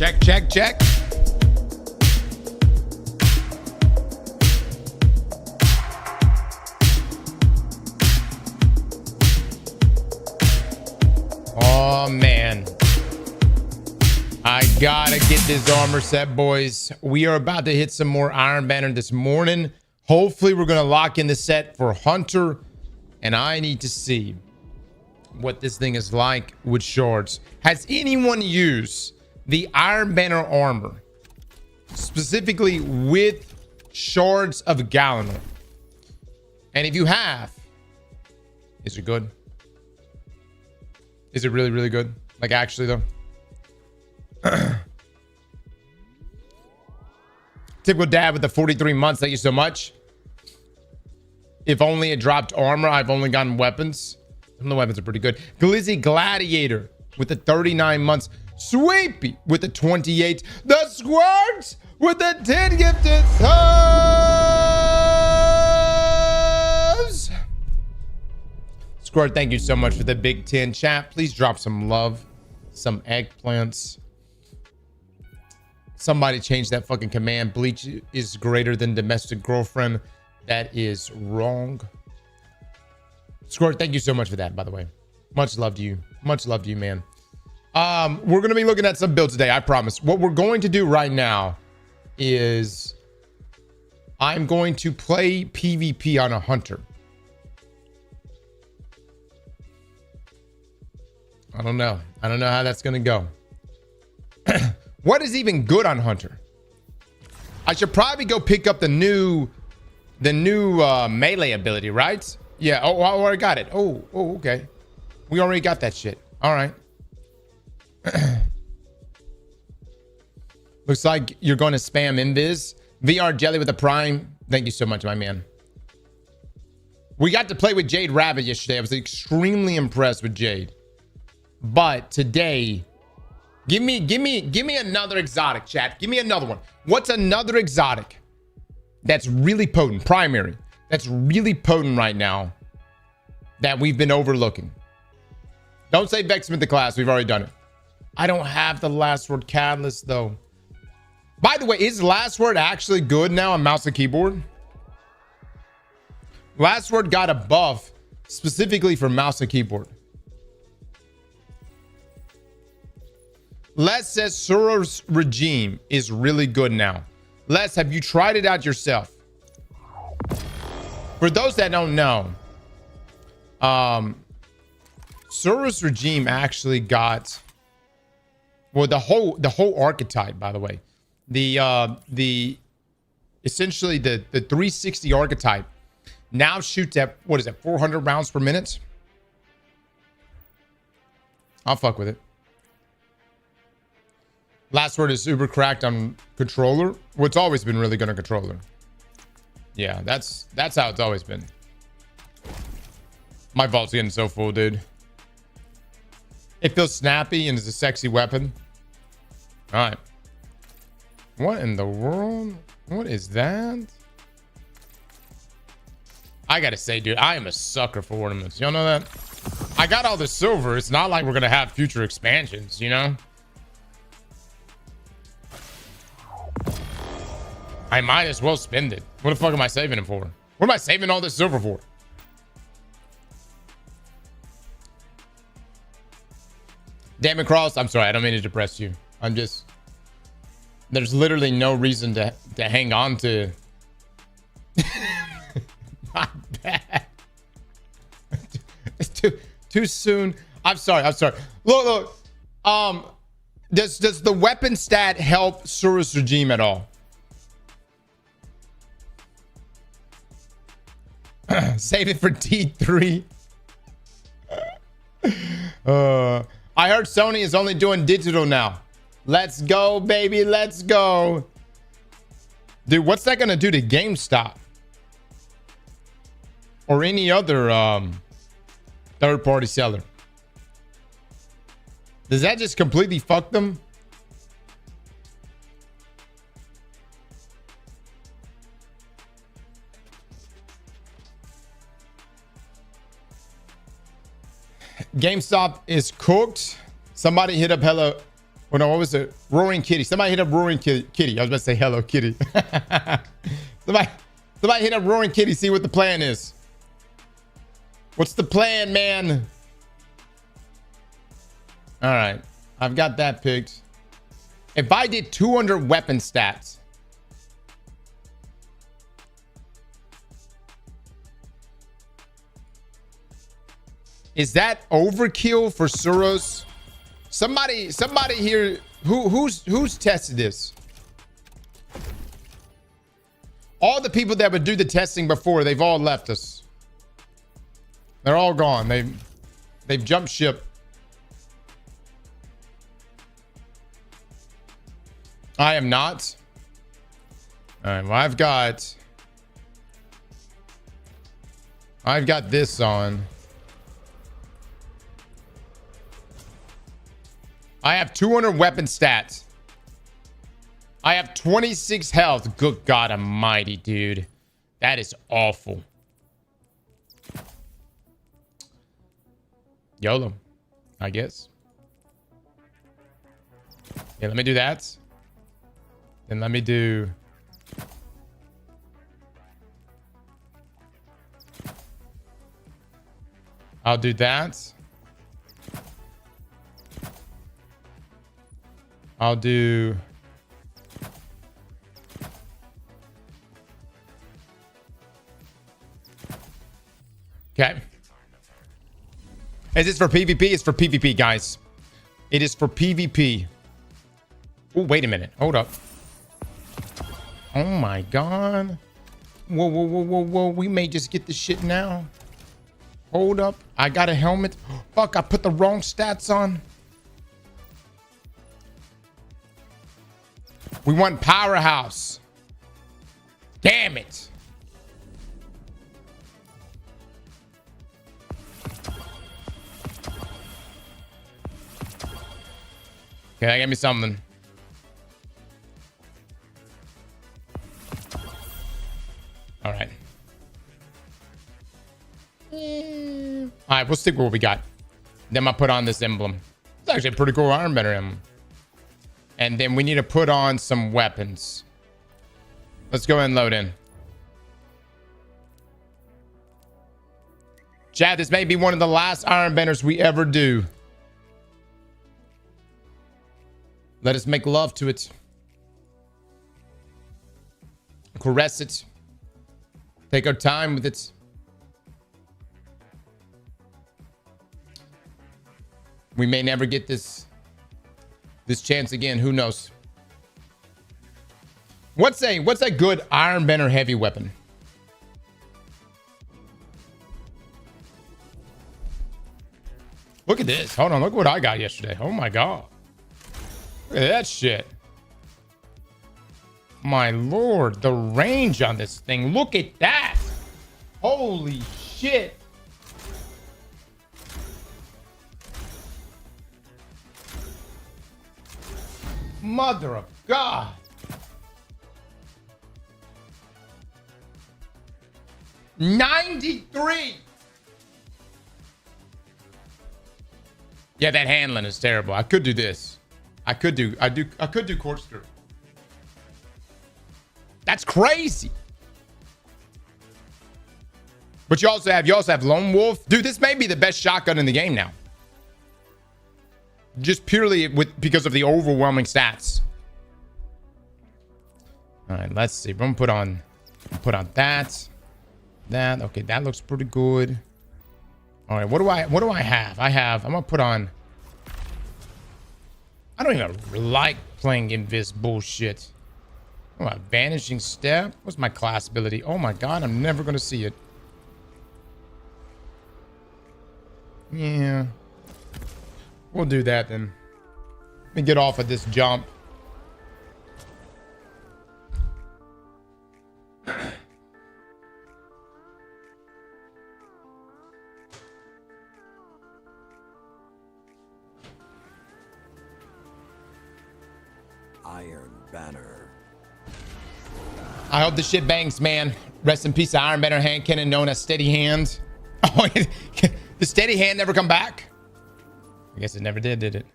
Check, check, check. Oh, man. I gotta get this armor set, boys. We are about to hit some more Iron Banner this morning. Hopefully, we're gonna lock in the set for Hunter. And I need to see what this thing is like with shards. Has anyone used the Iron Banner armor specifically with shards of Galanor? And if you have, is it good? Is it really, really good? Like, actually, though. Typical dad with the 43 months. Thank you so much. If only it dropped armor, I've only gotten weapons. Some of the weapons are pretty good. Glizzy Gladiator with the 39 months. Sweepy with the 28. The Squirts with the 10 gifted subs. Squirt, thank you so much for the big 10. Chat, please drop some love. Some eggplants. Somebody change that fucking command. Bleach is greater than domestic girlfriend. That is wrong. Squirt, thank you so much for that, by the way. Much love to you. Much love to you, man. We're going to be looking at some builds today, I promise. What we're going to do right now is I'm going to play PvP on a Hunter. I don't know. I don't know how that's going to go. What is even good on Hunter? I should probably go pick up the new melee ability, right? Yeah. Oh, I already got it. Oh, okay. We already got that shit. All right. Looks like you're going to spam invis. VR Jelly with the Prime. Thank you so much, my man. We got to play with Jade Rabbit yesterday. I was extremely impressed with Jade. But today, give me another exotic, chat. Give me another one. What's another exotic that's really potent, primary, that's really potent right now that we've been overlooking? Don't say Vexman the class. We've already done it. I don't have the Last Word Catalyst, though. By the way, is Last Word actually good now on mouse and keyboard? Last Word got a buff specifically for mouse and keyboard. Les says Suro's regime is really good now. Les, have you tried it out yourself? For those that don't know, Suro's regime actually got, well, the whole archetype, by the way, essentially the 360 archetype now shoots at, what is it, 400 rounds per minute? I'll fuck with it. Last Word is super cracked on controller. Well, it's always been really good on controller. Yeah, that's how it's always been. My vault's getting so full, dude. It feels snappy and is a sexy weapon. All right. What in the world? What is that? I gotta say, dude, I am a sucker for ornaments. Y'all know that? I got all the silver. It's not like we're gonna have future expansions, you know? I might as well spend it. What the fuck am I saving it for? What am I saving all this silver for? Damn it, Cross. I'm sorry. I don't mean to depress you. I'm just... There's literally no reason to hang on to... My bad. It's too soon. I'm sorry. Look. Does the weapon stat help Suro's regime at all? Save it for T3. I heard Sony is only doing digital now. Let's go, baby. Let's go. Dude, what's that gonna do to GameStop? Or any other third-party seller? Does that just completely fuck them? GameStop is cooked. Somebody hit up Hello Oh no, what was it? Roaring Kitty. Somebody hit up Roaring Kitty. I was about to say Hello Kitty. somebody hit up Roaring Kitty. See what the plan is. What's the plan, man? All right, I've got that picked. If I did 200 weapon stats, is that overkill for Suros? Somebody here, who's tested this? All the people that would do the testing before, they've all left us. They're all gone. They've jumped ship. I am not. All right, well, I've got this on. I have 200 weapon stats. I have 26 health. Good God almighty, dude. That is awful. YOLO, I guess. Yeah, let me do that. Then let me do... I'll do that. I'll do... Okay. Is this for PvP? It's for PvP, guys. It is for PvP. Oh, wait a minute. Hold up. Oh my God. Whoa, whoa, whoa, whoa, whoa. We may just get this shit now. Hold up. I got a helmet. Fuck, I put the wrong stats on. We want Powerhouse. Damn it. Okay, give me something. All right. All right, we'll stick with what we got. Then I'll put on this emblem. It's actually a pretty cool armbender emblem. And then we need to put on some weapons. Let's go ahead and load in. Chad, this may be one of the last Ironbenders we ever do. Let us make love to it. Caress it. Take our time with it. We may never get this chance again. Who knows? What's a good Ironbender heavy weapon? Look at this. Hold on. Look what I got yesterday. Oh my God. Look at that shit. My Lord, the range on this thing. Look at that. Holy shit. Mother of God. $93. Yeah, that handling is terrible. I could do this. I could do corkscrew. That's crazy. But you also have Lone Wolf. Dude, this may be the best shotgun in the game now. Just purely because of the overwhelming stats. All right, let's see. I'm gonna put on that. Okay, that looks pretty good. All right, what do I have? I'm gonna put on. I don't even like playing in this bullshit. Oh, a vanishing step. What's my class ability? Oh my God, I'm never gonna see it. Yeah. We'll do that then. Let me get off of this jump. Iron Banner. I hope the shit bangs, man. Rest in peace, Ironbender hand cannon known as Steady Hand. Oh, the Steady Hand never come back? I guess it never did it?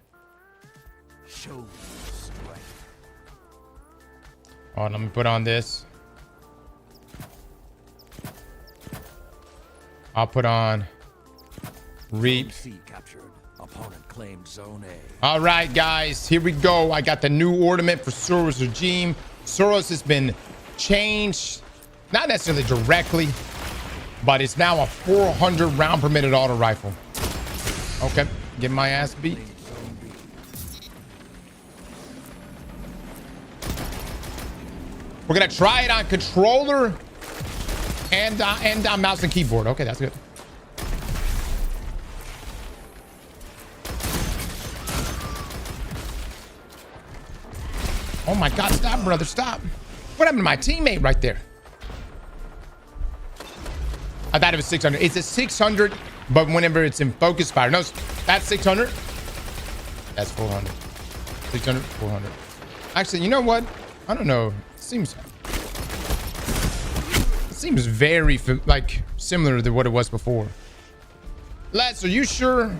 Show me strength. Oh, let me put on this. I'll put on Reap. Zone C captured. Opponent claimed Zone A. All right, guys, here we go. I got the new ornament for Soros Regime. Soros has been changed, not necessarily directly, but it's now a 400 round per minute auto rifle. Okay, get my ass beat. We're gonna try it on controller and on mouse and keyboard. Okay, that's good. Oh my God, stop, brother, stop. What happened to my teammate right there? I thought it was 600. It's a 600, but whenever it's in focus fire. No, that's 600. That's 400. 600, 400. Actually, you know what? I don't know. It seems very like similar to what it was before. Les, are you sure?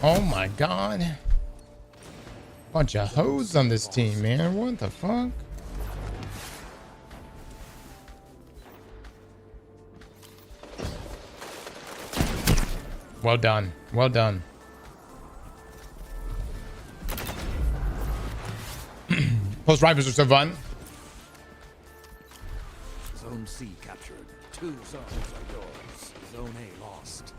Oh my God. Bunch of hoes on this team, man. What the fuck? Well done. Well done. Post rifles are so fun. Zone C captured. 2 zones are yours. Zone A lost.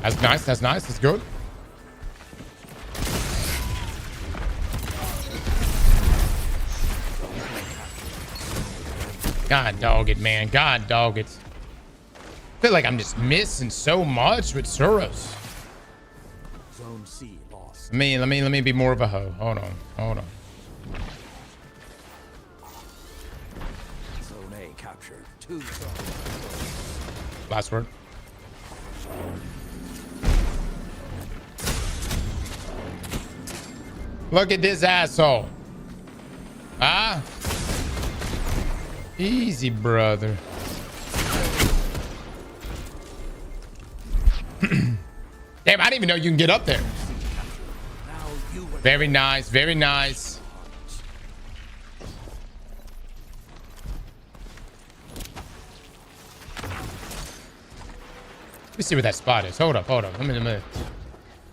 That's nice. That's nice. That's good. God dog it, man. God dog it. I feel like I'm just missing so much with Soros. Zone C lost. Let me be more of a hoe. Hold on. Hold on. Zone A captured. 2 zones. Last word. Look at this asshole. Ah. Easy, brother. Damn, I didn't even know you can get up there. Very nice. Very nice. Let me see where that spot is. Hold up. Hold up. Let me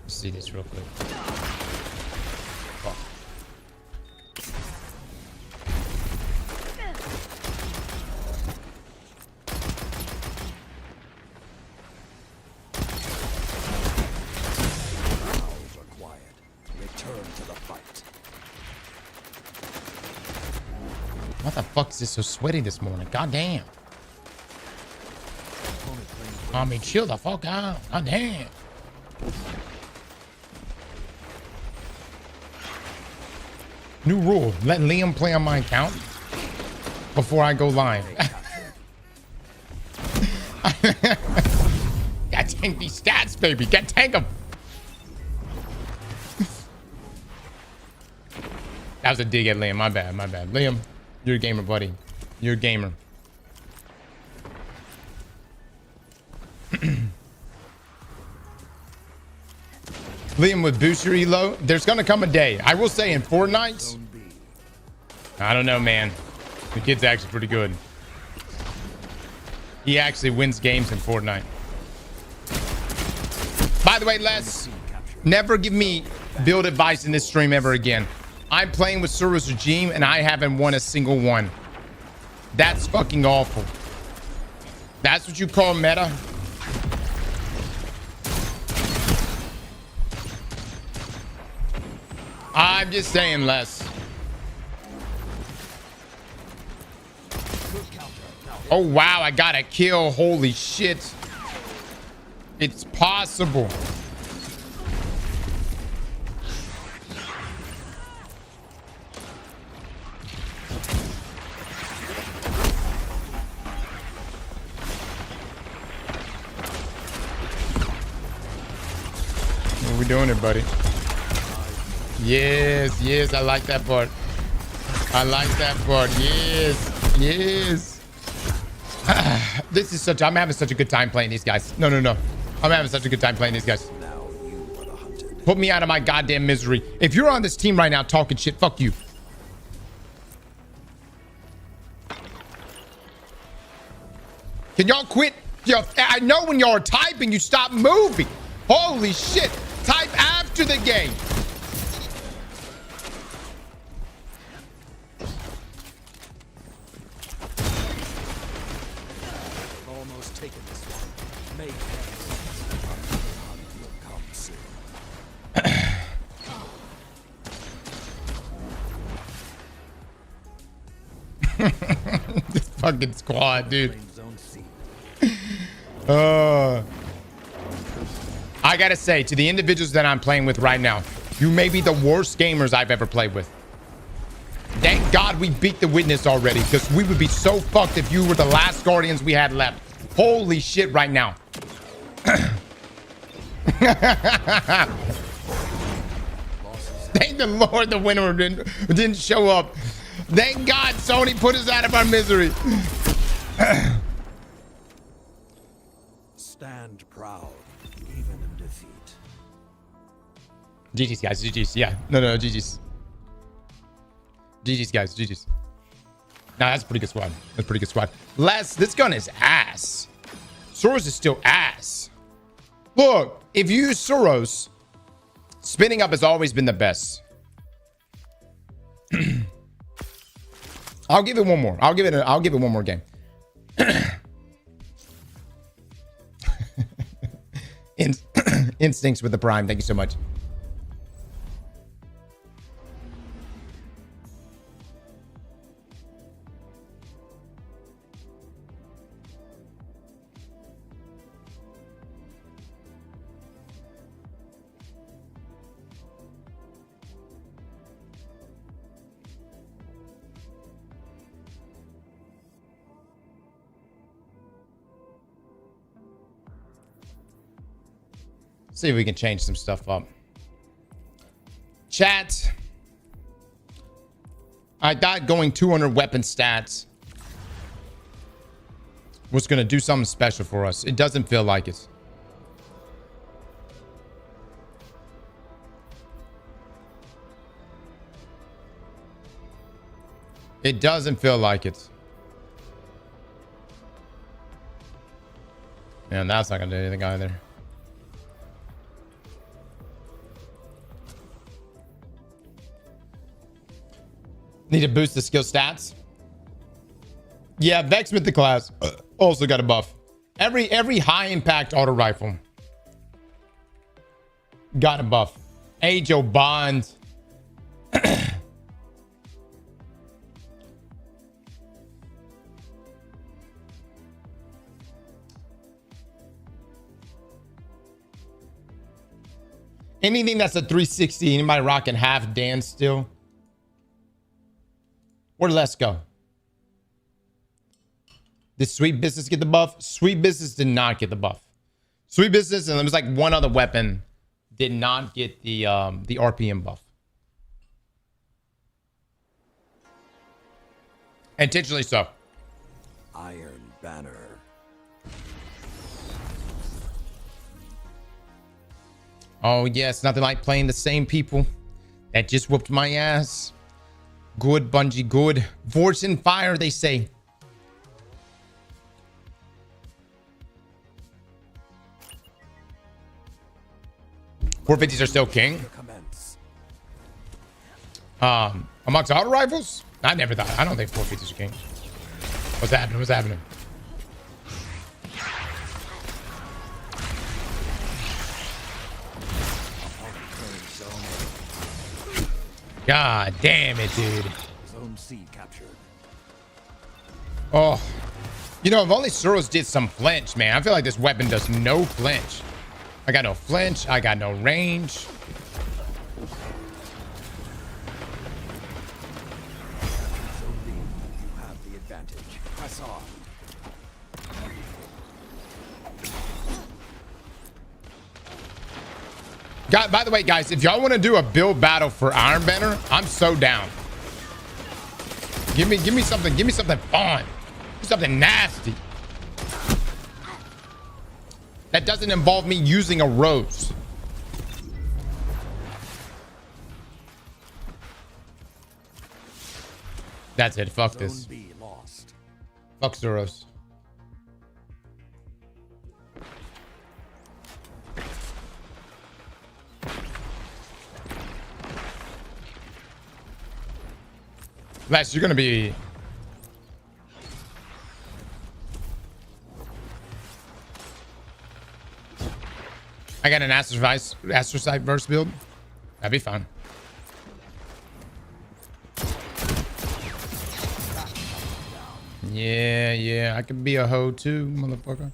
see this real quick. What the fuck is this so sweaty this morning? God damn. I mean, chill the fuck out. God damn. New rule. Let Liam play on my account before I go live. Got tank these stats, baby. Got tank them. That was a dig at Liam. My bad. My bad. Liam. You're a gamer, buddy. You're a gamer. Liam with booster elo. There's gonna come a day. I will say in Fortnite. I don't know, man. The kid's actually pretty good. He actually wins games in Fortnite. By the way, Les, never give me build advice in this stream ever again. I'm playing with Soros Regime and I haven't won a single one. That's fucking awful. That's what you call meta? I'm just saying, Les. Oh, wow. I got a kill. Holy shit. It's possible. What are we doing here, buddy? Yes, yes, I like that part. I like that part. Yes, yes. This is such, I'm having such a good time playing these guys. No. I'm having such a good time playing these guys. Now you are the hunted. Put me out of my goddamn misery. If you're on this team right now talking shit, fuck you. Can y'all quit? Yo, I know when y'all are typing, you stop moving. Holy shit. Type after the game. Almost taken this one. Make haste. The hunt will come soon. This fucking squad, dude. Zone C. I gotta say, to the individuals that I'm playing with right now, you may be the worst gamers I've ever played with. Thank God we beat the Witness already, because we would be so fucked if you were the last Guardians we had left. Holy shit right now. Thank the Lord the winner didn't show up. Thank God Sony put us out of our misery. Stand proud, even in defeat. GG's, guys. GG's. Yeah. No. GG's. GG's, guys. GG's. Nah, that's a pretty good squad. That's a pretty good squad. This gun is ass. Soros is still ass. Look, if you use Soros, spinning up has always been the best. I'll give it one more. I'll give it one more game. Instincts with the Prime. Thank you so much. See if we can change some stuff up. Chat. I thought going 200 weapon stats was going to do something special for us. It doesn't feel like it. It doesn't feel like it. And that's not going to do anything either. Need to boost the skill stats. Yeah, Vex Mythic class also got a buff. Every high impact auto rifle got a buff. Age of Bond. Anything that's a 360, anybody rocking half dance still? Where'd Les go? Did Sweet Business get the buff? Sweet Business did not get the buff. Sweet Business, and there was like one other weapon, did not get the RPM buff. Intentionally so. Iron Banner. Oh yes, nothing like playing the same people that just whooped my ass. Good, Bungie, good. Force and fire, they say. .450s are still king. Amongst auto rifles? I never thought. I don't think 450s are king. What's happening? What's happening? God damn it, dude. Zone C captured. Oh. You know, if only Soros did some flinch, man. I feel like this weapon does no flinch. I got no flinch. I got no range. Zone B, you have the advantage. Press on. God, by the way, guys, if y'all want to do a build battle for Iron Banner, I'm so down. Give me something. Give me something fun. Something nasty. That doesn't involve me using a rose. That's it. Fuck this. Fuck Zoros. Les, you're gonna be... I got an Astrocyte verse build. That'd be fun. Yeah, I could be a hoe too, motherfucker.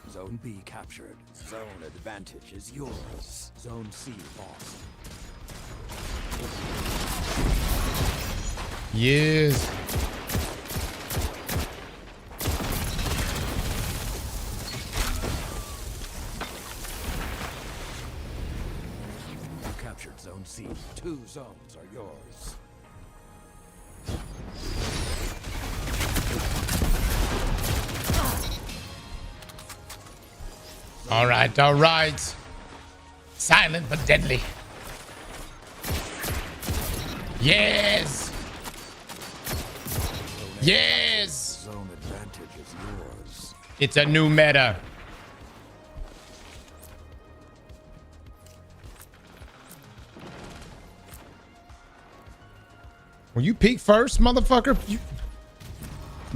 Zone B captured. Zone advantage is yours. Zone C lost. Yes. You captured Zone C. 2 zones are yours. All right. Silent but deadly. Yes. Yes. Zone advantage is yours. It's a new meta. Will you peek first, motherfucker? You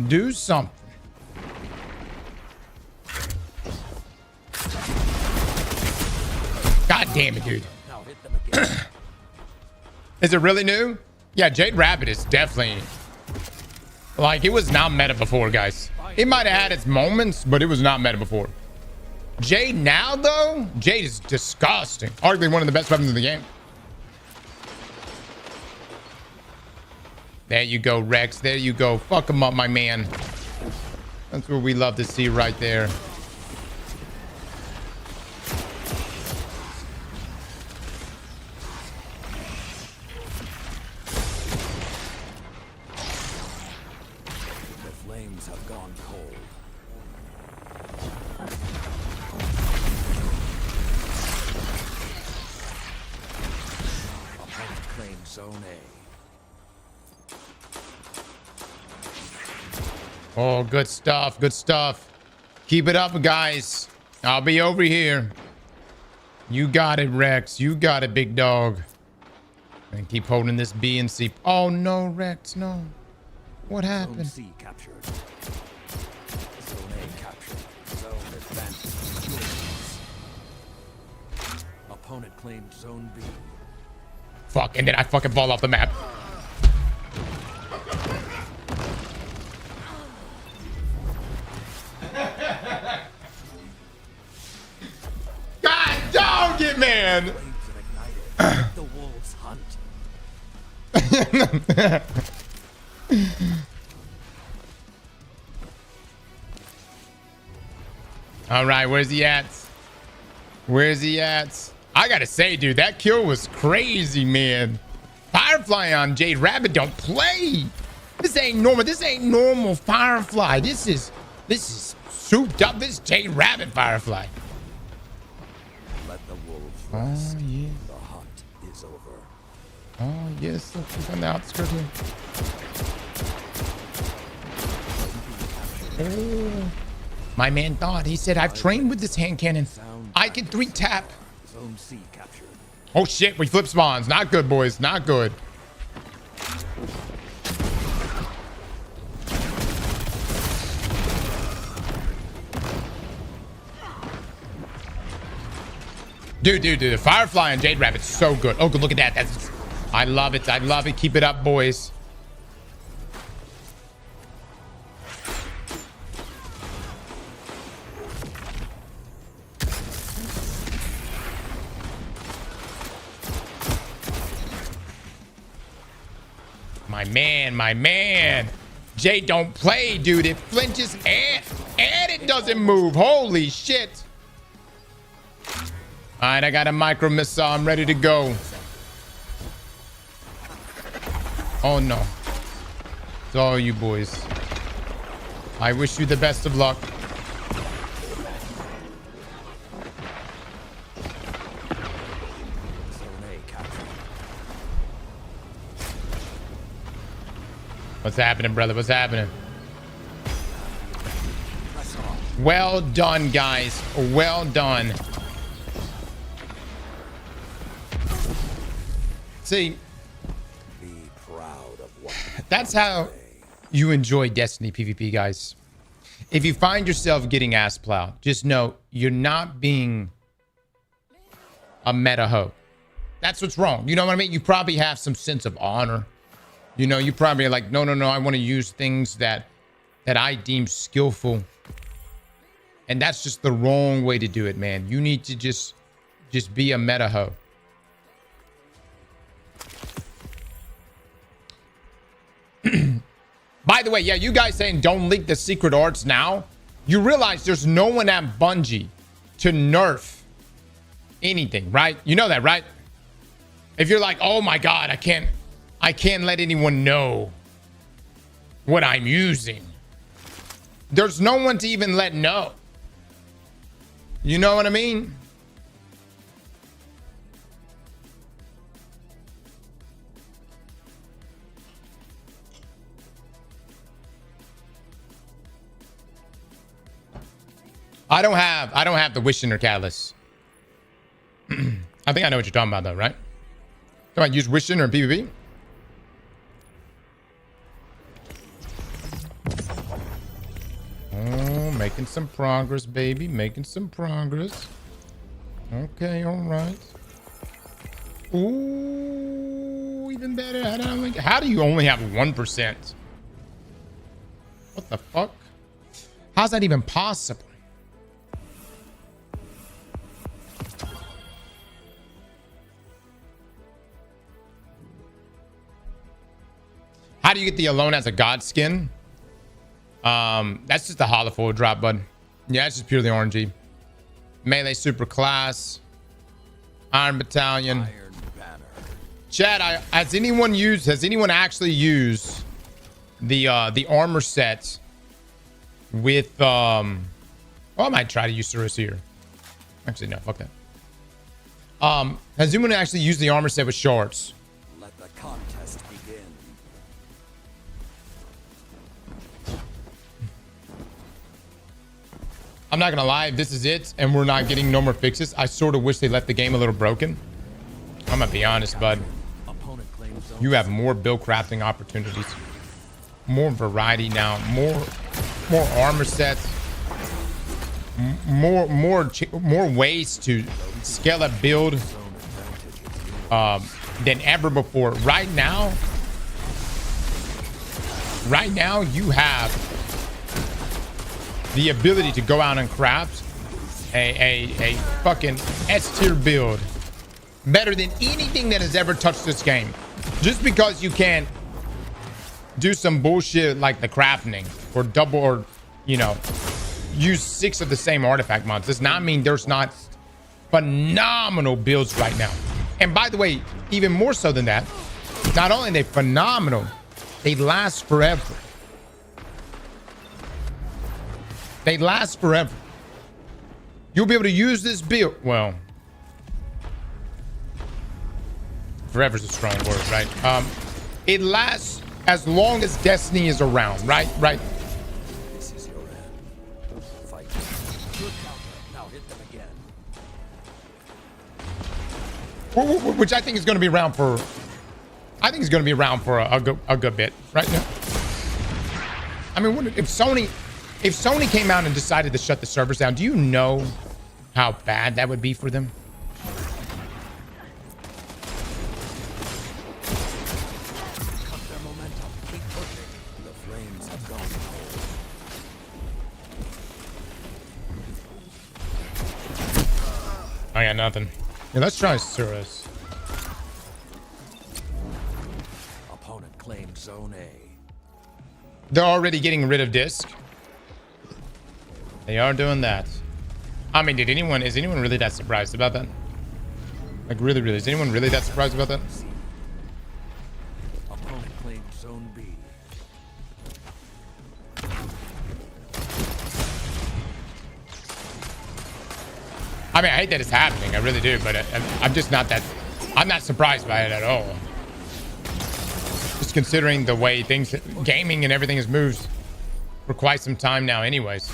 do something. God damn it, dude. Now hit them again. Is it really new? Yeah, Jade Rabbit is definitely... Like, it was not meta before, guys. It might have had its moments, but it was not meta before. Jade now, though? Jade is disgusting. Arguably one of the best weapons in the game. There you go, Rex. There you go. Fuck him up, my man. That's what we love to see right there. The flames have gone cold. Opponent claims Zone A. Oh, good stuff. Good stuff. Keep it up, guys. I'll be over here. You got it, Rex. You got it, big dog. And keep holding this B and C. Oh, no, Rex. No. What happened? Zone C captured. Zone A captured. Zone advanced. Opponent claimed Zone B. Fuck, and then I fucking fall off the map. God dog it, man. Flames have ignited. The wolves hunt. All right, where's he at? Where's he at? I gotta say, dude, that kill was crazy, man. Firefly on Jade Rabbit don't play. This ain't normal. This ain't normal Firefly. This is souped up. This Jade Rabbit Firefly. Let the wolves rest. Oh yeah. The hunt is over. Oh yes. He's on the outskirts here. Oh. My man thought. He said, I've trained with this hand cannon. I can 3-tap. Zone C captured. Oh shit, we flip spawns. Not good, boys. Not good. Dude, the Firefly and Jade Rabbit's so good. Oh, good, look at that. I love it. I love it. Keep it up, boys. My man. Jay don't play, dude. It flinches and it it doesn't move. Holy shit. All right, I got a micro missile. I'm ready to go. Oh no. It's all you boys. I wish you the best of luck. What's happening, brother? What's happening? Well done, guys. Well done. See, Be proud of what that's how you enjoy Destiny PvP, guys. If you find yourself getting ass plowed, just know you're not being a meta hoe. That's what's wrong. You know what I mean? You probably have some sense of honor. You know, you probably are like, no, I want to use things that I deem skillful. And that's just the wrong way to do it, man. You need to just be a meta hoe. By the way, yeah, you guys saying don't leak the secret arts now. You realize there's no one at Bungie to nerf anything, right? You know that, right? If you're like, oh my God, I can't let anyone know what I'm using. There's no one to even let know. You know what I mean? I don't have the Wishing or Catalyst. I think I know what you're talking about though, right? Come on, use Wishing or PvP. Oh, making some progress, baby. Making some progress. Okay, all right. Ooh, even better. How do you only have 1%? What the fuck? How's that even possible? How do you get the Alone as a God skin? That's just the holofoil drop, bud. Yeah, it's just purely RNG. Melee super class. Iron Battalion. Iron Banner. Chad, has anyone actually used the armor set with well, I might try to use Cirrus here. Actually, no, fuck that. Has anyone actually used the armor set with shards? Let the contest begin. I'm not gonna lie, if this is it and we're not getting no more fixes, I sort of wish they left the game a little broken. I'm gonna be honest, bud. Opponent claims zone. You have more build crafting opportunities, more variety now, more armor sets, more ways to scale up build than ever before. Right now you have the ability to go out and craft a fucking S tier build better than anything that has ever touched this game. Just because you can't do some bullshit like the crafting or double, or you know, use 6 of the same artifact mods does not mean there's not phenomenal builds right now. And by the way, even more so than that, not only are they phenomenal, they last forever. They last forever. You'll be able to use this build. Well, forever is a strong word, right? It lasts as long as Destiny is around, right? This is your end. Fight. Good counter. Now hit them again. Which I think is going to be around for. I think it's going to be around for a good bit, right now. I mean, if Sony came out and decided to shut the servers down, do you know how bad that would be for them? Cut their momentum. Keep pushing. The flames have gone cold. I got nothing. Yeah, let's try Cirrus. Opponent claims zone A. They're already getting rid of disc. They are doing that. I mean, is anyone really that surprised about that? Like, really, is anyone really that surprised about that? Opponent claimed Zone B. I mean, I hate that it's happening. I really do, but I'm just not that... I'm not surprised by it at all. Just considering the way things... Gaming and everything has moved for quite some time now anyways.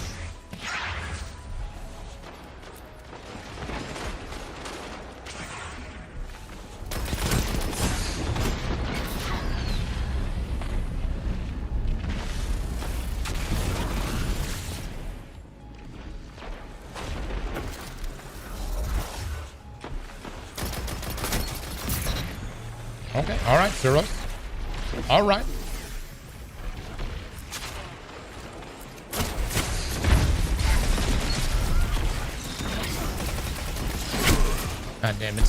Okay, all right, Suros. All right. God damn it.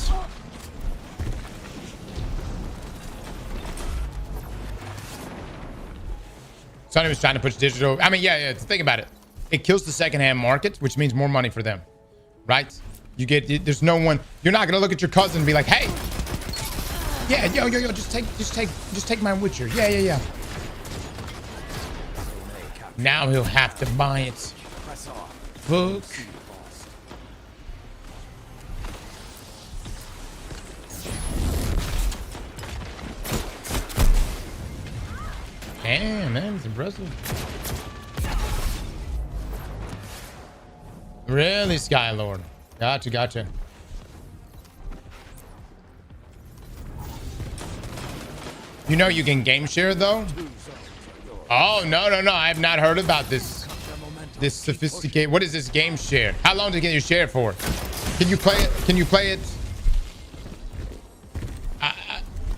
Sonny was trying to push digital. I mean, yeah, think about it. It kills the secondhand market, which means more money for them, right? You get, there's no one, you're not gonna look at your cousin and be like, hey, yeah, yo, just take my Witcher. Yeah. Now he'll have to buy it. Book. Damn, man, it's impressive. Really, Skylord. Gotcha. You know you can game share though? Oh, no. I have not heard about this. This sophisticated. What is this game share? How long can you share it for? Can you play it?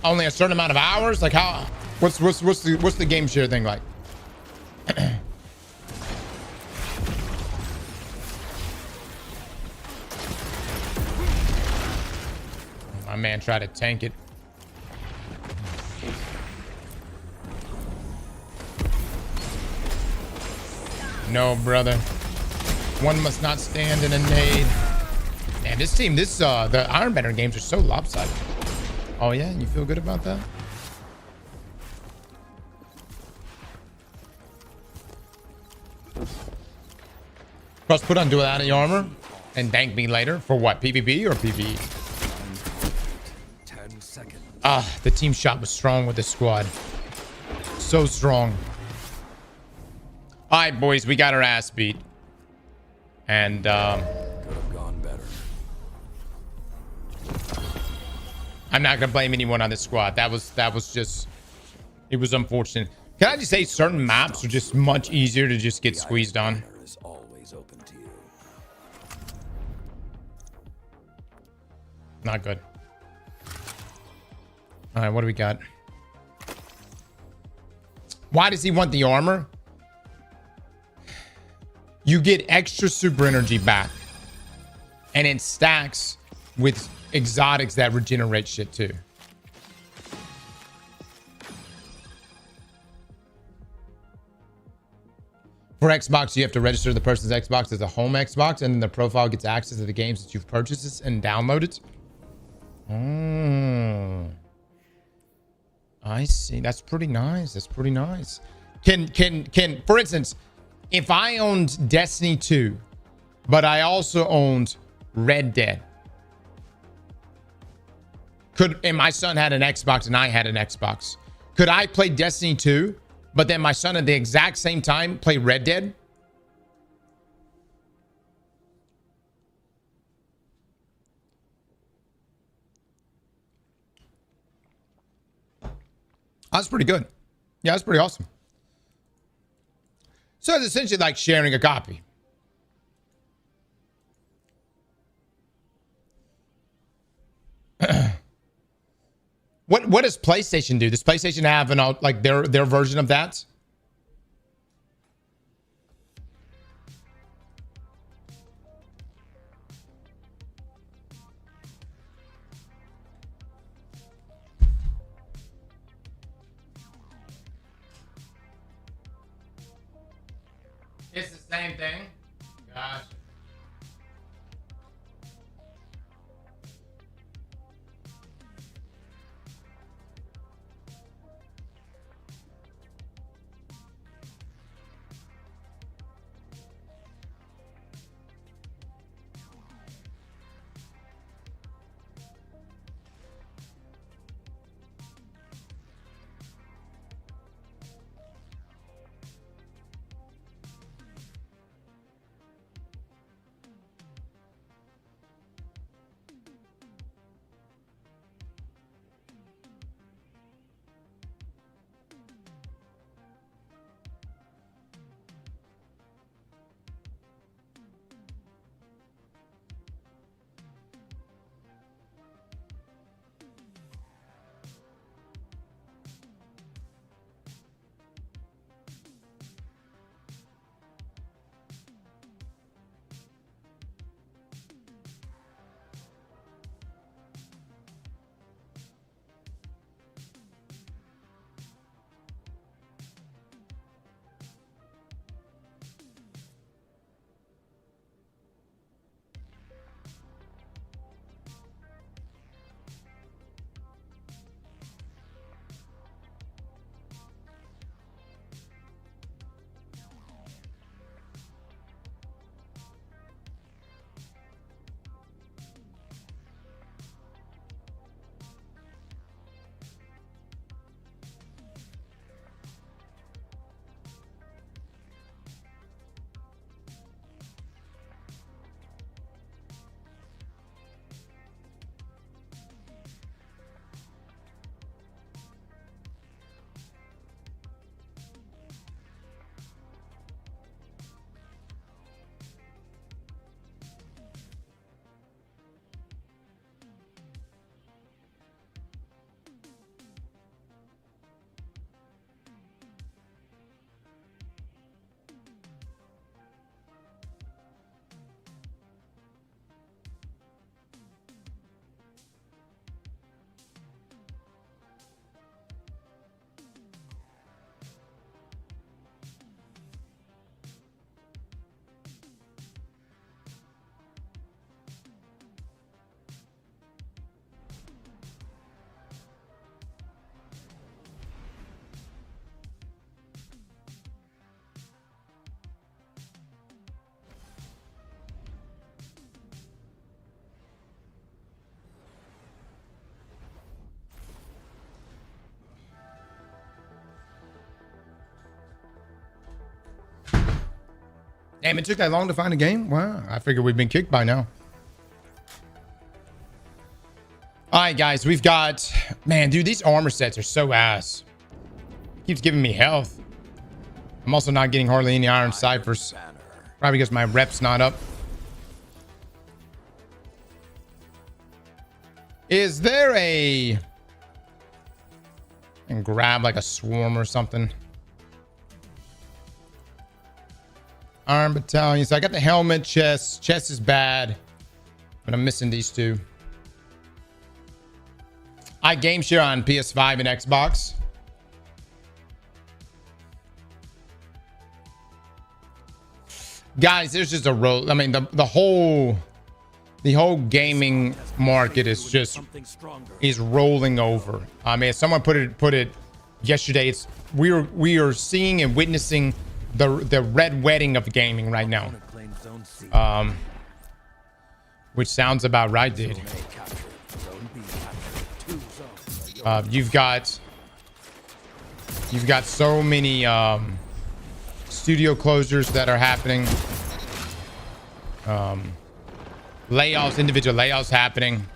Only a certain amount of hours? Like how? What's the game share thing like? My man tried to tank it. No, brother. One must not stand in a nade. Man, this team, the Iron Banner games are so lopsided. Oh yeah, you feel good about that? Cross put on duality armor and dank me later for what? PvP or PvE? 10 seconds. The team shot was strong with this squad. So strong. All right, boys, we got our ass beat. And, Could have gone better. I'm not gonna blame anyone on this squad. That was just, it was unfortunate. Can I just say certain maps are just much easier to just get squeezed on? Is always open to you. Not good. All right, what do we got? Why does he want the armor? You get extra super energy back. And it stacks with exotics that regenerate shit too. For Xbox, you have to register the person's Xbox as a home Xbox, and then the profile gets access to the games that you've purchased and downloaded. Oh, I see. That's pretty nice. Can for instance, if I owned Destiny 2, but I also owned Red Dead, and my son had an Xbox and I had an Xbox, could I play Destiny 2, but then my son at the exact same time play Red Dead? That's pretty good. Yeah, that's pretty awesome. So it's essentially like sharing a copy. What does PlayStation do? Does PlayStation have an like their version of that? It's the same thing. gosh. Damn, it took that long to find a game? Wow, I figured we'd been kicked by now. All right, guys, we've got... Man, dude, these armor sets are so ass. Keeps giving me health. I'm also not getting hardly any iron ciphers. Probably because my rep's not up. Is there a... And grab like a swarm or something. Iron battalion. So I got the helmet, chest. Chest is bad. But I'm missing these two. I game share on PS5 and Xbox. Guys, there's just a roll. I mean, the whole gaming market is rolling over. I mean, someone put it yesterday. We are seeing and witnessing the red wedding of gaming right now. Which sounds about right, dude. You've got so many studio closures that are happening. Layoffs, individual layoffs happening.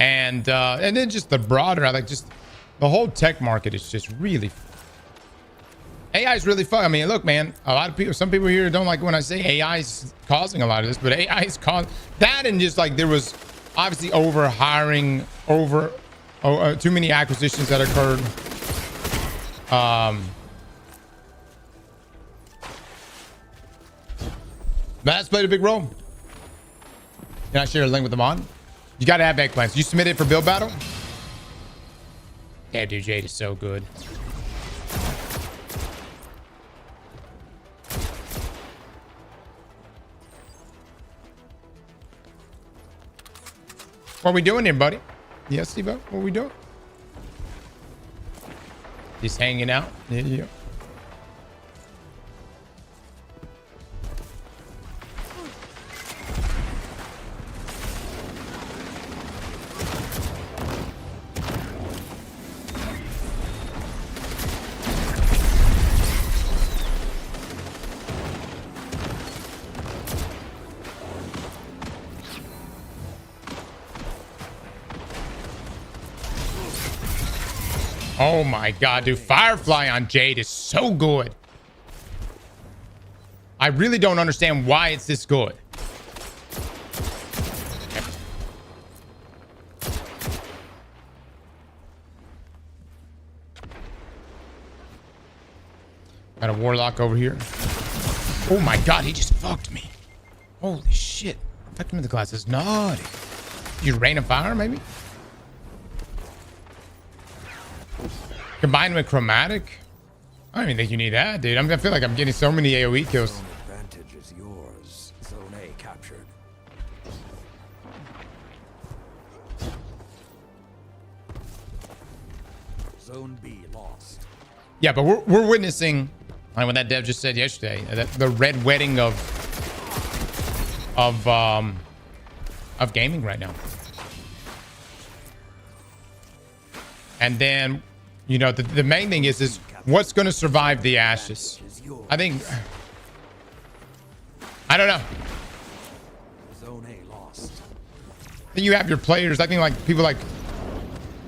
And then just the broader, like just the whole tech market is just really AI is really fun. I mean, look, man, a lot of people, some people here don't like when I say AI is causing a lot of this, but AI is causing that, and just like there was obviously over hiring, too many acquisitions that occurred. That's played a big role. Can I share a link with them on? You got to have eggplants. You submitted for build battle? Yeah, dude, Jade is so good. What we doing here, buddy? Yes, Steve, what we doing? Just hanging out. Yeah. Oh my god, dude. Firefly on Jade is so good. I really don't understand why it's this good. Got a warlock over here. Oh my god, he just fucked me. Holy shit. Fucked him in the glass. It's naughty. You rain of fire, maybe? Combined with chromatic? I don't even think you need that, dude. I feel like I'm getting so many AoE kills. Zone advantage is yours. Zone A captured. Zone B lost. Yeah, but we're witnessing, like what that dev just said yesterday, the red wedding of gaming right now. And then, you know, the main thing is what's going to survive the ashes. I think, I don't know. Zone A lost. Then you have your players. I think like people like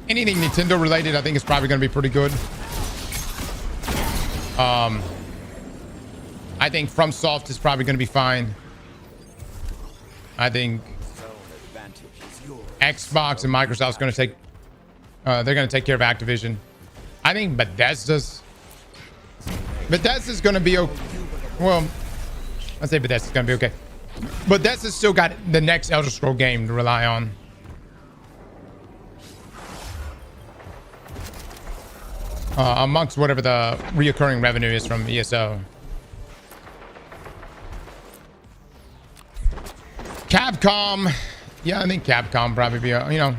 anything Nintendo related, I think is probably going to be pretty good. I think FromSoft is probably going to be fine. I think Xbox and Microsoft's going to take, they're going to take care of Activision. I think Bethesda's going to be okay. Well, I say Bethesda's going to be okay. Bethesda's still got the next Elder Scrolls game to rely on. Amongst whatever the reoccurring revenue is from ESO. Capcom. Yeah, I think Capcom probably be, you know.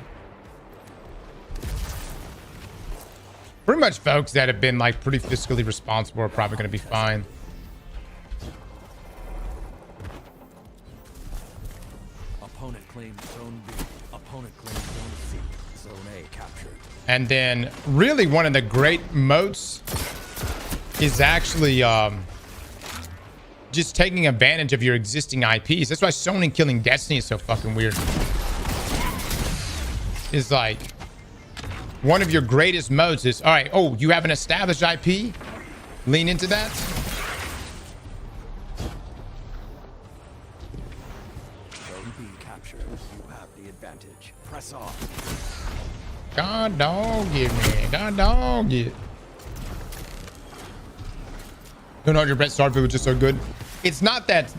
Pretty much folks that have been like pretty fiscally responsible are probably going to be fine. Opponent claimed Zone B. Opponent claimed Zone C. Zone A captured. And then really one of the great moats is actually just taking advantage of your existing IPs. That's why Sony killing Destiny is so fucking weird. It's like one of your greatest modes is, all right, oh, you have an established IP? Lean into that. Zone B captured. You have the advantage. Press on. God dog it, man. God dog it. Don't hold your breath. Starfield was just so good. It's not that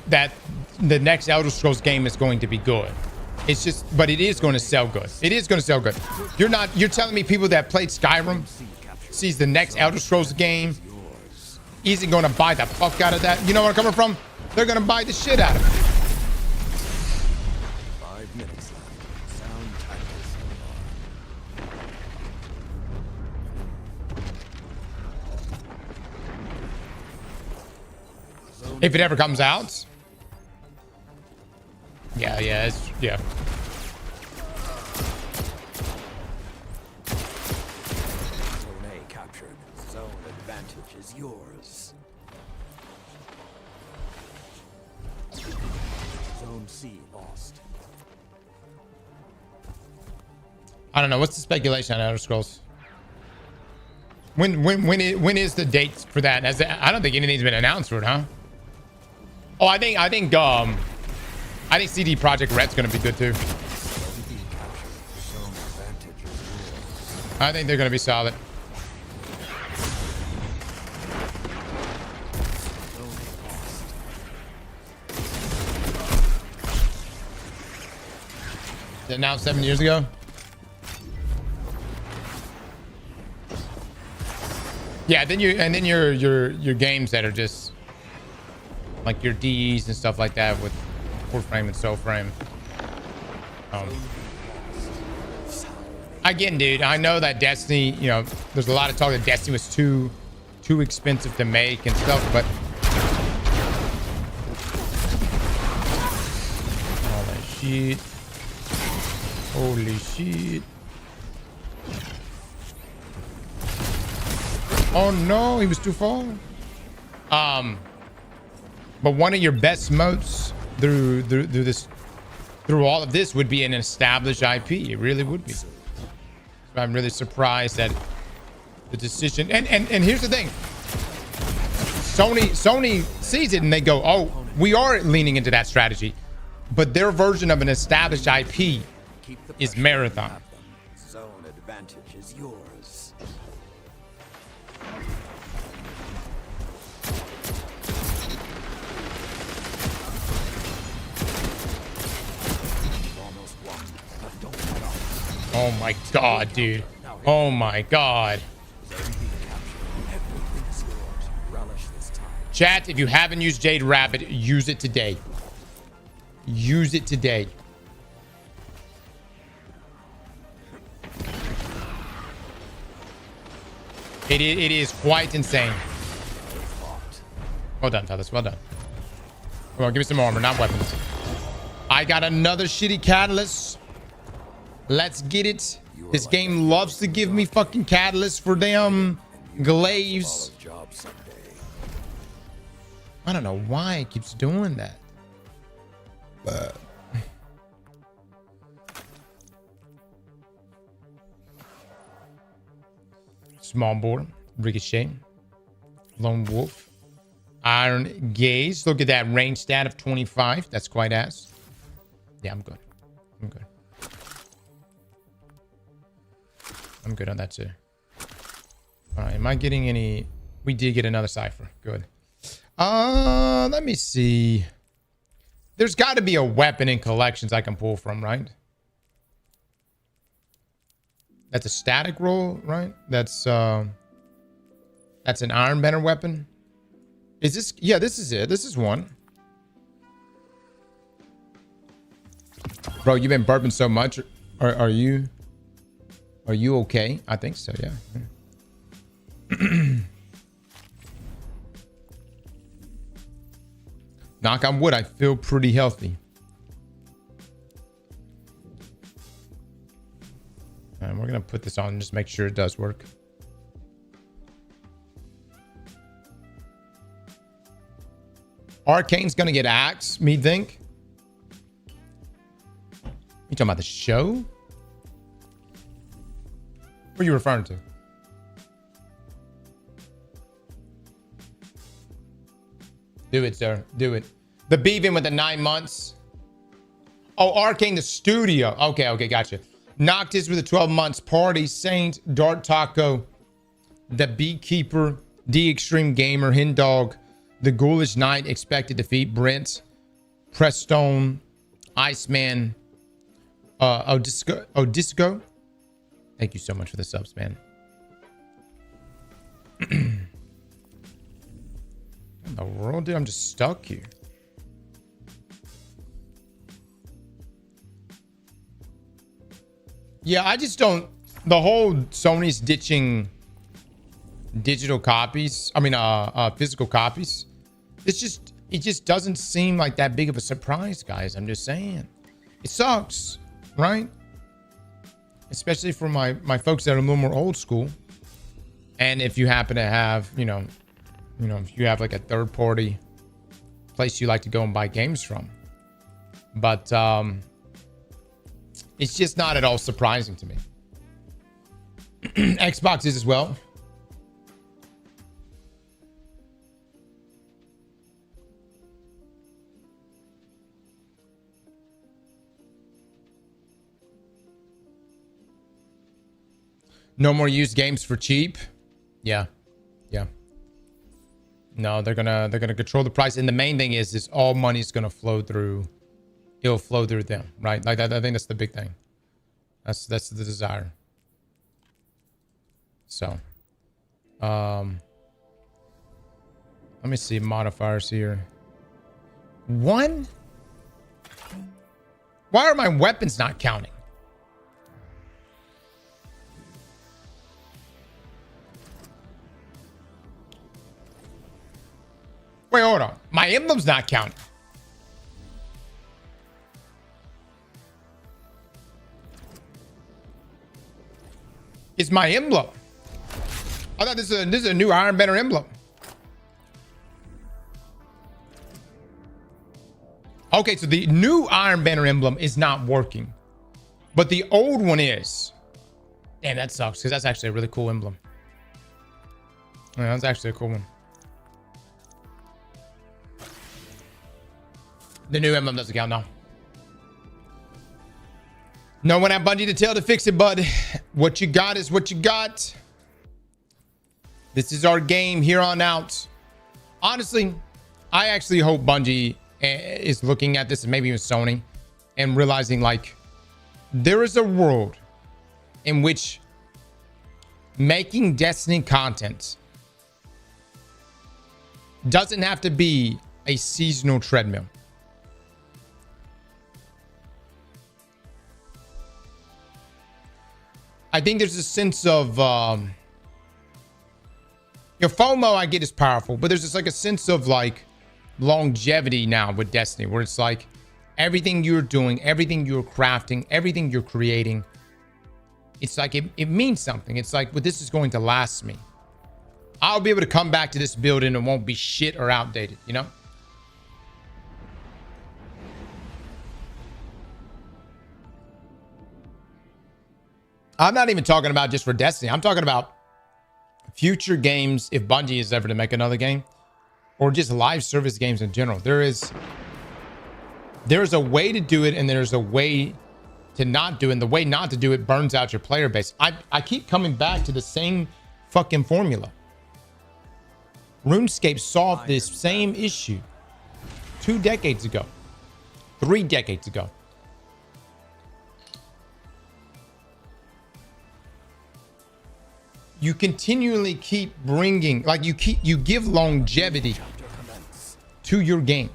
the next Elder Scrolls game is going to be good. It's just, but it is going to sell good. It is going to sell good. You're telling me people that played Skyrim sees the next Elder Scrolls game isn't going to buy the fuck out of that? You know where I'm coming from? They're going to buy the shit out of it. 5 minutes left. Sound tactics. If it ever comes out. Yeah. Zone A captured. Zone advantage is yours. Zone C lost. I don't know. What's the speculation on Elder Scrolls? When is the date for that? I don't think anything's been announced for it, huh? Oh, I think CD Projekt Red's gonna be good too. I think they're gonna be solid. Announced 7 years ago. Yeah, then your games that are just like your Ds and stuff like that with full frame and soul frame. Again, dude, I know that Destiny, you know, there's a lot of talk that Destiny was too expensive to make and stuff, but holy shit. Holy shit. Oh no, he was too far. But one of your best moats through all of this would be an established IP. It really would be. So I'm really surprised at the decision. And here's the thing. Sony sees it and they go, oh, we are leaning into that strategy. But their version of an established IP is Marathon. Zone advantage is yours. Almost won, but don't let up. Oh my god, dude. Oh my god. Chat, if you haven't used Jade Rabbit, use it today. Use it today. It is quite insane. Well done, fellas. Well done. Come on, give me some armor, not weapons. I got another shitty catalyst. Let's get it. This game loves to give me fucking catalysts for damn glaives. I don't know why it keeps doing that. But small bore, ricochet, lone wolf, iron gaze. Look at that range stat of 25. That's quite ass. Yeah, I'm good. I'm good. I'm good on that too. All right, am I getting any? We did get another cipher. Good. Let me see. There's got to be a weapon in collections I can pull from, right? That's a static roll, right? That's an iron bender weapon. Is this? Yeah, this is it. This is one. Bro, you've been burping so much. Are you okay? I think so, yeah. Knock on wood, I feel pretty healthy. And we're gonna put this on and just make sure it does work. Arcane's gonna get axed, me think. You talking about the show? What are you referring to? Do it, sir. Do it. The Beavin with the 9 months. Oh, Arcane, the studio. Okay, okay, gotcha. Noctis with the 12 months. Party, Saint, Dart Taco, the Beekeeper, The Extreme Gamer, Hen Dog, the Ghoulish Knight, Expected Defeat, Brent, Prestone, Iceman, Odisco. Thank you so much for the subs, man. In the world, dude, I'm just stuck here. Yeah, I just don't. The whole Sony's ditching digital copies. I mean, physical copies. It just doesn't seem like that big of a surprise, guys. I'm just saying, it sucks, right? Especially for my folks that are a little more old school. And if you happen to have, you know, if you have like a third party place you like to go and buy games from. But it's just not at all surprising to me. Xbox is as well. No more used games for cheap. Yeah. Yeah. No, they're gonna control the price. And the main thing is all money's gonna flow through. It'll flow through them, right? Like that. I think that's the big thing. That's the desire. So, let me see modifiers here. 1. Why are my weapons not counting? Wait, hold on. My emblem's not counting. It's my emblem. I thought this is a new Iron Banner emblem. Okay, so the new Iron Banner emblem is not working, but the old one is. Damn, that sucks because that's actually a really cool emblem. Yeah, that's actually a cool one. The new emblem doesn't count now. No one at Bungie to tell to fix it, bud. What you got is what you got. This is our game here on out. Honestly, I actually hope Bungie is looking at this, and maybe even Sony, and realizing like there is a world in which making Destiny content doesn't have to be a seasonal treadmill. I think there's a sense of your FOMO, I get, is powerful, but there's just like a sense of like longevity now with Destiny, where it's like everything you're doing, everything you're crafting, everything you're creating, it's like it means something. It's like, well, this is going to last me. I'll be able to come back to this build and it won't be shit or outdated, you know? I'm not even talking about just for Destiny. I'm talking about future games if Bungie is ever to make another game, or just live service games in general. There's a way to do it, and there's a way to not do it, and the way not to do it burns out your player base. I keep coming back to the same fucking formula. RuneScape solved this same issue 2 decades ago, 3 decades ago. You continually keep bringing, like you give longevity to your game.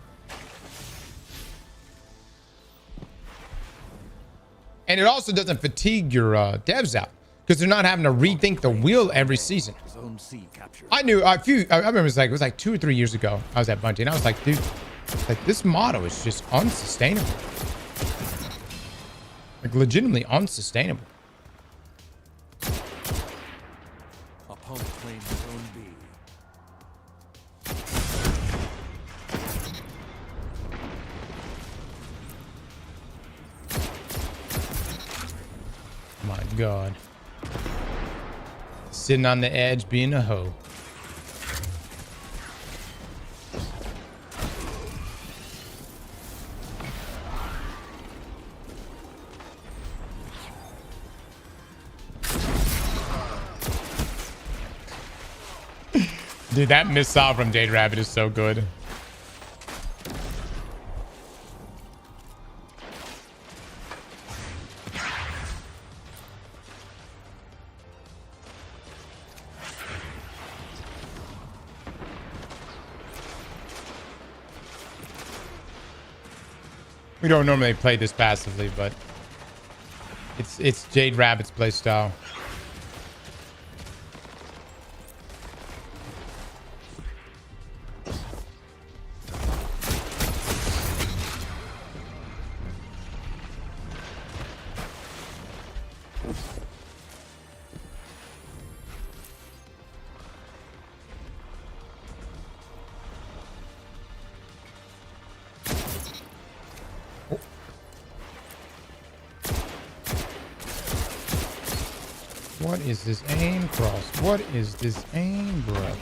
And it also doesn't fatigue your devs out, because they're not having to rethink the wheel every season. I knew I remember it was like 2 or 3 years ago. I was at Bungie and I was like, dude, like this motto is just unsustainable. Like legitimately unsustainable. My God. Sitting on the edge being a hoe. Dude, that missile from Jade Rabbit is so good. We don't normally play this passively, but it's Jade Rabbit's play style. What is this aim cross? What is this aim, brother?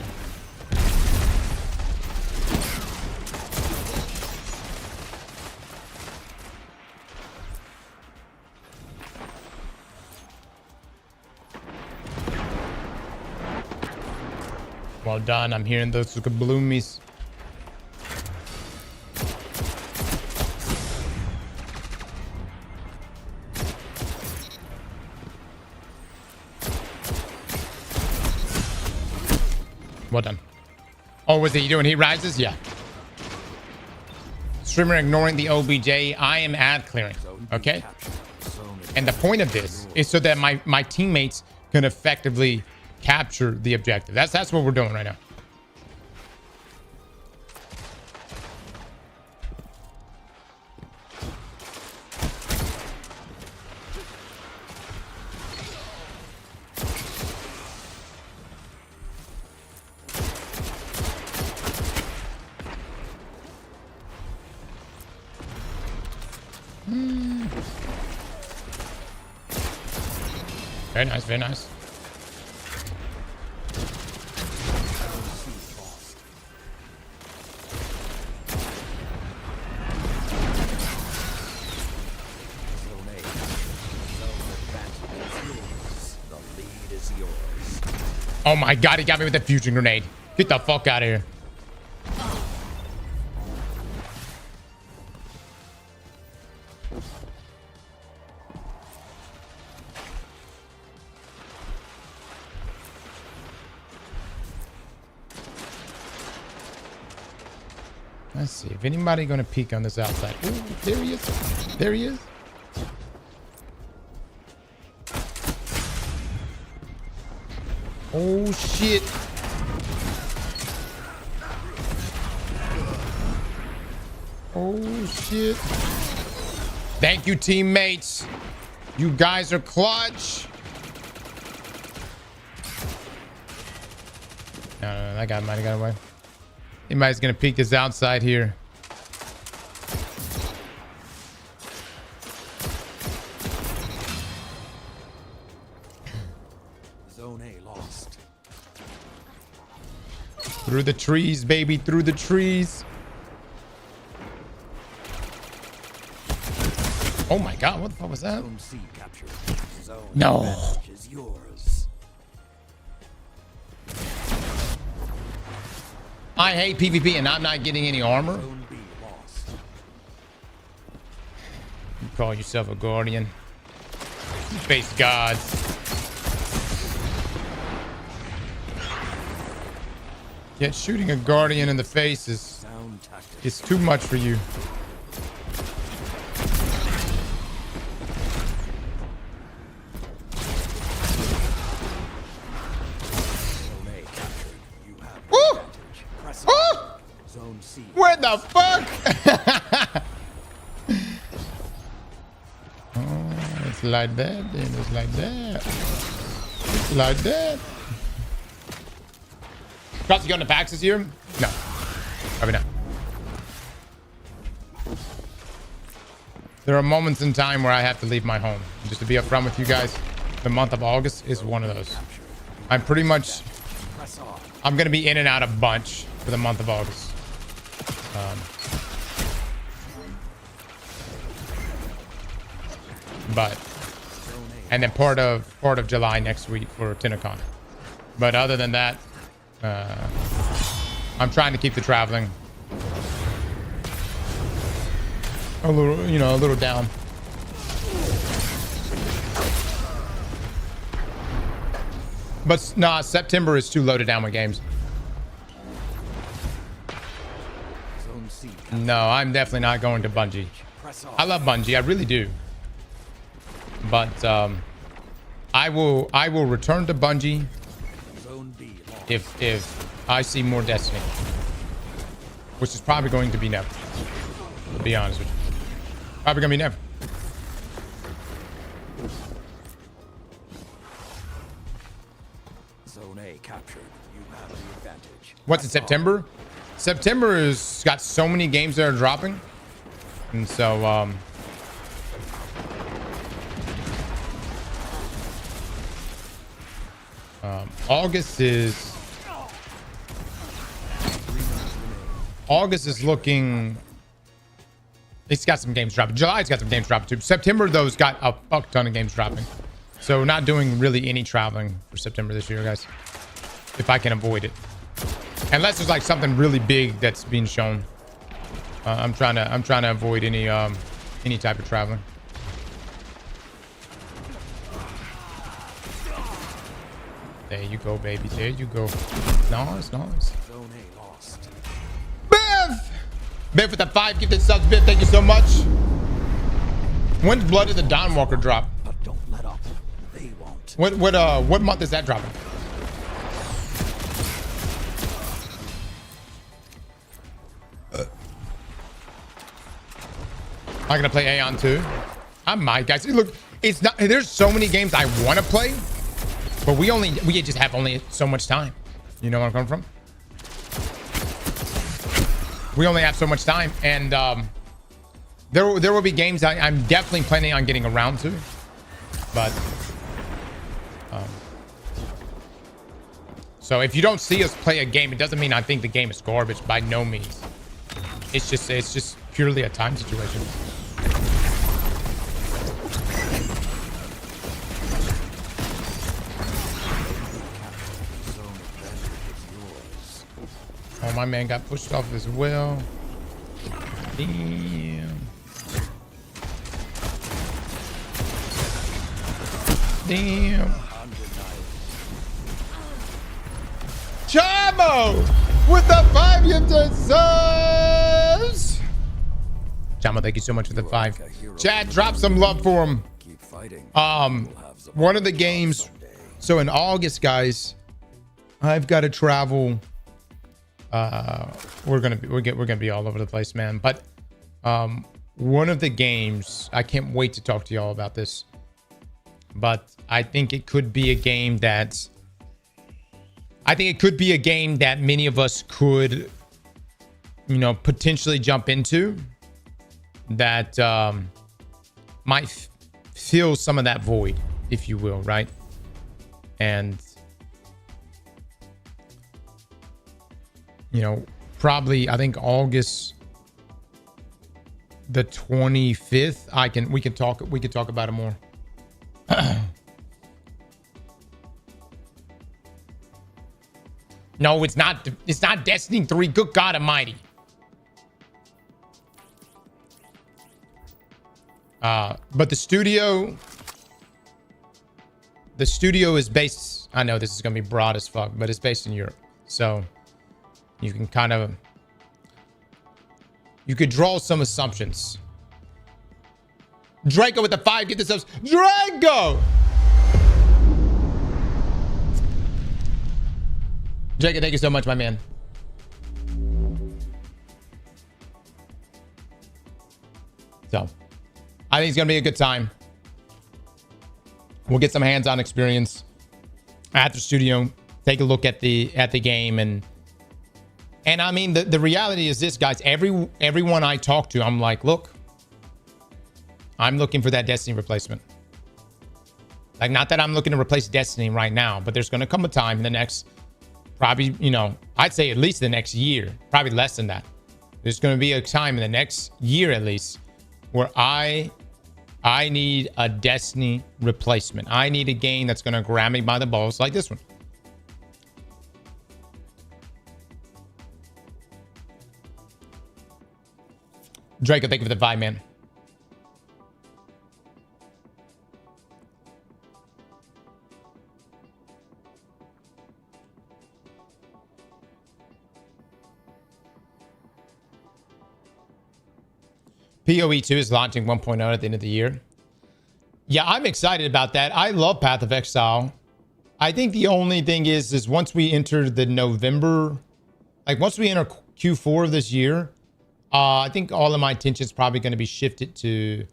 Well done. I'm hearing those bloomies. Well done. Oh, was he doing heat rises? Yeah. Streamer ignoring the OBJ. I am ad clearing. Okay. And the point of this is so that my teammates can effectively capture the objective. That's what we're doing right now. Very nice, very nice. Oh my god, he got me with the fusion grenade. Get the fuck out of here. Let's see if anybody gonna peek on this outside. Ooh, there he is. There he is. Oh shit. Oh shit. Thank you, teammates. You guys are clutch. No, that guy might have got away. Anybody's gonna peek this outside here. Zone A lost. Through the trees, baby, through the trees. Oh my god, what the fuck was that? Zone C captured. Zone No. advantage is yours. I hate PvP and I'm not getting any armor. Zone B lost. You call yourself a guardian. You face gods. Yet shooting a guardian in the face is too much for you. Zone C. Where the fuck? Oh, it's like that, then it's like that. It's like that. Cross, you going to PAX this year? No. Probably not. There are moments in time where I have to leave my home. Just to be upfront with you guys, the month of August is one of those. I'm pretty much... I'm going to be in and out a bunch for the month of August. And then part of July next week for Tinacon. But other than that, I'm trying to keep the traveling a little down. But nah, September is too loaded down with games. No, I'm definitely not going to Bungie. I love Bungie, I really do. But I will return to Bungie if I see more Destiny, which is probably going to be never. To be honest with you, probably gonna be never. Zone A captured. You have the advantage. What's in September? September has got so many games that are dropping, and so August is looking. It's got some games dropping. July's got some games dropping too. September though's got a fuck ton of games dropping. So not doing really any traveling for September this year, guys. If I can avoid it, unless there's like something really big that's being shown. I'm trying to avoid any type of traveling. There you go, baby. There you go. Nice, nice. Zone A lost. Biff! Biff with the 5 gifted subs. Biff, thank you so much. When's Blood of the Dawnwalker drop? But don't let up. They won't. What month is that dropping? I'm gonna play Aeon 2. I might, guys. Look, it's not. There's so many games I want to play, but we just have only so much time. You know where I'm coming from? We only have so much time, and There will be games I'm definitely planning on getting around to, but so if you don't see us play a game, it doesn't mean I think the game is garbage. By no means. It's just purely a time situation. Oh, my man got pushed off as well. Damn. Damn. Chamo with the 5 gifted subs. Chamo, thank you so much for the 5. Chad, drop some love for him. One of the games. So in August, guys, I've got to travel. We're gonna be all over the place, man. But one of the games, I can't wait to talk to y'all about this. But I think it could be a game that many of us could, you know, potentially jump into. That might fill some of that void, if you will, right? And you know, probably I think August the 25th. We could talk about it more. No, it's not Destiny 3. Good God Almighty. But the studio is based, I know this is gonna be broad as fuck, but it's based in Europe. So you can you could draw some assumptions. Draco with the 5, get this up. Draco! Draco, thank you so much, my man. So, I think it's gonna be a good time. We'll get some hands-on experience at the studio. Take a look at the game, and I mean the reality is this, guys. Everyone I talk to, I'm like, look, I'm looking for that Destiny replacement. Like, not that I'm looking to replace Destiny right now, but there's gonna come a time in the next, probably, you know, I'd say at least the next year, probably less than that. There's gonna be a time in the next year at least where I need a Destiny replacement. I need a game that's gonna grab me by the balls like this one. Draco, thank you for the 5, man. PoE 2 is launching 1.0 at the end of the year. Yeah, I'm excited about that. I love Path of Exile. I think the only thing is once we enter the November, like once we enter Q4 of this year, I think all of my attention is probably going to be shifted to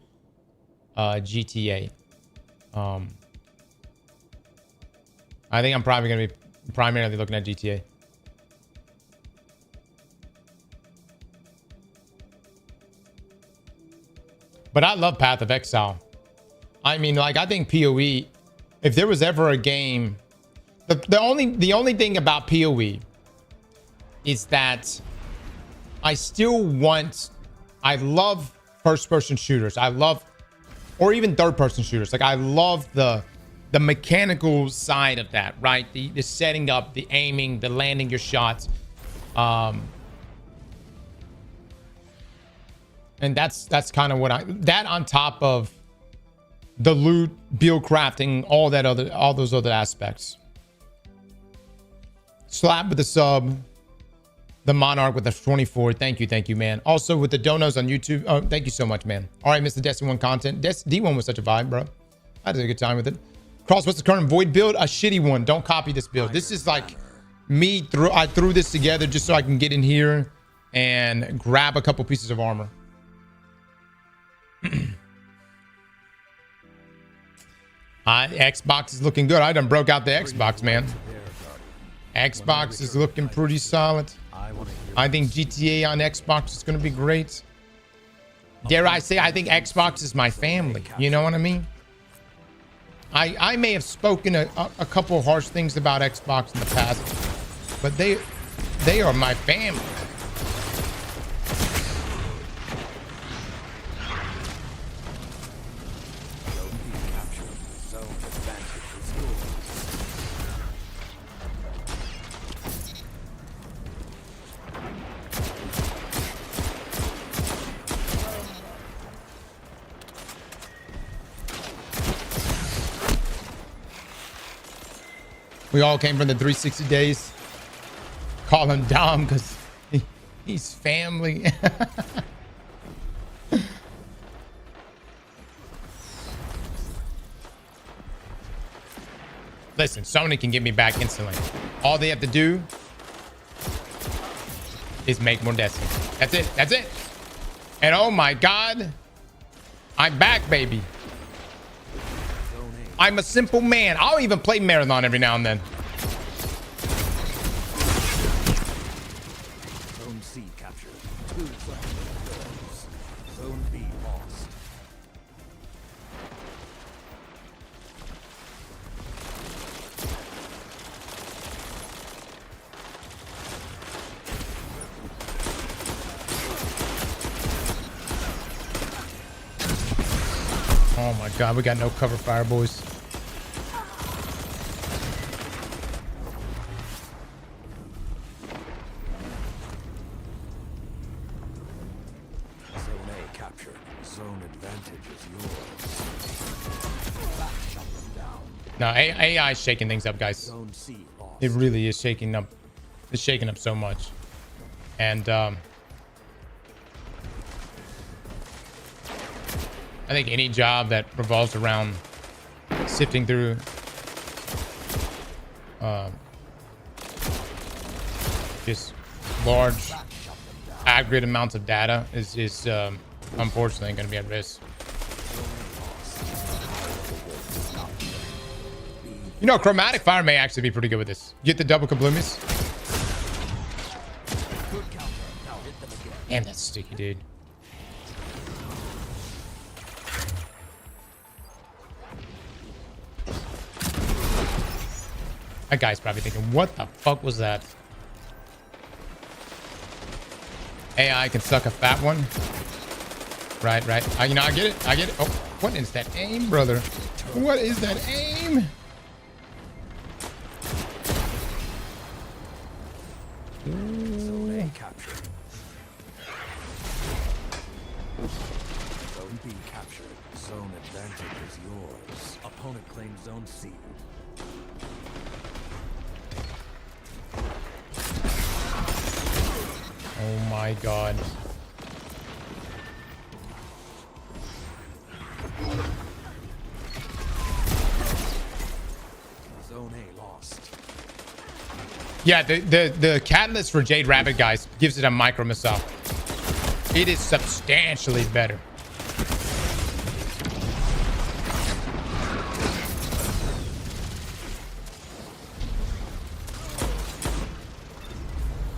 GTA. I think I'm probably going to be primarily looking at GTA. But I love Path of Exile. I mean, like, I think PoE, if there was ever a game, the only thing about PoE is that I love first-person shooters. Or even third-person shooters. Like, I love the mechanical side of that, right? The setting up, the aiming, the landing your shots. And that's kind of what that on top of the loot, build crafting, all those other aspects. Slap with the sub. The Monarch with the 24. Thank you, man. Also with the donos on YouTube. Oh, thank you so much, man. All right, Mr. Destiny 1 content. D1 was such a vibe, bro. I had a good time with it. Cross, what's the current void build? A shitty one. Don't copy this build. This is like me. I threw this together just so I can get in here and grab a couple pieces of armor. Xbox is looking good. I done broke out the Xbox, man. Xbox is looking pretty solid. I think GTA on Xbox is going to be great. Dare I say, I think Xbox is my family. You know what I mean? I may have spoken a couple harsh things about Xbox in the past, but they are my family. We all came from the 360 days. Call him Dom because he's family. Listen, Sony can get me back instantly. All they have to do is make more Destiny. That's it. That's it. And oh my God, I'm back, baby. I'm a simple man. I'll even play Marathon every now and then. Zone C captured. 2 zones. Zone B lost. Oh my God, we got no cover fire, boys. Zone A captured. Zone advantage is yours. Shut them down. No, AI is shaking things up, guys. Zone C lost. It really is shaking up. It's shaking up so much. And I think any job that revolves around sifting through just large aggregate amounts of data is unfortunately going to be at risk. You know, chromatic fire may actually be pretty good with this. Get the double kabloomies. Damn, that's sticky, dude. That guy's probably thinking, what the fuck was that? AI can suck a fat one. Right. You know, I get it. Oh, what is that aim, brother? What is that aim? Zone A captured. Zone B captured. Zone advantage is yours. Opponent claims Zone C. Oh my God. Zone A lost. Yeah, the catalyst for Jade Rabbit, guys, gives it a micro missile. It is substantially better.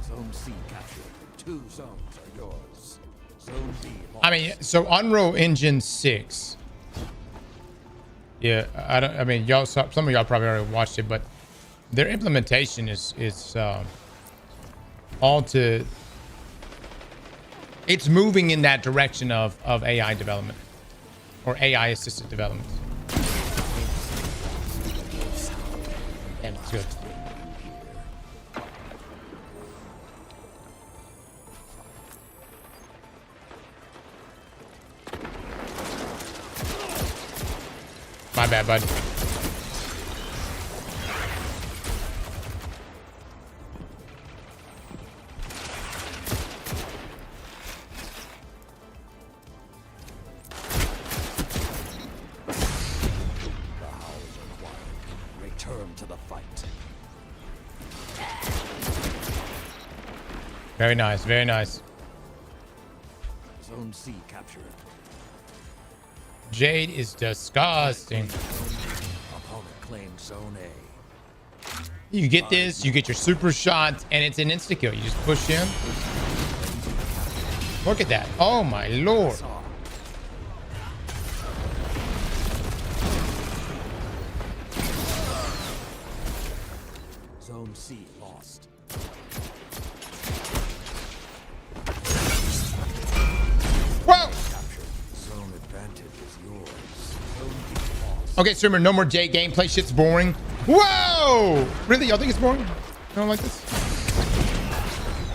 Zone C captured. 2 zones are yours. Zone B lost. I mean, so Unreal Engine 6. Yeah, I mean, y'all, some of y'all probably already watched it, but their implementation is all to. It's moving in that direction of AI development or AI assisted development. And it's good. My bad, bud. Return to the fight. Very nice, very nice. Zone C captured. Jade is disgusting. Opponent claims Zone A. You get this, you get your super shot, and it's an insta kill. You just push in. Look at that. Oh my lord. Zone C lost. Whoa! Zone advantage is yours. Zone B lost. Okay, streamer, no more J gameplay. Shit's boring. Whoa! Really? Y'all think it's boring? You don't like this?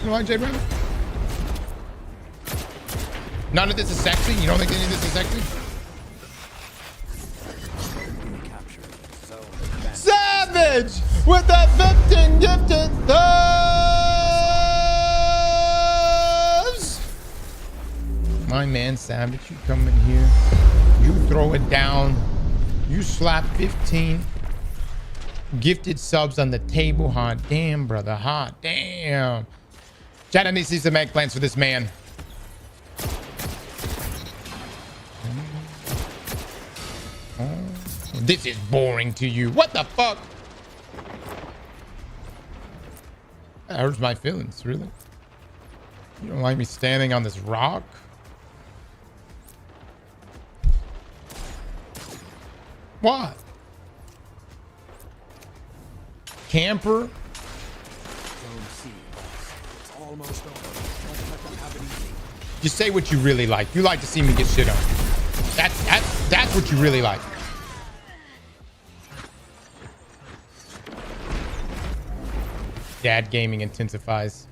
You don't like J Rabbit? None of this is sexy? You don't think any of this is sexy? Savage! With that 15 gifted thumbs! My man Savage, you come in here. You throw it down. You slap 15 gifted subs on the table. Hot damn, brother. Hot damn. Chad, I need to see some eggplants for this man. Oh, this is boring to you. What the fuck? That hurts my feelings, really. You don't like me standing on this rock? What? Camper? You say what you really like. You like to see me get shit on. That's what you really like. Dad gaming intensifies.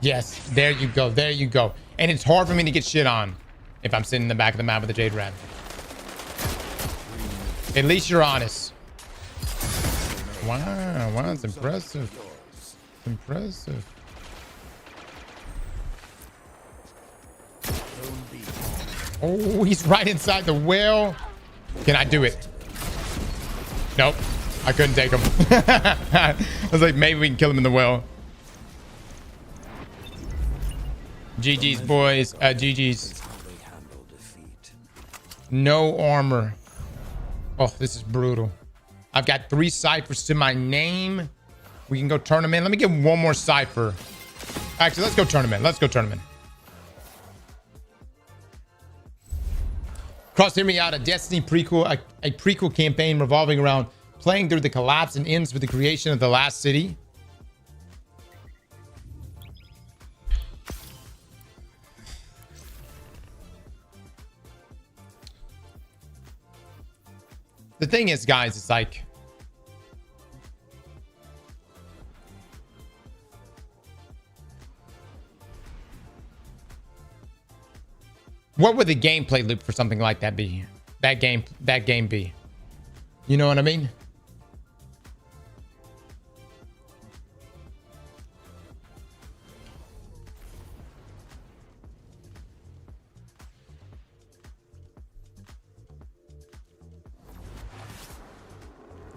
Yes, there you go. There you go. And it's hard for me to get shit on if I'm sitting in the back of the map with the Jade Rat. At least you're honest. Wow, wow, it's impressive. It's impressive. Oh, he's right inside the well. Can I do it? Nope. I couldn't take him. I was like, maybe we can kill him in the well. GG's, boys. GG's. No armor. Oh, this is brutal. I've got 3 ciphers to my name. We can go tournament. Let me get one more cipher. Actually, let's go tournament. Let's go tournament. Cross, hear me out. A Destiny prequel, a prequel campaign revolving around playing through the collapse and ends with the creation of the last city. The thing is, guys, it's like, what would the gameplay loop for something like that be? That game be? You know what I mean?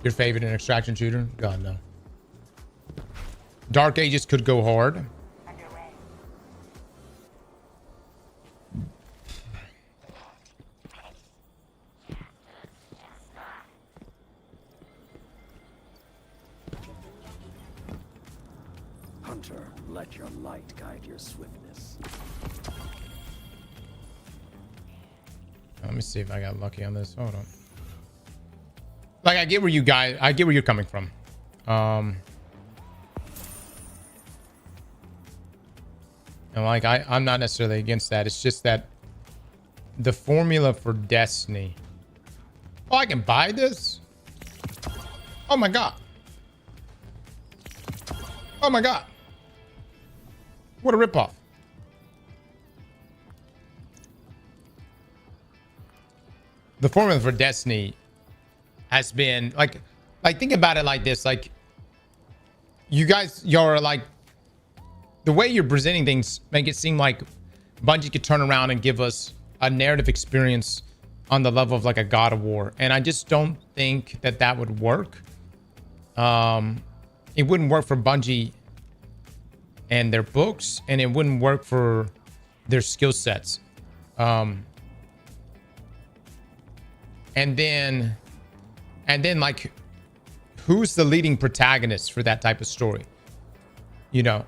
Your favorite in extraction shooter? God, no. Dark Ages could go hard. Hunter, let your light guide your swiftness. Let me see if I got lucky on this. Hold on. Like, I get where you're coming from. And like, I'm not necessarily against that. It's just that the formula for Destiny. Oh, I can buy this? Oh my God. Oh my God. What a ripoff. The formula for Destiny has been like think about it like this. Like, y'all are like, the way you're presenting things make it seem like Bungie could turn around and give us a narrative experience on the level of like a God of War. And I just don't think that would work. It wouldn't work for Bungie and their books, and it wouldn't work for their skill sets. And then like, who's the leading protagonist for that type of story? You know,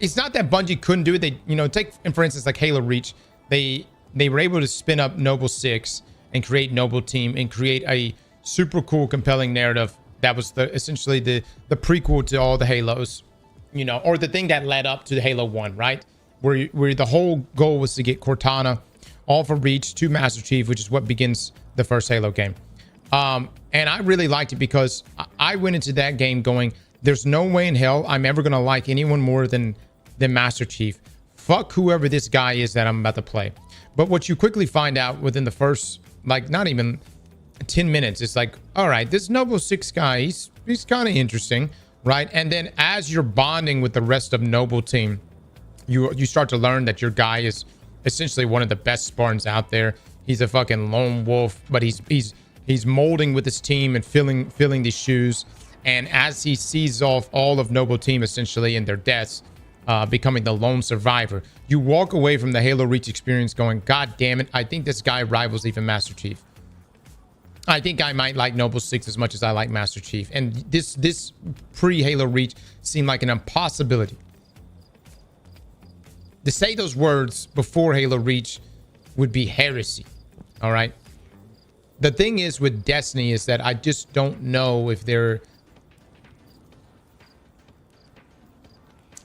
it's not that Bungie couldn't do it. They, you know, take, for instance, like Halo Reach, they were able to spin up Noble 6 and create Noble Team and create a super cool, compelling narrative that was essentially the prequel to all the Halos, you know, or the thing that led up to Halo 1, right? Where the whole goal was to get Cortana, all for Reach, to Master Chief, which is what begins the first Halo game. And I really liked it because I went into that game going, there's no way in hell I'm ever going to like anyone more than Master Chief. Fuck whoever this guy is that I'm about to play. But what you quickly find out within the first, like, not even 10 minutes, it's like, all right, this Noble 6 guy, he's kind of interesting, right? And then as you're bonding with the rest of Noble Team, you start to learn that your guy is essentially one of the best Spartans out there. He's a fucking lone wolf, but he's molding with his team and filling these shoes. And as he sees off all of Noble Team essentially in their deaths, becoming the lone survivor, you walk away from the Halo Reach experience going, God damn it, I think this guy rivals even Master Chief. I think I might like Noble 6 as much as I like Master Chief. And this pre-Halo Reach seemed like an impossibility. To say those words before Halo Reach would be heresy. All right. The thing is with Destiny is that I just don't know if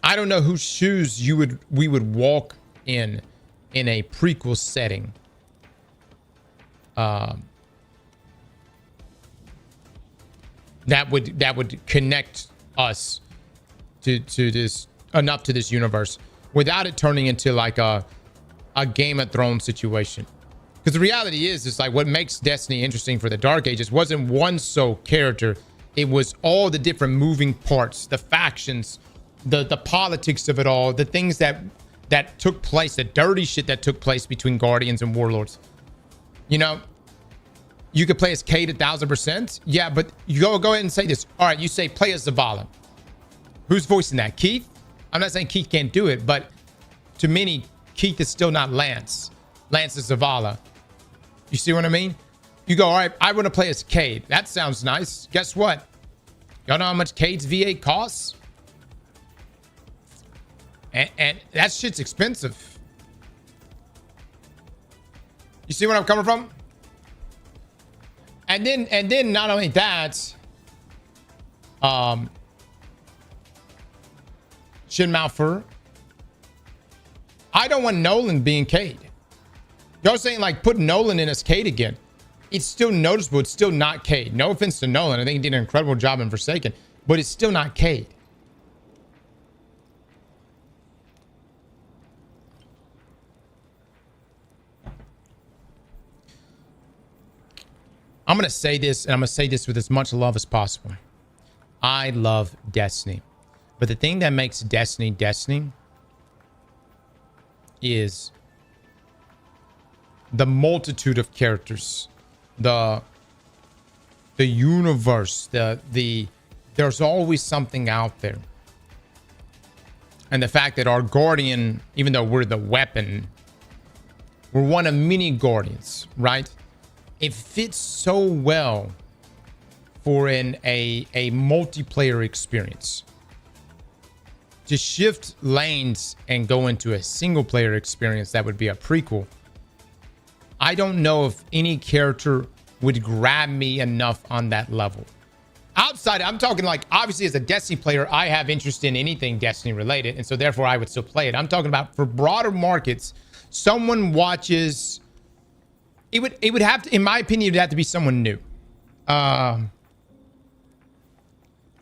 I don't know whose shoes we would walk in a prequel setting. That would connect us to this enough to this universe without it turning into like a Game of Thrones situation. Because the reality is, it's like what makes Destiny interesting for the Dark Ages wasn't one sole character. It was all the different moving parts, the factions, the politics of it all, the things that took place, the dirty shit that took place between Guardians and Warlords. You know, you could play as Cade 1000%. Yeah, but you go ahead and say this. All right, you say play as Zavala. Who's voicing that? Keith? I'm not saying Keith can't do it, but to many, Keith is still not Lance. Lance is Zavala. You see what I mean? You go, all right, I want to play as Cade. That sounds nice. Guess what? Y'all know how much Cade's V8 costs? And that shit's expensive. You see where I'm coming from? And then not only that, Shin Malphur. I don't want Nolan being Cade. Y'all saying like put Nolan in as Cade again. It's still noticeable. It's still not Cade. No offense to Nolan. I think he did an incredible job in Forsaken, but it's still not Cade. I'm going to say this, and I'm going to say this with as much love as possible. I love Destiny. But the thing that makes Destiny Destiny is the multitude of characters, the universe, there's always something out there. And the fact that our Guardian, even though we're the weapon, we're one of many Guardians, right? It fits so well for a multiplayer experience. To shift lanes and go into a single player experience that would be a prequel, I don't know if any character would grab me enough on that level. Outside, I'm talking like, obviously as a Destiny player, I have interest in anything Destiny related, and so therefore I would still play it. I'm talking about for broader markets, someone watches... It would have to, in my opinion, it would have to be someone new. It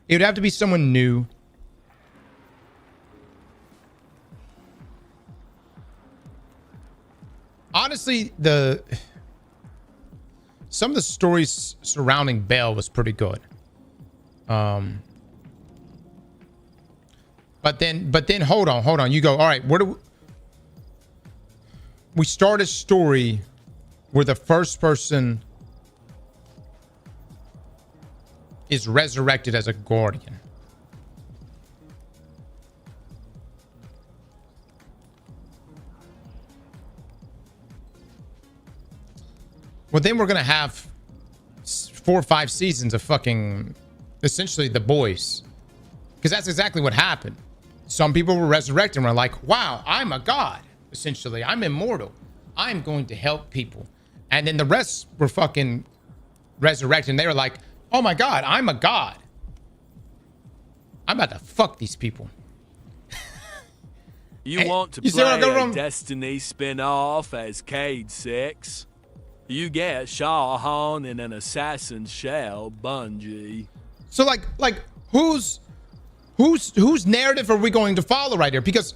would have to be someone new. Honestly, some of the stories surrounding Bell was pretty good. But then hold on. You go, all right, where do we start a story where the first person is resurrected as a Guardian? Well, then we're going to have 4 or 5 seasons of fucking essentially The Boys. Because that's exactly what happened. Some people were resurrected and were like, wow, I'm a god. Essentially, I'm immortal. I'm going to help people. And then the rest were fucking resurrected. And they were like, oh my God, I'm a god. I'm about to fuck these people. You want to you see where I'm play going a from? Destiny spin-off as Cade 6? You get Shawhan in an assassin's shell, Bungie. So like whose narrative are we going to follow right here? Because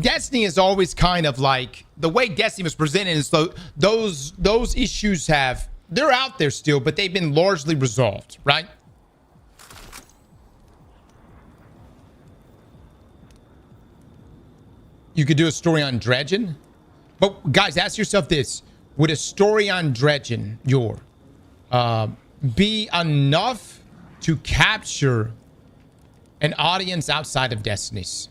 Destiny is always kind of like the way Destiny was presented is those issues they're out there still, but they've been largely resolved, right? You could do a story on Dredgen. But guys, ask yourself this. Would a story on Dredgen, be enough to capture an audience outside of Destiny's?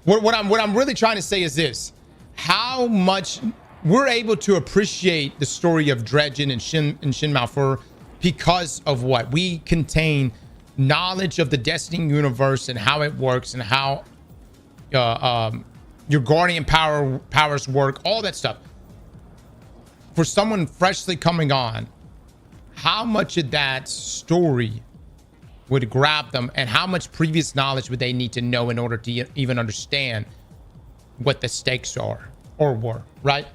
What I'm really trying to say is this. How much we're able to appreciate the story of Dredgen and Shin Malphur because of what? We contain knowledge of the Destiny universe and how it works and how your guardian powers work, all that stuff. For someone freshly coming on, how much of that story would grab them, and how much previous knowledge would they need to know in order to even understand what the stakes are or were, right?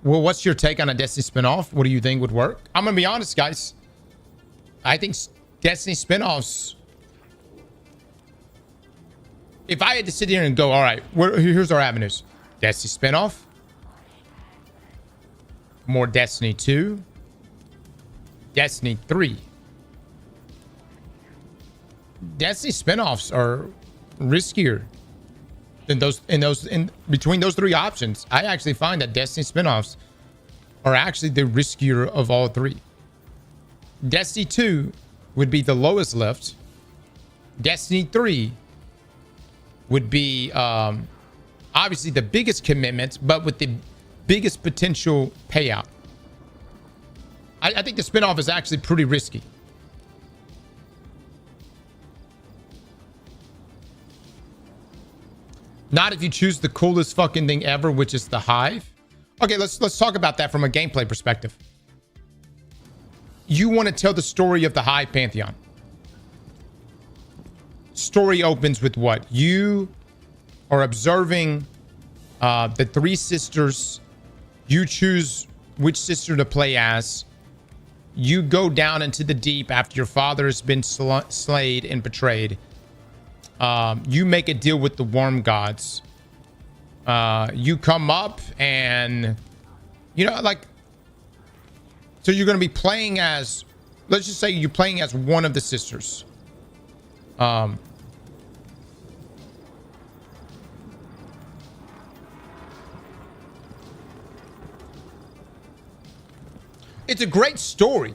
Well, what's your take on a Destiny spinoff? What do you think would work? I'm gonna be honest, guys. I think Destiny spinoffs. If I had to sit here and go, all right, here's our avenues: Destiny spinoff, more Destiny 2, Destiny 3. Destiny spinoffs are riskier than in between those three options. I actually find that Destiny spinoffs are actually the riskier of all three. Destiny 2 would be the lowest lift. Destiny 3 would be obviously the biggest commitment, but with the biggest potential payout. I think the spinoff is actually pretty risky. Not if you choose the coolest fucking thing ever, which is the Hive. Okay, let's talk about that from a gameplay perspective. You want to tell the story of the Hive Pantheon. Story opens with what? You are observing the three sisters. You choose which sister to play as. You go down into the deep after your father has been slayed and betrayed. You make a deal with the worm gods. You come up and, so you're going to be playing as, let's just say you're playing as one of the sisters. It's a great story.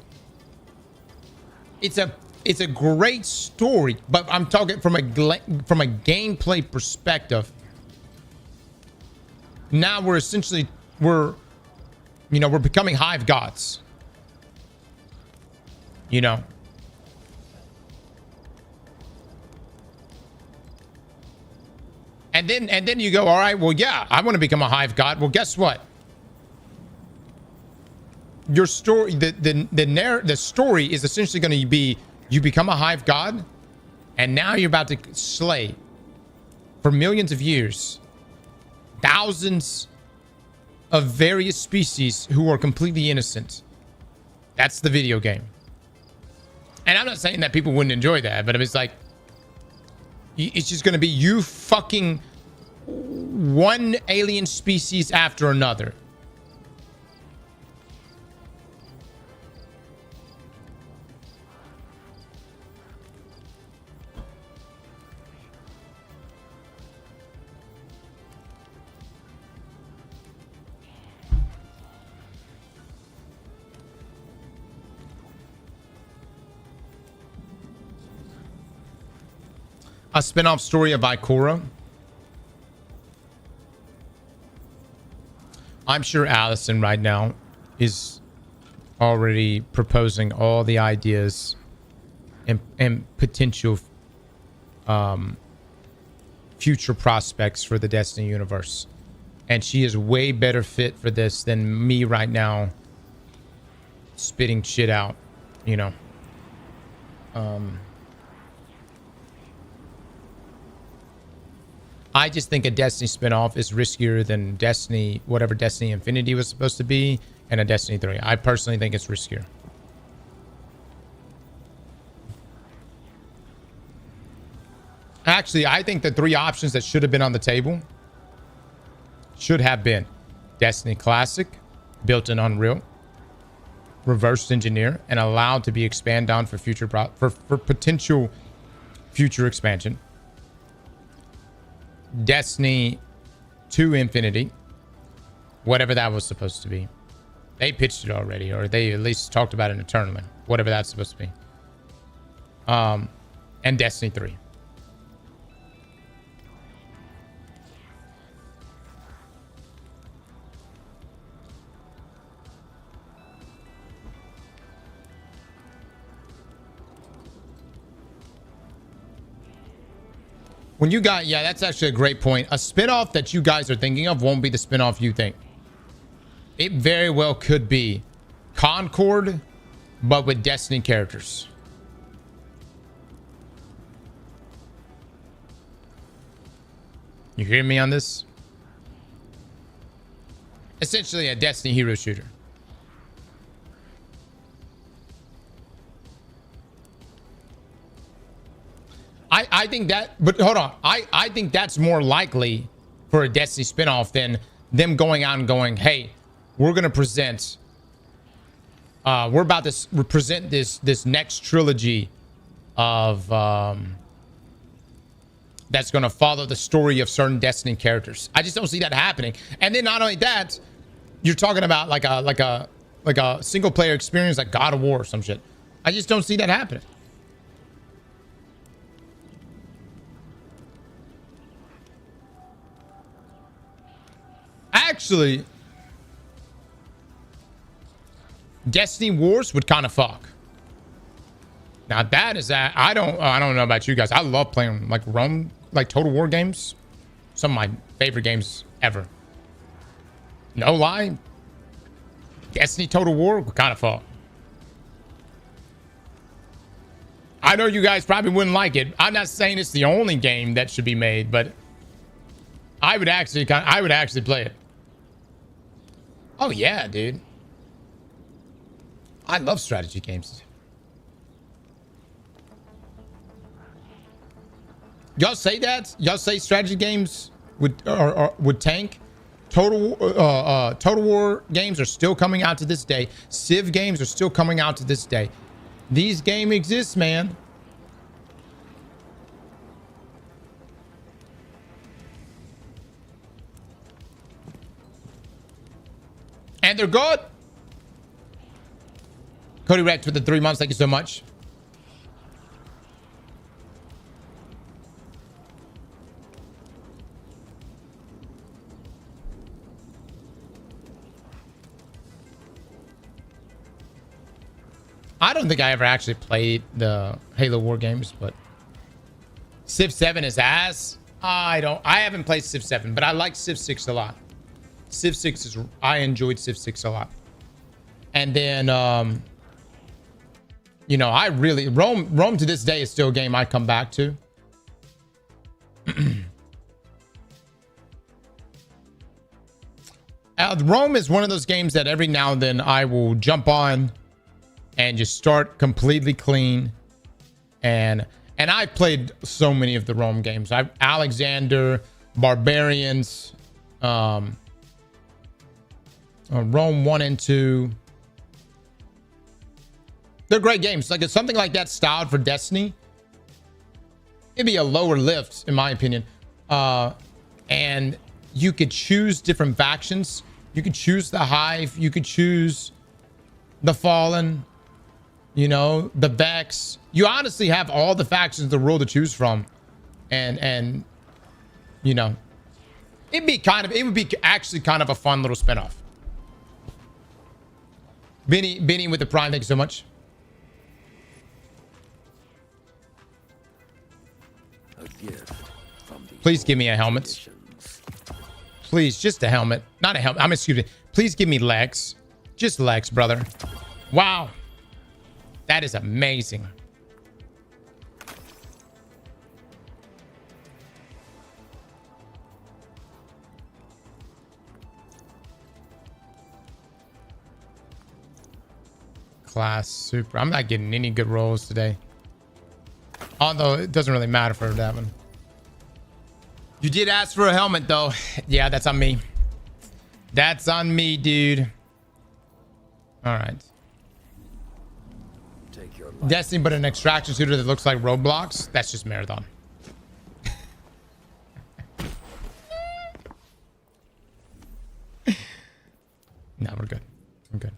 It's a great story, but I'm talking from a gameplay perspective. Now we're becoming Hive gods. And then you go, all right, well, yeah, I want to become a Hive god. Well, guess what? Your story, the story is essentially going to be you become a Hive god, and now you're about to slay for millions of years thousands of various species who are completely innocent. That's the video game. And I'm not saying that people wouldn't enjoy that, but it's like, it's just going to be you fucking one alien species after another. A spin-off story of Ikora. I'm sure Allison right now is already proposing all the ideas and potential future prospects for the Destiny universe. And she is way better fit for this than me right now spitting shit out, you know. I just think a Destiny spinoff is riskier than Destiny, whatever Destiny Infinity was supposed to be, and a Destiny 3. I personally think it's riskier. Actually, I think the 3 options that should have been on the table should have been Destiny Classic, built in Unreal, reversed engineer, and allowed to be expanded on for future for potential future expansion. Destiny 2 Infinity, whatever that was supposed to be. They pitched it already, or they at least talked about it internally, whatever that's supposed to be. And Destiny 3. When you got, yeah, that's actually a great point. A spinoff that you guys are thinking of won't be the spinoff you think. It very well could be Concord, but with Destiny characters. You hear me on this? Essentially a Destiny hero shooter. I think that, but hold on. I think that's more likely for a Destiny spinoff than them going out and going, hey, we're going to present, we're about to present this next trilogy of, that's going to follow the story of certain Destiny characters. I just don't see that happening. And then not only that, you're talking about like a single player experience like God of War or some shit. I just don't see that happening. Actually, Destiny Wars would kind of fuck. Now that is that I don't know about you guys. I love playing like Rome, like Total War games. Some of my favorite games ever. No lie. Destiny Total War would kind of fuck. I know you guys probably wouldn't like it. I'm not saying it's the only game that should be made, but I would actually play it. Oh yeah, dude. I love strategy games. Y'all say that? Y'all say strategy games would tank? Total War games are still coming out to this day. Civ games are still coming out to this day. These games exist, man. And they're good. Cody Rex with the 3 months. Thank you so much. I don't think I ever actually played the Halo War games, but Civ 7 is ass. I haven't played Civ 7, but I like Civ 6 a lot. Civ 6 is, I enjoyed Civ 6 a lot. And then, you know, I really, Rome to this day is still a game I come back to. Rome is one of those games that every now and then I will jump on and just start completely clean. And I've played so many of the Rome games. Alexander, Barbarians, Rome 1 and 2. They're great games. Like, if something like that styled for Destiny, it'd be a lower lift, in my opinion. And you could choose different factions. You could choose the Hive. You could choose the Fallen. You know, the Vex. You honestly have all the factions in the world to choose from. and you know, it would be actually kind of a fun little spinoff. Benny with the Prime, thank you so much. A gift from the Please give me a helmet. Please, just a helmet. Not a helmet. Excuse me. Please give me legs. Just legs, brother. Wow. That is amazing. Class super. I'm not getting any good rolls today. Although it doesn't really matter for that one. You did ask for a helmet though. Yeah, that's on me. That's on me, dude. All right. Take your life. Destiny, but an extraction shooter that looks like Roblox. That's just Marathon. No, we're good. I'm good.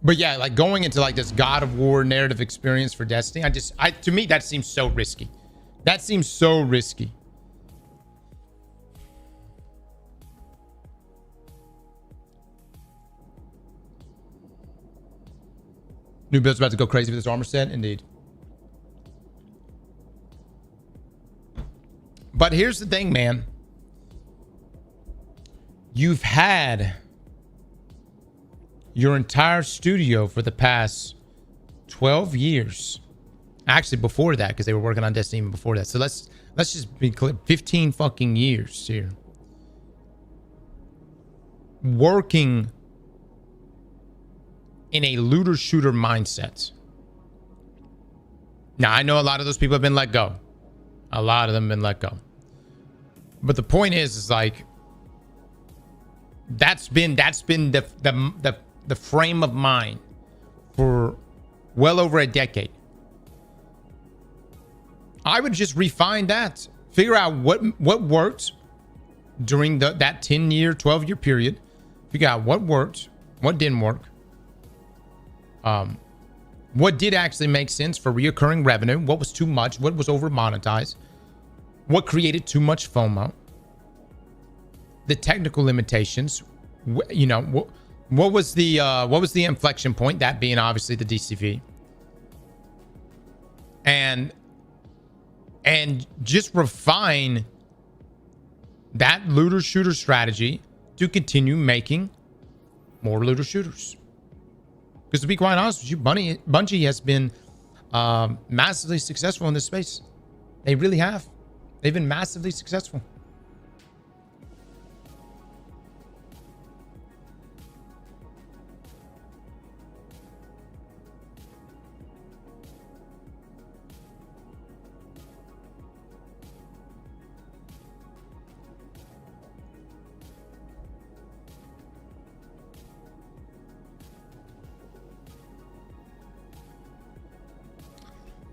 But yeah, like going into like this God of War narrative experience for Destiny, to me, that seems so risky. That seems so risky. New build's about to go crazy with this armor set, indeed. But here's the thing, man. You've had your entire studio for the past 12 years. Actually, before that, because they were working on Destiny even before that. So let's just be clear. 15 fucking years here. Working in a looter shooter mindset. Now, I know a lot of those people have been let go. A lot of them have been let go. But the point is like, that's been the frame of mind for well over a decade. I would just refine that. Figure out what worked during that 10-year, 12-year period. Figure out what worked, what didn't work. What did actually make sense for reoccurring revenue? What was too much? What was over monetized? What created too much FOMO? The technical limitations. You know, what was the inflection point? That being obviously the DCV. And just refine that looter shooter strategy to continue making more looter shooters. Because to be quite honest with you, Bungie has been massively successful in this space. They really have. They've been massively successful.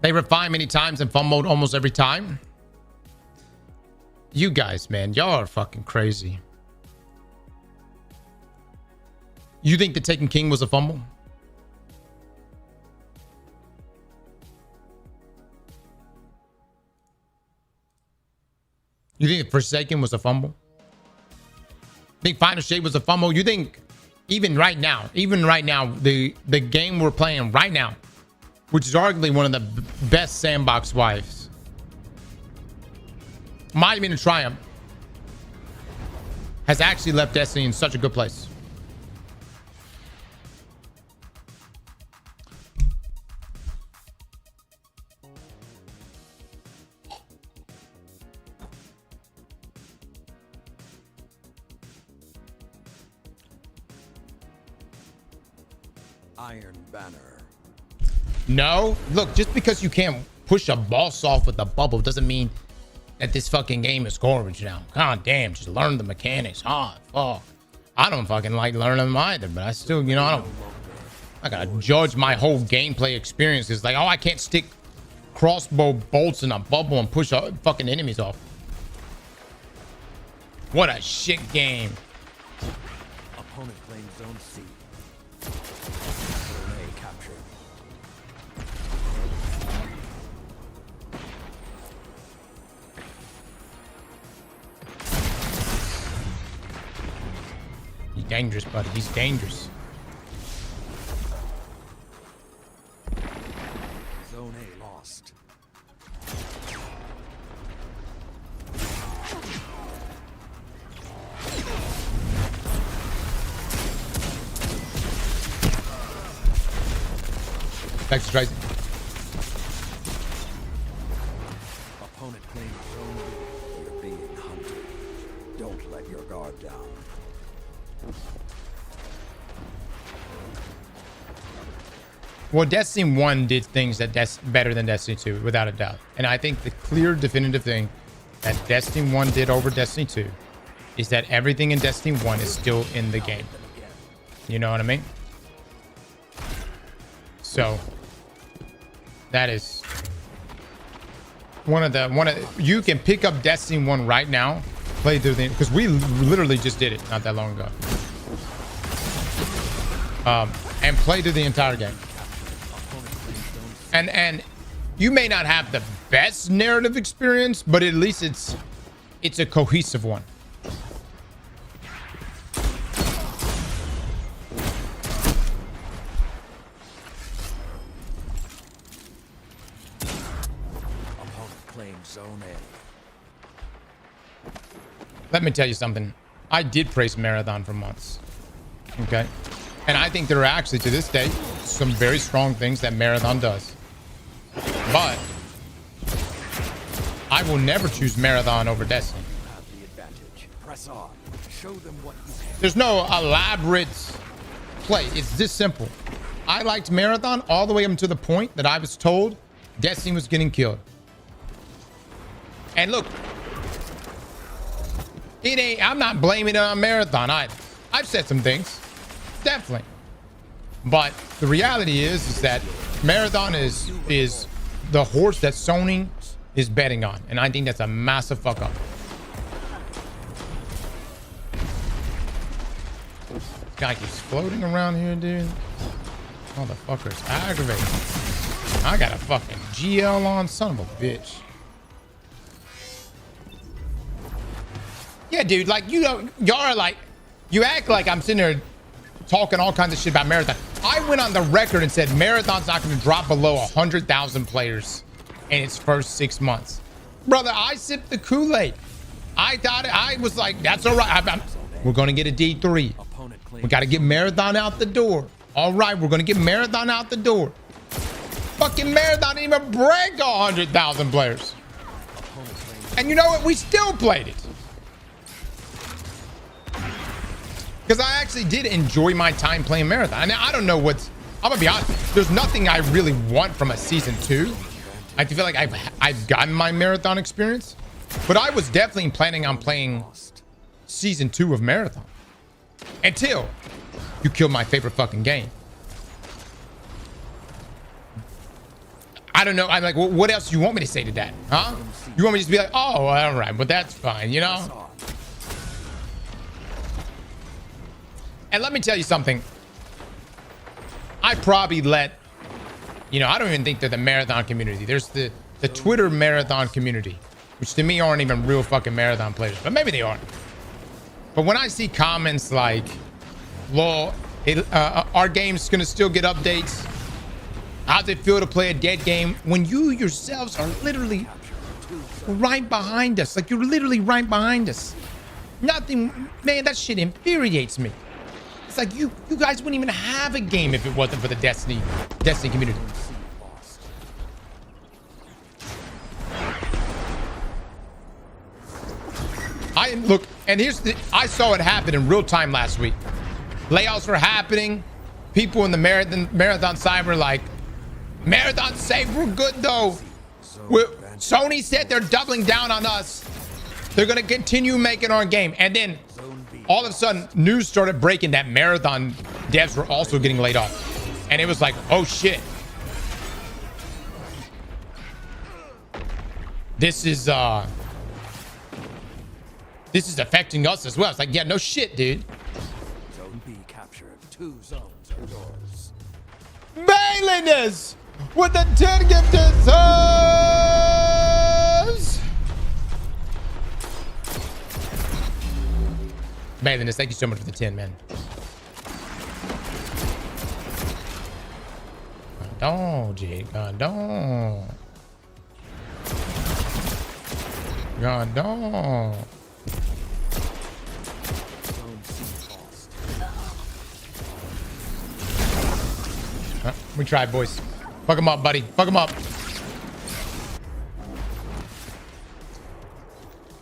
They refine many times and fumbled almost every time. You guys, man, y'all are fucking crazy. You think the Taken King was a fumble? You think Forsaken was a fumble? Think Final Shape was a fumble? You think even right now, the game we're playing right now, which is arguably one of the best sandbox wives, might have been a triumph, has actually left Destiny in such a good place. Iron Banner. No, look, just because you can't push a boss off with a bubble doesn't mean that this fucking game is garbage now. God damn, just learn the mechanics. Fuck. I don't fucking like learning them either, but I still, you know, I gotta judge my whole gameplay experience. It's like, oh, I can't stick crossbow bolts in a bubble and push fucking enemies off. What a shit game. Opponent claims zone C. Zone A captured. He's dangerous, buddy. He's dangerous. Zone A lost. Thanks, Tracy. Opponent claims zone B. You're being hunted. Don't let your guard down. Well, Destiny 1 did things that better than Destiny 2, without a doubt. And I think the clear, definitive thing that Destiny 1 did over Destiny 2 is that everything in Destiny 1 is still in the game. You know what I mean? So that is one of you can pick up Destiny 1 right now, play through the, because we literally just did it not that long ago. And play through the entire game. And you may not have the best narrative experience, but at least it's a cohesive one. Opponent claims zone A. Let me tell you something. I did praise Marathon for months. Okay. And I think there are actually, to this day, some very strong things that Marathon does. But I will never choose Marathon over Destiny. You have the advantage. Press on. Show them what you can. There's no elaborate play. It's this simple. I liked Marathon all the way up to the point that I was told Destiny was getting killed. And look, I'm not blaming it on Marathon either. I've said some things. Definitely. But the reality is that Marathon is the horse that Sony is betting on. And I think that's a massive fuck up. This guy keeps floating around here, dude. Motherfucker's aggravating. I got a fucking GL on, son of a bitch. Yeah, dude, like y'all are like, you act like I'm sitting there talking all kinds of shit about Marathon. I went on the record and said Marathon's not going to drop below 100,000 players in its first 6 months. Brother, I sipped the Kool-Aid. I thought I was like, that's all right. We're going to get a D3. We got to get Marathon out the door. All right, we're going to get Marathon out the door. Fucking Marathon didn't even break 100,000 players. And you know what? We still played it. Because I actually did enjoy my time playing Marathon. And I don't know what's... I'm going to be honest. There's nothing I really want from a Season 2. I feel like I've gotten my Marathon experience. But I was definitely planning on playing Season 2 of Marathon. Until you killed my favorite fucking game. I don't know. I'm like, well, what else do you want me to say to that? Huh? You want me to just be like, oh, all right. But that's fine, you know? And let me tell you something. I probably let, you know, I don't even think they're the Marathon community. There's the Twitter Marathon community, which to me aren't even real fucking Marathon players, but maybe they are. But when I see comments like, lol, our game's gonna still get updates. How's it feel to play a dead game when you yourselves are literally right behind us? Like, you're literally right behind us. Nothing, man, that shit infuriates me. It's like you guys wouldn't even have a game if it wasn't for the Destiny community. Look, and I saw it happen in real time last week. Layoffs were happening. People in the marathon side were like, Marathon's safe, we're good though. Sony said they're doubling down on us. They're gonna continue making our game. And then all of a sudden, news started breaking that Marathon devs were also getting laid off. And it was like, oh shit. This this is affecting us as well. It's like, yeah, no shit, dude. Zone B captured. 2 zones are yours. Bayliness with the 10 gifted subs. Bayliness, thank you so much for the 10, man. Gandon, Jade. Gandon. Gandon. We tried, boys. Fuck him up, buddy. Fuck him up.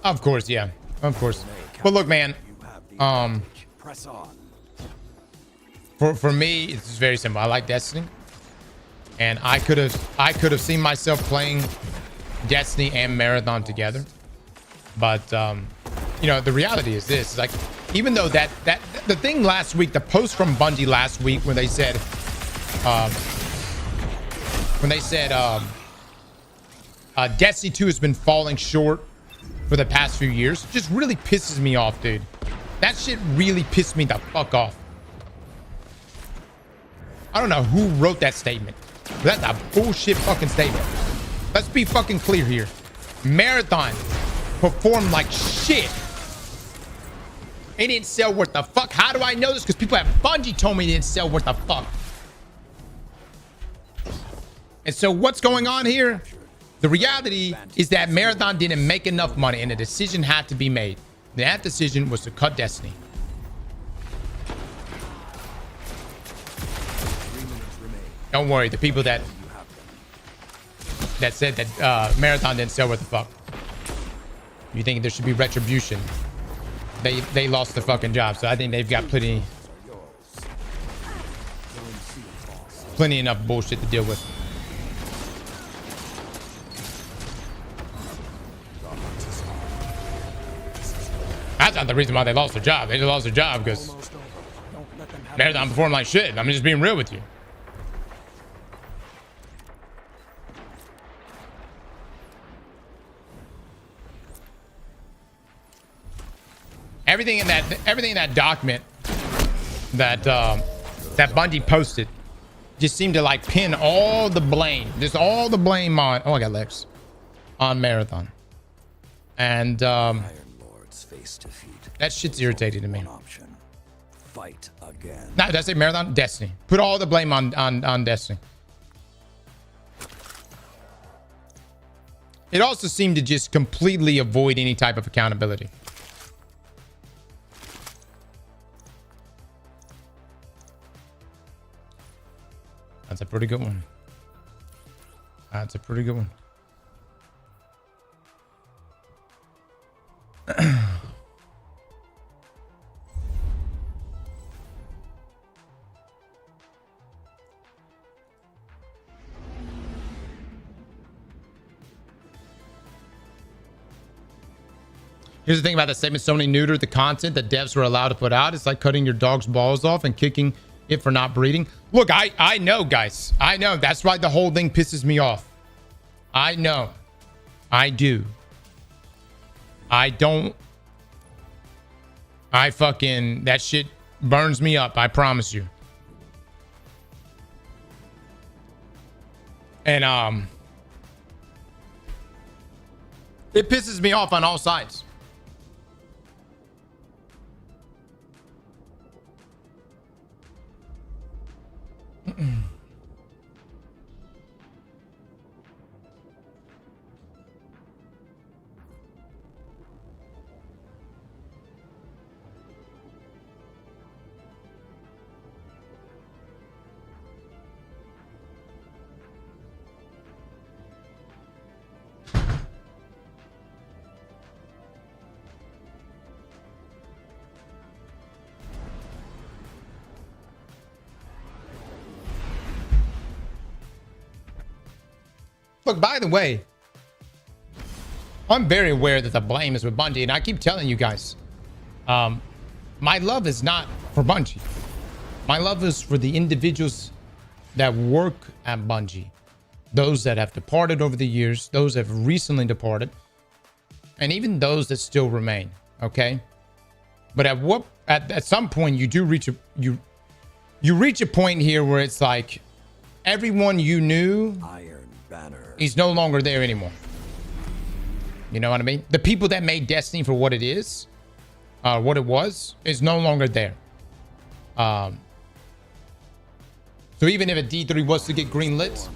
Of course, yeah. Of course. But look, man. Press on. For me, it's very simple. I like Destiny. And I could have seen myself playing Destiny and Marathon together. But you know, the reality is this. Like, even though the thing last week, the post from Bungie last week when they said Destiny 2 has been falling short for the past few years, just really pisses me off, dude. That shit really pissed me the fuck off. I don't know who wrote that statement, but that's a bullshit fucking statement. Let's be fucking clear here. Marathon performed like shit. It didn't sell worth the fuck. How do I know this? Because people at Bungie told me it didn't sell worth the fuck. And so what's going on here? The reality is that Marathon didn't make enough money and a decision had to be made. That decision was to cut Destiny. Don't worry, the people that said that Marathon didn't sell worth the fuck. You think there should be retribution? They lost their fucking job, so I think they've got plenty enough bullshit to deal with. That's not the reason why they lost their job. They just lost their job because Marathon performed like shit. I'm just being real with you. Everything in that document that Bungie posted just seemed to like pin all the blame, just all the blame on. Oh, I got Lex on Marathon, and that shit's irritating to me. Fight again. No, did I say Marathon? Destiny. Put all the blame on Destiny. It also seemed to just completely avoid any type of accountability. That's a pretty good one. That's a pretty good one. Here's the thing about that statement. Sony neutered the content that devs were allowed to put out. It's like cutting your dog's balls off and kicking it for not breeding. Look, I know, guys. I know. That's why the whole thing pisses me off. I know. I do. I don't. I fucking... That shit burns me up. I promise you. And, it pisses me off on all sides. Look, by the way, I'm very aware that the blame is with Bungie, and I keep telling you guys, my love is not for Bungie. My love is for the individuals that work at Bungie, those that have departed over the years, those that have recently departed, and even those that still remain. Okay. But at some point you do reach you reach a point here where it's like everyone you knew Iron Banner is no longer there anymore. You know what I mean? The people that made Destiny for what it is, what it was, is no longer there. So even if a D3 was to get greenlit,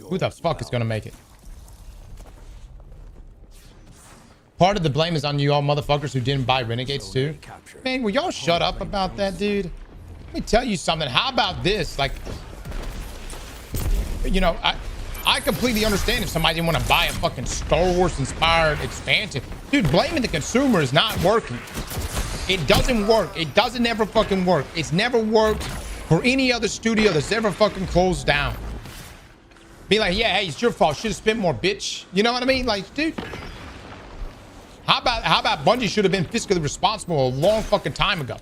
who the fuck is gonna make it? Part of the blame is on you all motherfuckers who didn't buy Renegades too. Man, will y'all shut up about that, dude? Let me tell you something. How about this? Like, you know, I completely understand if somebody didn't want to buy a fucking Star Wars inspired expansion. Dude, blaming the consumer is not working. It doesn't work. It doesn't ever fucking work. It's never worked for any other studio that's ever fucking closed down. Be like, yeah, hey, it's your fault. Should have spent more, bitch. You know what I mean? Like, dude. How about Bungie should have been fiscally responsible a long fucking time ago?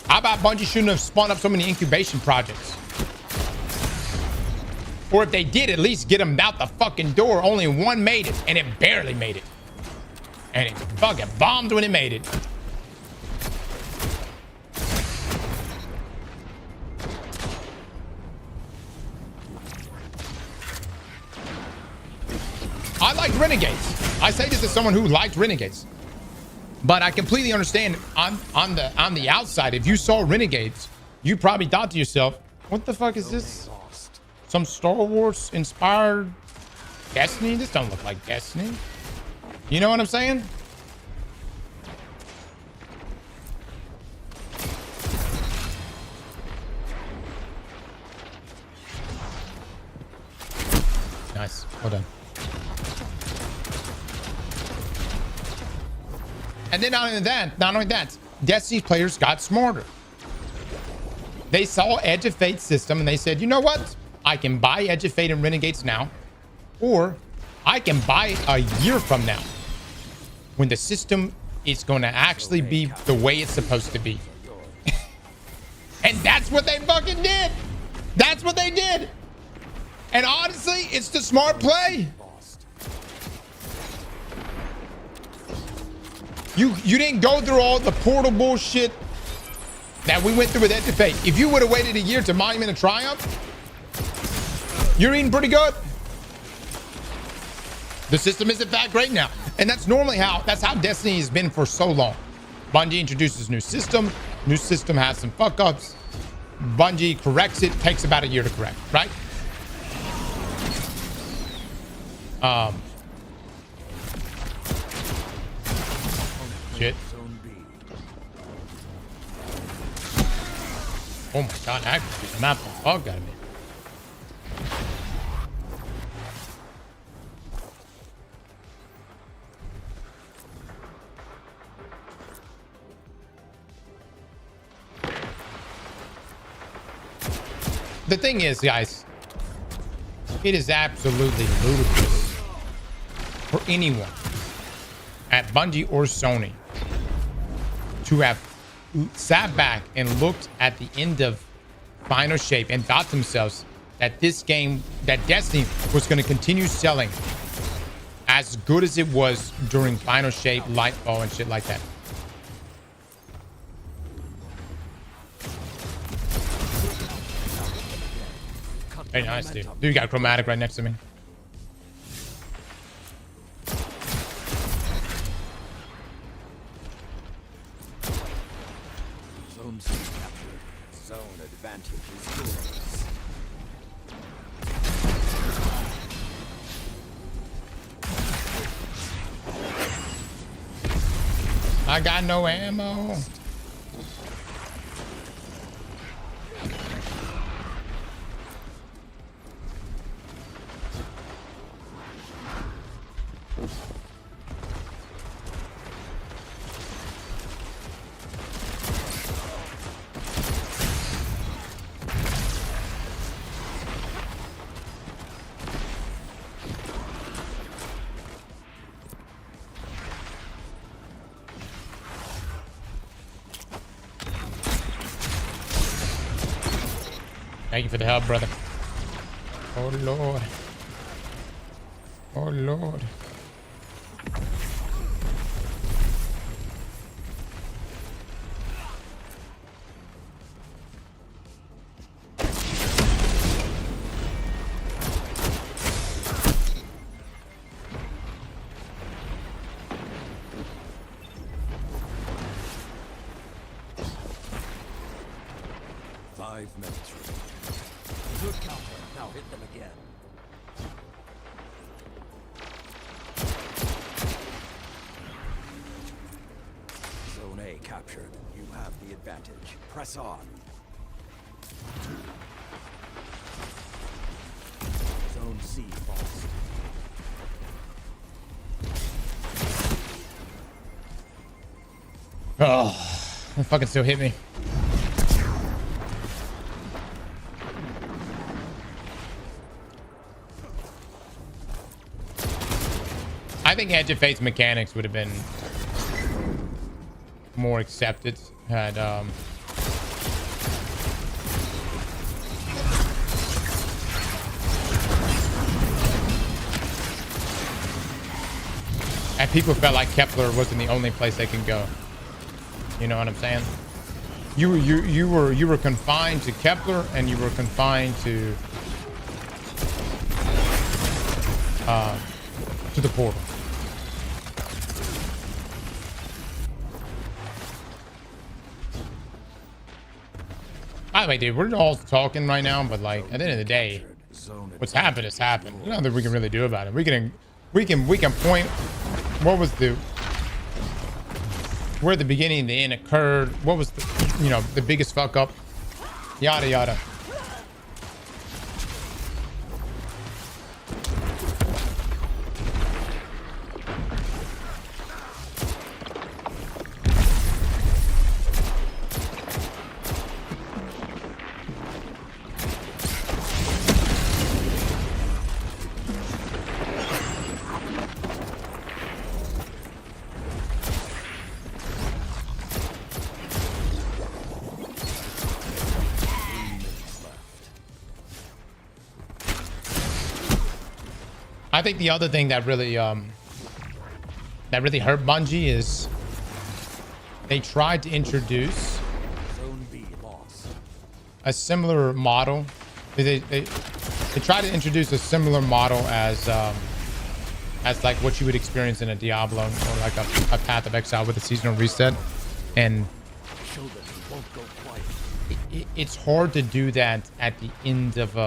How about Bungie shouldn't have spun up so many incubation projects? Or if they did, at least get them out the fucking door. Only one made it, and it barely made it. And it fucking bombed when it made it. I like Renegades. I say this as someone who liked Renegades. But I completely understand on the outside, if you saw Renegades, you probably thought to yourself, what the fuck is this? Some Star Wars inspired Destiny? This don't look like Destiny. You know what I'm saying? Nice. Well done. And then not only that, Destiny's players got smarter. They saw Edge of Fate system and they said, you know what? I can buy Edge of Fate and Renegades now, or I can buy it a year from now when the system is going to actually be the way it's supposed to be. And that's what they fucking did. That's what they did. And honestly, it's the smart play. You didn't go through all the portal bullshit that we went through with Edge of Fate. If you would have waited a year to Monument of Triumph, you're eating pretty good. The system is in fact great now. And that's normally that's how Destiny has been for so long. Bungie introduces new system has some fuck ups. Bungie corrects it, takes about a year to correct, right? Shit. Oh my god, actually, the map the fuck out of me. The thing is, guys, it is absolutely ludicrous for anyone at Bungie or Sony to have sat back and looked at the end of Final Shape and thought to themselves that this game, that Destiny was going to continue selling as good as it was during Final Shape, Lightfall, and shit like that. Very nice, dude. Dude, you got Chromatic right next to me. Zone advantage is yours. I got no ammo. Thank you for the help, brother. Oh, Lord. Oh, Lord. I'll hit them again. Zone A captured. You have the advantage. Press on. Zone C lost. Oh, that fucking still hit me. I think edge of fate's mechanics would have been more accepted had and people felt like Kepler wasn't the only place they can go. You know what I'm saying? You were confined to Kepler, and you were confined to the portal. By the way, dude, we're all talking right now, but like at the end of the day, what's happened has happened. There's nothing we can really do about it. We can point what was where the beginning and the end occurred. What was the biggest fuck up? Yada yada. I think the other thing that really hurt Bungie is they tried to introduce a similar model. They tried to introduce a similar model as like what you would experience in a Diablo or like a Path of Exile with a seasonal reset, and it's hard to do that at the end of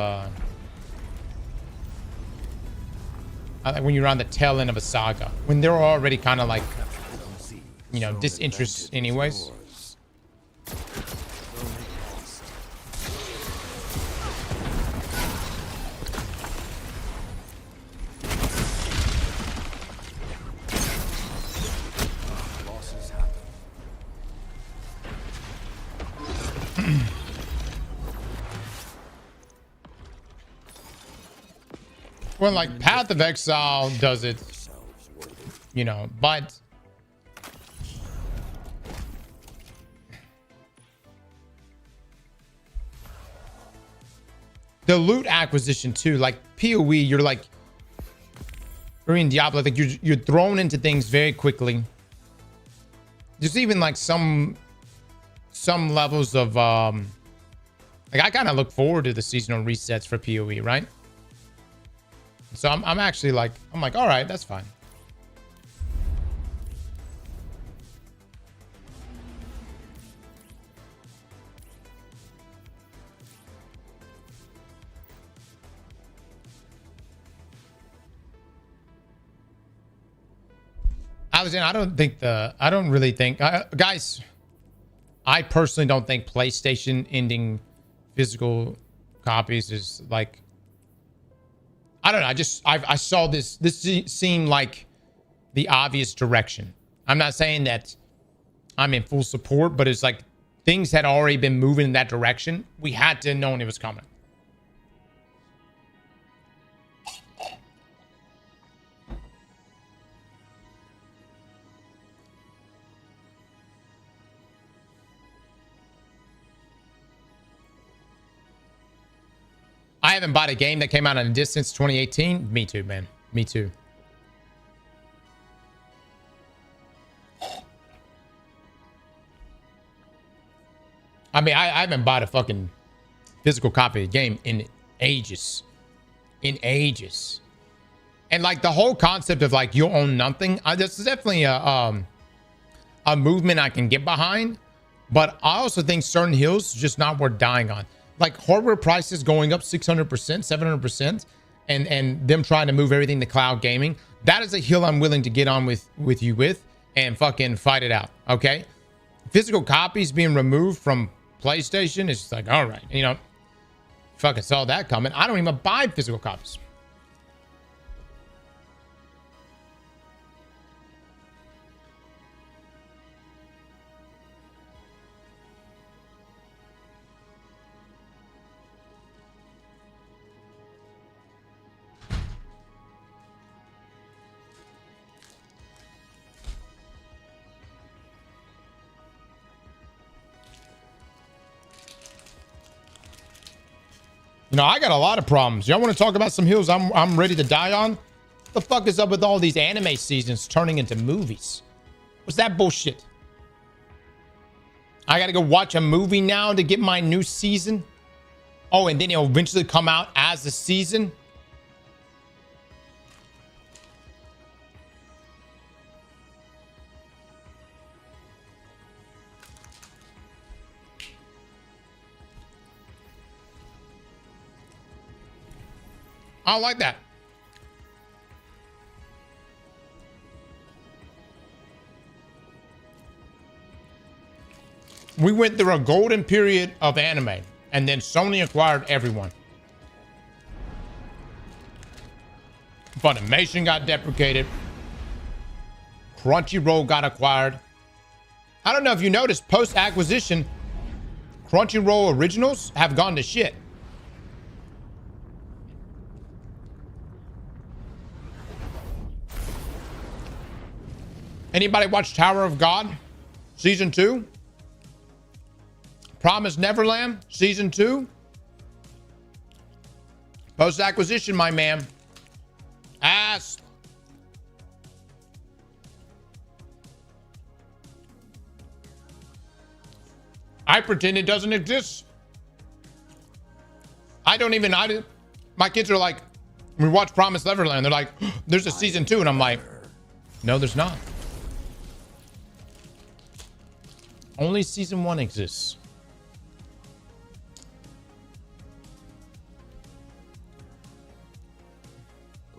when you're on the tail end of a saga, when they're already kind of like, disinterested anyways. Well, like Path of Exile does it, but the loot acquisition too, like PoE, you're like, or in Diablo, like you're thrown into things very quickly. There's even like some levels of like I kind of look forward to the seasonal resets for PoE, right? So I'm actually like, all right, that's fine. I don't really think, guys, I personally don't think PlayStation ending physical copies is like, I don't know. I saw this seemed like the obvious direction. I'm not saying that I'm in full support, but it's like things had already been moving in that direction. We had to have known it was coming. I haven't bought a game that came out in a distance 2018. Me too, man. Me too. I mean, I haven't bought a fucking physical copy of the game in ages. In ages. And like the whole concept of like you'll own nothing. This is definitely a movement I can get behind. But I also think certain hills are just not worth dying on. like hardware prices going up 600%, 700%, and them trying to move everything to cloud gaming, that is a hill I'm willing to get on with you with and fucking fight it out. Okay. Physical copies being removed from PlayStation is just like, all right, you know, fucking saw that coming. I don't even buy physical copies. You know, I got a lot of problems. Y'all want to talk about some hills I'm ready to die on? What the fuck is up with all these anime seasons turning into movies? What's that bullshit? I got to go watch a movie now to get my new season? Oh, and then it'll eventually come out as a season? I don't like that. We went through a golden period of anime, and then Sony acquired everyone. Funimation got deprecated. Crunchyroll got acquired. I don't know if you noticed, post-acquisition, Crunchyroll originals have gone to shit. Anybody watch Tower of God season 2? Promised Neverland season 2? Post acquisition, my man. Ass. I pretend it doesn't exist. My kids are like, we watch Promised Neverland. They're like, there's a season 2. And I'm like, no, there's not. Only season 1 exists.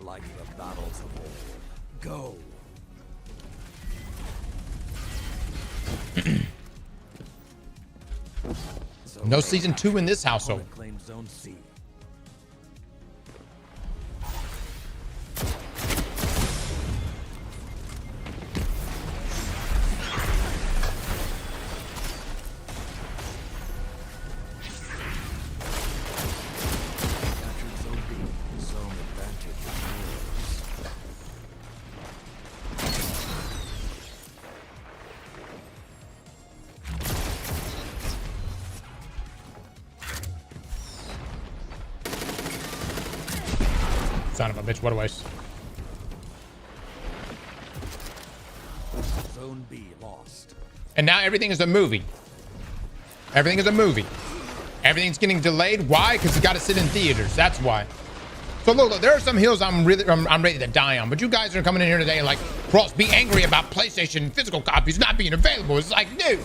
Like the battles of old. Go. No season 2 in this household. Claim zone C. Son of a bitch, what a waste. Zone B lost. And now everything is a movie. Everything is a movie. Everything's getting delayed. Why? Because you got to sit in theaters. That's why. So look, there are some hills I'm ready to die on. But you guys are coming in here today and like, Cross, be angry about PlayStation physical copies not being available. It's like, dude.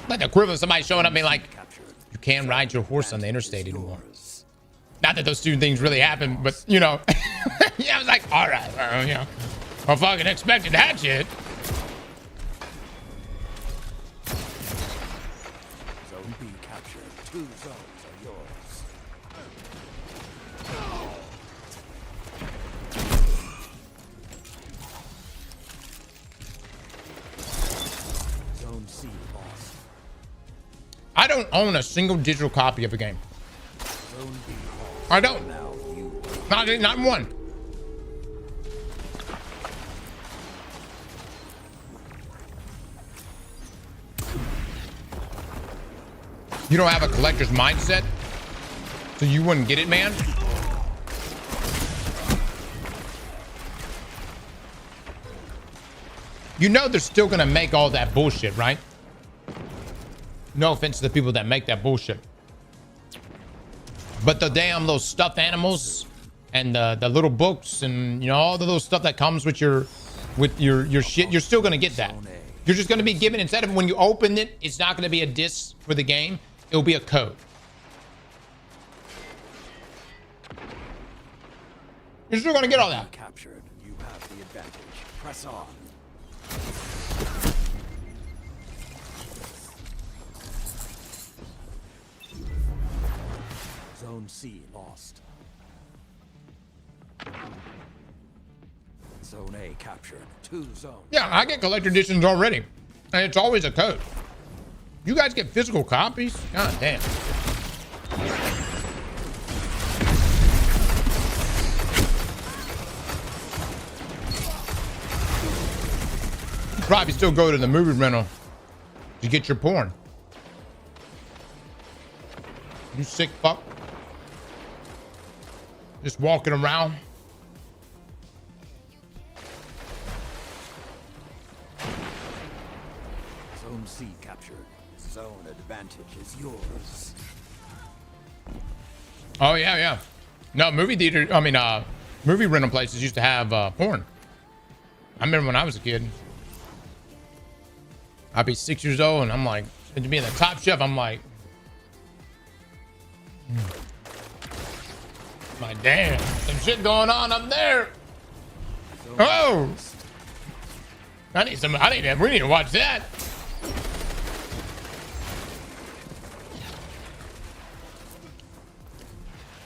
Like the equivalent of somebody showing up being like, you can't ride your horse on the interstate anymore. Not that those two things really happen, but you know, yeah, I was like, all right, you know, I fucking expected that shit. Zone B captured. 2 zones are yours. Zone C lost. I don't own a single digital copy of a game. Zone B lost. I don't. Now you. Not one. You don't have a collector's mindset, so you wouldn't get it, man. You know they're still gonna make all that bullshit, right? No offense to the people that make that bullshit. But the damn those stuffed animals and the little books and, you know, all the little stuff that comes with your shit, you're still gonna get that. You're just gonna be given, instead of when you open it, it's not gonna be a disc for the game. It'll be a code. You're still gonna get all that. Captured. You have the advantage. Press on. Zone C lost. Zone A captured. 2 zones. Yeah, I get collector editions already. And it's always a code. You guys get physical copies? God damn. You probably still go to the movie rental to get your porn. You sick fuck. Just walking around. Zone C captured. Zone advantage is yours. Oh yeah, yeah. No, movie theater. I mean, movie rental places used to have porn. I remember when I was a kid. I'd be 6 years old, and I'm like, to be in the Top Chef, I'm like, damn, some shit going on up there. Oh, we need to watch that.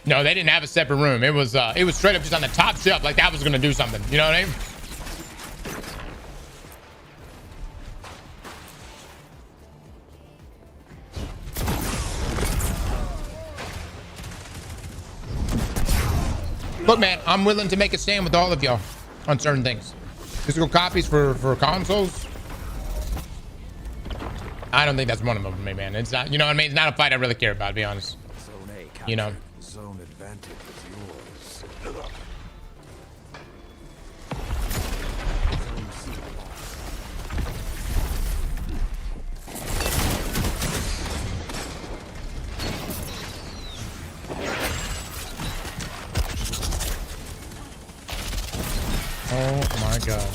No, they didn't have a separate room. It was straight up just on the top shelf, like that was gonna do something. You know what I mean? Look, man, I'm willing to make a stand with all of y'all on certain things. Physical copies for consoles. I don't think that's one of them for me, man. It's not, you know what I mean? It's not a fight I really care about, to be honest. Zone A captured. You know. Zone advantage is yours. Zone C Oh my god.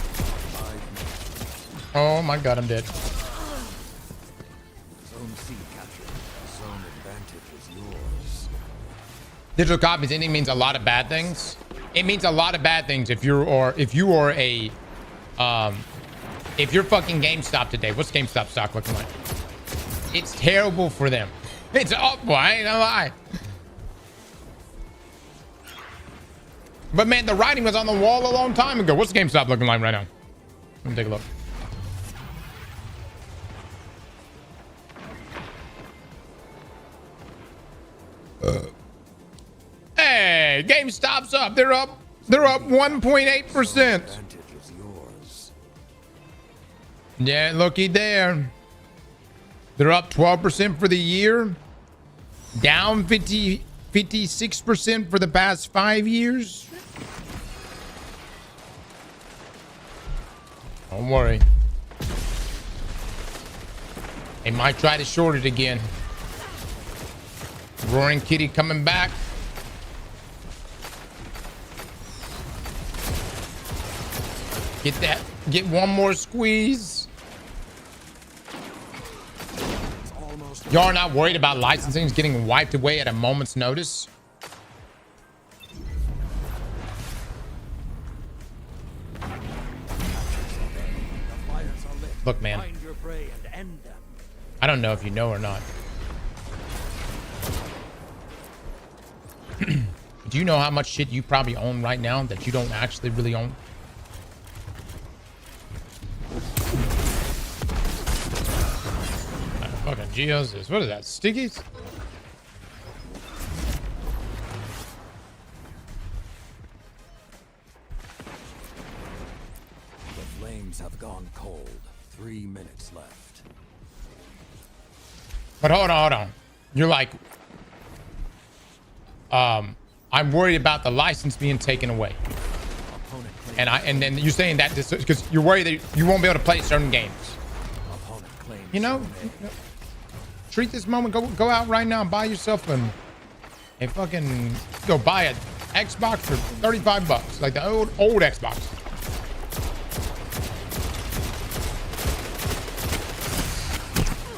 Oh my god, I'm dead. Zone C captured. Zone advantage is yours. Digital copies ending means a lot of bad things. It means a lot of bad things if you are if you're fucking GameStop today. What's GameStop stock looking like? It's terrible for them. It's up, boy. I ain't gonna lie. But man, the writing was on the wall a long time ago. What's GameStop looking like right now? Let me take a look. Hey, GameStop's up. They're up 1.8%. Yeah, looky there. They're up 12% for the year. Down 56% for the past 5 years. Don't worry. They might try to short it again. Roaring Kitty coming back. Get that. Get one more squeeze. Y'all are not worried about licensing getting wiped away at a moment's notice? Look, man. I don't know if you know or not. Do you know how much shit you probably own right now that you don't actually really own? Fucking Geos is, what is that, stickies? The flames have gone cold. 3 minutes left. But hold on. You're like, I'm worried about the license being taken away. And then you're saying that because you're worried that you won't be able to play certain games. You know, treat this moment. Go out right now and buy yourself an and fucking go buy a Xbox for $35, like the old Xbox.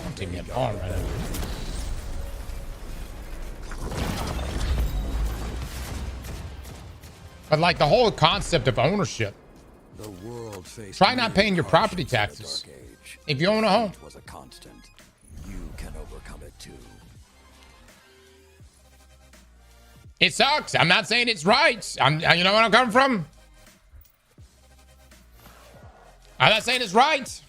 Don't take me a ball right now. But like the whole concept of ownership. The world faced Try not paying your property taxes if you own a home. was a constant. You can overcome it too. It sucks. I'm not saying it's right. You know where I'm coming from? I'm not saying it's right.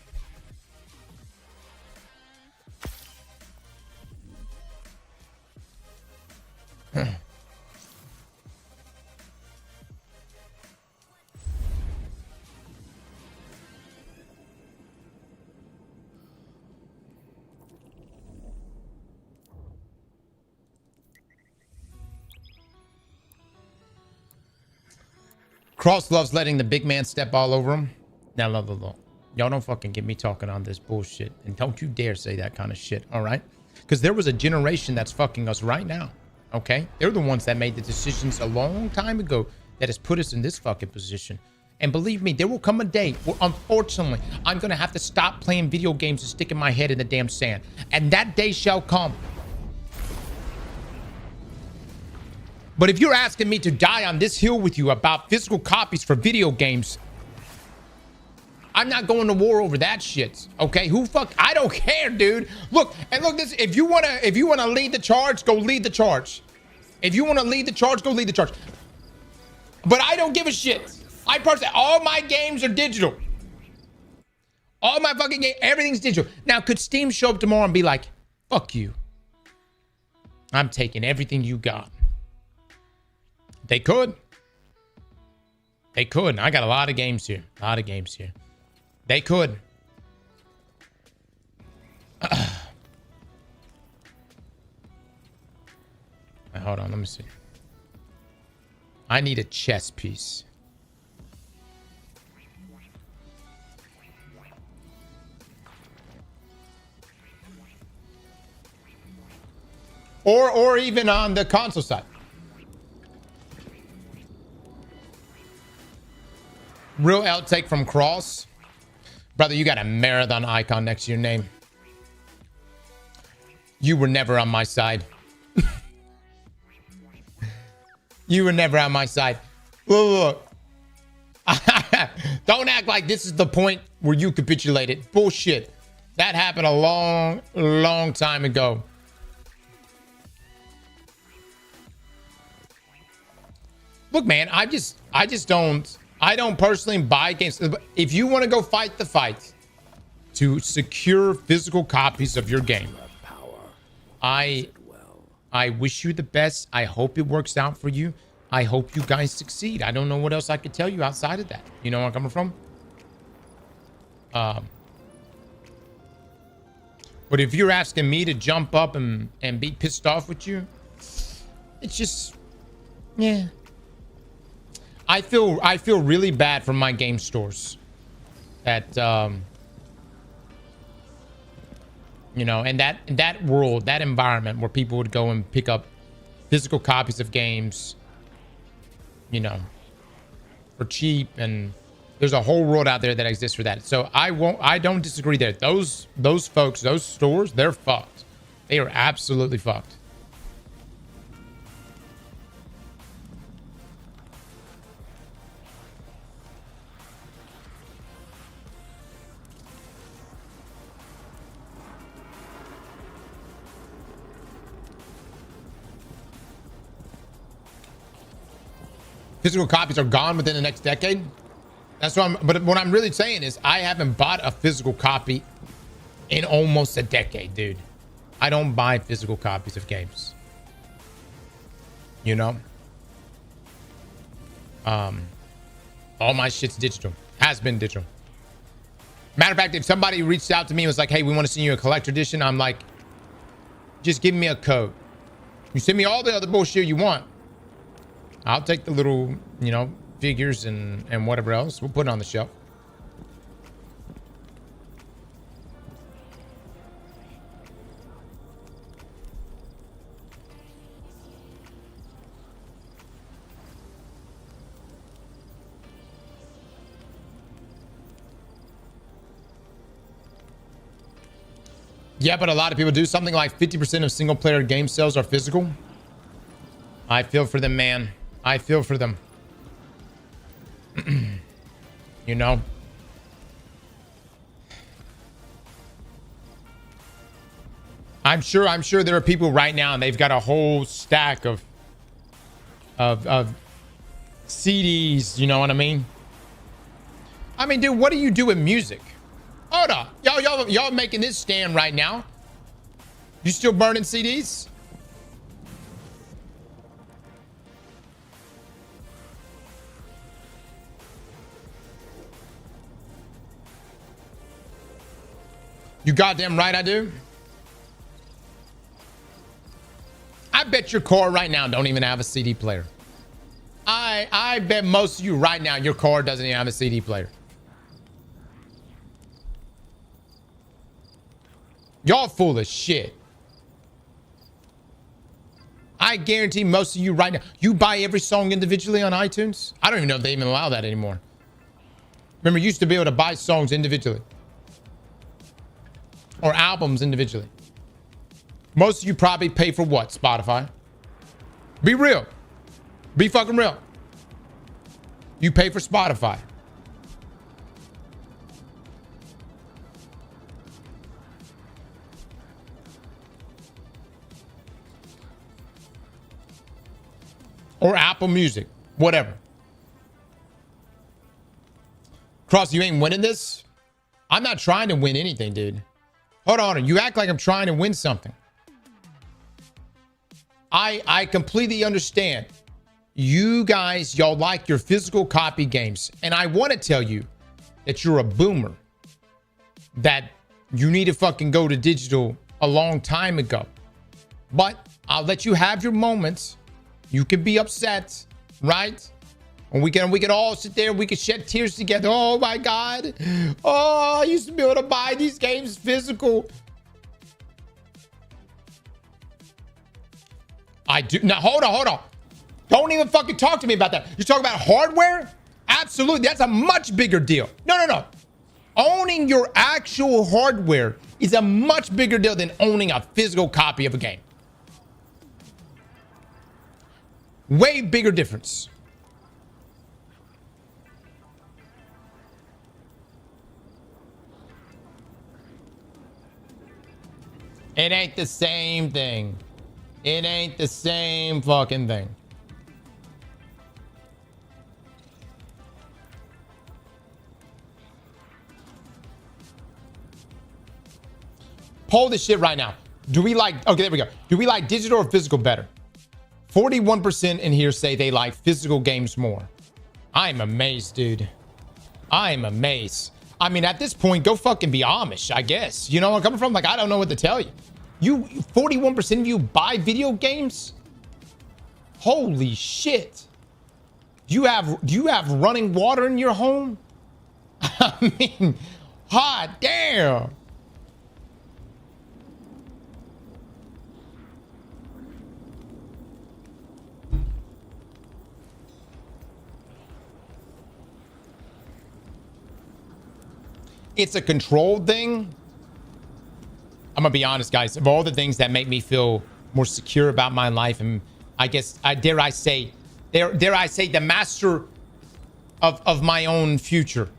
Cross loves letting the big man step all over him. Now, look. Y'all don't fucking get me talking on this bullshit. And don't you dare say that kind of shit, all right? Because there was a generation that's fucking us right now, okay? They're the ones that made the decisions a long time ago that has put us in this fucking position. And believe me, there will come a day where, unfortunately, I'm going to have to stop playing video games and sticking my head in the damn sand. And that day shall come. But if you're asking me to die on this hill with you about physical copies for video games, I'm not going to war over that shit. Okay? I don't care, dude. Look, this, if you wanna lead the charge, go lead the charge. If you wanna lead the charge, go lead the charge. But I don't give a shit. I personally, all my games are digital. All my fucking games, everything's digital. Now, could Steam show up tomorrow and be like, fuck you, I'm taking everything you got? They could. They could. I got a lot of games here. They could. Hold on. Let me see. I need a chess piece. Or even on the console side. Real outtake from Cross. Brother, you got a marathon icon next to your name. You were never on my side. You were never on my side. Look. Don't act like this is the point where you capitulated. Bullshit. That happened a long time ago. Look, man, I don't personally buy games. If you want to go fight the fight to secure physical copies of your game, I wish you the best. I hope it works out for you. I hope you guys succeed. I don't know what else I could tell you outside of that. You know where I'm coming from? But if you're asking me to jump up and be pissed off with you, it's just, yeah. I feel really bad for my game stores that you know, and that world, that environment where people would go and pick up physical copies of games, you know, for cheap, and there's a whole world out there that exists for that. So I don't disagree there. Those folks, those stores, they're fucked. They are absolutely fucked. Physical copies are gone within the next decade. That's what but what I'm really saying is I haven't bought a physical copy in almost a decade, dude. I don't buy physical copies of games. You know? All my shit's digital. Has been digital. Matter of fact, if somebody reached out to me and was like, hey, we want to send you a collector edition, I'm like, just give me a code. You send me all the other bullshit you want. I'll take the little, you know, figures and whatever else. We'll put it on the shelf. Yeah, but a lot of people do. Something like 50% of single player game sales are physical. I feel for them, man. I feel for them. You know? I'm sure there are people right now and they've got a whole stack of CDs, you know what I mean? I mean, dude, what do you do with music? Hold on. Y'all making this stand right now. You still burning CDs? You goddamn right I do. I bet your car right now don't even have a CD player. I bet most of you right now, your car doesn't even have a CD player. Y'all full of shit. I guarantee most of you right now, you buy every song individually on iTunes. I don't even know if they even allow that anymore. Remember, you used to be able to buy songs individually. Or albums individually. Most of you probably pay for what? Spotify. Be real. Be fucking real. You pay for Spotify. Or Apple Music. Whatever. Cross, you ain't winning this? I'm not trying to win anything, dude. Hold on. You act like I'm trying to win something. I completely understand. You guys, y'all like your physical copy games. And I want to tell you that you're a boomer. That you need to fucking go to digital a long time ago. But I'll let you have your moments. You can be upset, right? And we can all sit there. We can shed tears together. Oh my God. Oh, I used to be able to buy these games physical. I do. Now, hold on. Don't even fucking talk to me about that. You talk about hardware? Absolutely. That's a much bigger deal. No. Owning your actual hardware is a much bigger deal than owning a physical copy of a game. Way bigger difference. It ain't the same thing. It ain't the same fucking thing. Poll this shit right now. Do we like, okay, there we go. Do we like digital or physical better? 41% in here say they like physical games more. I'm amazed, dude. I'm amazed. I mean, at this point, go fucking be Amish, I guess. You know where I'm coming from? Like, I don't know what to tell you. 41% of you buy video games? Holy shit. Do you have running water in your home? I mean, hot damn. It's a controlled thing. I'm gonna be honest, guys. Of all the things that make me feel more secure about my life, and I guess dare I say the master of my own future.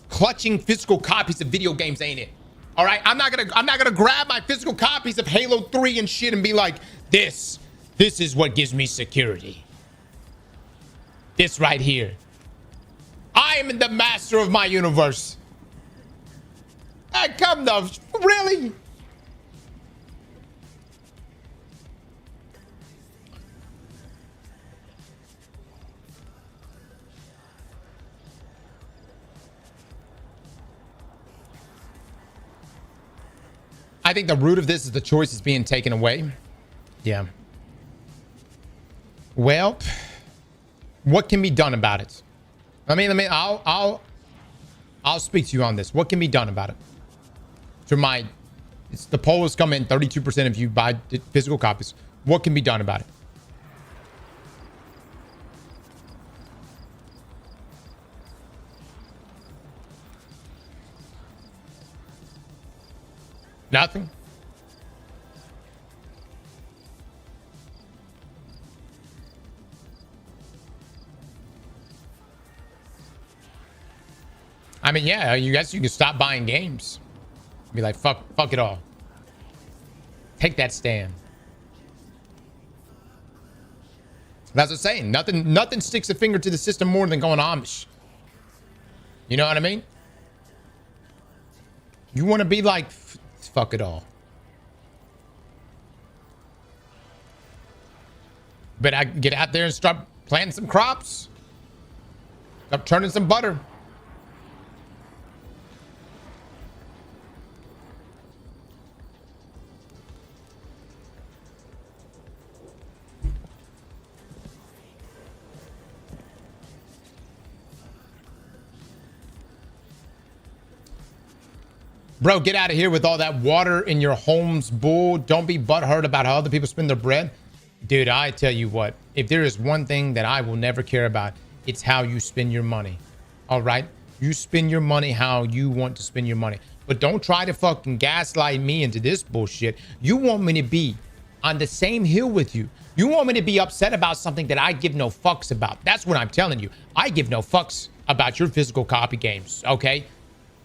Clutching physical copies of video games ain't it. All right, I'm not gonna grab my physical copies of Halo 3 and shit and be like, this is what gives me security. This right here. I am the master of my universe. Come though, really? I think the root of this is the choice is being taken away. Yeah. Well, what can be done about it? I'll speak to you on this. What can be done about it? The poll has come in. 32% of you buy physical copies. What can be done about it? Nothing. I mean, yeah, you guys, you can stop buying games. Be like, fuck it all. Take that stand. That's what I'm saying. Nothing sticks a finger to the system more than going Amish. You know what I mean? You want to be like, fuck it all. But I get out there and start planting some crops. Start turning some butter. Bro, get out of here with all that water in your home's bull. Don't be butthurt about how other people spend their bread. Dude, I tell you what, if there is one thing that I will never care about, it's how you spend your money. All right? You spend your money how you want to spend your money. But don't try to fucking gaslight me into this bullshit. You want me to be on the same hill with you. You want me to be upset about something that I give no fucks about. That's what I'm telling you. I give no fucks about your physical copy games, okay?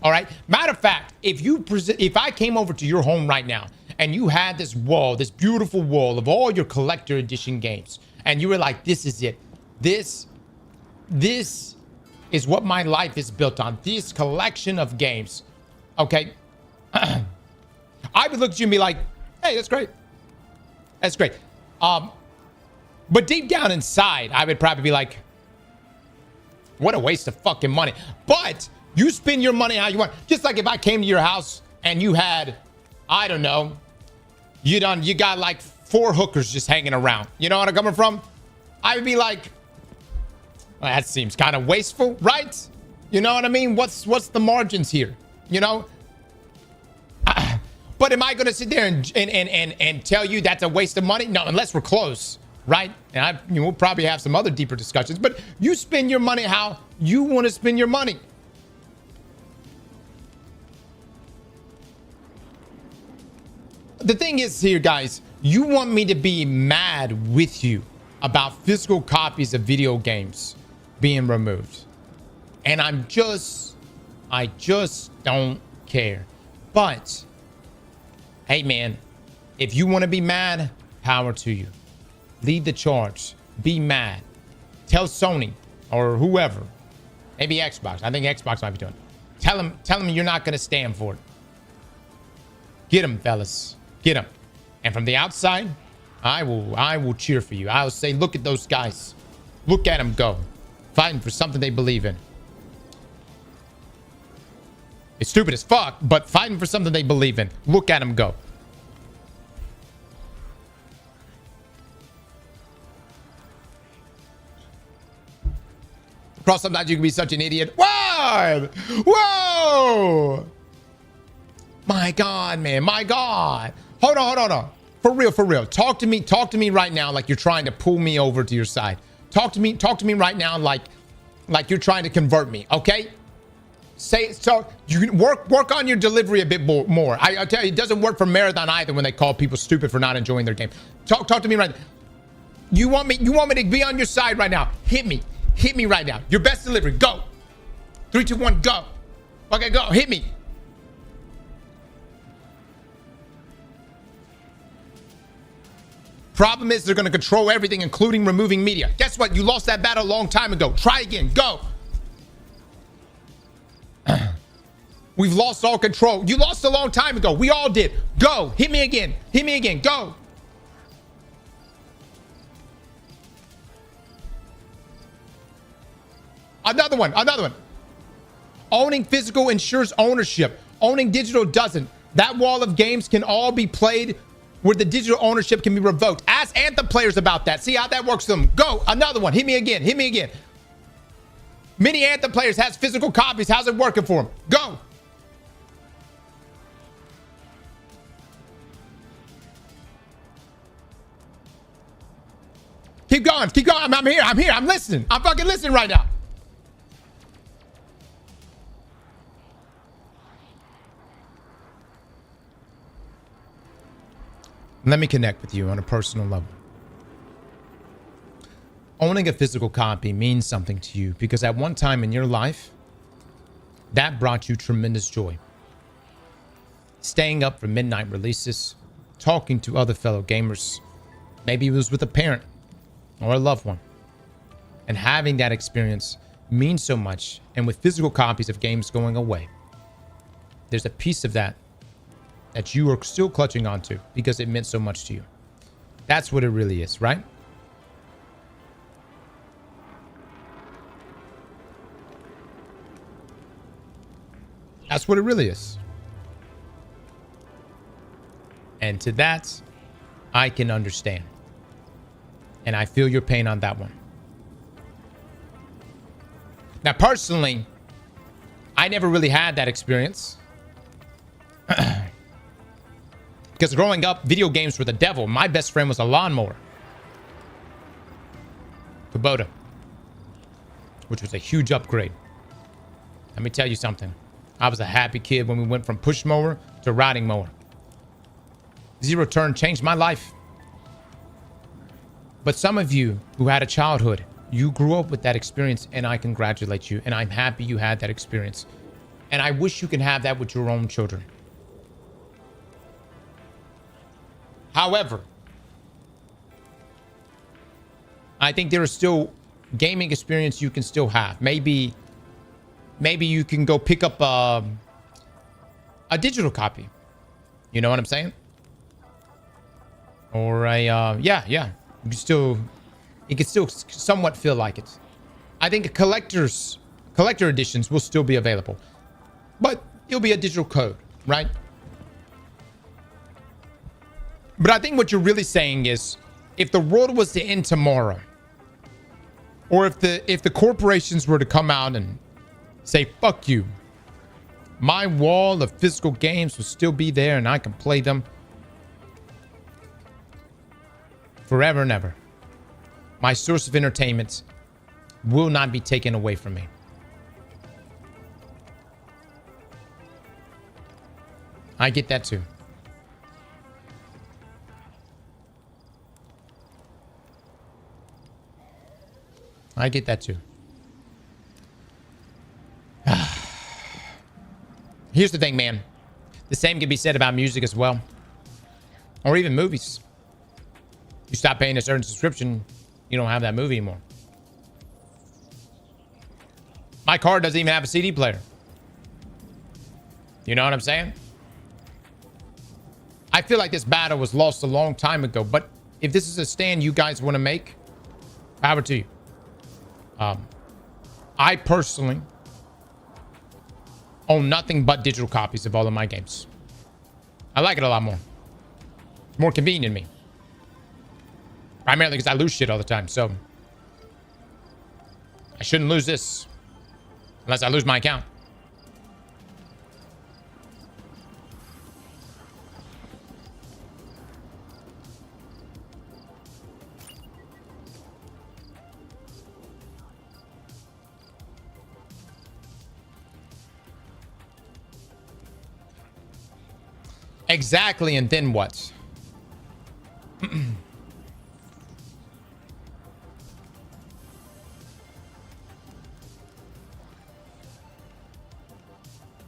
All right. Matter of fact, if I came over to your home right now and you had this wall, this beautiful wall of all your collector edition games, and you were like, this is it. This is what my life is built on. This collection of games. Okay. I would look at you and be like, hey, that's great. That's great. But deep down inside, I would probably be like, what a waste of fucking money. But you spend your money how you want. Just like if I came to your house and you had, I don't know, you got like 4 hookers just hanging around. You know what I'm coming from? I would be like, well, that seems kind of wasteful, right? You know what I mean? What's the margins here? You know? But am I going to sit there and tell you that's a waste of money? No, unless we're close, right? And we'll probably have some other deeper discussions. But you spend your money how you want to spend your money. The thing is here, guys, you want me to be mad with you about physical copies of video games being removed. And I just don't care. But, hey man, if you want to be mad, power to you. Lead the charge. Be mad. Tell Sony or whoever, maybe Xbox. I think Xbox might be doing it. Tell them you're not going to stand for it. Get them, fellas. Get them. And from the outside, I will cheer for you. I'll say, look at those guys. Look at them go. Fighting for something they believe in. It's stupid as fuck, but fighting for something they believe in. Look at them go. Cross, sometimes you can be such an idiot. Whoa! Whoa! My God, man. My God. Hold on. For real. Talk to me right now like you're trying to pull me over to your side. Talk to me right now like you're trying to convert me, okay? So you can work on your delivery a bit more. I tell you, it doesn't work for Marathon either when they call people stupid for not enjoying their game. Talk to me right now. You want me to be on your side right now. Hit me right now. Your best delivery. Go. 3, 2, 1, go. Okay, go. Hit me. Problem is they're going to control everything, including removing media. Guess what? You lost that battle a long time ago. Try again. Go. We've lost all control. You lost a long time ago. We all did. Go. Hit me again. Go. Another one. Owning physical ensures ownership. Owning digital doesn't. That wall of games can all be played where the digital ownership can be revoked. Ask Anthem players about that. See how that works for them. Go. Another one. Hit me again. Many Anthem players has physical copies. How's it working for them? Go. Keep going. I'm here. I'm listening. I'm fucking listening right now. Let me connect with you on a personal level. Owning a physical copy means something to you because at one time in your life, that brought you tremendous joy. Staying up for midnight releases, talking to other fellow gamers, maybe it was with a parent or a loved one. And having that experience means so much. And with physical copies of games going away, there's a piece of that you are still clutching onto because it meant so much to you. That's what it really is, right? That's what it really is. And to that, I can understand. And I feel your pain on that one. Now, personally, I never really had that experience. Because growing up, video games were the devil. My best friend was a lawnmower. Kubota. Which was a huge upgrade. Let me tell you something. I was a happy kid when we went from push mower to riding mower. Zero turn changed my life. But some of you who had a childhood, you grew up with that experience, and I congratulate you. And I'm happy you had that experience. And I wish you can have that with your own children. However, I think there is still gaming experience you can still have. Maybe you can go pick up a digital copy. You know what I'm saying? Or a yeah. It can still somewhat feel like it. I think collector editions will still be available, but it'll be a digital code, right? But I think what you're really saying is, if the world was to end tomorrow, or if the corporations were to come out and say, fuck you, my wall of physical games will still be there and I can play them forever and ever. My source of entertainment will not be taken away from me. I get that too. I get that too. Here's the thing, man. The same can be said about music as well. Or even movies. You stop paying a certain subscription, you don't have that movie anymore. My car doesn't even have a CD player. You know what I'm saying? I feel like this battle was lost a long time ago, but if this is a stand you guys want to make, power to you. I personally own nothing but digital copies of all of my games. I like it a lot more. It's more convenient to me. Primarily because I lose shit all the time, so I shouldn't lose this unless I lose my account. Exactly, and then what?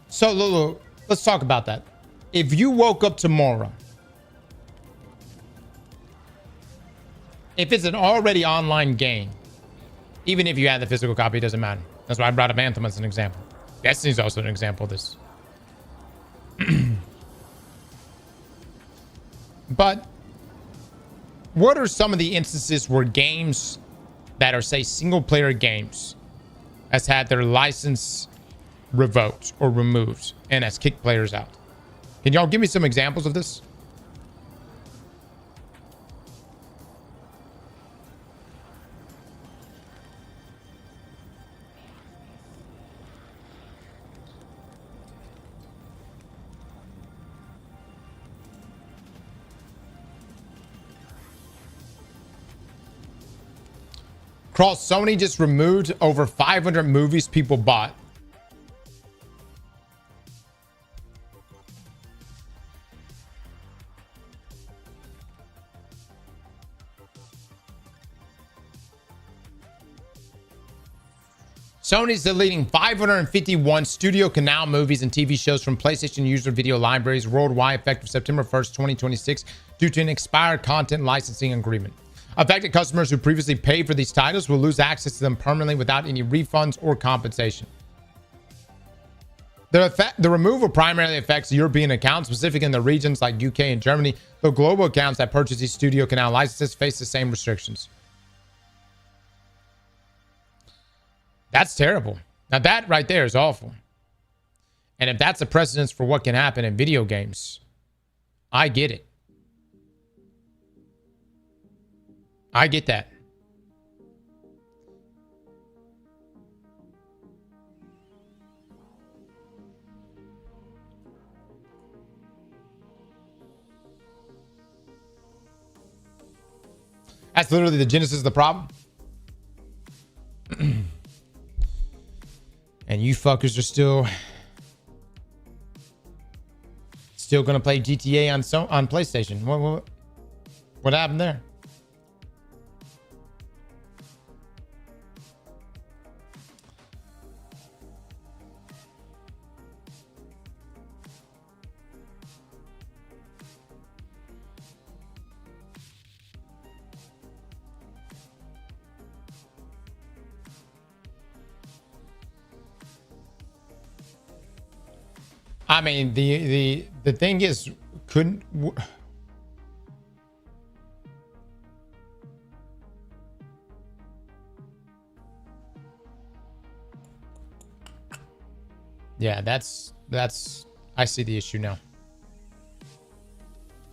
So, Lulu, let's talk about that. If you woke up tomorrow, if it's an already online game, even if you had the physical copy, it doesn't matter. That's why I brought up Anthem as an example. Destiny's also an example of this. But what are some of the instances where games that are, say, single-player games has had their license revoked or removed and has kicked players out? Can y'all give me some examples of this? Cross, Sony just removed over 500 movies people bought. Sony's deleting 551 Studio Canal movies and TV shows from PlayStation user video libraries worldwide effective September 1st, 2026 due to an expired content licensing agreement. Affected customers who previously paid for these titles will lose access to them permanently without any refunds or compensation. The removal primarily affects European accounts, specifically in the regions like UK and Germany, though global accounts that purchase these Studio Canal licenses face the same restrictions. That's terrible. Now that right there is awful. And if that's a precedence for what can happen in video games, I get it. I get that. That's literally the genesis of the problem. And you fuckers are still gonna play GTA on PlayStation. What happened there? I mean, the thing is, yeah, that's I see the issue now.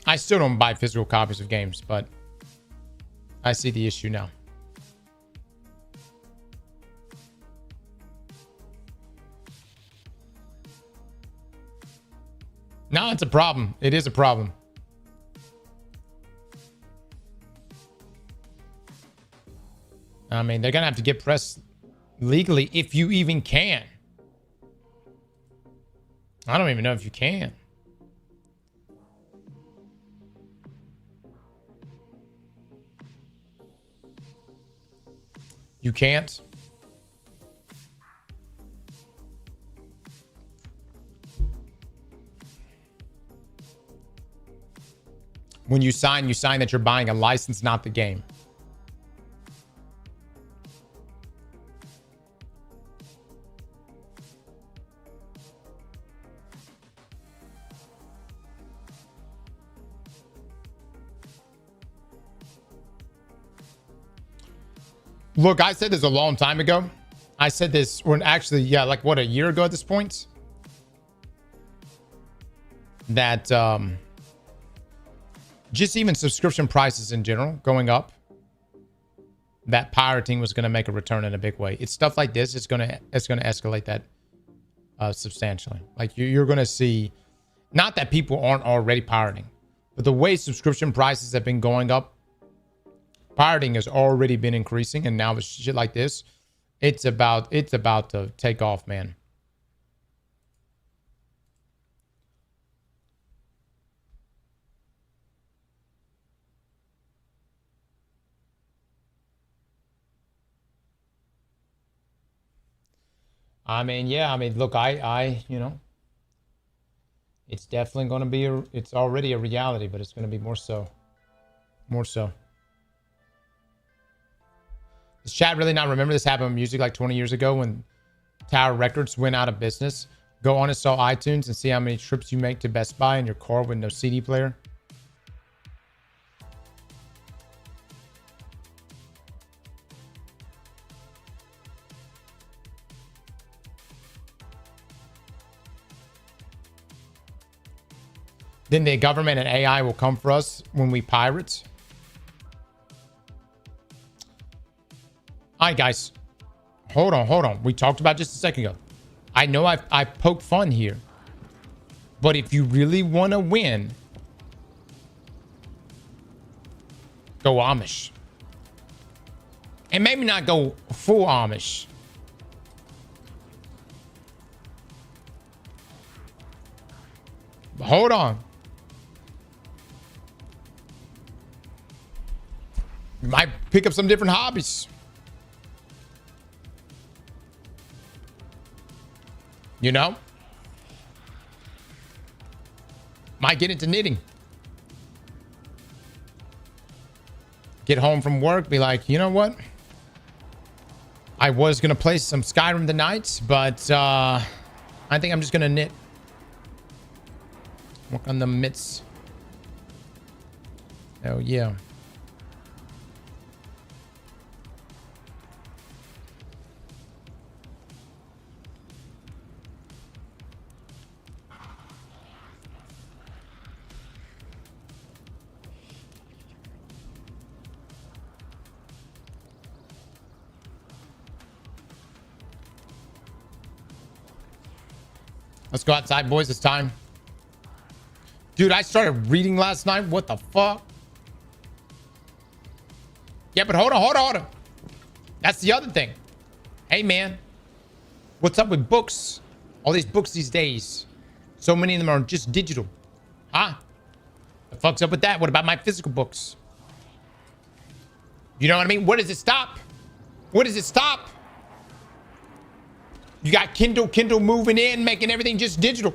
I still don't buy physical copies of games, but I see the issue now. No, it's a problem. It is a problem. I mean, they're going to have to get pressed legally if you even can. I don't even know if you can. You can't. When you sign that you're buying a license, not the game. Look, I said this a long time ago. I said this when actually, yeah, like what, a year ago at this point? That, just even subscription prices in general going up, that pirating was going to make a return in a big way. It's stuff like this. It's going to escalate that substantially. Like you're going to see, not that people aren't already pirating, but the way subscription prices have been going up, pirating has already been increasing, and now with shit like this, it's about to take off, man. I mean, yeah, I mean, look, I, you know, it's definitely going to be, it's already a reality, but it's going to be more so. More so. Does chat really not remember this happened with music like 20 years ago when Tower Records went out of business? Go on and install iTunes and see how many trips you make to Best Buy in your car with no CD player. Then the government and AI will come for us when we pirate. All right, guys. Hold on. We talked about just a second ago. I know I poked fun here. But if you really want to win, go Amish. And maybe not go full Amish. But hold on. You might pick up some different hobbies. You know? Might get into knitting. Get home from work, be like, you know what? I was gonna play some Skyrim tonight, but I think I'm just gonna knit. Work on the mitts. Oh yeah. Let's go outside, boys. It's time. Dude, I started reading last night. What the fuck? Yeah, but hold on. That's the other thing. Hey, man. What's up with books? All these books these days. So many of them are just digital. Huh? The fuck's up with that? What about my physical books? You know what I mean? Where does it stop? Where does it stop? You got Kindle moving in, making everything just digital.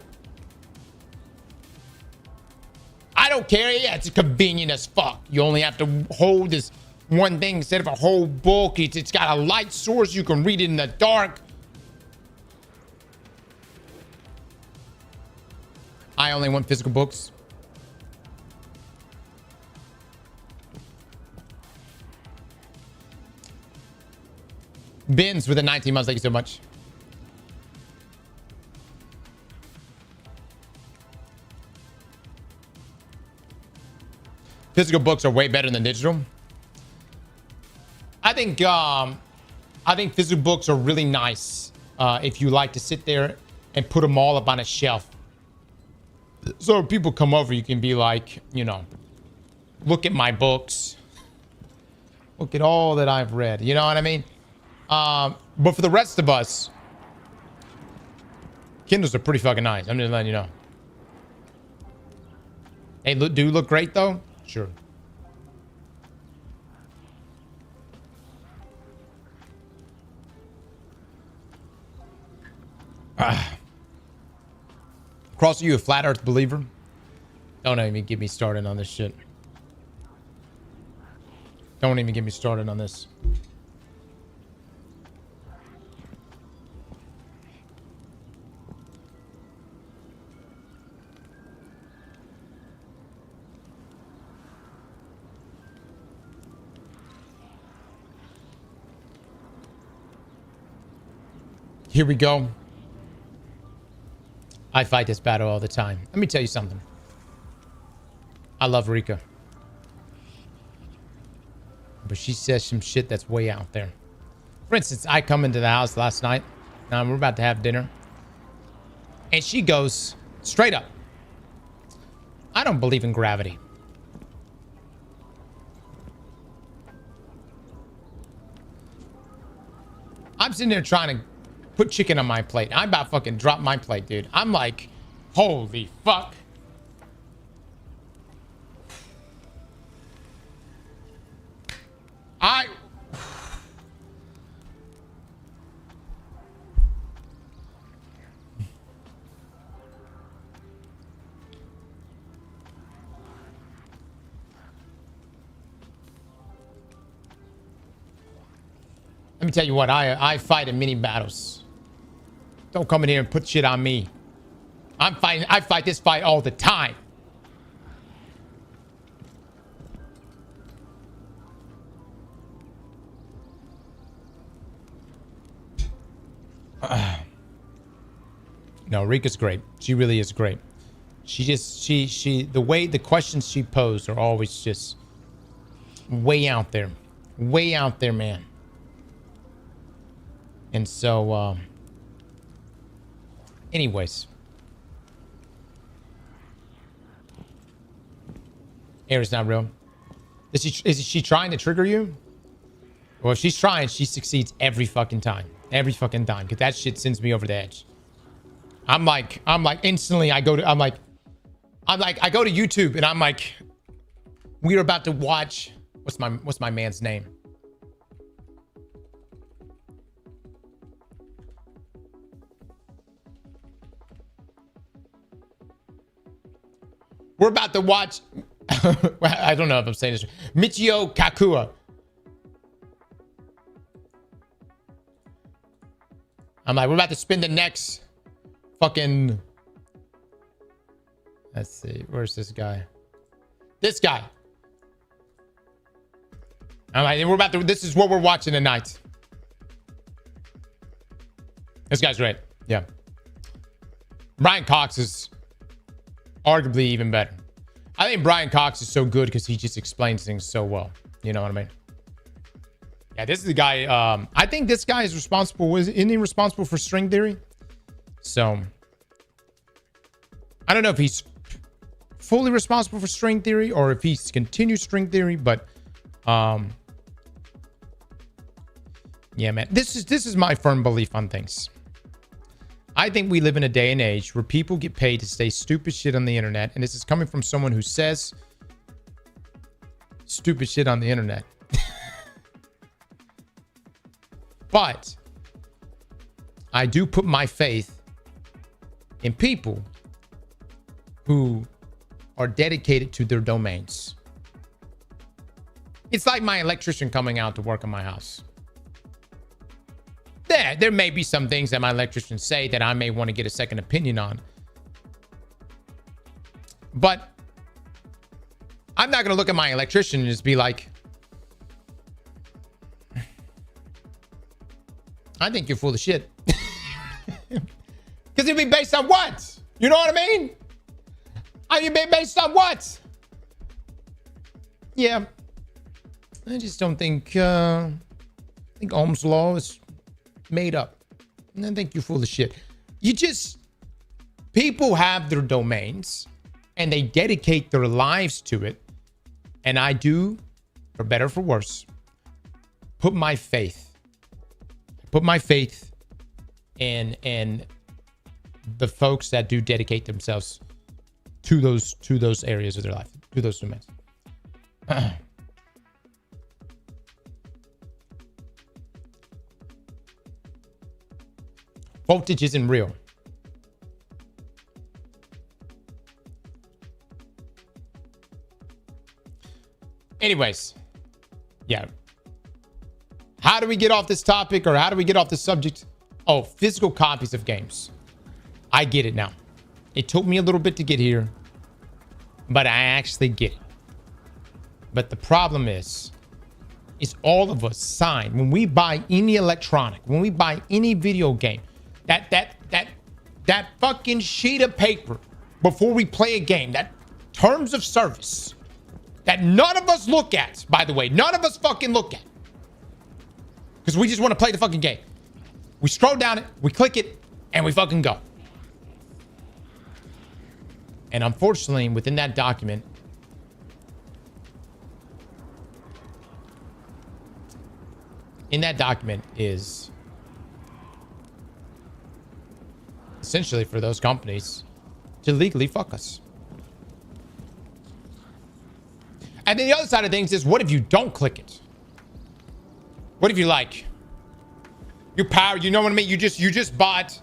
I don't care. Yeah, it's convenient as fuck. You only have to hold this one thing instead of a whole book. It's got a light source. You can read it in the dark. I only want physical books. Bins with the 19 months. Thank you so much. Physical books are way better than digital. I think physical books are really nice if you like to sit there and put them all up on a shelf. So if people come over, you can be like, you know, look at my books. Look at all that I've read. You know what I mean? But for the rest of us, Kindles are pretty fucking nice. I'm just letting you know. Hey, do look great though? Sure. Cross, are you a flat earth believer? Don't even get me started on this shit. Don't even get me started on this. Here we go. I fight this battle all the time. Let me tell you something. I love Rika. But she says some shit that's way out there. For instance, I come into the house last night. We're about to have dinner. And she goes straight up. I don't believe in gravity. I'm sitting there trying to put chicken on my plate. I'm about to fucking drop my plate, dude. I'm like, holy fuck. Let me tell you what, I fight in mini battles. Don't come in here and put shit on me. I fight this fight all the time. No, Rika's great. She really is great. The way the questions she posed are always just way out there. Way out there, man. And so, anyways. Air is not real. Is she trying to trigger you? Well, if she's trying, she succeeds every fucking time. Every fucking time. Because that shit sends me over the edge. I'm like instantly I go to YouTube and I'm like, we're about to watch what's my man's name? We're about to watch. I don't know if I'm saying this. Michio Kakua. I'm like, we're about to spend the next fucking. Let's see. Where's this guy? This guy. I'm like, we're about to. This is what we're watching tonight. This guy's great. Yeah. Brian Cox is arguably even better. I think Brian Cox is so good because he just explains things so well. You know what I mean? Yeah, this is the guy. I think this guy is responsible. Isn't he responsible for string theory? So I don't know if he's fully responsible for string theory or if he's continued string theory, but yeah, man, this is my firm belief on things. I think we live in a day and age where people get paid to say stupid shit on the internet, and this is coming from someone who says stupid shit on the internet. But I do put my faith in people who are dedicated to their domains. It's like my electrician coming out to work on my house. There may be some things that my electricians say that I may want to get a second opinion on. But I'm not going to look at my electrician and just be like, I think you're full of shit. Because it'd be based on what? You know what I mean? I mean, based on what? Yeah. I just don't think, I think Ohm's law is made up. And I think you're full of shit. People have their domains and they dedicate their lives to it. And I do, for better or for worse, put my faith in the folks that do dedicate themselves to those areas of their life, to those domains. Voltage isn't real. Anyways, yeah. How do we get off this topic, or how do we get off this subject? Oh, physical copies of games. I get it now. It took me a little bit to get here, but I actually get it. But the problem is all of us sign when we buy any electronic, when we buy any video game, that fucking sheet of paper before we play a game, that terms of service that none of us look at, by the way, none of us fucking look at, because we just want to play the fucking game. We scroll down it, we click it, and we fucking go. And unfortunately, within that document, is essentially for those companies to legally fuck us. And then the other side of things is, what if you don't click it? What if you you're powered, you know what I mean? You just bought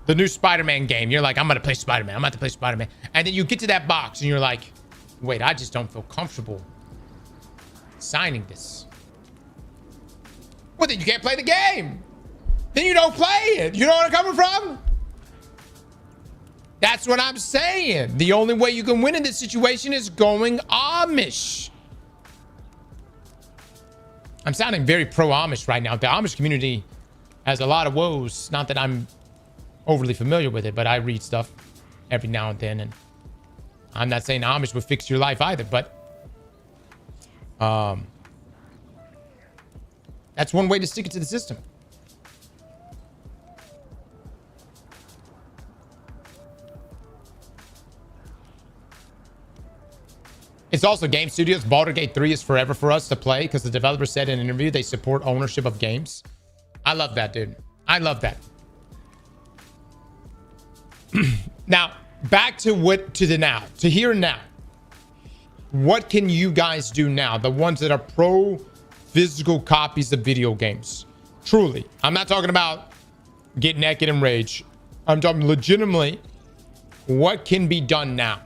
the new Spider-Man game. You're like, I'm going to play Spider-Man. I'm about to play Spider-Man. And then you get to that box and you're like, wait, I just don't feel comfortable signing this. Well, then you can't play the game. Then you don't play it. You know where I'm coming from? That's what I'm saying. The only way you can win in this situation is going Amish. I'm sounding very pro-Amish right now. The Amish community has a lot of woes. Not that I'm overly familiar with it, but I read stuff every now and then. And I'm not saying Amish would fix your life either, but that's one way to stick it to the system. It's also game studios. Baldur's Gate 3 is forever for us to play because the developer said in an interview they support ownership of games. I love that, dude. I love that. Now, back to here and now. What can you guys do now? The ones that are pro physical copies of video games. Truly. I'm not talking about get naked and rage. I'm talking legitimately what can be done now.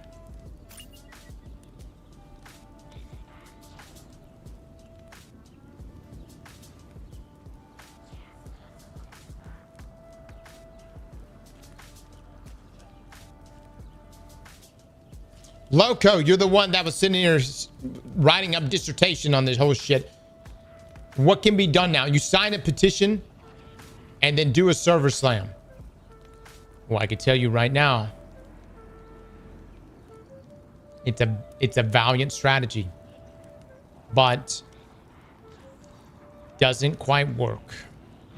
Loco, you're the one that was sitting here writing up dissertation on this whole shit. What can be done now? You sign a petition and then do a server slam. Well, I can tell you right now, it's a valiant strategy, but doesn't quite work.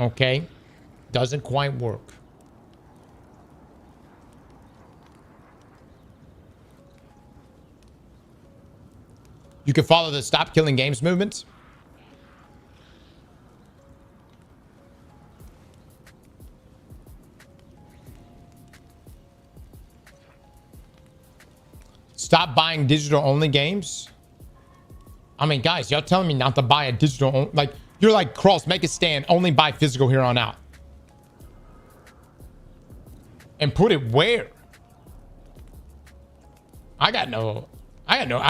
Okay? Doesn't quite work. You can follow the Stop Killing Games movement. Stop buying digital only games. I mean, guys, y'all telling me not to buy a digital, like, you're like, Cross, make a stand, only buy physical here on out. And put it where? I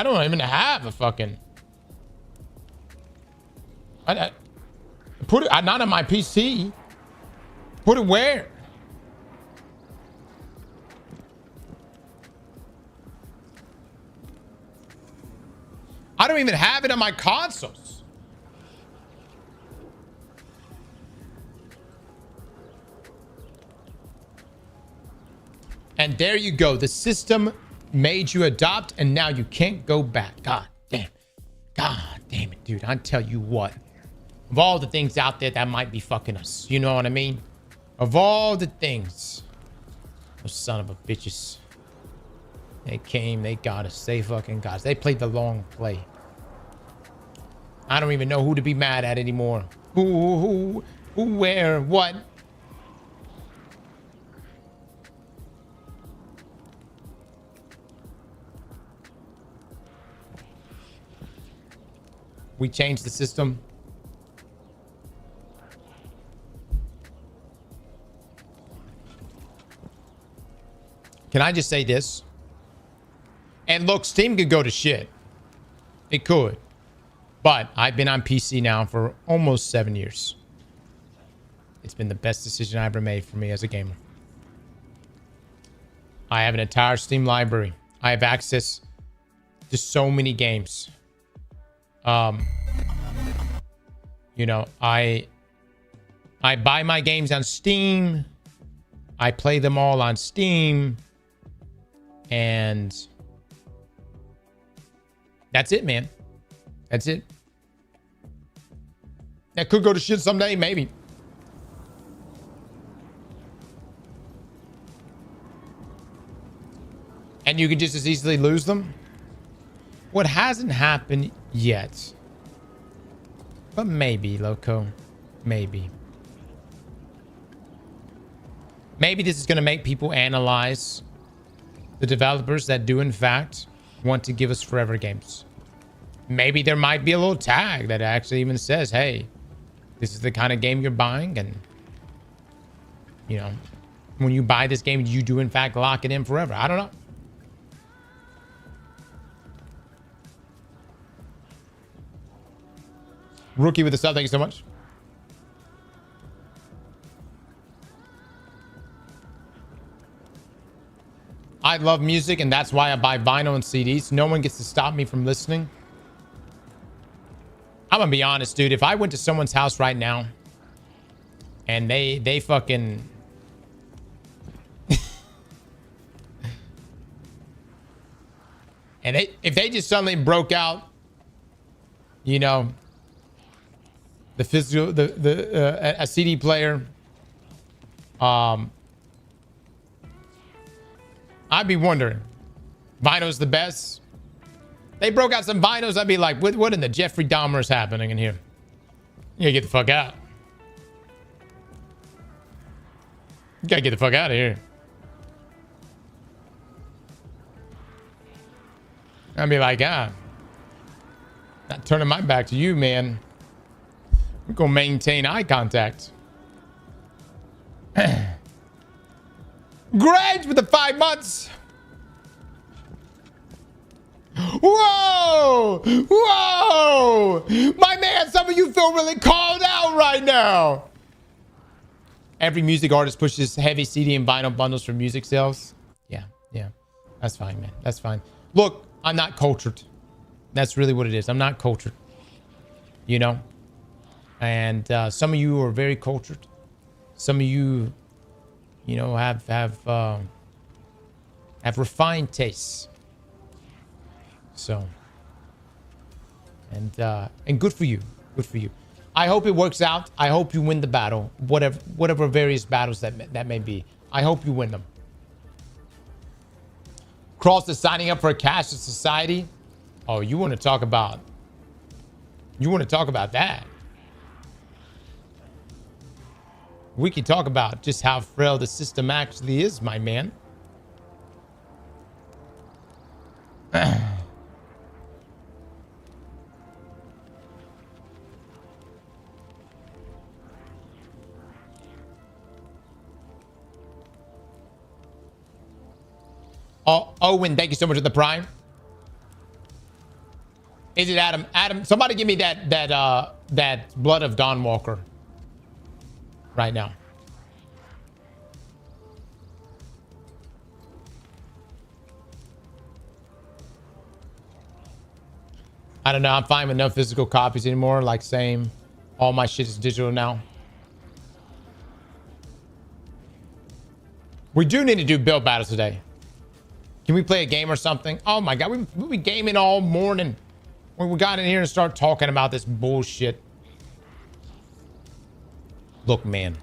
don't even have a fucking, put it, not on my PC. Put it where? I don't even have it on my consoles. And there you go. The system made you adopt, and now you can't go back. God damn. God damn it, dude. I tell you what. Of all the things out there that might be fucking us. You know what I mean? Of all the things. Those son of a bitches. They came, they got us. They fucking got us. They played the long play. I don't even know who to be mad at anymore. Who, where, what? We changed the system. Can I just say this? And look, Steam could go to shit. It could. But I've been on PC now for almost 7 years. It's been the best decision I ever made for me as a gamer. I have an entire Steam library. I have access to so many games. You know, I buy my games on Steam. I play them all on Steam. And that's it, man. That's it. That could go to shit someday, maybe. And you can just as easily lose them. What hasn't happened yet. But maybe, Loco. Maybe. Maybe this is going to make people analyze the developers that do, in fact, want to give us forever games. Maybe there might be a little tag that actually even says, hey, this is the kind of game you're buying. And, you know, when you buy this game, you do, in fact, lock it in forever. I don't know. Rookie with the sub, thank you so much. I love music, and that's why I buy vinyl and CDs. No one gets to stop me from listening. I'm gonna be honest, dude. If I went to someone's house right now and they fucking and if they just suddenly broke out, you know, the physical, a CD player, I'd be wondering, vinyl's the best. They broke out some vinyls. I'd be like, what in the Jeffrey Dahmer is happening in here? You gotta get the fuck out. You gotta get the fuck out of here. I'd be like, not turning my back to you, man. We're gonna maintain eye contact. Greg with the 5 months. Whoa! Whoa! My man, some of you feel really called out right now. Every music artist pushes heavy CD and vinyl bundles for music sales. Yeah. That's fine, man. That's fine. Look, I'm not cultured. That's really what it is. I'm not cultured. You know? And some of you are very cultured. Some of you, you know, have refined tastes. So, and good for you. Good for you. I hope it works out. I hope you win the battle. Whatever various battles that may be. I hope you win them. Cross is signing up for a cashless society. Oh, you want to talk about that? We can talk about just how frail the system actually is, my man. Oh, Owen, thank you so much for the prime. Is it Adam? Adam, somebody give me that blood of Dawn Walker right now. I don't know. I'm fine with no physical copies anymore. Like, same. All my shit is digital now. We do need to do build battles today. Can we play a game or something? Oh my God, we've been gaming all morning. We got in here and start talking about this bullshit. Look, man.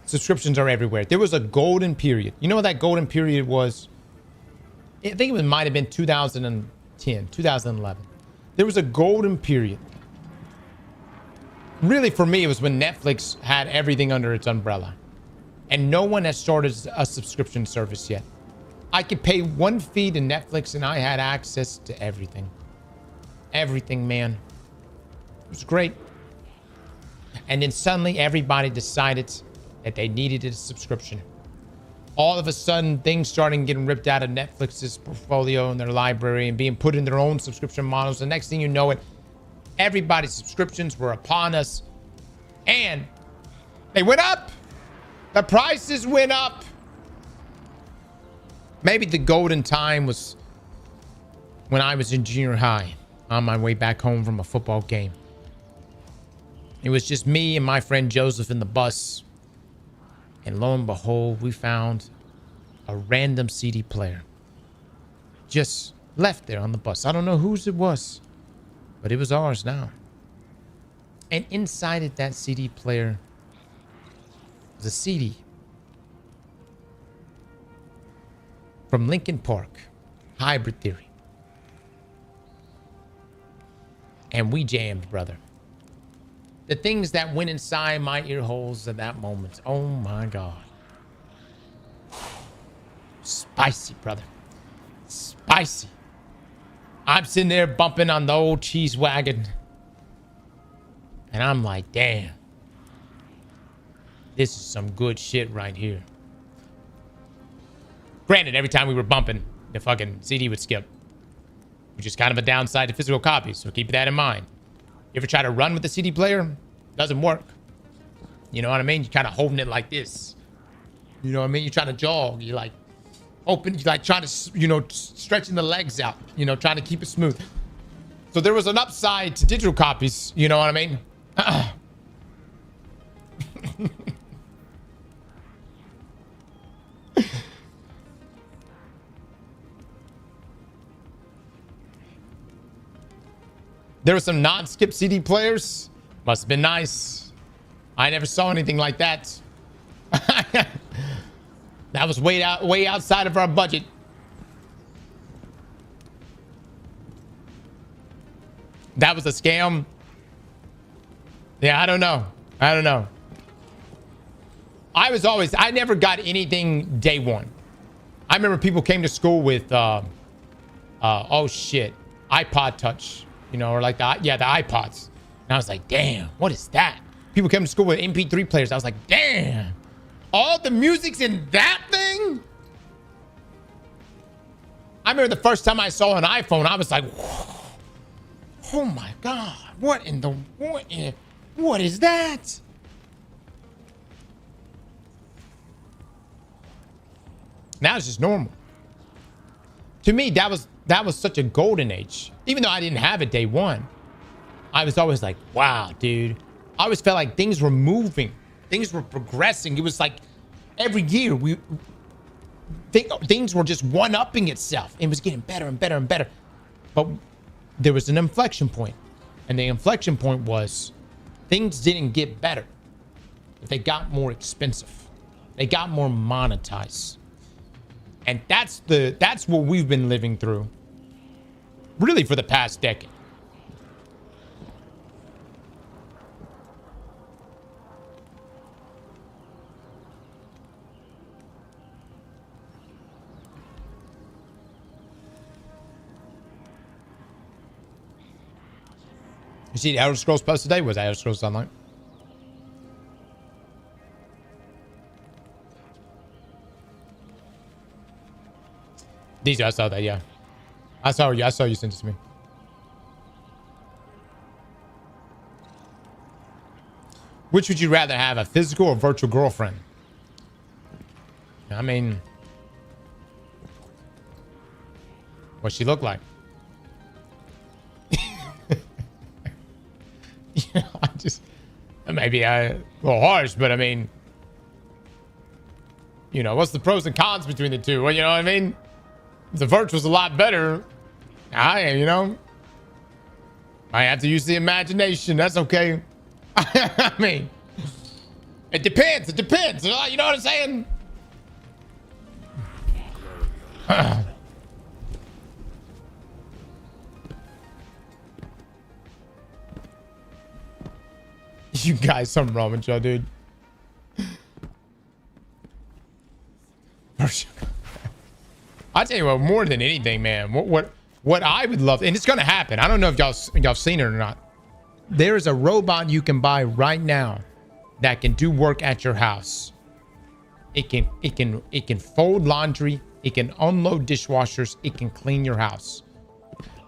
Subscriptions are everywhere. There was a golden period. You know what that golden period was? I think it might have been 2010, 2011. There was a golden period. Really, for me, it was when Netflix had everything under its umbrella. And no one has started a subscription service yet. I could pay one fee to Netflix and I had access to everything. Everything, man. It was great. And then suddenly everybody decided that they needed a subscription. All of a sudden, things started getting ripped out of Netflix's portfolio and their library and being put in their own subscription models. The next thing you know it, everybody's subscriptions were upon us. And they went up. The prices went up. Maybe the golden time was when I was in junior high on my way back home from a football game. It was just me and my friend Joseph in the bus. And lo and behold, we found a random CD player. Just left there on the bus. I don't know whose it was, but it was ours now. And inside of that CD player was a CD from Linkin Park, Hybrid Theory. And we jammed, brother. The things that went inside my ear holes at that moment. Oh my God. Spicy, brother. Spicy. I'm sitting there bumping on the old cheese wagon. And I'm like, damn. This is some good shit right here. Granted, every time we were bumping, the fucking CD would skip. Which is kind of a downside to physical copies, so keep that in mind. You ever try to run with the CD player? Doesn't work. You know what I mean? You're kind of holding it like this. You know what I mean? You're trying to jog. You're like open. You're like trying to, you know, stretching the legs out. You know, trying to keep it smooth. So there was an upside to digital copies. You know what I mean? There were some non-skip CD players. Must have been nice. I never saw anything like that. That was way outside of our budget. That was a scam. Yeah, I don't know. I never got anything day one. I remember people came to school with, oh shit, iPod Touch. You know, or like the iPods. And I was like, damn, what is that? People came to school with MP3 players. I was like, damn, all the music's in that thing? I remember the first time I saw an iPhone, I was like, oh my God, what is that? Now it's just normal. to me, that was such a golden age. Even though I didn't have it day one, I was always like, wow, dude. I always felt like things were moving. Things were progressing. It was like every year things were just one-upping itself. It was getting better and better and better. But there was an inflection point. And the inflection point was things didn't get better. They got more expensive. They got more monetized. And that's what we've been living through really for the past decade. You see the Elder Scrolls post today? Was Elder Scrolls Online? These, I saw that, yeah. I saw you sent it to me. Which would you rather have, a physical or virtual girlfriend? I mean, what's she look like? You know, I just, maybe a little harsh, but I mean, you know, what's the pros and cons between the two? Well, you know what I mean? The virtual's a lot better. You know, I have to use the imagination. That's okay. I mean, it depends. It depends. You know what I'm saying? You guys, something wrong with y'all, dude. I tell you what, more than anything, man, what I would love, and it's gonna happen. I don't know if y'all seen it or not. There is a robot you can buy right now that can do work at your house. It can fold laundry. It can unload dishwashers. It can clean your house.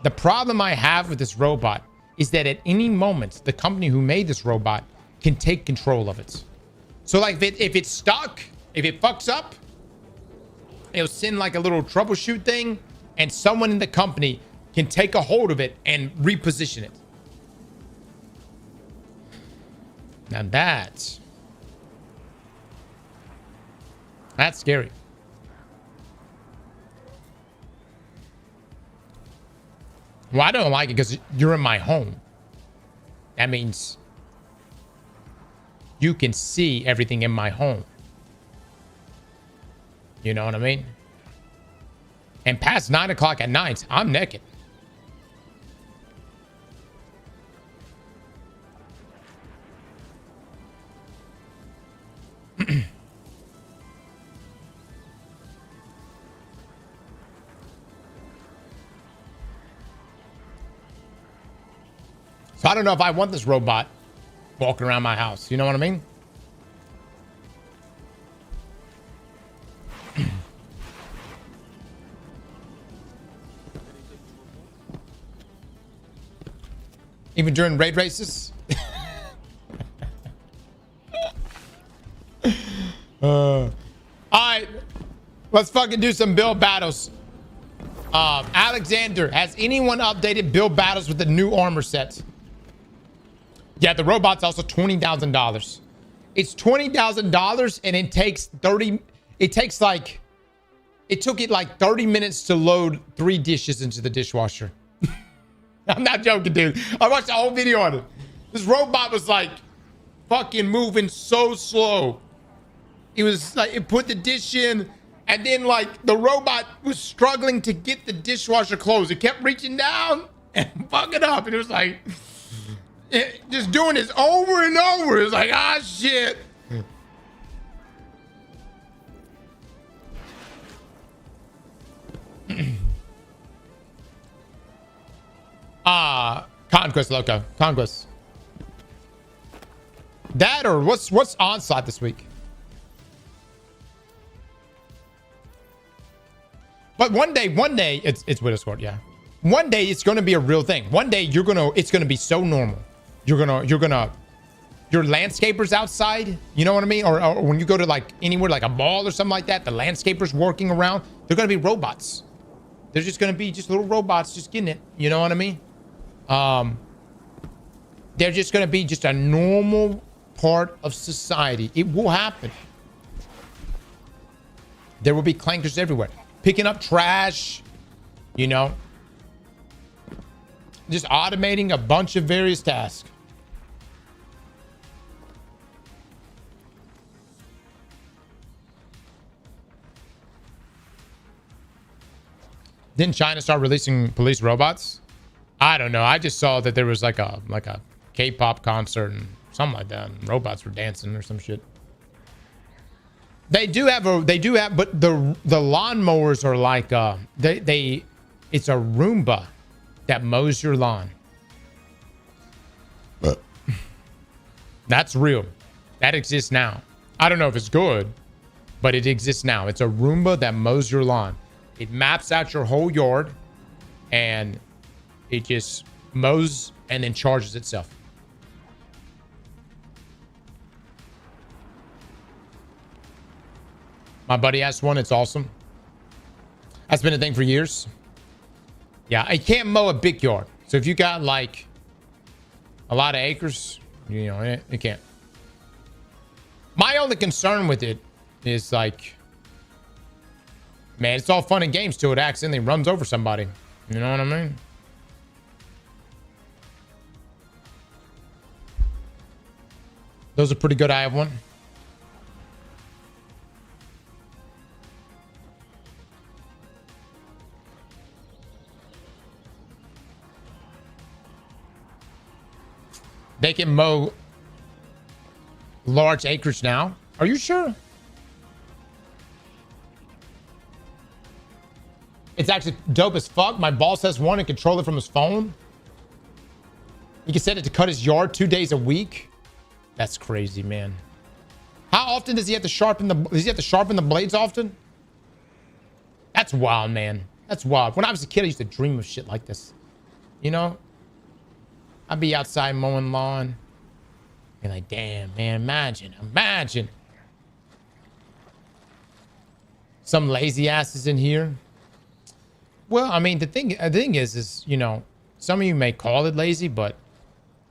The problem I have with this robot is that at any moment, the company who made this robot can take control of it. So like if it's stuck, if it fucks up, it'll send like a little troubleshoot thing, and someone in the company can take a hold of it and reposition it. Now that's scary. Well, I don't like it because you're in my home. That means you can see everything in my home. You know what I mean? And past 9 o'clock at night, I'm naked. So I don't know if I want this robot walking around my house. You know what I mean? Even during raid races? All right. Let's fucking do some build battles. Alexander, has anyone updated build battles with the new armor set? Yeah, the robot's also $20,000. It's $20,000 and it takes it took it like 30 minutes to load 3 dishes into the dishwasher. I'm not joking, dude. I watched the whole video on it. This robot was like fucking moving so slow. It was like, it put the dish in, and then like the robot was struggling to get the dishwasher closed. It kept reaching down and fucking up. And it was like, just doing this over and over. It was like, ah, shit. Conquest, Loco. Conquest. That or what's Onslaught this week? But one day, it's Widow Sword, yeah. One day it's gonna be a real thing. One day it's gonna be so normal. Your landscapers outside, you know what I mean? Or when you go to like anywhere like a mall or something like that, the landscapers working around, they're gonna be robots. There's just going to be just little robots just getting it. You know what I mean? They're just going to be just a normal part of society. It will happen. There will be clankers everywhere. Picking up trash, you know. Just automating a bunch of various tasks. Didn't China start releasing police robots? I don't know. I just saw that there was like a K-pop concert and something like that. And robots were dancing or some shit. They do have, but the lawnmowers are like it's a Roomba that mows your lawn. That's real. That exists now. I don't know if it's good, but it exists now. It's a Roomba that mows your lawn. It maps out your whole yard and it just mows and then charges itself. My buddy has one. It's awesome. That's been a thing for years. Yeah, I can't mow a big yard. So if you got like a lot of acres, you know, it can't. My only concern with it is like, man, it's all fun and games till it accidentally runs over somebody. You know what I mean? Those are pretty good. I have one. They can mow large acreage now. Are you sure? It's actually dope as fuck. My boss has one and control it from his phone. He can set it to cut his yard 2 days a week. That's crazy, man. How often does he have to sharpen the blades often? That's wild, man. That's wild. When I was a kid, I used to dream of shit like this. You know? I'd be outside mowing lawn. Be like, damn, man, imagine. Some lazy asses in here. Well, I mean, the thing is, you know, some of you may call it lazy, but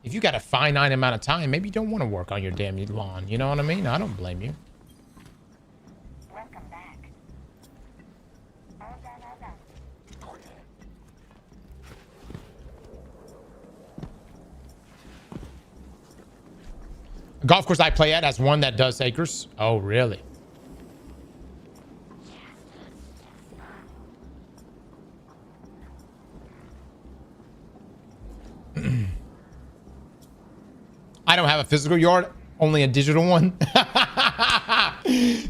if you got a finite amount of time, maybe you don't want to work on your damn lawn. You know what I mean? I don't blame you. Welcome back. All done. Golf course I play at has one that does acres. Oh, really? I don't have a physical yard, only a digital one.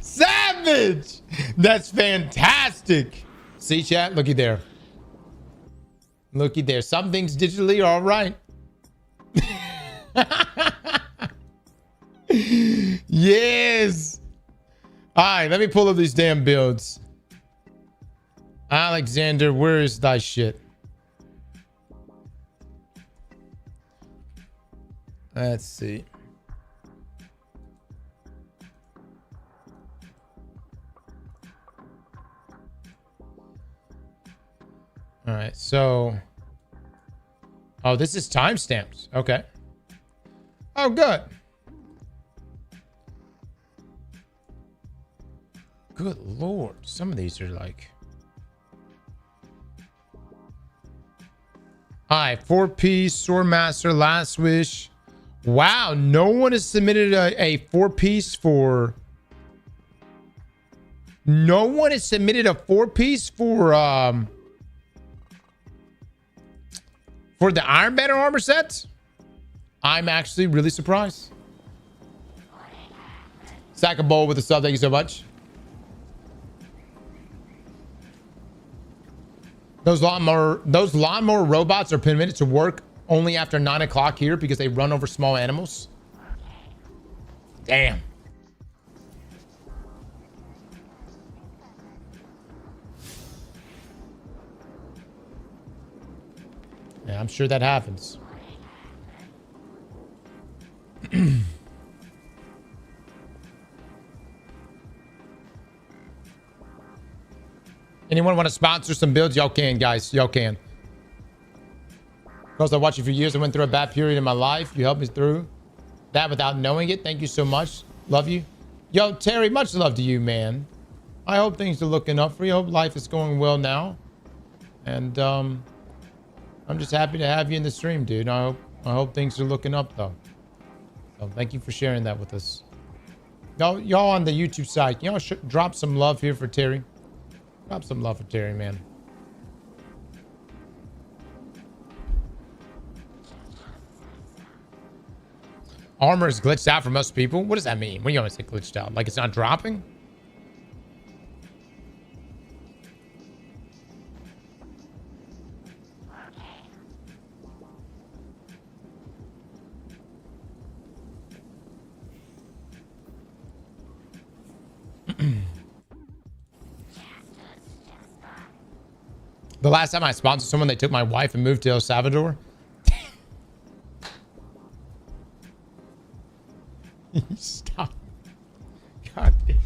Savage! That's fantastic. See, chat? Looky there. Looky there. Some things digitally are all right. Yes. All right, let me pull up these damn builds. Alexander, where is thy shit? Let's see. All right, so. Oh, this is timestamps. Okay. Oh, good. Good Lord. Some of these are like. All right, 4-piece, Swordmaster, Last Wish. Wow, no one has submitted a 4-piece for. No one has submitted a 4-piece for the Iron Banner armor sets. I'm actually really surprised. Sack a bowl with a sub. Thank you so much. Those lawnmower robots are permitted to work only after 9 o'clock here because they run over small animals. Damn. Yeah, I'm sure that happens. Anyone want to sponsor some builds? Y'all can, guys. Y'all can. Because I watched you for years. I went through a bad period in my life. You helped me through that without knowing it. Thank you so much. Love you. Yo, Terry, much love to you, man. I hope things are looking up for you. I hope life is going well now. And I'm just happy to have you in the stream, dude. I hope things are looking up, though. So thank you for sharing that with us. Y'all on the YouTube side, y'all should drop some love here for Terry. Drop some love for Terry, man. Armor is glitched out for most people. What does that mean? What do you want to say glitched out? Like it's not dropping? The last time I sponsored someone, they took my wife and moved to El Salvador. Stop. God damn.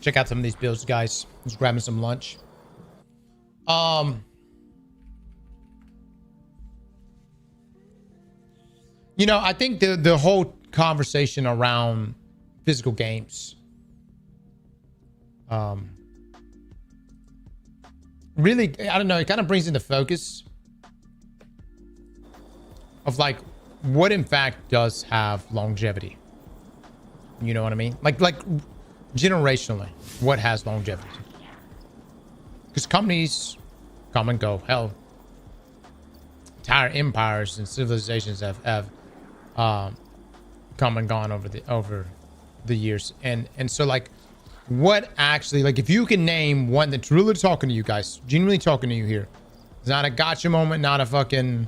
check out some of these builds, guys. Just grabbing some lunch. You know, I think the whole conversation around physical games, really, I don't know, it kind of brings into focus of like what in fact does have longevity. You know what I mean? Like generationally, what has longevity? Because companies come and go. Hell, entire empires and civilizations have come and gone over the years. And so like, what actually, like, if you can name one that's really talking to you guys, genuinely talking to you here, it's not a gotcha moment, not a fucking,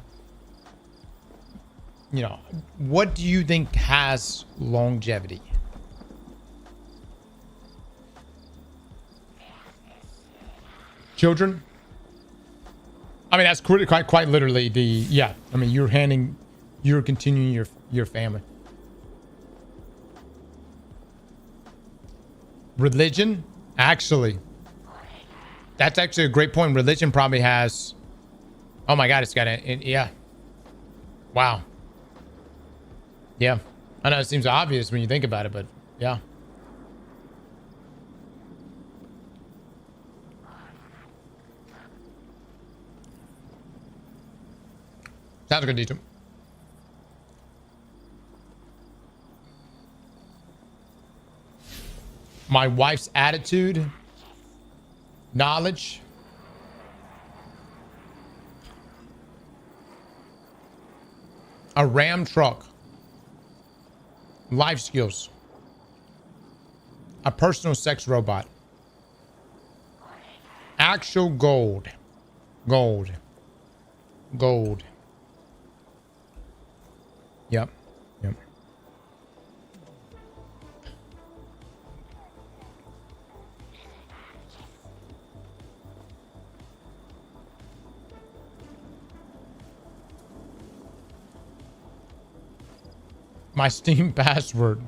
you know, what do you think has longevity? Children? I mean, that's quite literally the, yeah. I mean, you're continuing your family. Religion? Actually, that's actually a great point. Religion probably has, oh my God, it's got yeah. Wow. Yeah. I know it seems obvious when you think about it, but yeah. Sounds good, Dieter. My wife's attitude, knowledge, a Ram truck, life skills, a personal sex robot, actual gold. Yep. My Steam password.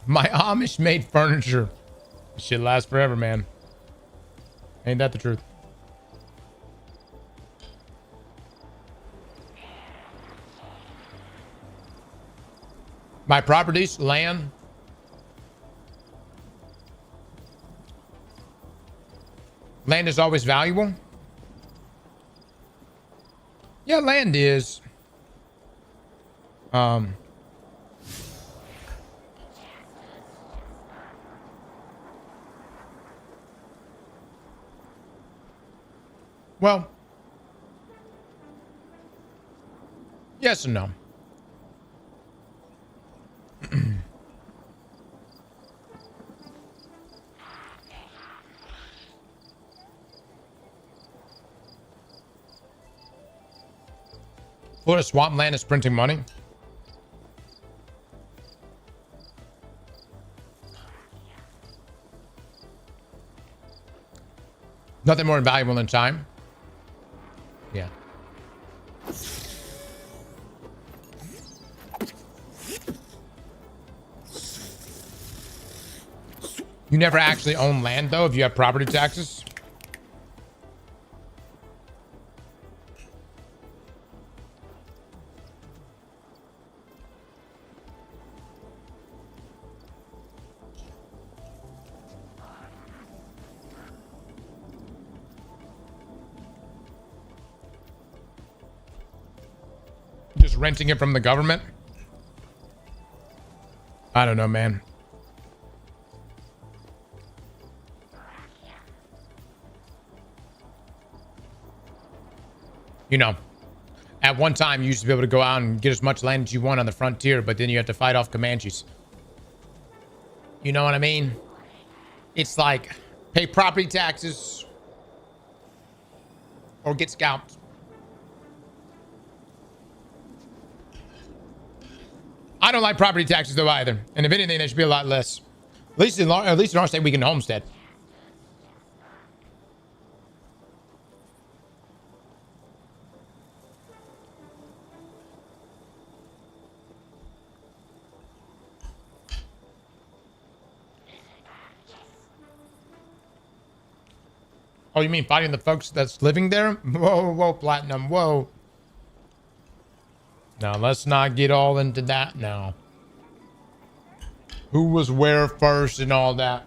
My Amish made furniture. Shit lasts forever, man. Ain't that the truth? My properties, land. Land is always valuable. Yeah, land is. Well, yes and no. Florida swampland is printing money. Nothing more valuable than time. Yeah. You never actually own land though if you have property taxes. Just renting it from the government? I don't know, man. You know, at one time you used to be able to go out and get as much land as you want on the frontier, but then you have to fight off Comanches. You know what I mean? It's like pay property taxes or get scalped. I don't like property taxes though either, and if anything, there should be a lot less. At least in our state, we can homestead. Oh, you mean fighting the folks that's living there? Whoa, whoa, Platinum, whoa. Now, let's not get all into that now. Who was where first and all that.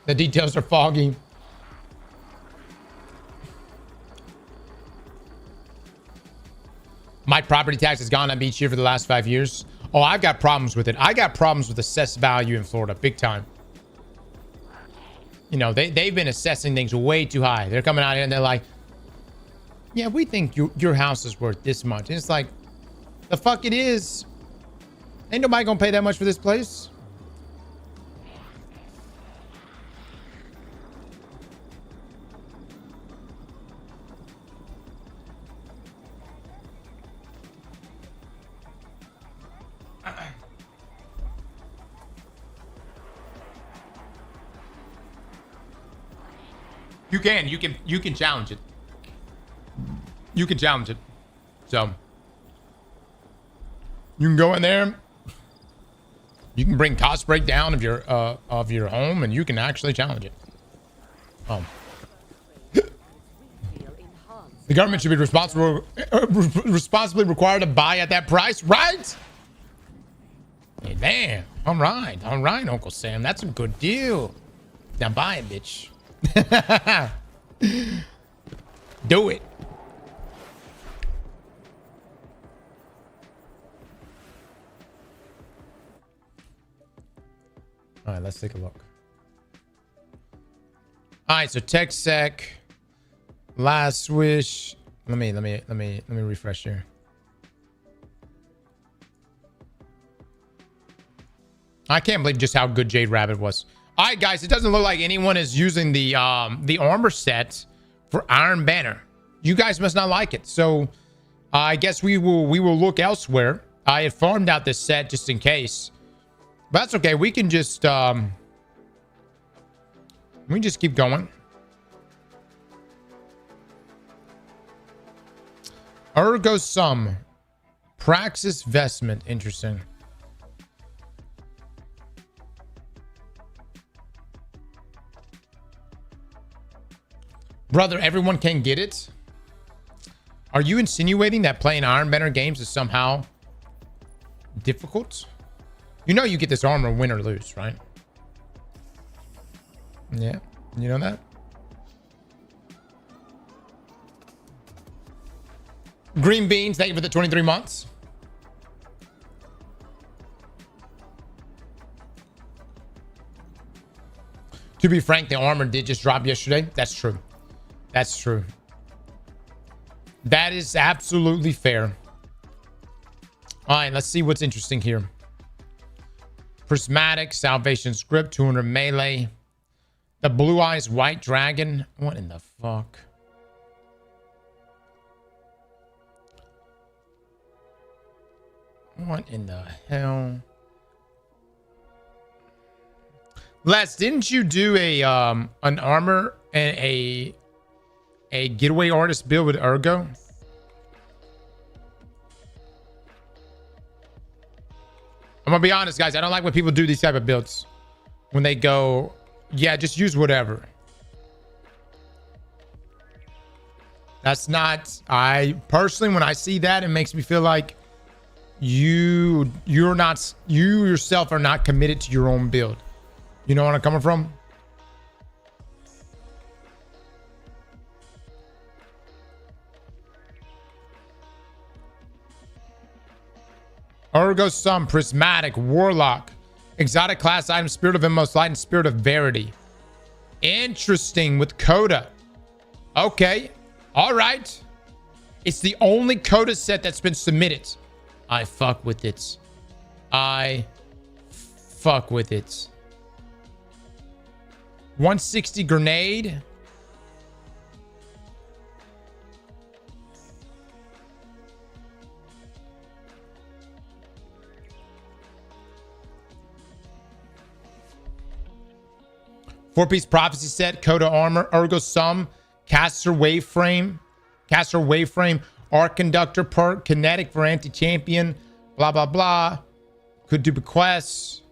The details are foggy. My property tax has gone up each year for the last 5 years. Oh, I've got problems with it. I got problems with assessed value in Florida, big time. You know, they've been assessing things way too high. They're coming out here and they're like, yeah, we think your house is worth this much. And it's like, the fuck it is. Ain't nobody gonna pay that much for this place. You can challenge it. You can challenge it. So you can go in there. You can bring cost breakdown of your home, and you can actually challenge it. The government should be responsibly required to buy at that price, right? Hey, damn. All right, Uncle Sam. That's a good deal. Now buy it, bitch. Do it. All right, let's take a look. All right, so tech sec, last wish. Let me refresh here. I can't believe just how good Jade Rabbit was. All right, guys, it doesn't look like anyone is using the armor set for Iron Banner. You guys must not like it. So I guess we will look elsewhere. I had farmed out this set just in case. But that's okay. We can just keep going. Ergo Sum. Praxis Vestment. Interesting. Brother, everyone can get it? Are you insinuating that playing Iron Banner games is somehow difficult? You know you get this armor win or lose, right? Yeah, you know that? Green Beans, thank you for the 23 months. To be frank, the armor did just drop yesterday. That's true. That's true. That is absolutely fair. All right, let's see what's interesting here. Prismatic, Salvation Script, 200 melee. The Blue Eyes White Dragon. What in the fuck? What in the hell? Les, didn't you do a an armor and a getaway artist build with Ergo? I'm gonna be honest, guys. I don't like when people do these type of builds. When they go, yeah, just use whatever. That's not. I personally, when I see that, it makes me feel like you yourself are not committed to your own build. You know where I'm coming from? Ergo Sum, Prismatic, Warlock, Exotic class item, Spirit of Inmost Light, and Spirit of Verity. Interesting with Coda. Okay. All right. It's the only Coda set that's been submitted. I fuck with it. I fuck with it. 160 grenade. 4-piece prophecy set, Coda armor, Ergo Sum, caster waveframe, arc conductor perk, kinetic for anti-champion, blah blah blah. Could do bequests.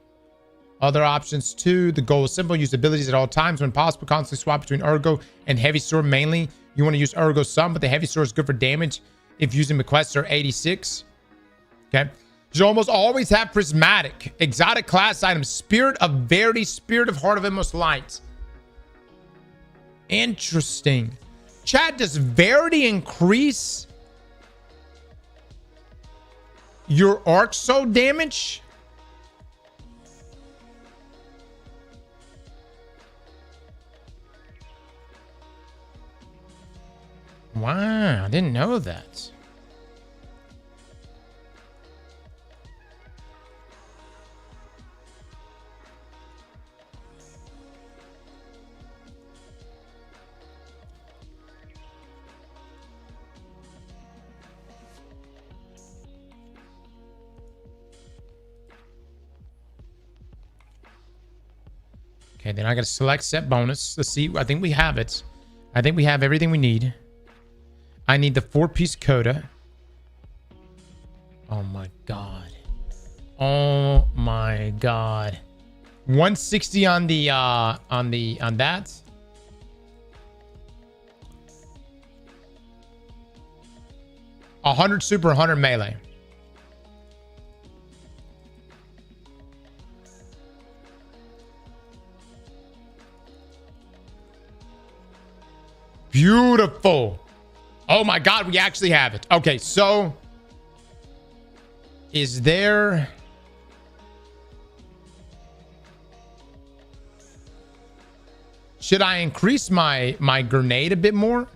Other options too. The goal is simple. Use abilities at all times when possible. Constantly swap between Ergo and Heavy Sword. Mainly, you want to use Ergo Sum, but the Heavy Sword is good for damage if using bequests are 86. Okay. You almost always have prismatic. Exotic class items. Spirit of Verity. Spirit of Heart of Endless Light. Interesting. Chat, does Verity increase your arc soul damage? Wow, I didn't know that. Okay, then I got to select set bonus. Let's see. I think we have it. I think we have everything we need. I need the 4-piece Coda. Oh my god. Oh my god. 160 on the on that. A 100 super, 100 melee. Beautiful. Oh my god, we actually have it. Okay, so is there... Should I increase my grenade a bit more?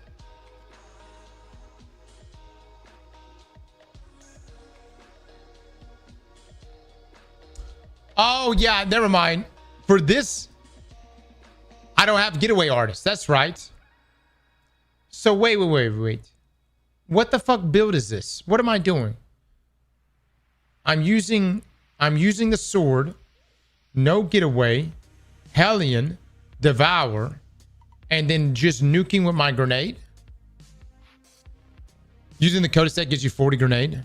Oh yeah, never mind. For this, I don't have getaway artist. That's right. So wait. What the fuck build is this? What am I doing? I'm using the sword, no getaway, Hellion, Devour, and then just nuking with my grenade. Using the Coda set gives you 40 grenade.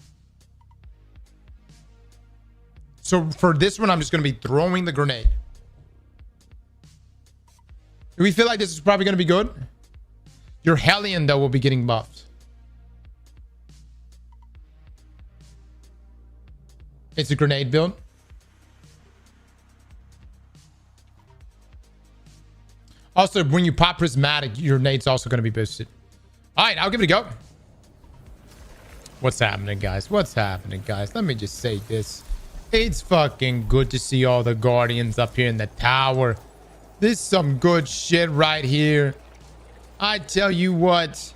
So for this one, I'm just going to be throwing the grenade. Do we feel like this is probably going to be good? Your Hellion, though, will be getting buffed. It's a grenade build. Also, when you pop prismatic, your nade's also going to be boosted. All right, I'll give it a go. What's happening, guys? What's happening, guys? Let me just say this. It's fucking good to see all the Guardians up here in the tower. This is some good shit right here. I tell you what,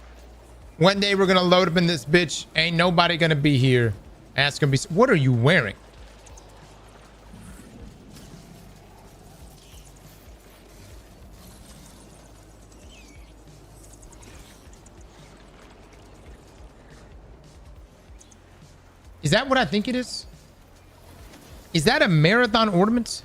one day we're gonna load up in this bitch. Ain't nobody gonna be here. That's gonna be. What are you wearing? Is that what I think it is? Is that a marathon ornament?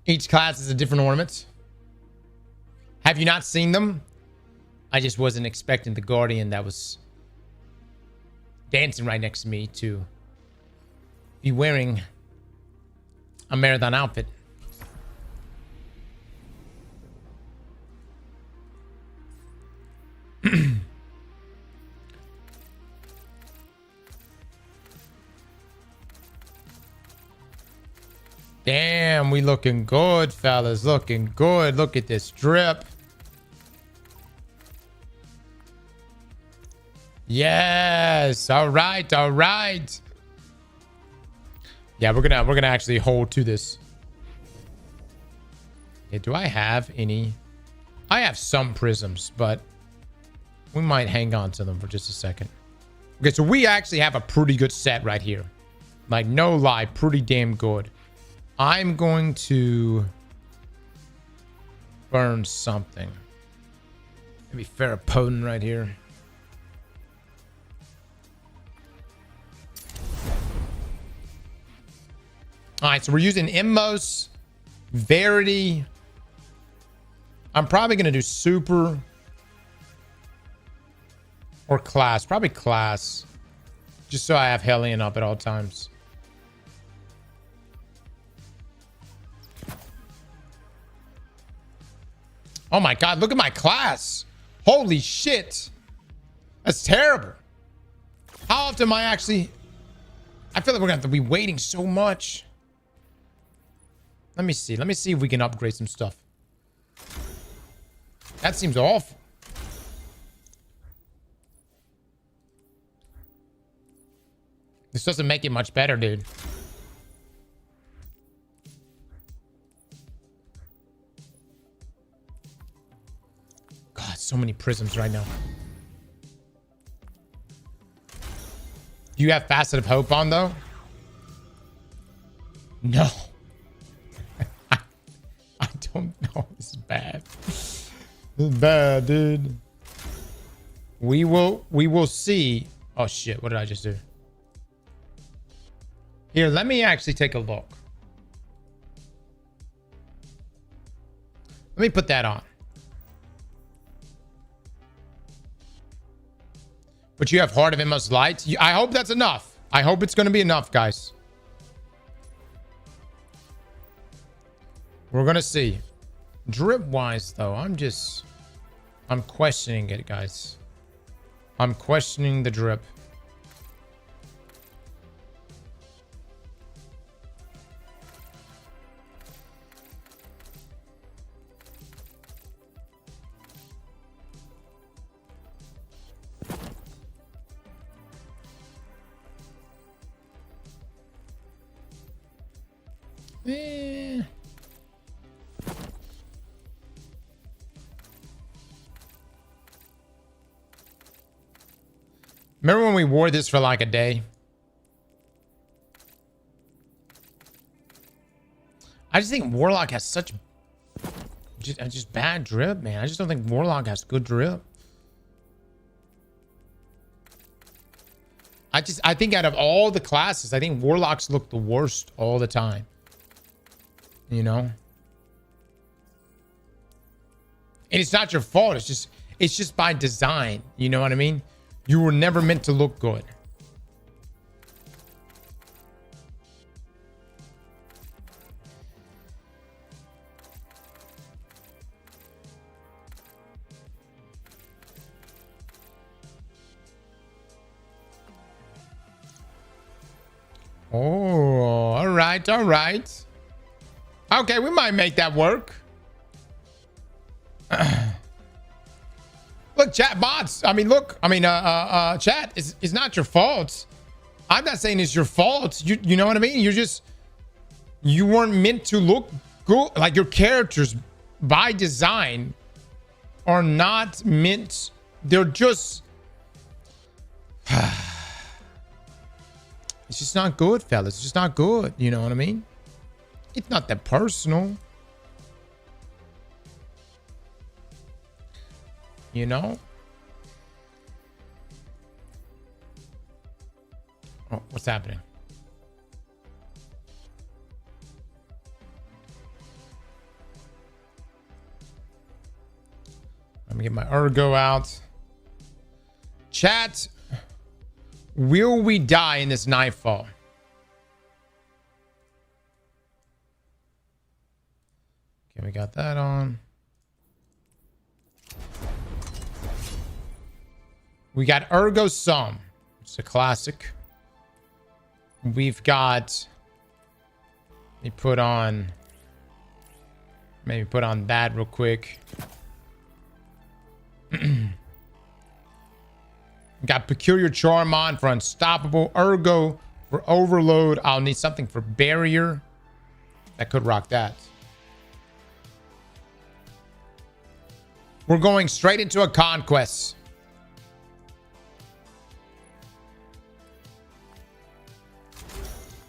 Each class is a different ornament. Have you not seen them? I just wasn't expecting the Guardian that was dancing right next to me to be wearing a marathon outfit. Damn, we looking good, fellas. Looking good. Look at this drip. Yes. All right. All right. Yeah, we're gonna actually hold to this. Yeah, do I have any I have some prisms, but we might hang on to them for just a second. Okay, so we actually have a pretty good set right here. Like, no lie, pretty damn good. I'm going to burn something. Maybe ferropotent right here. All right, so we're using Immos, Verity. I'm probably going to do super or class. Probably class. Just so I have Hellion up at all times. Oh my God, look at my class. Holy shit. That's terrible. How often am I actually... I feel like we're going to have to be waiting so much. Let me see. Let me see if we can upgrade some stuff. That seems awful. This doesn't make it much better, dude. God, so many prisms right now. Do you have Facet of Hope on, though? No. I don't know. This is bad. This is bad, dude. We will see. Oh, shit. What did I just do? Here, let me actually take a look. Let me put that on. But you have Heart of Immos Light. I hope that's enough. I hope it's going to be enough, guys. We're going to see. Drip-wise, though, I'm questioning it, guys. I'm questioning the drip. Remember when we wore this for like a day? I just think Warlock has such just bad drip, man. I just don't think Warlock has good drip. I think out of all the classes, I think Warlocks look the worst all the time. You know? And it's not your fault. It's just by design. You know what I mean? You were never meant to look good. Oh, all right, all right. Okay, we might make that work. Look, chat bots. I mean, look. I mean, chat is not your fault. I'm not saying it's your fault. You know what I mean? You weren't meant to look good. Like your characters, by design, are not meant. They're just. It's just not good, fellas. It's just not good. You know what I mean? It's not that personal. You know? Oh, what's happening? Let me get my Ergo out. Chat, will we die in this nightfall? Okay, we got that on. We got Ergo Sum. It's a classic. We've got... Let me put on... Maybe put on that real quick. Got Peculiar Charm on for Unstoppable. Ergo for Overload. I'll need something for Barrier. That could rock that. We're going straight into a conquest.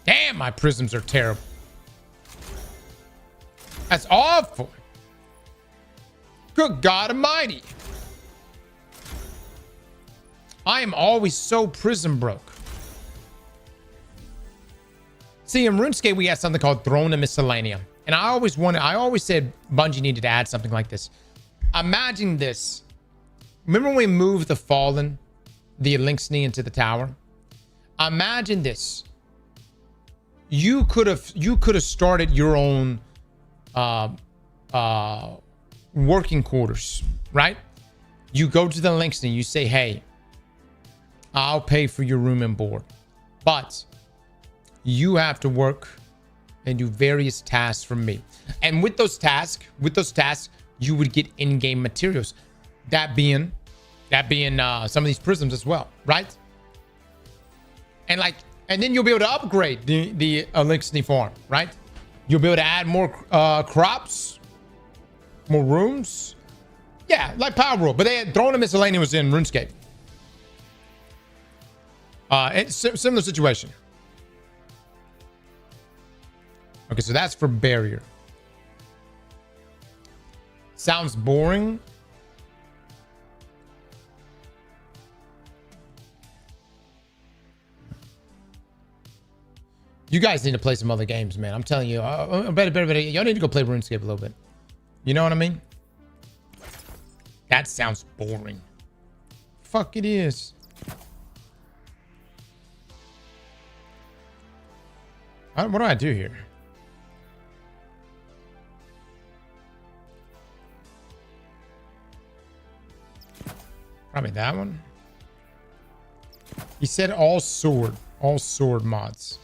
Damn, my prisms are terrible. That's awful. Good God Almighty. I am always so prism broke. See, in RuneScape, we had something called Throne of Miscellanea. And I always said Bungie needed to add something like this. Imagine this. Remember when we moved the Fallen, the Linksney into the tower? Imagine this. You could have started your own working quarters, right? You go to the Linksney, you say, hey, I'll pay for your room and board, but you have to work and do various tasks from me. And with those tasks, you would get in-game materials. That being some of these prisms as well, right? And then you'll be able to upgrade the Elixir farm, right? You'll be able to add more crops, more rooms. Yeah, like Power Rule. But they had Throne of Miscellany was in RuneScape. It's a similar situation. Okay, so that's for barrier. Sounds boring. You guys need to play some other games, man. I'm telling you. Better. Y'all need to go play RuneScape a little bit. You know what I mean? That sounds boring. Fuck it is. What do I do here? Probably that one. He said all sword mods.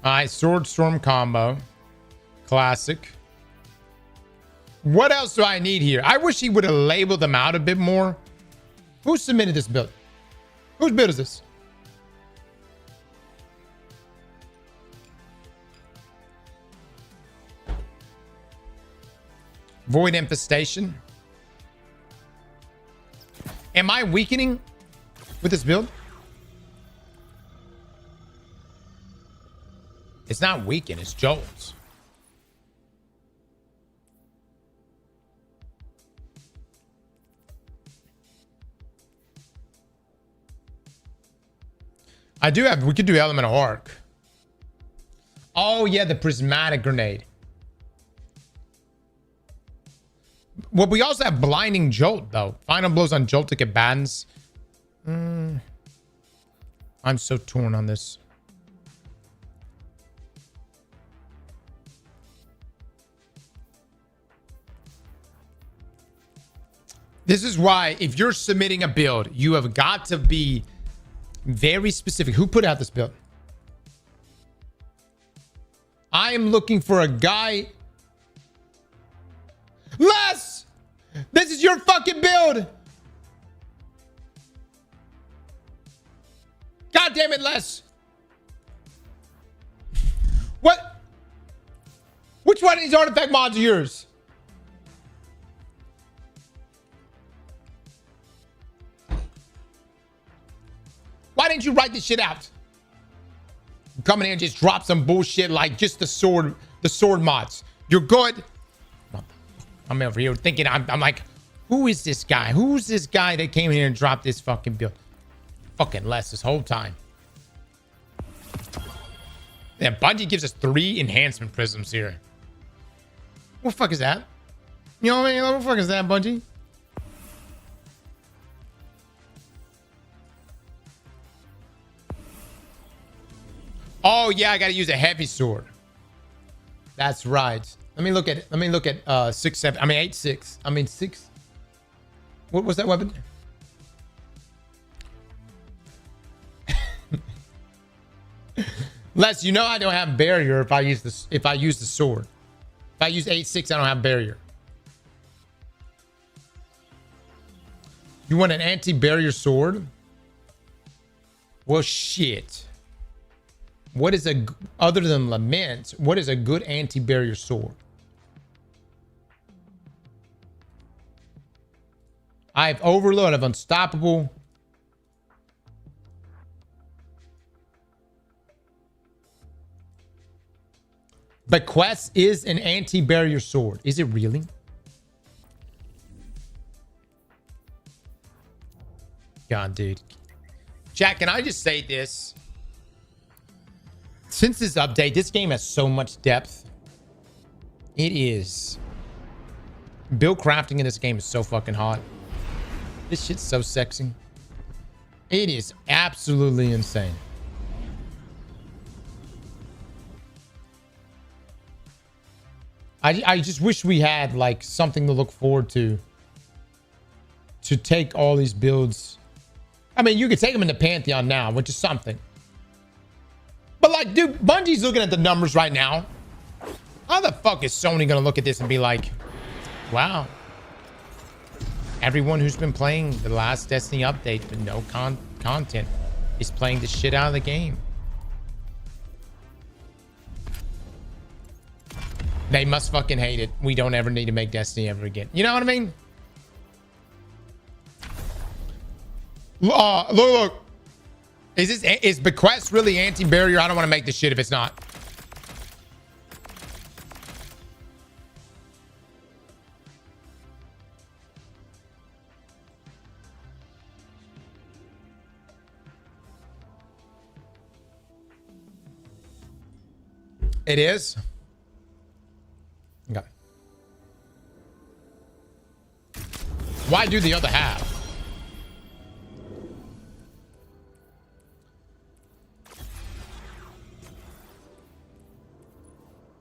All right, sword storm combo. Classic. What else do I need here? I wish he would have labeled them out a bit more. Who submitted this build? Whose build is this? Void Infestation. Am I weakening with this build? It's not weaken, it's jolts. We could do Element of Arc. Oh yeah, the prismatic grenade. Well, we also have blinding jolt though. Final blows on jolt to get bans. I'm so torn on this. This is why if you're submitting a build, you have got to be very specific. Who put out this build? I am looking for a guy. Les! This is your fucking build! God damn it, Les! What? Which one of these artifact mods are yours? Why didn't you write this shit out? Come in here and just drop some bullshit like just the sword mods. You're good. I'm over here thinking, I'm like, who is this guy? Who's this guy that came here and dropped this fucking build? Fucking Les this whole time. Yeah, Bungie gives us 3 enhancement prisms here. What the fuck is that? You know what I mean? What the fuck is that, Bungie? Oh yeah, I gotta use a heavy sword. That's right. Let me look at 6, 7. I mean 8, 6. I mean 6. What was that weapon? Les, you know I don't have barrier if I use this. If I use the sword. If I use 8, 6, I don't have barrier. You want an anti-barrier sword? Well, shit. What is a, other than Lament, what is a good anti-barrier sword? I have Overload, I have Unstoppable. Bequest is an anti-barrier sword. Is it really? God, dude. Jack, can I just say this? Since this update, this game has so much depth. It is. Build crafting in this game is so fucking hot. This shit's so sexy. It is absolutely insane. I just wish we had like something to look forward to take all these builds. I mean, you could take them into Pantheon now, which is something. But like, dude, Bungie's looking at the numbers right now. How the fuck is Sony gonna look at this and be like, wow, everyone who's been playing the last Destiny update with no content is playing the shit out of the game? They must fucking hate it. We don't ever need to make Destiny ever again. You know what I mean? Look. Is Bequest really anti-barrier? I don't want to make this shit if it's not. It is. Okay. Why do the other half?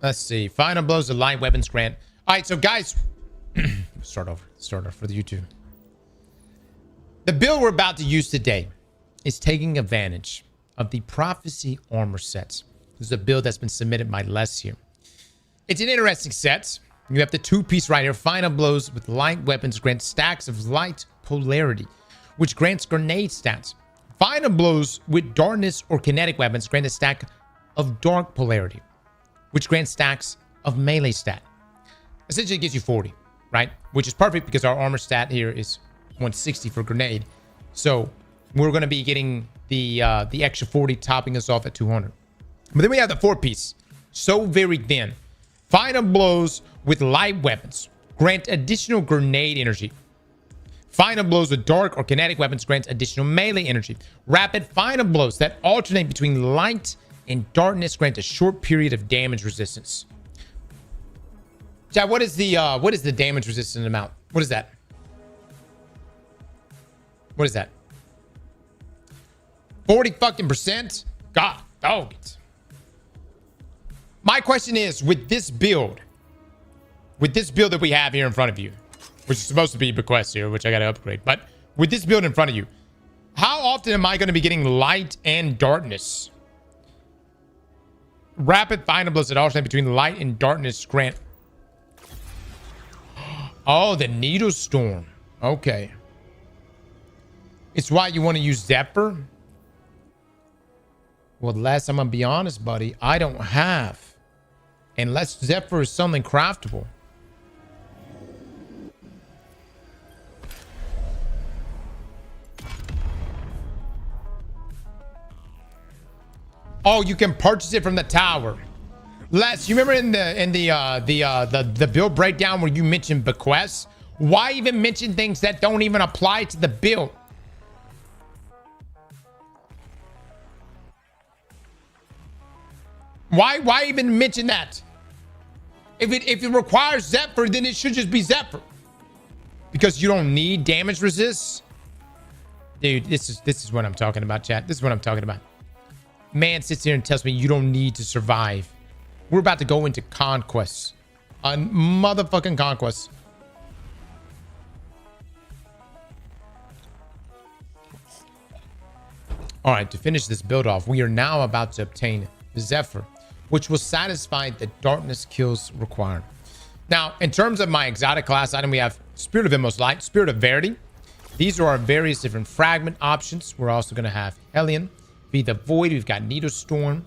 Let's see. Final blows the light weapons grant. All right, so guys, start over for the YouTube. The build we're about to use today is taking advantage of the Prophecy armor set. This is a build that's been submitted by Les here. It's an interesting set. You have the two-piece right here. Final blows with light weapons grant stacks of light polarity, which grants grenade stats. Final blows with darkness or kinetic weapons grant a stack of dark polarity, which grants stacks of melee stat. Essentially, it gives you 40, right? Which is perfect because our armor stat here is 160 for grenade. So we're going to be getting the extra 40, topping us off at 200. But then we have the 4-piece. So very thin. Final blows with light weapons grant additional grenade energy. Final blows with dark or kinetic weapons grant additional melee energy. Rapid final blows that alternate between light and darkness grant a short period of damage resistance. Chad, what is the damage resistance amount? What is that? What is that? 40 fucking percent? God, dog it. My question is, with this build that we have here in front of you, which is supposed to be Bequest here, which I got to upgrade, but with this build in front of you, how often am I going to be getting light and darkness? Rapid final blows that alternate between light and darkness grant. Oh, the Needle Storm. Okay. It's why you want to use Zephyr? Well, Les, I'm going to be honest, buddy. I don't have. Unless Zephyr is something craftable. Oh, you can purchase it from the tower. Les, you remember in the build breakdown where you mentioned Bequest? Why even mention things that don't even apply to the build? Why even mention that? If it requires Zephyr, then it should just be Zephyr. Because you don't need damage resist. Dude, this is what I'm talking about, chat. This is what I'm talking about. Man sits here and tells me you don't need to survive. We're about to go into conquest. A motherfucking conquest. All right, to finish this build off, we are now about to obtain Zephyr, which will satisfy the darkness kills requirement. Now, in terms of my exotic class item, we have Spirit of Inmost Light, Spirit of Verity. These are our various different fragment options. We're also going to have Hellion, Be the Void. We've got Needle Storm.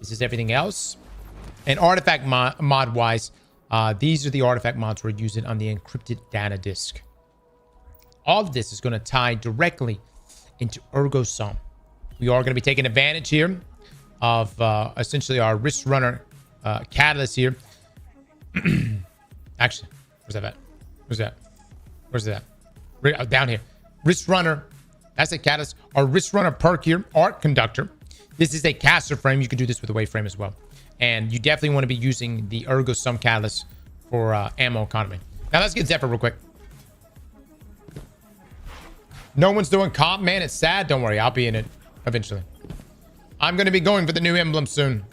This is everything else. And artifact mod wise, these are the artifact mods we're using on the encrypted data disk. All of this is going to tie directly into ErgoSum. We are going to be taking advantage here of essentially our wrist runner catalyst here. Actually, where's that at? Where's that? Where's that? Down here. Wrist runner. That's a catalyst. Our wrist runner perk here, Art Conductor. This is a caster frame. You can do this with a wave frame as well. And you definitely want to be using the ErgoSum catalyst for ammo economy. Now let's get Zephyr real quick. No one's doing comp, man. It's sad. Don't worry. I'll be in it eventually. I'm going to be going for the new emblem soon.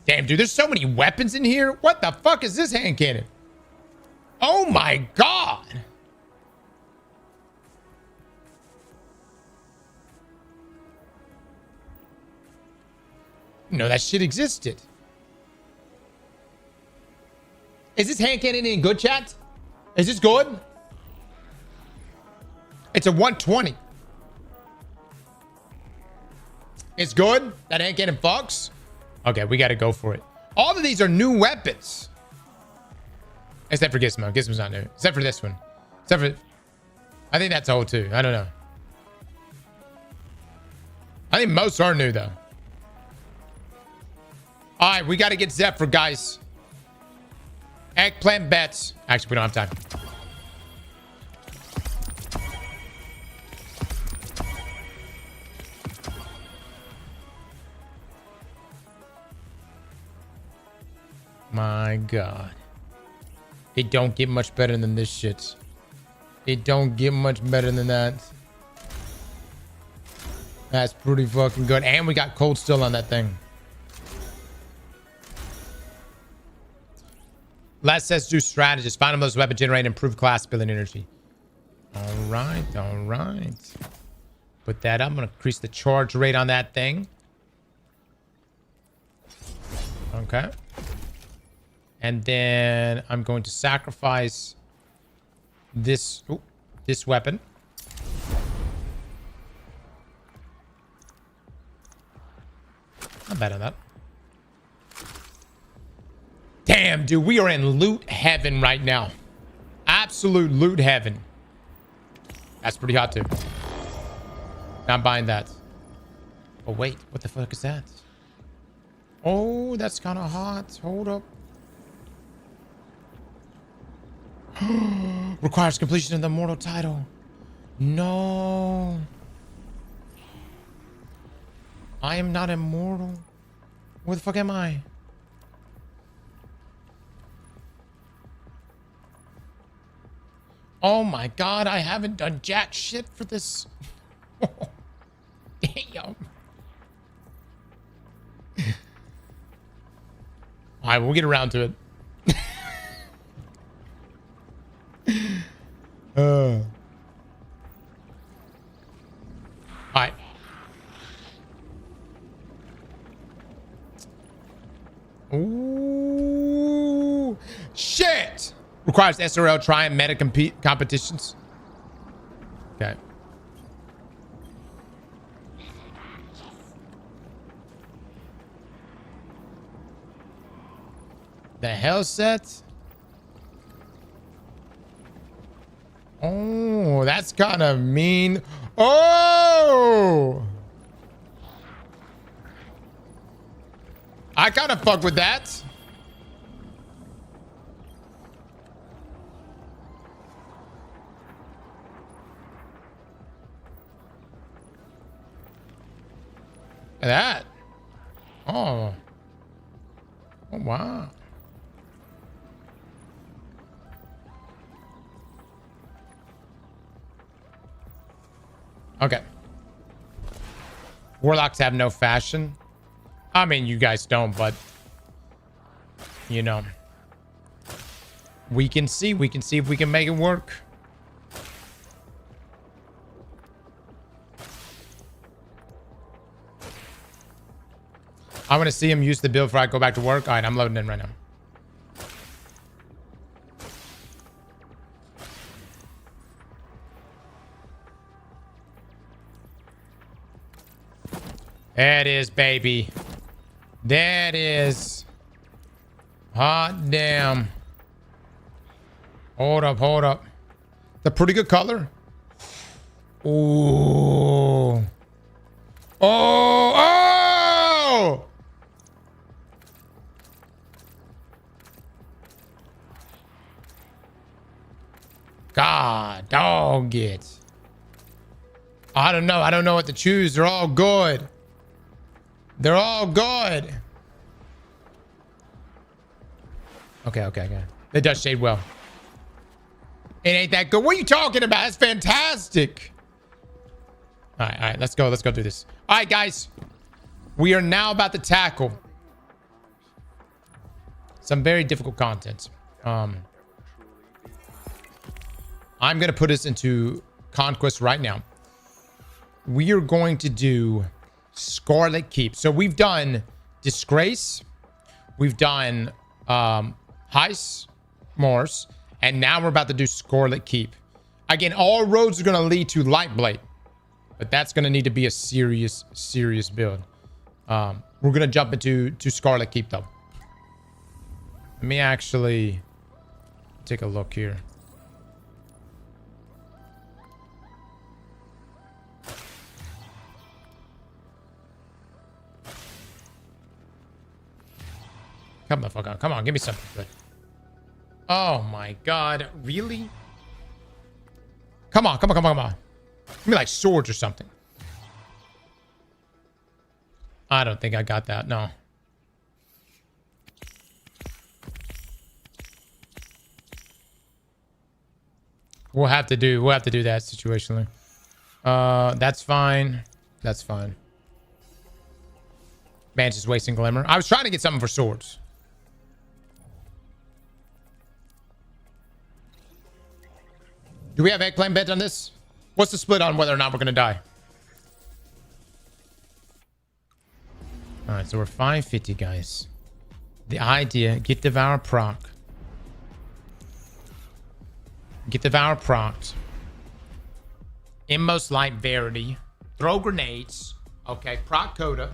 Damn, dude. There's so many weapons in here. What the fuck is this hand cannon? Oh my god. No, that shit existed. Is this hand cannon any good, chat? Is this good? It's a 120. It's good? That hand cannon fucks? Okay, we gotta go for it. All of these are new weapons. Except for Gizmo. Gizmo's not new. Except for this one. Except for... I think that's old too. I don't know. I think most are new though. Alright, we gotta get Zephyr, guys. Eggplant bets. Actually, we don't have time. My god. It don't get much better than this shit. It don't get much better than that. That's pretty fucking good. And we got cold still on that thing. Last says do strategist. Find those weapon generate improved class building energy. All right, all right. Put that up. I'm gonna increase the charge rate on that thing. Okay. And then I'm going to sacrifice this this weapon. Not bad on that. Damn, dude, we are in loot heaven right now. Absolute loot heaven. That's pretty hot, too. Not buying that. Oh, wait. What the fuck is that? Oh, that's kind of hot. Hold up. Requires completion of the immortal title. No. I am not immortal. Where the fuck am I? Oh my god, I haven't done jack shit for this. Damn. Alright, we'll get around to it. Alright. Ooh. Shit! Requires SRL try and meta competitions. Okay. The hell set? Oh, that's kind of mean. Oh! I kind of fuck with that. Look at that. Oh. Oh, wow. Okay. Warlocks have no fashion. I mean, you guys don't, but you know, we can see if we can make it work. I want to see him use the build before I go back to work. All right, I'm loading in right now. There it is, baby. There it is. Hot damn. Hold up, hold up. The pretty good color. Ooh. Oh, oh! God, dog it. I don't know. I don't know what to choose. They're all good. They're all good. Okay. It does shade well. It ain't that good. What are you talking about? It's fantastic. All right. Let's go. Let's go do this. All right, guys. We are now about to tackle some very difficult content. I'm going to put us into Conquest right now. We are going to do Scarlet Keep. So we've done Disgrace. We've done Heist, Morse. And now we're about to do Scarlet Keep. Again, all roads are going to lead to Lightblade. But that's going to need to be a serious build. We're going to jump into Scarlet Keep, though. Let me actually take a look here. Come the fuck on. Come on, give me something good. Oh my god. Really? Come on. Give me like swords or something. I don't think I got that. No. We'll have to do that situationally. That's fine. That's fine. Man, just wasting glimmer. I was trying to get something for swords. Do we have eggplant bet on this? What's the split on whether or not we're going to die? All right, so we're 550, guys. The idea, get Devour proc. Get Devour procced. Inmost Light Verity. Throw grenades. Okay, proc Coda.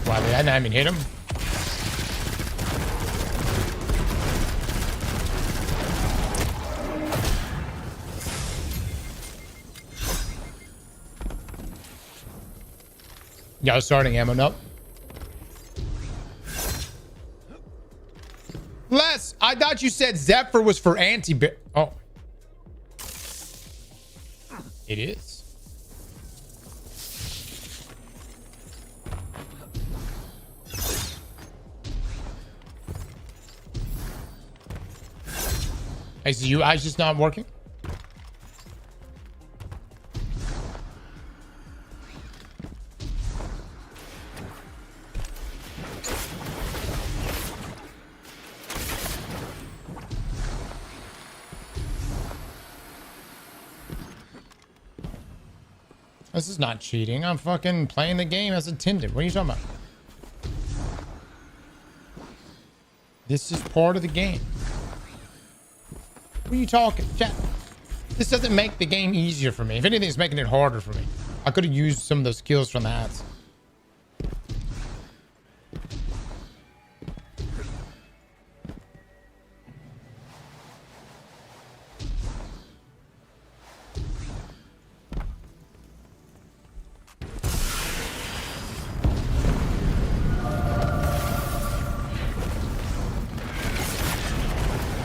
Wow, did I not even hit him? Y'all starting ammo? Nope. Les, I thought you said Zephyr was for anti-bear. Oh. It is. Is you eyes just not working? This is not cheating. I'm fucking playing the game as intended. What are you talking about? This is part of the game. What are you talking? Chat. This doesn't make the game easier for me. If anything, it's making it harder for me. I could have used some of those skills from the ads.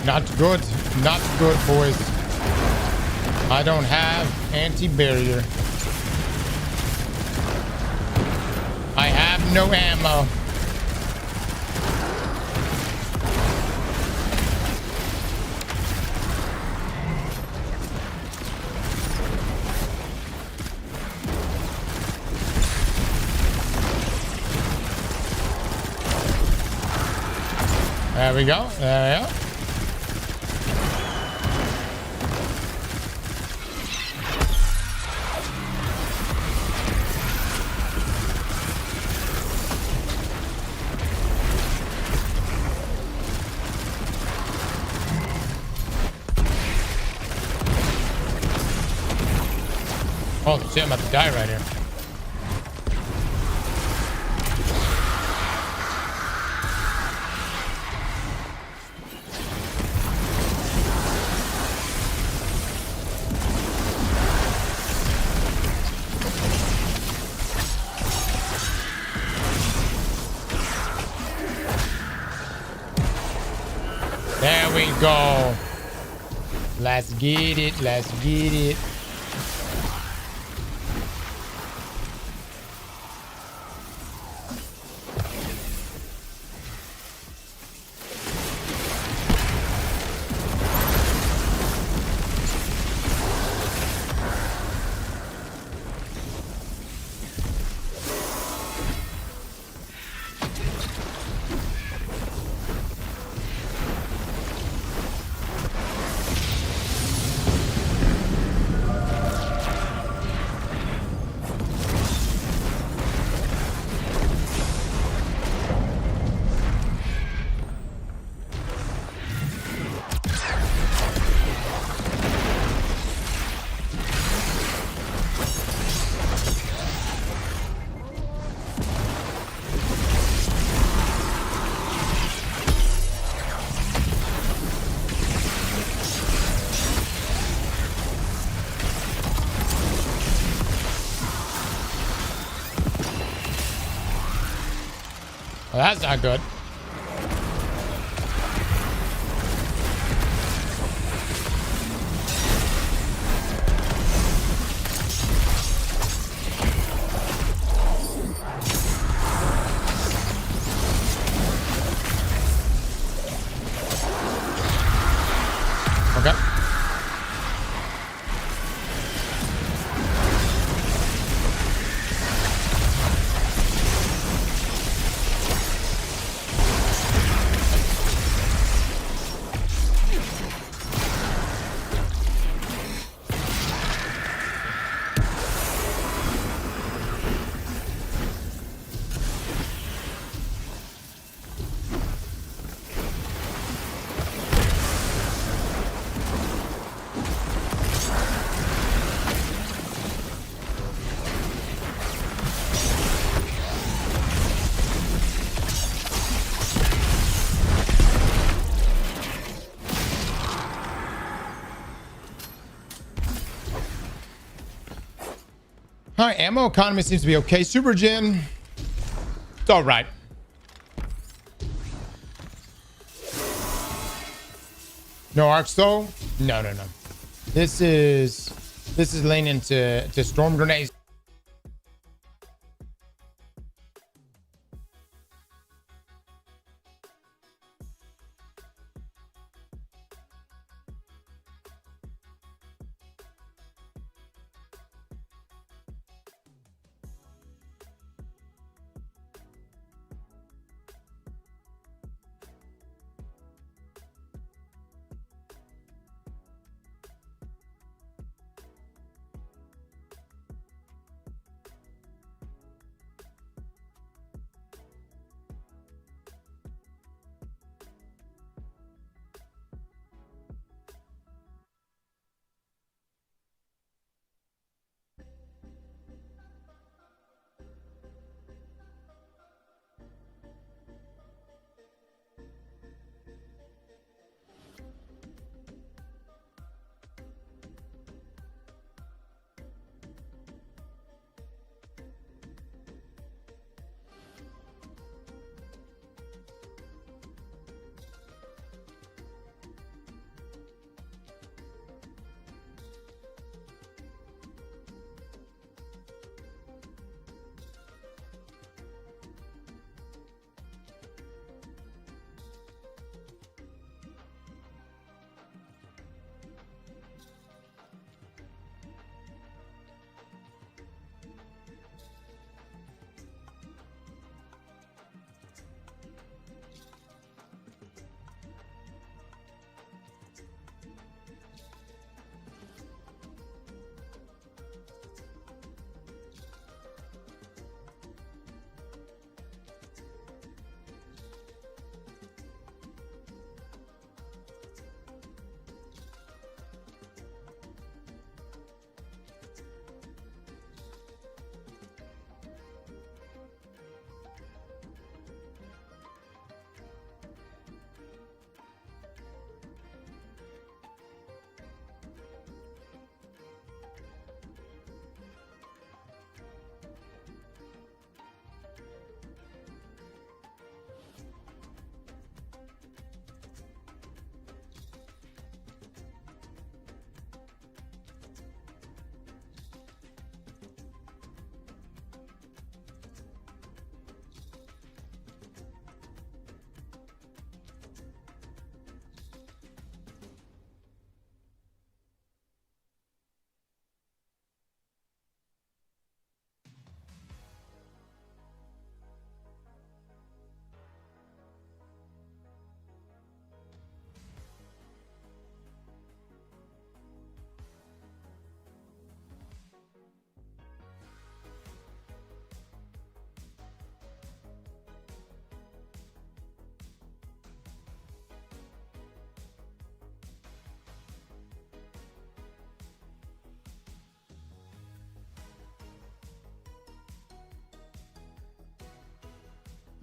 Not good. Not good, boys. I don't have anti-barrier. I have no ammo. There we go. There we go. Holy shit, I'm about to die right here. There we go. Let's get it. Let's get it. Well, that's not good. Okay. All right, ammo economy seems to be okay. Super Gen, it's all right. No arc soul? No. This is leaning into storm grenades.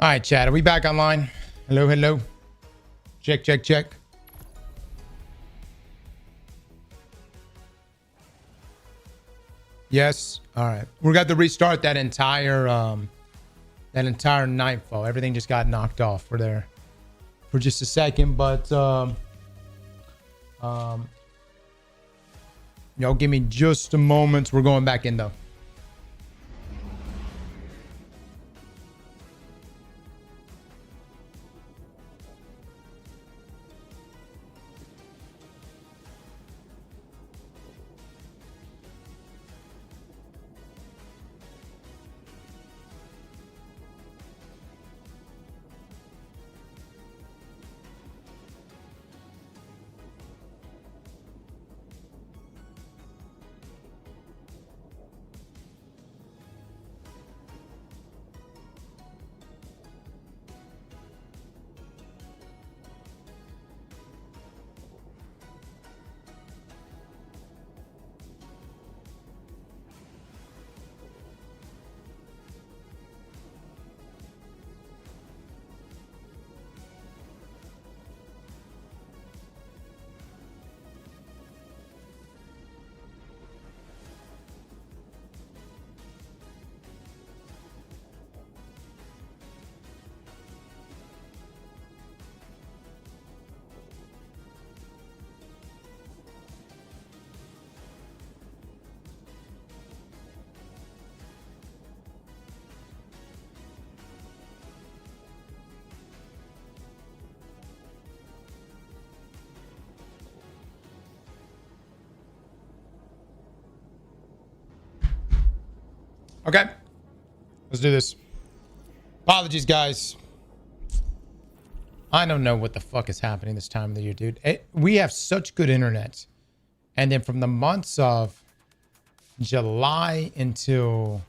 All right, chat. Are we back online? Hello, hello. Check, check, check. Yes. All right. We're got to restart that entire nightfall. Everything just got knocked off for there for just a second, but y'all give me just a moment. We're going back in though. Okay. Let's do this. Apologies, guys. I don't know what the fuck is happening this time of the year, dude. We have such good internet. And then from the months of July until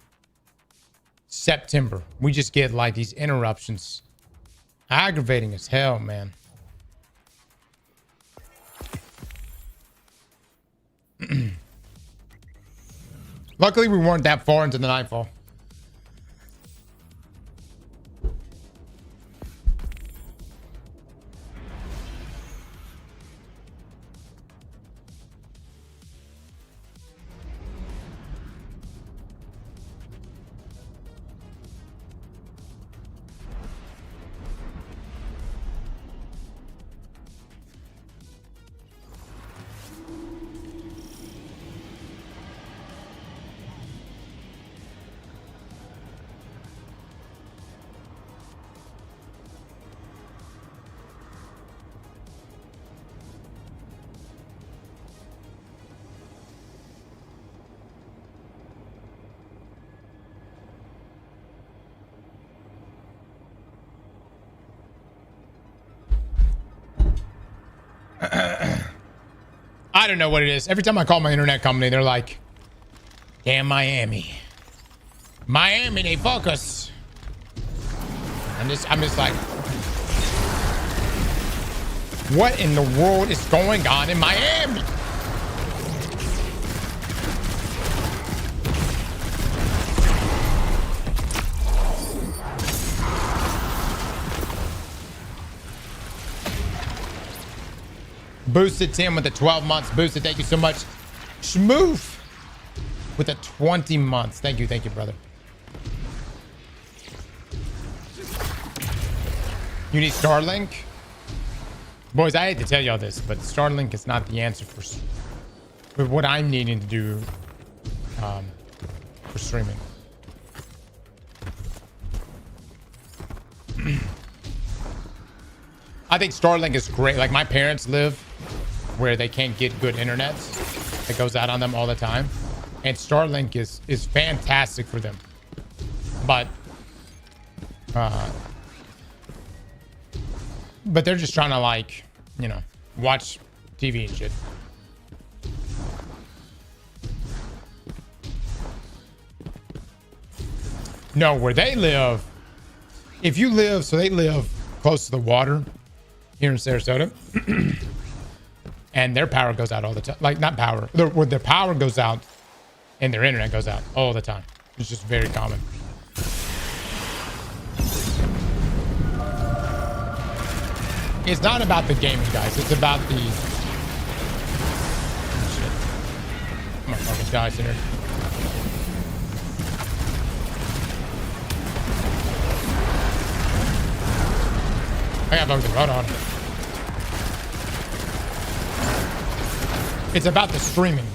September, we just get like these interruptions. Aggravating as hell, man. Luckily, we weren't that far into the nightfall. I don't know what it is. Every time I call my internet company, they're like, damn Miami. Miami, they fuck us. I'm just like, what in the world is going on in Miami? Boosted Tim with the 12 months. Boosted, thank you so much. Schmoof with the 20 months. Thank you, brother. You need Starlink? Boys, I hate to tell y'all this, but Starlink is not the answer for what I'm needing to do for streaming. I think Starlink is great. Like, my parents live where they can't get good internet. It goes out on them all the time. And Starlink is fantastic for them. But they're just trying to, like, you know, watch TV and shit. No, where they live, if you live, so they live close to the water here in Sarasota, and their power goes out all the time. Like, not power, where their power goes out and their internet goes out all the time. It's just very common. It's not about the gaming, guys. It's about the... Oh, shit. I'm gonna fucking die here. I got bugged. Hold on. It's about the streaming.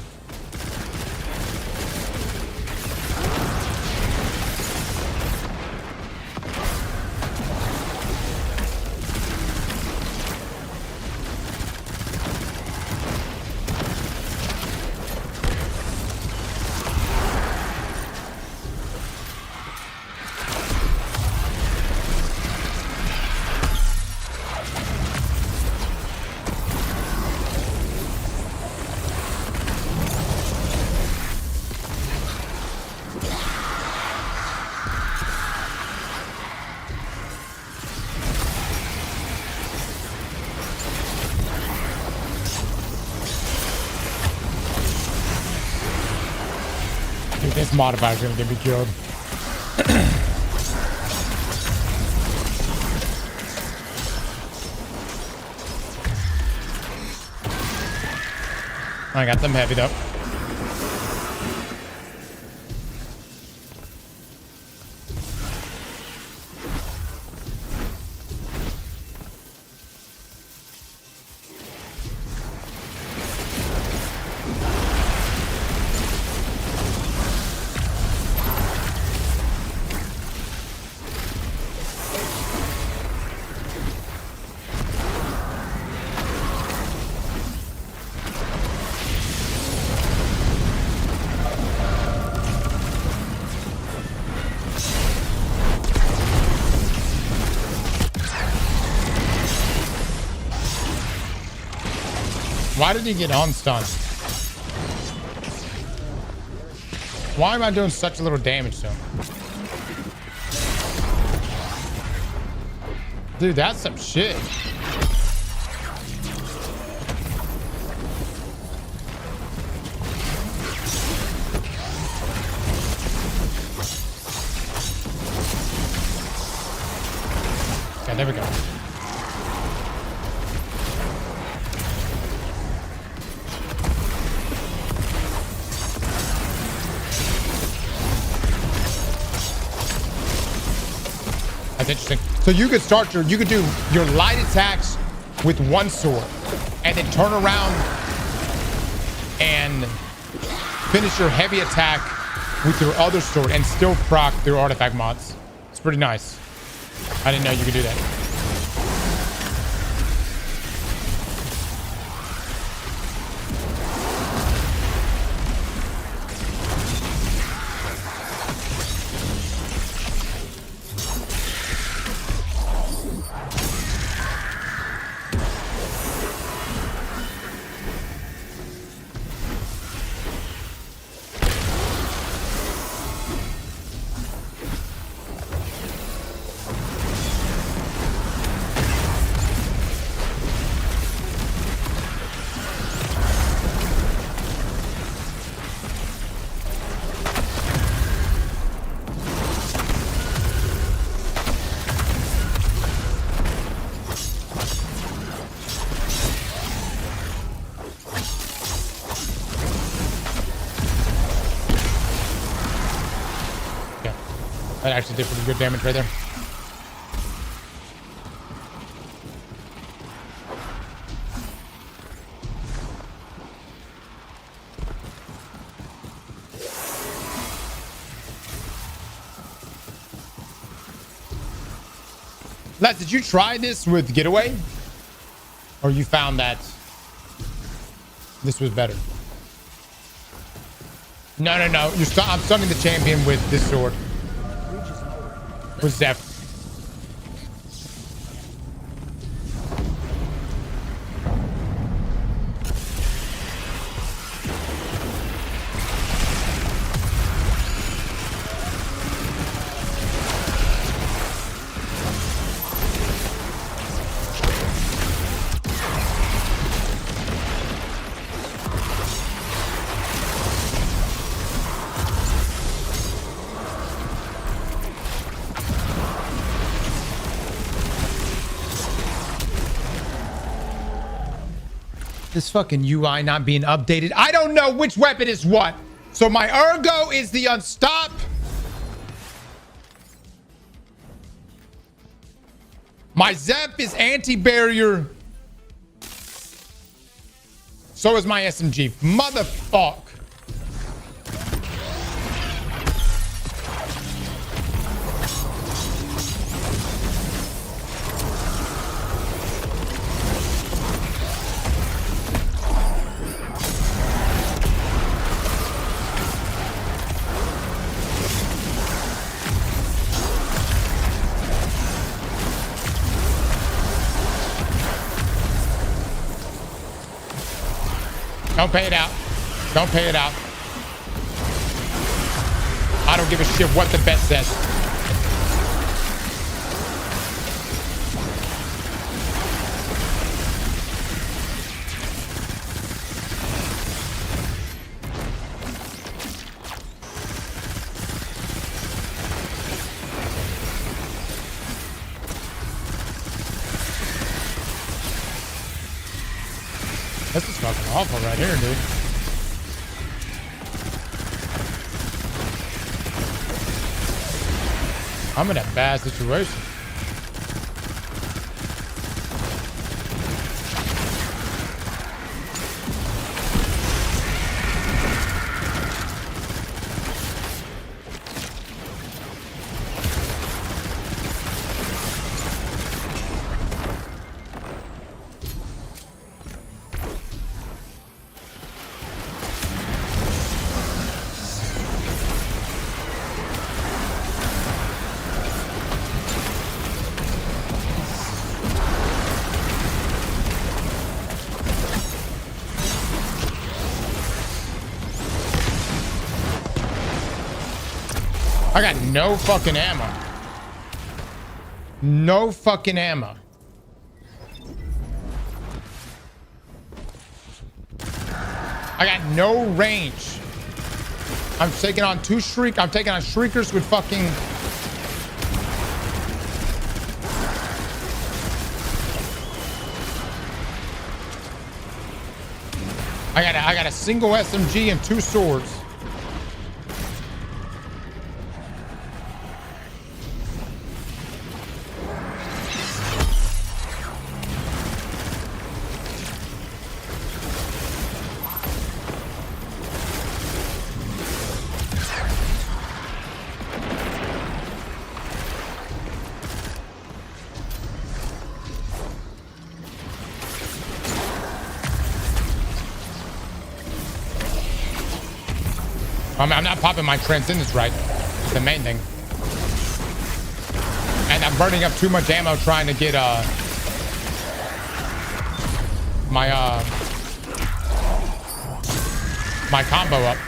Dude, this modifier's gonna get me killed. I got them heavy though. Why did he get unstunned? Why am I doing such a little damage to him? Dude, that's some shit. Okay, there we go. That's interesting. So you could you could do your light attacks with one sword and then turn around and finish your heavy attack with your other sword and still proc through artifact mods. It's pretty nice. I didn't know you could do that. That actually did pretty good damage right there. Les, did you try this with Getaway? Or you found that this was better? No. I'm stunning the champion with this sword. With Zeph. This fucking UI not being updated. I don't know which weapon is what. So my Ergo is the Unstop. My Zep is anti-barrier. So is my SMG. Motherfuck. Don't pay it out. Don't pay it out. I don't give a shit what the bet says. This is fucking awful right here, dude. I'm in a bad situation. I got no fucking ammo. No fucking ammo. I got no range. I'm taking on I'm taking on shriekers with fucking... I got a single SMG and 2 swords. I'm not popping my transcendence right. It's the main thing. And I'm burning up too much ammo trying to get my combo up.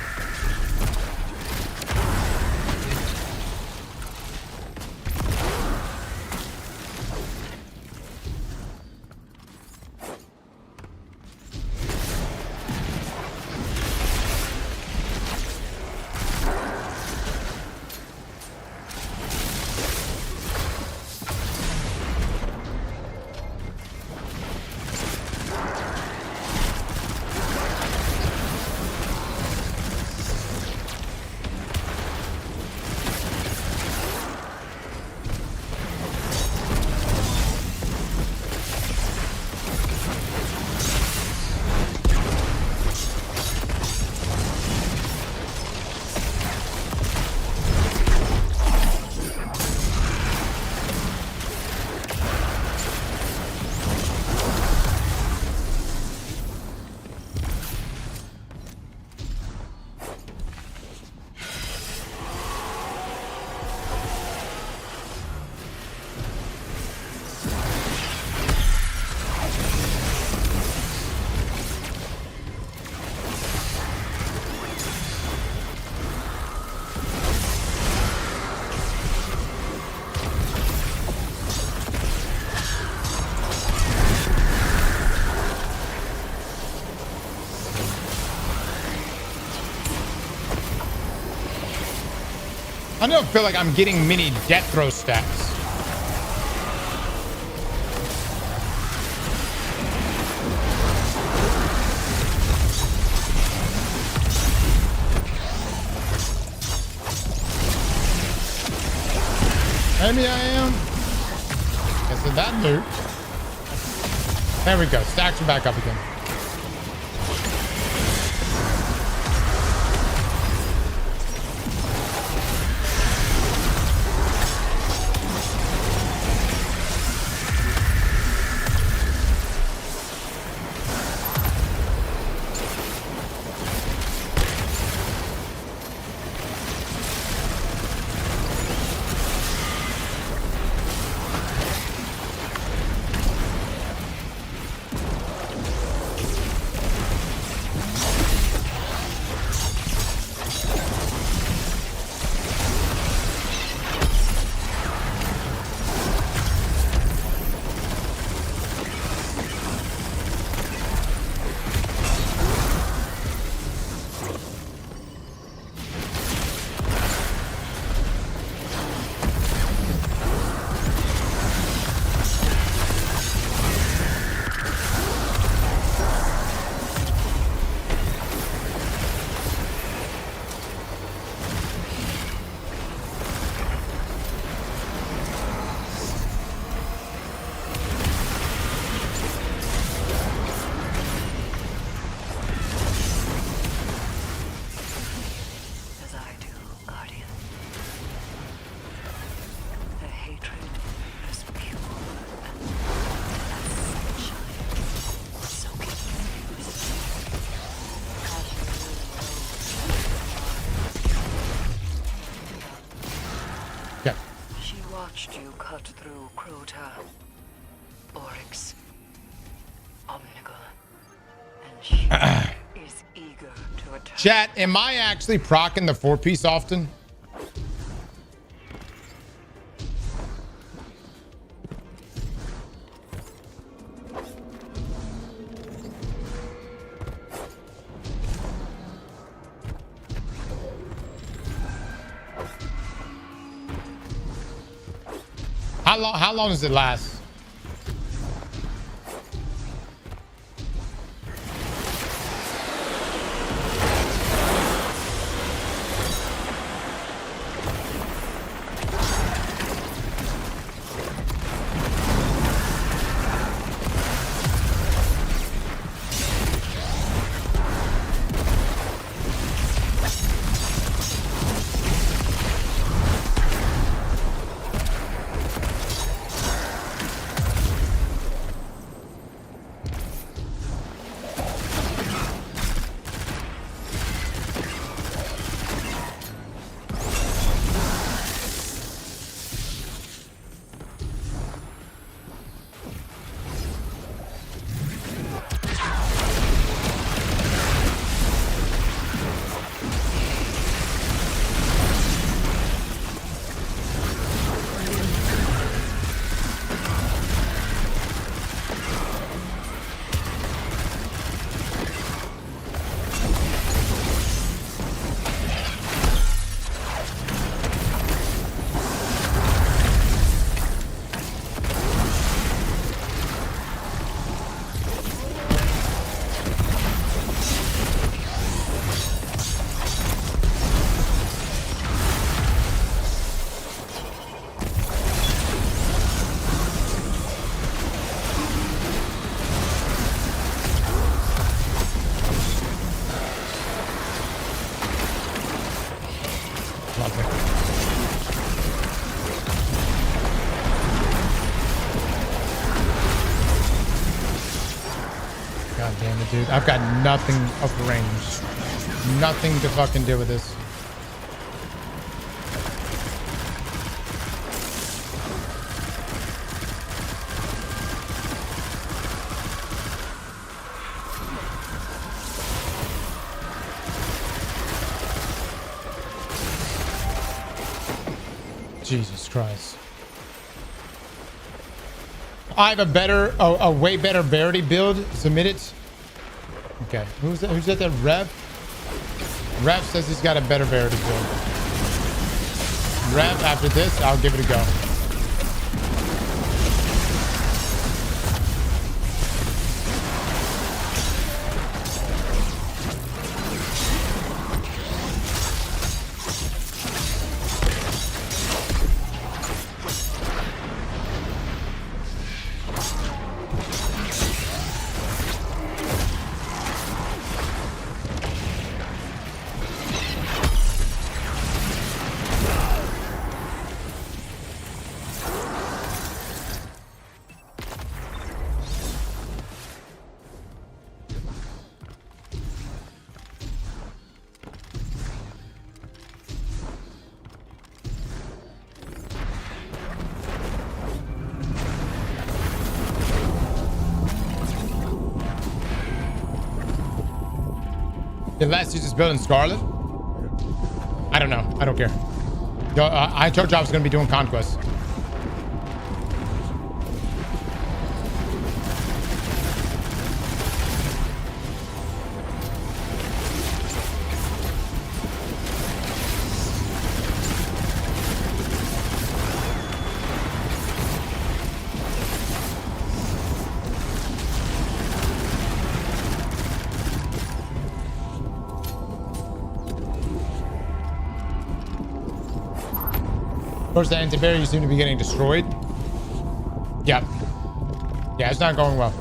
I don't feel like I'm getting many death throw stacks. Maybe I am. Guess of that loot. There we go. Stacks are back up again. As I do, Guardian. The hatred as pure and as sunshine, soaking confused. Yeah. She watched you cut through Crota, Oryx, Omnigul, and she is eager to attack. Chat, am I actually proccing the 4-piece often? How long does it last? God damn it, dude. I've got nothing of range. Nothing to fucking do with this. Jesus Christ. I have a way better Verity build. Submit it. Okay. Who's that? Who's that? That Rev? Rev says he's got a better Verity build. Rev, after this, I'll give it a go. Did last use this build in Scarlet? I don't know. I don't care. Yo, I told you I was going to be doing Conquest. Of course, that anti-barrier seem to be getting destroyed. Yep. Yeah, it's not going well.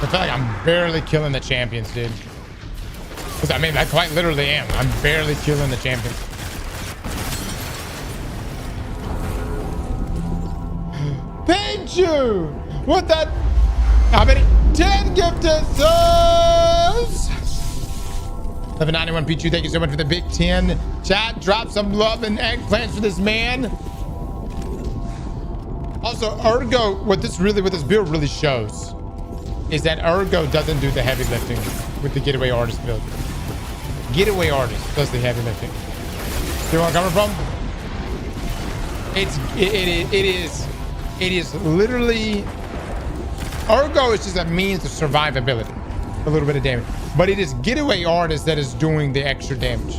I feel like I'm barely killing the champions, dude. Because I mean, I quite literally am. I'm barely killing the champions. Thank you! What that? How many? 10 gifted subs! 1191 Pichu, thank you so much for the big 10. Chat, drop some love and eggplants for this man. Also, Ergo, what this build really shows is that Ergo doesn't do the heavy lifting with the Getaway Artist build. Getaway Artist does the heavy lifting. See where I'm coming from? It is literally, Ergo is just a means of survivability, a little bit of damage, but it is Getaway Artist that is doing the extra damage.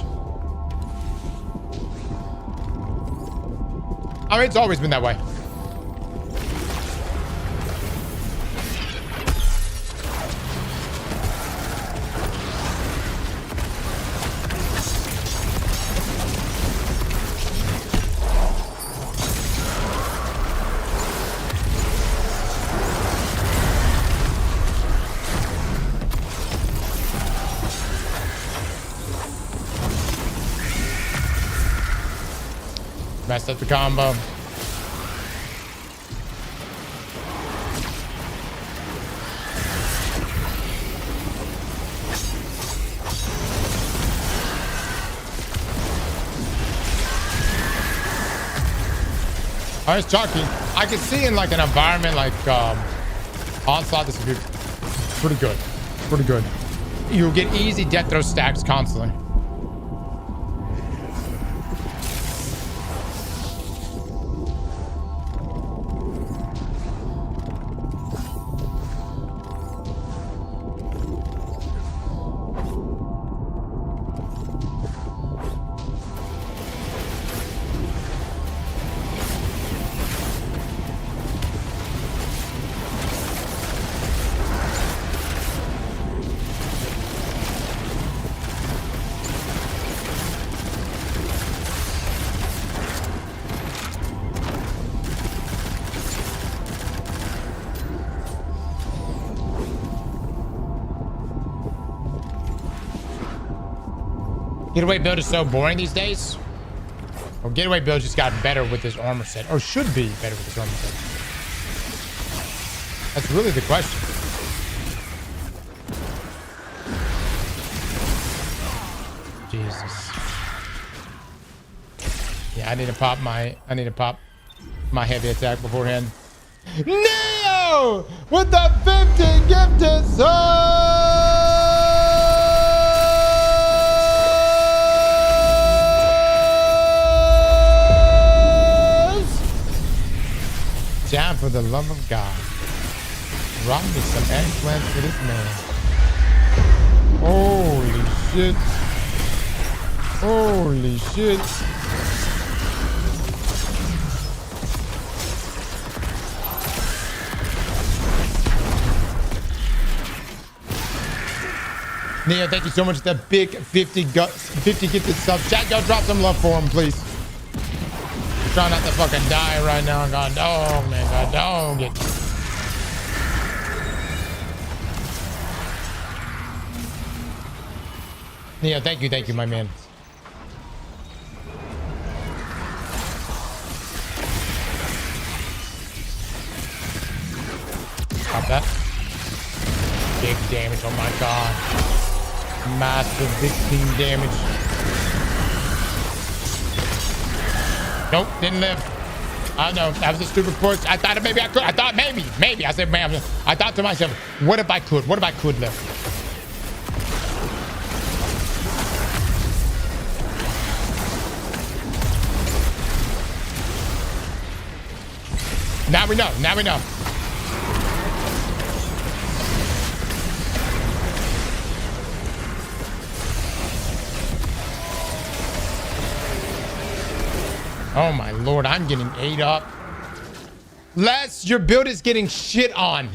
I mean, it's always been that way. Messed up the combo. Oh, it's chalky. I can see in like an environment like Onslaught, this would be pretty good. Pretty good. You'll get easy death throw stacks constantly. Getaway build is so boring these days. Well, Getaway build just got better with his armor set, or should be better with his armor set. That's really the question. Jesus. Yeah, I need to pop my heavy attack beforehand. Neo with the 50 gifted subs. Down for the love of God. Rock me some eggplants for this man. Holy shit. Holy shit. Neo, thank you so much for that big 50 gifted subs. Chat, y'all drop some love for him, please. Trying not to fucking die right now. God dog, man. God dog it. Yeah, thank you, my man. Stop that. Big damage, oh my god. Massive 15 damage. Nope, didn't live. I know, that was a stupid push. I thought maybe I could. I thought maybe. I said, man, I thought to myself, what if I could? What if I could live? Now we know. Now we know. Oh my lord, I'm getting ate up. Les, your build is getting shit on.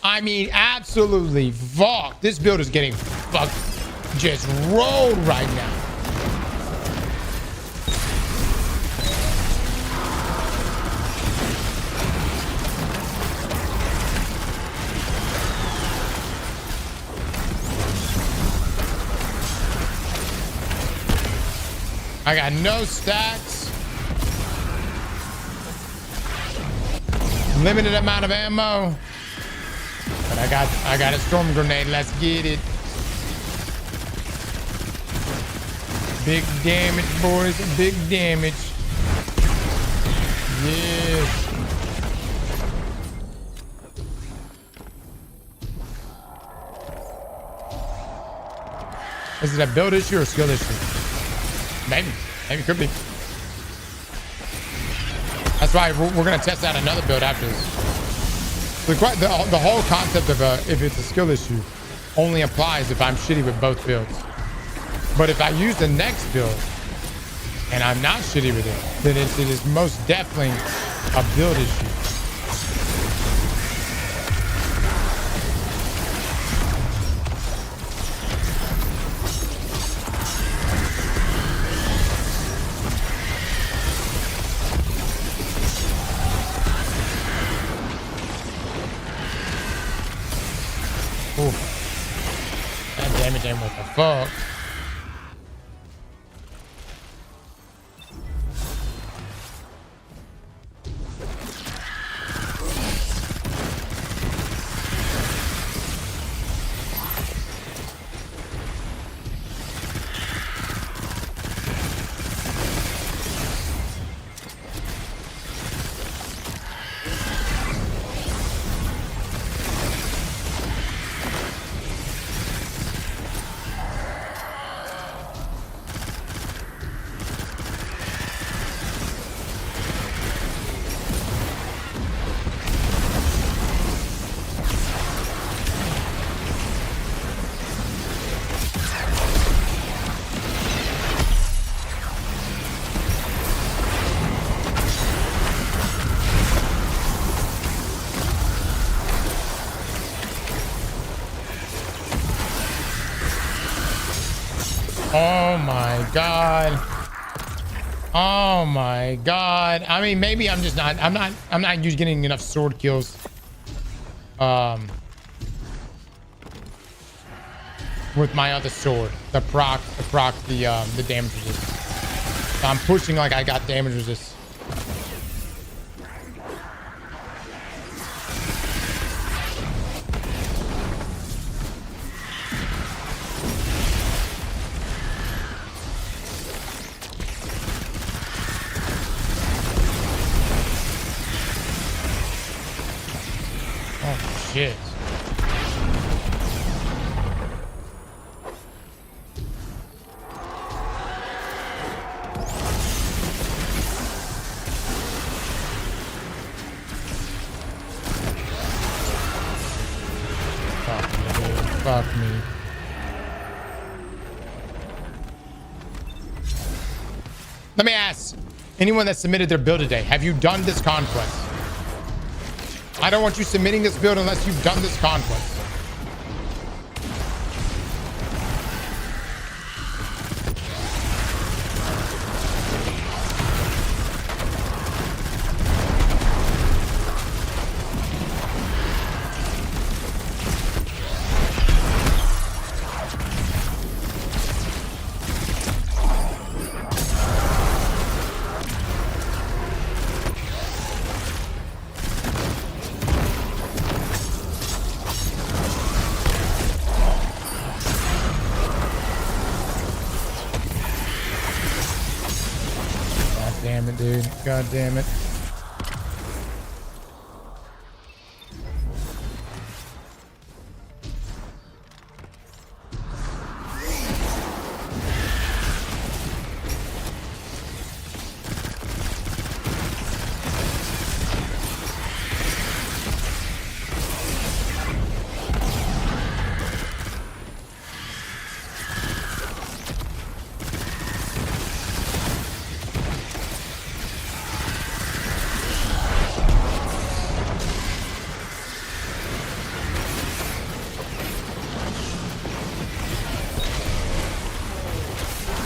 I mean, absolutely fuck. This build is getting fucked. Just rolled right now. I got no stacks. Limited amount of ammo. But I got a storm grenade. Let's get it. Big damage, boys. Big damage. Yes. Is it a build issue or a skill issue? Maybe it could be. That's why we're gonna test out another build after this. The whole concept of if it's a skill issue only applies if I'm shitty with both builds. But if I use the next build and I'm not shitty with it, then it is most definitely a build issue. Damn, what the fuck? Oh my god. Oh my god. I mean, maybe I'm just not. I'm not usually getting enough sword kills. With my other sword, the damage resist. So I'm pushing like I got damage resist. Shit. Fuck me, dude. Fuck me. Let me ask anyone that submitted their build today, have you done this conquest? I don't want you submitting this build unless you've done this conquest. dude. God damn it.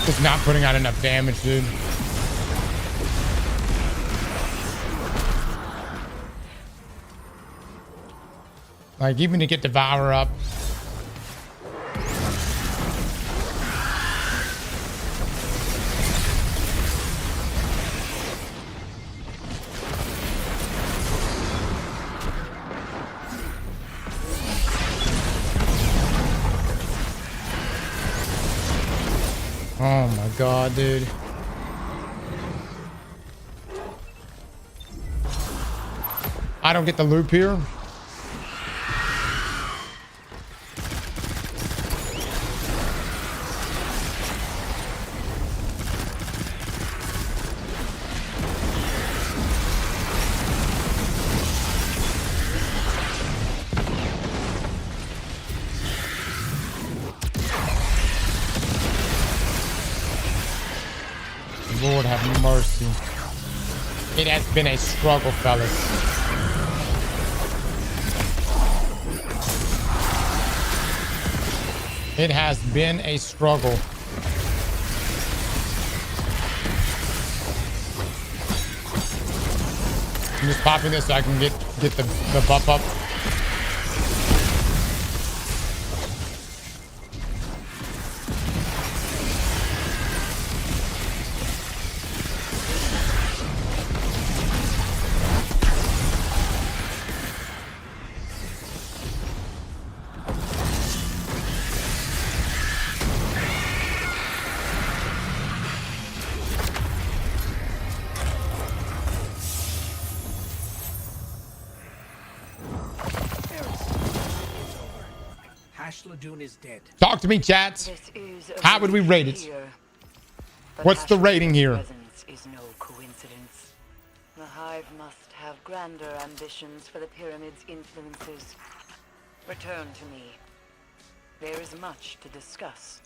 Just not putting out enough damage, dude. Like, even to get Devour up. Oh my god, dude. I don't get the loop here. Lord have mercy. It has been a struggle, fellas. It has been a struggle. I'm just popping this so I can get the buff up. Ladoon is dead. Talk to me, chats. How would we rate it? What's the rating here? Presence is no coincidence. The Hive must have grander ambitions for the pyramid's influences. Return to me. There is much to discuss.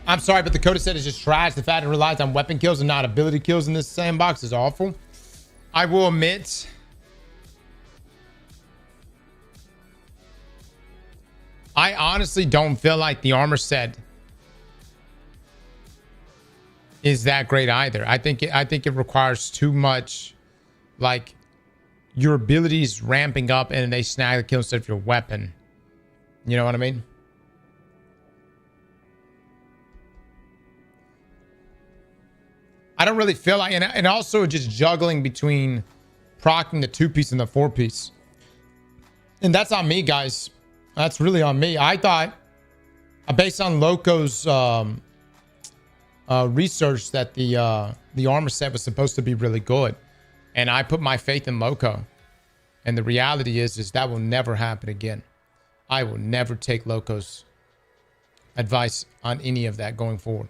I'm sorry, but the Coda set is just trash. The fact it relies on weapon kills and not ability kills in this sandbox is awful. I will admit, I honestly don't feel like the armor set is that great either. I think it requires too much, like, your abilities ramping up and they snag the kill instead of your weapon. You know what I mean? I don't really feel like, and also just juggling between proccing the 2-piece and the 4-piece. And that's on me, guys. That's really on me. I thought, based on Loco's research, that the armor set was supposed to be really good. And I put my faith in Loco. And the reality is that will never happen again. I will never take Loco's advice on any of that going forward.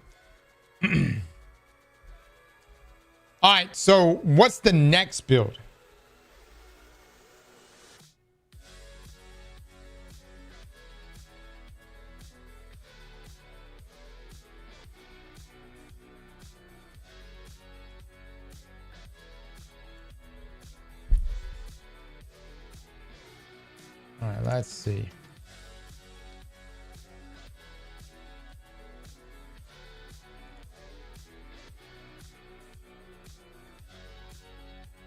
All right, so what's the next build? All right, let's see.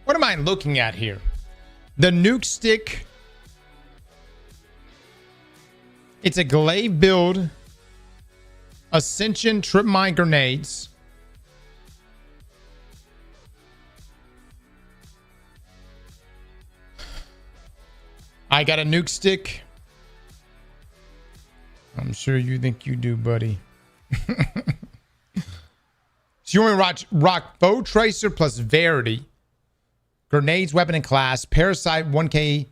What am I looking at here? The nuke stick. It's a glaive build. Ascension trip mine grenades. I got a nuke stick. I'm sure you think you do, buddy. So you only rock bow tracer plus Verity. Grenades, weapon, and class. Parasite, 1k.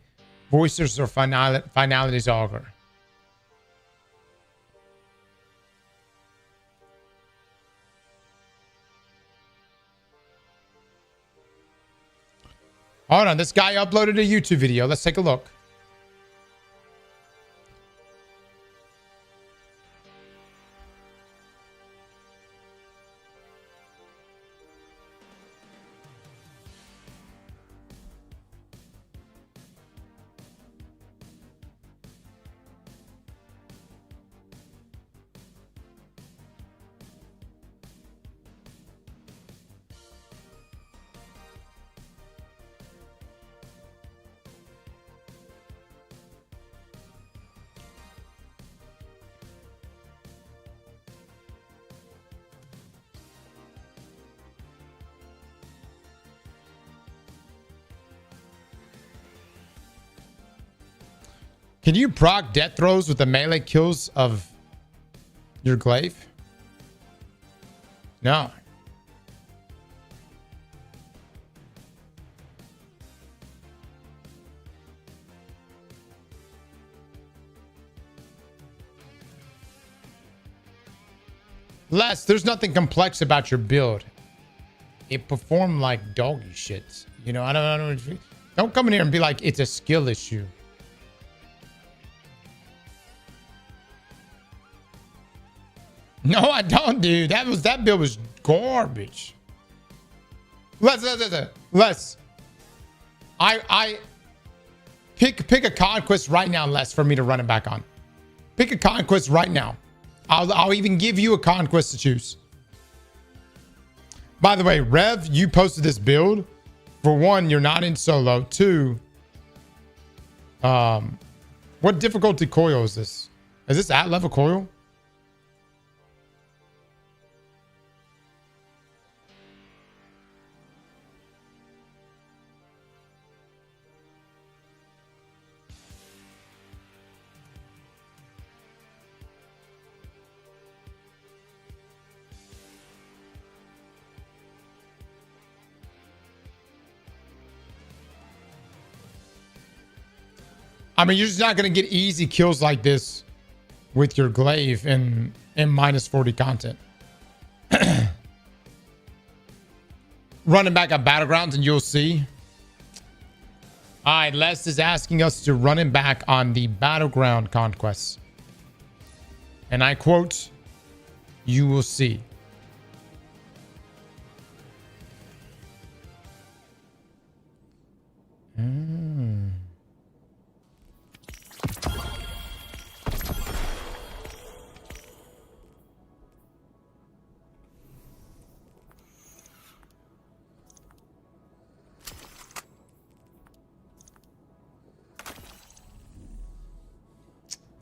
Voicers or Finality's Augur. Hold on. This guy uploaded a YouTube video. Let's take a look. Can you proc death throws with the melee kills of your glaive? No. Les, there's nothing complex about your build. It performed like doggy shit. You know, I don't come in here and be like it's a skill issue. No, I don't, dude. That build was garbage. Les. I pick a conquest right now, Les, for me to run it back on. Pick a conquest right now. I'll even give you a conquest to choose. By the way, Rev, you posted this build. For one, you're not in solo. Two, what difficulty coil is this? Is this at level coil? I mean, you're just not going to get easy kills like this with your glaive in minus 40 content. Running back at Battlegrounds and you'll see. All right, Les is asking us to run him back on the Battleground conquests. And I quote, "You will see."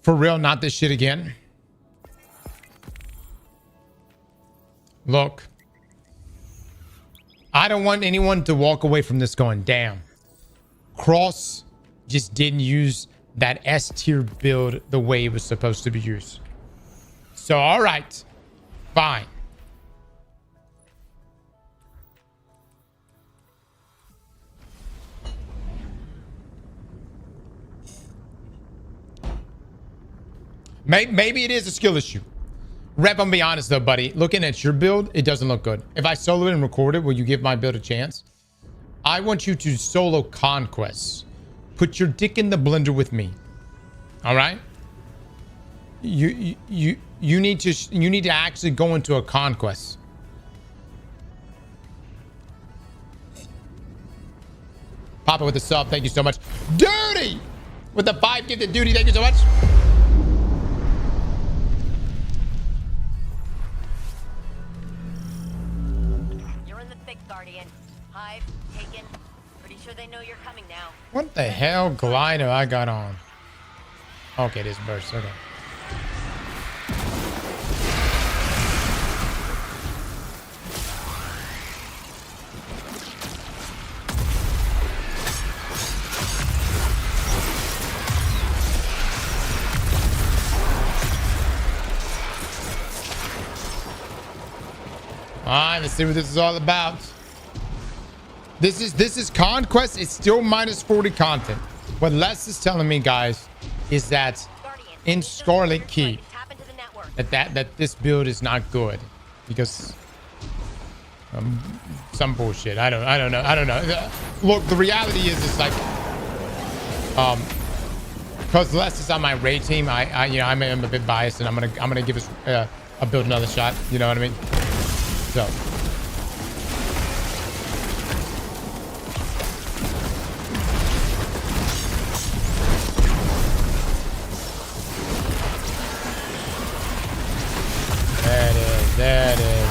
For real, not this shit again. Look. I don't want anyone to walk away from this going, damn. Cross just didn't use that S tier build the way it was supposed to be used. So, all right. Fine. Maybe it is a skill issue. Rep, I'm gonna be honest though, buddy. Looking at your build, it doesn't look good. If I solo it and record it, will you give my build a chance? I want you to solo conquests. Put your dick in the blender with me. All right? You need to actually go into a conquest. Papa with the sub, thank you so much. Dirty with the 5 gifted duty, thank you so much. sure they know you're coming now. What the hell glider I got on? Okay, this burst. Okay. All right, let's see what this is all about. This is Conquest. It's still minus 40 content. What Les is telling me, guys, is that in Scarlet Keep, that this build is not good because some bullshit. I don't know. Look, the reality is, it's like because Les is on my raid team. I'm a bit biased, and I'm gonna give us a build another shot. You know what I mean? So. There it is.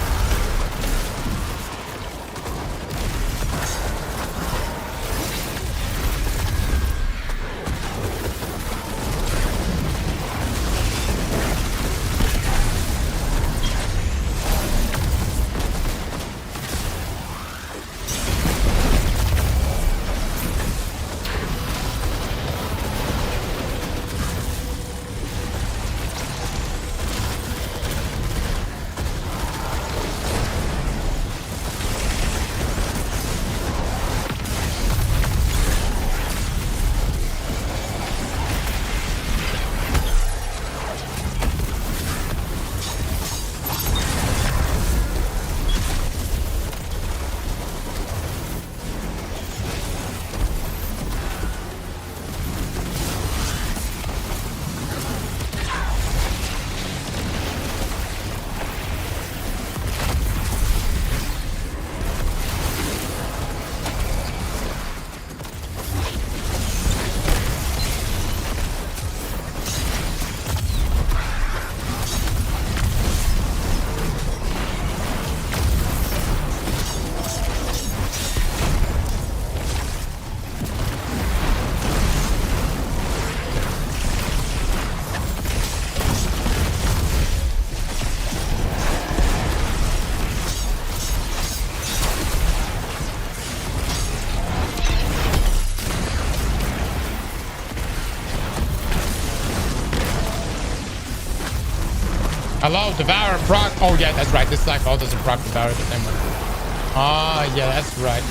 Hello, Devour and proc. Oh, yeah, that's right. This cycle doesn't proc Devour the same way. Ah, yeah, that's right.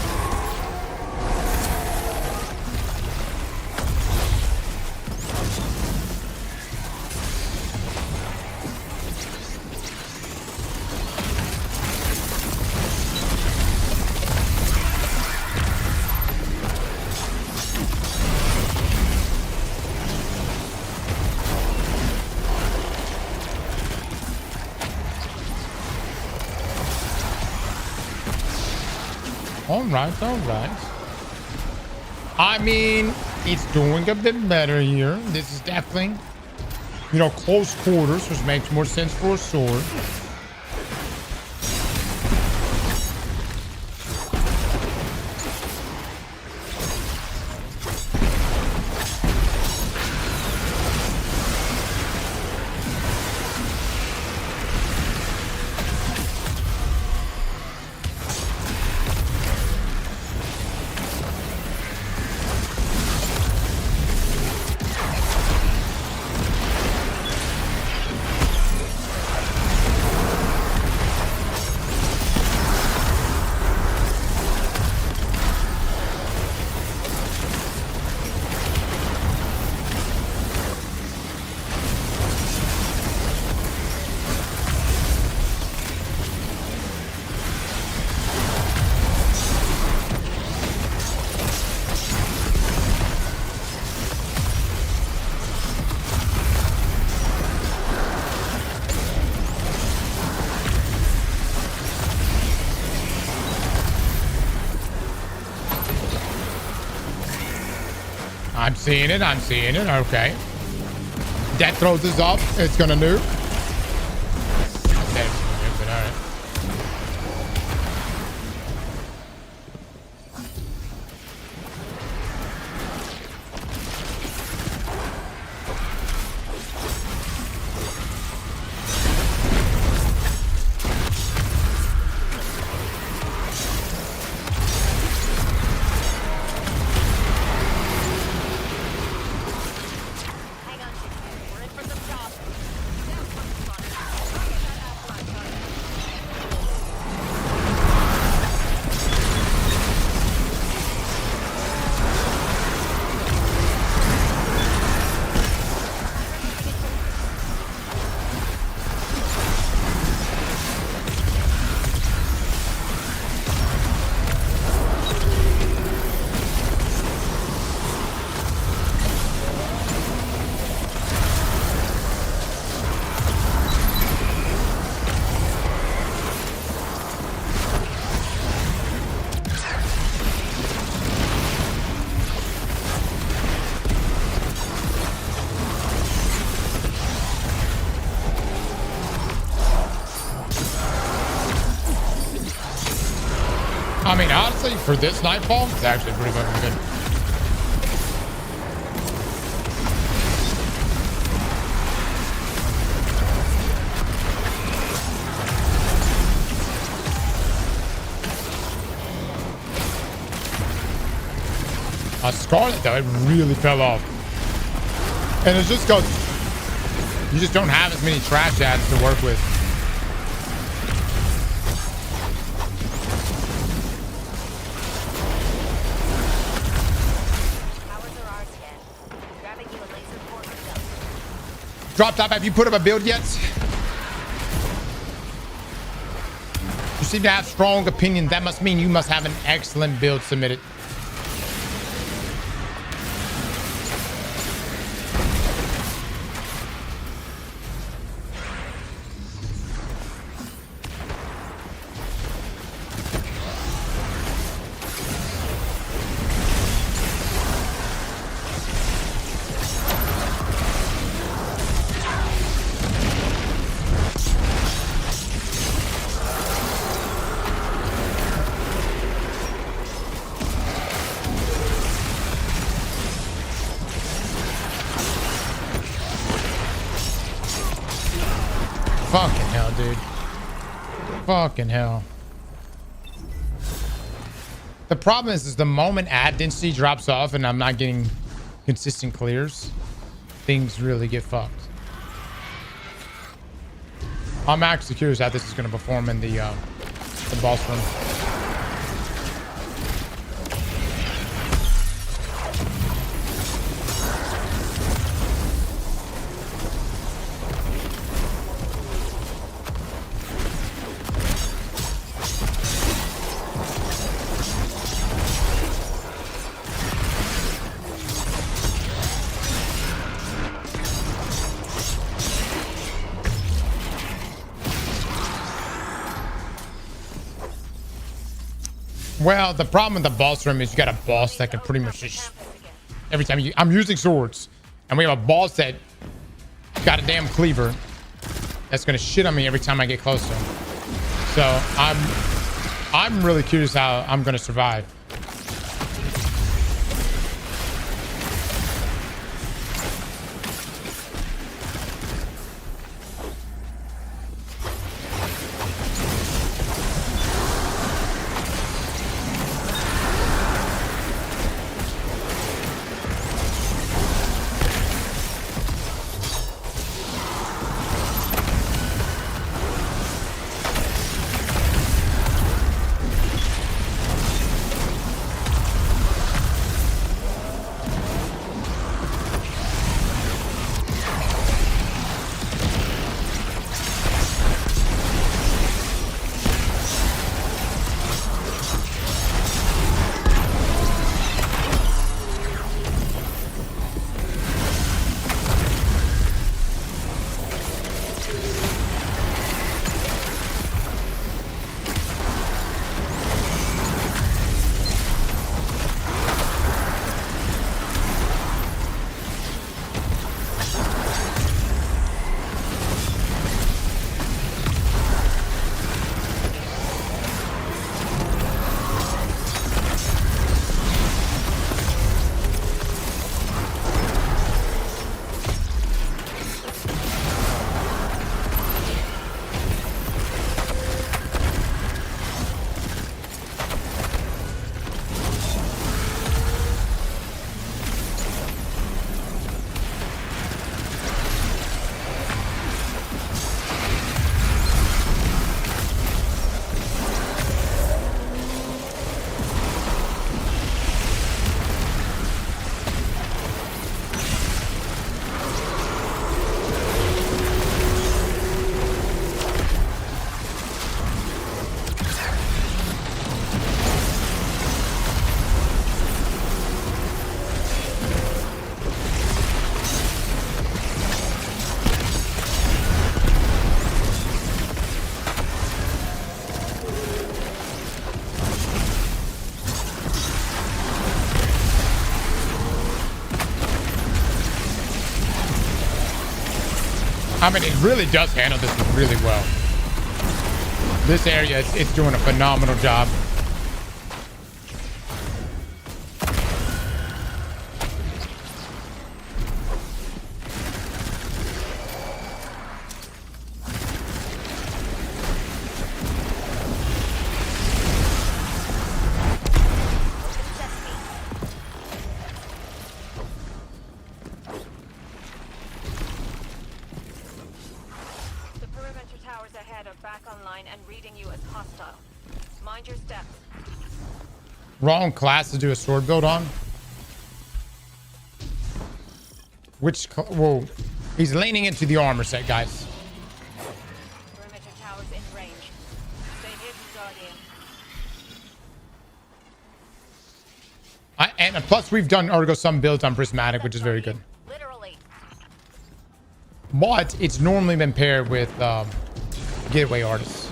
All right. I mean, it's doing a bit better here. This is definitely, close quarters, which makes more sense for a sword. I'm seeing it. Okay. Death throws is up. It's gonna nuke. But all right. mean, honestly, for this Nightfall, it's actually pretty fucking good. Scarlet, though, it really fell off. And it's just because you just don't have as many trash ads to work with. Drop top, have you put up a build yet? You seem to have strong opinions. That must mean you must have an excellent build submitted. Fucking hell, dude. Fucking hell. The problem is the moment ad density drops off and I'm not getting consistent clears, things really get fucked. I'm actually curious how this is going to perform in the boss room. Well, the problem with the boss room is you got a boss that can pretty much just every time I'm using swords, and we have a boss that got a damn cleaver that's gonna shit on me every time I get close to him. So I'm really curious how I'm gonna survive. I mean, it really does handle this really well. This area, it's doing a phenomenal job. line and reading you as hostile. Mind your steps. Wrong class to do a sword build on. Whoa. He's leaning into the armor set, guys. Perimeter towers in range. Stay hidden, Guardian. And plus, we've done Ergo some builds on Prismatic, which is very good. Literally. But it's normally been paired with Getaway Artists.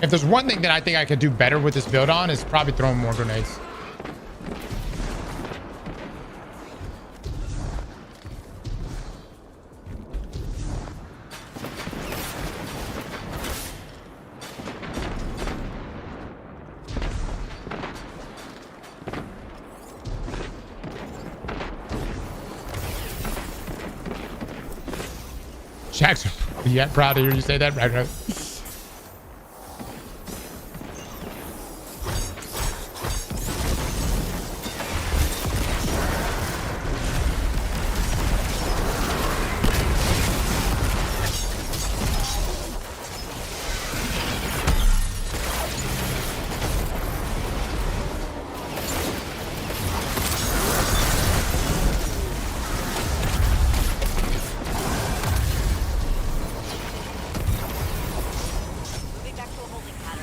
If there's one thing that I think I could do better with this build on is probably throwing more grenades. Jackson, yeah, proud to hear you say that, right?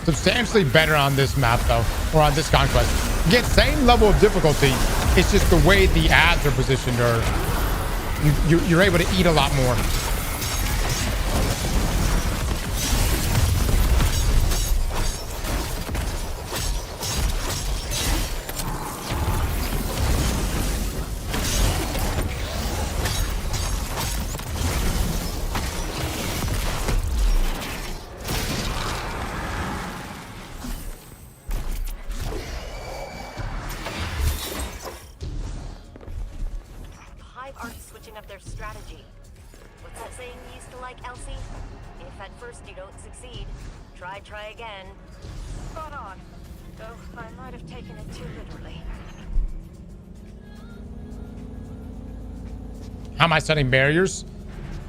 Substantially better on this map though, or on this conquest. Again, same level of difficulty. It's just the way the ads are positioned, or you're able to eat a lot more. Try again. Spot on. Though I might have taken it too literally. How am I setting barriers?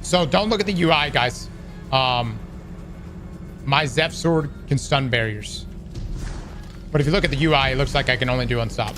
So don't look at the UI, guys. My Zeph sword can stun barriers. But if you look at the UI, it looks like I can only do unstop.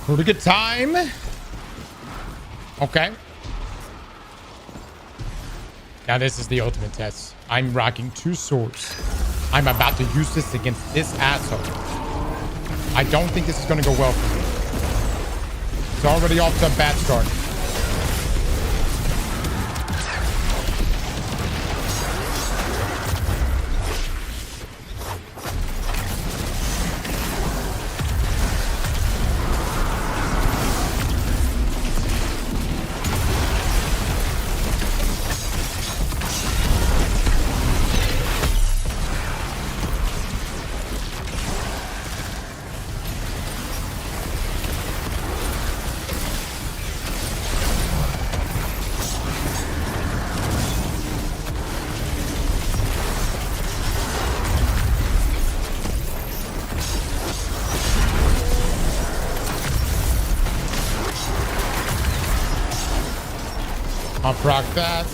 Pretty good time. Okay. Now this is the ultimate test. I'm rocking 2 swords. I'm about to use this against this asshole. I don't think this is going to go well for me. It's already off to a bad start. I'll proc that.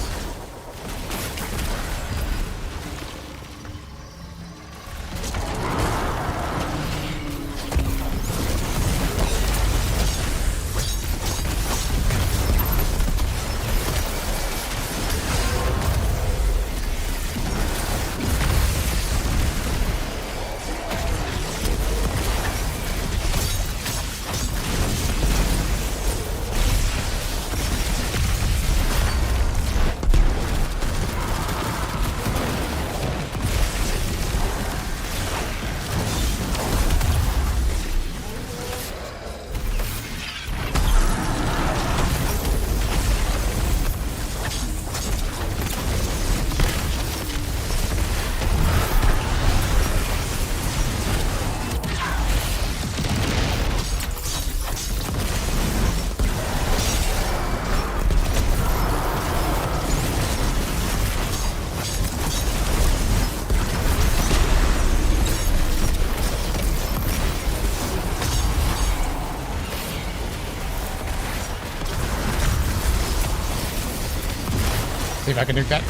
if I can nuke that.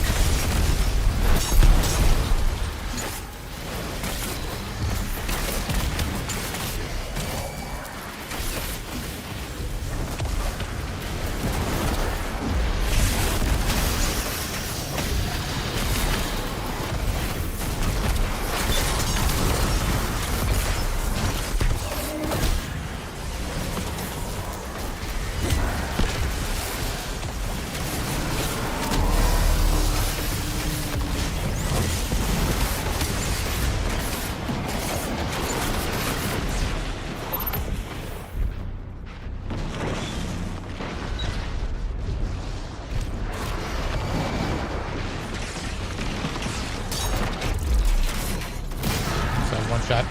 One shot.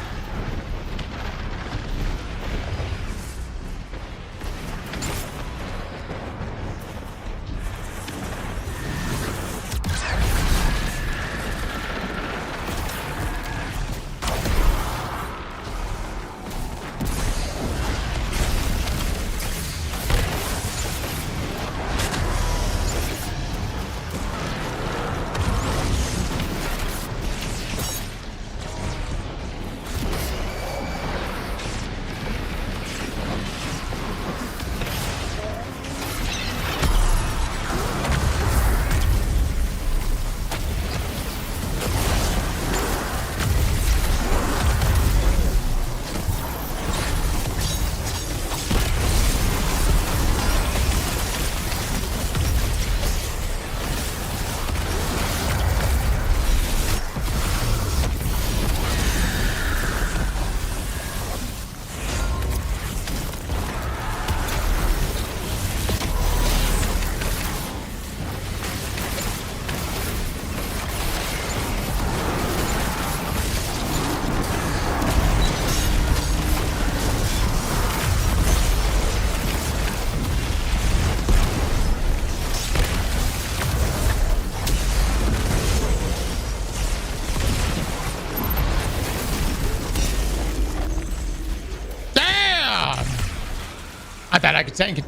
I thought I could tank it.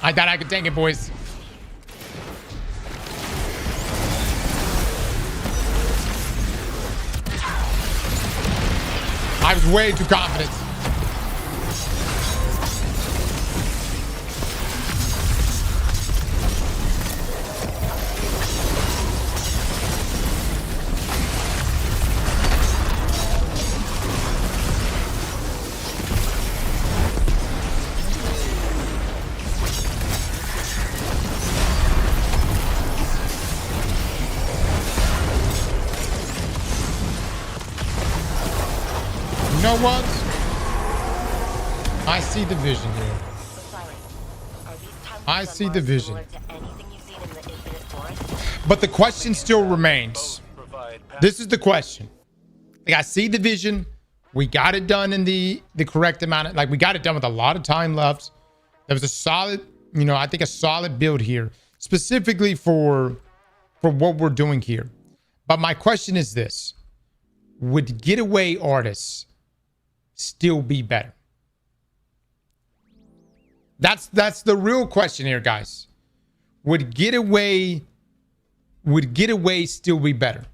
I thought I could tank it, boys. I was way too confident. You know what? I see the vision here. I see the vision. But the question still remains. This is the question. Like, I see the vision. We got it done in the correct amount of, like, we got it done with a lot of time left. There was a solid, you know, I think a solid build here, specifically for what we're doing here. But my question is this: would getaway artists still be better? That's the real question here, guys. Would getaway still be better?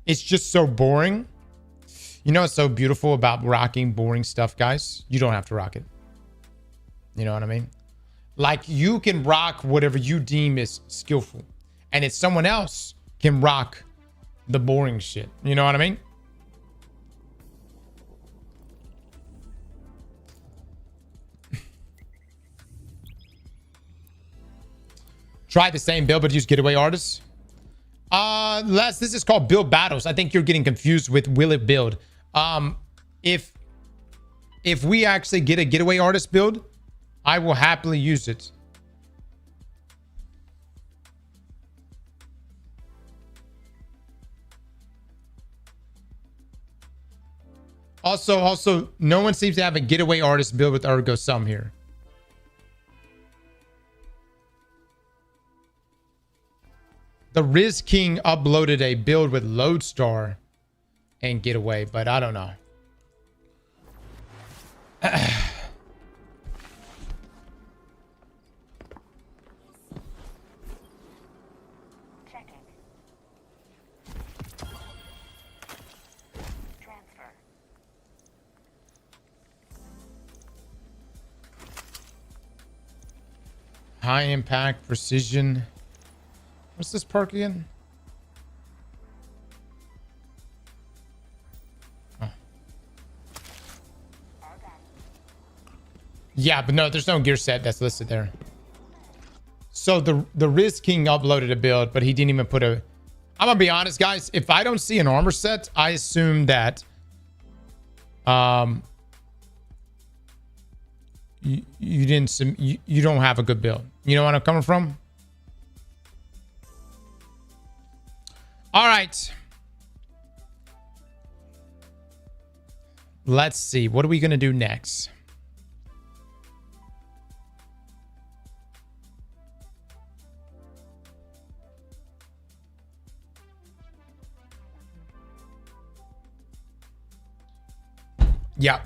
It's just so boring. You know what's so beautiful about rocking boring stuff, guys? You don't have to rock it. You know what I mean? Like, you can rock whatever you deem is skillful, and it's someone else can rock the boring shit. You know what I mean? Try the same build, but use getaway artists. Les, this is called build battles. I think you're getting confused with will it build. If we actually get a getaway artist build, I will happily use it. Also, no one seems to have a getaway artist build with Ergo Sum here. The Riz King uploaded a build with Lodestar and Getaway, but I don't know. Checking. Transfer. High impact, precision. What's this perk again? Oh. Yeah, but no, there's no gear set that's listed there. So the Riz King uploaded a build, but he didn't even put a... I'm gonna be honest, guys. If I don't see an armor set, I assume that you didn't you don't have a good build. You know what I'm coming from? All right. Let's see. What are we going to do next? Yeah.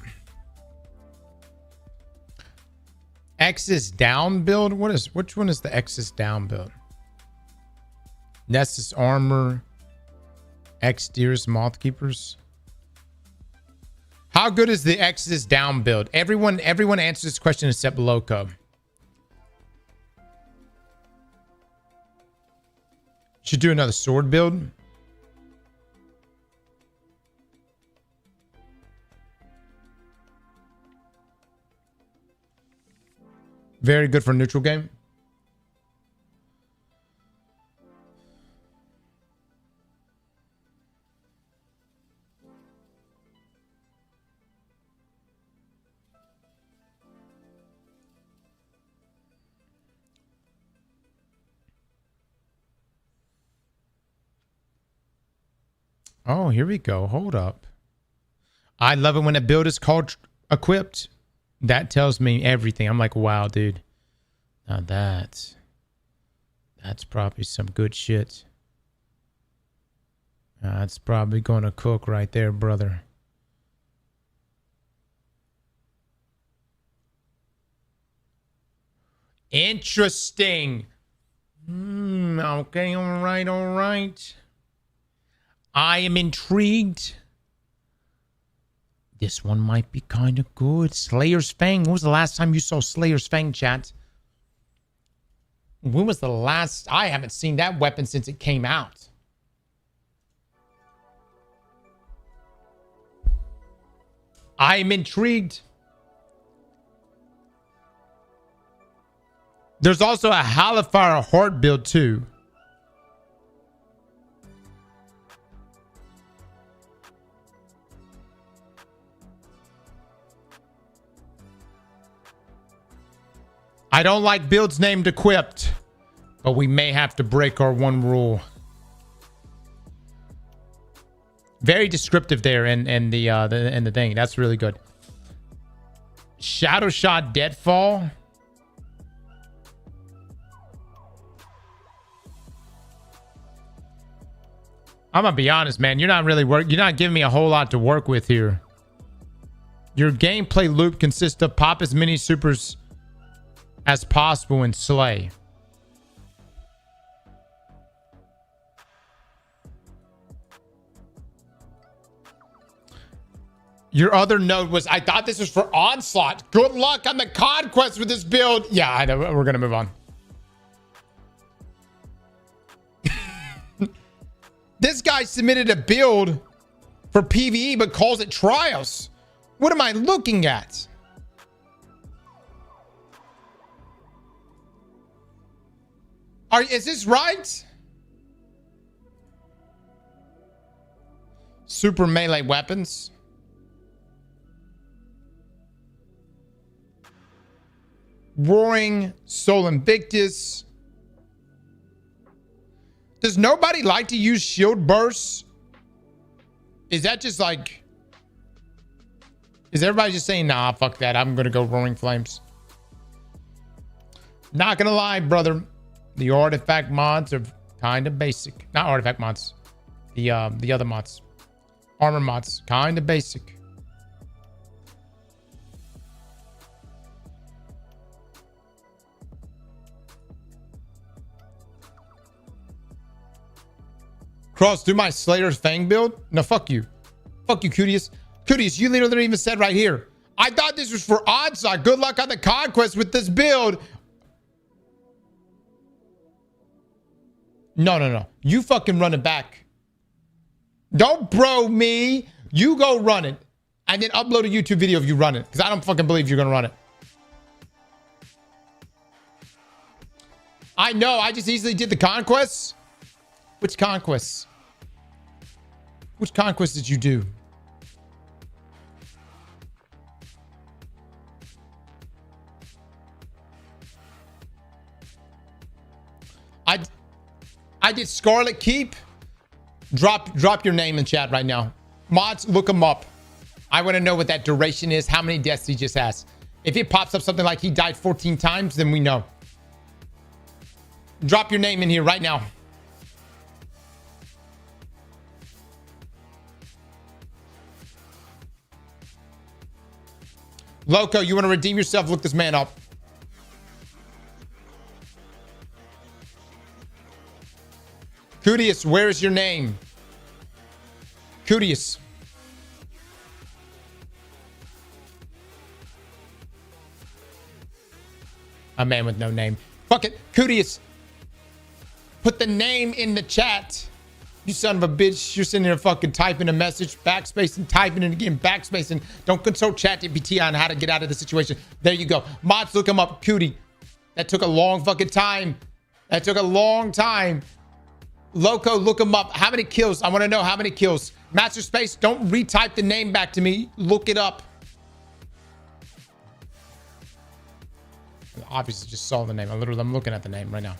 X is down build. Which one is the X is down build? Nessus armor. X Deers Moth Keepers. How good is the X is down build? Everyone answers this question except Loco. Should do another sword build. Very good for neutral game. Oh, here we go. Hold up. I love it when a build is called equipped. That tells me everything. I'm like, wow, dude. Now that's probably some good shit. That's probably going to cook right there, brother. Interesting. Okay, all right, all right. I am intrigued. This one might be kind of good. Slayer's Fang. When was the last time you saw Slayer's Fang, chat? When was the last? I haven't seen that weapon since it came out. I am intrigued. There's also a Halifire Heart build too. I don't like builds named equipped, but we may have to break our one rule. Very descriptive there in the thing. That's really good. Shadow Shot Deadfall. I'm gonna be honest, man. You're not giving me a whole lot to work with here. Your gameplay loop consists of pop as many supers as possible and slay. Your other note was, I thought this was for Onslaught. Good luck on the conquest with this build. Yeah, I know. We're gonna move on. This guy submitted a build for PvE but calls it Trials. What am I looking at? Is this right? Super melee weapons. Roaring Soul Invictus. Does nobody like to use shield bursts? Is that just like... Is everybody just saying, nah, fuck that. I'm going to go Roaring Flames. Not going to lie, brother. The artifact mods are Kind of basic. Not artifact mods. The other mods. Armor mods. Kind of basic. Cross, do my Slayer's Fang build? No, fuck you. Fuck you, Cutius. Cutius, you literally even said right here. I thought this was for Onslaught. Good luck on the conquest with this build. No. You fucking run it back. Don't bro me. You go run it. And then upload a YouTube video if you run it. Because I don't fucking believe you're going to run it. I know. I just easily did the conquests. Which conquests? Which conquest did you do? I did Scarlet Keep. Drop your name in chat right now. Mods, look him up. I want to know what that duration is, how many deaths he just has. If it pops up something like he died 14 times, then we know. Drop your name in here right now. Loco, you want to redeem yourself? Look this man up. Cutius, where is your name? Cutius. A man with no name. Fuck it. Cutius. Put the name in the chat. You son of a bitch. You're sitting there fucking typing a message, backspacing, typing it again, backspacing. Don't consult ChatGPT on how to get out of the situation. There you go. Mods, look him up. Cutie. That took a long fucking time. That took a long time. Loco, look him up. How many kills? I want to know how many kills. Master Space, don't retype the name back to me. Look it up. Obviously just saw the name. I'm looking at the name right now.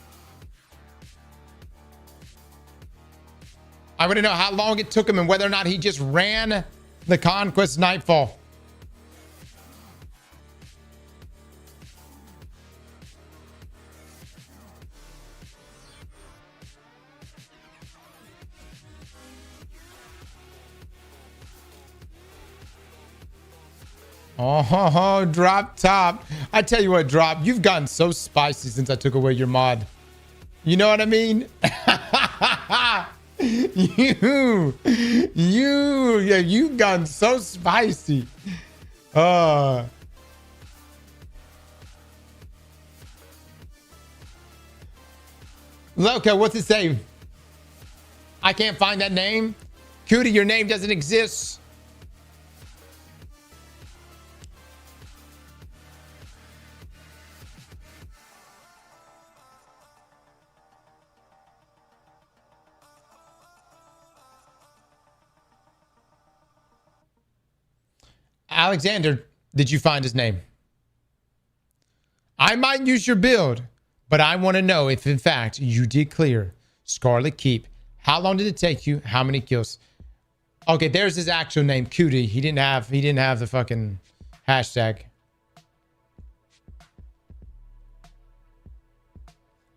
I want to know how long it took him and whether or not he just ran the Conquest Nightfall. Oh, drop top. I tell you what, drop. You've gotten so spicy since I took away your mod. You know what I mean? You've gotten so spicy. Loco, what's it say? I can't find that name. Cootie, your name doesn't exist. Alexander, did you find his name? I might use your build, but I want to know if, in fact, you did clear Scarlet Keep. How long did it take you? How many kills? Okay, there's his actual name, Cutie. He didn't have the fucking hashtag.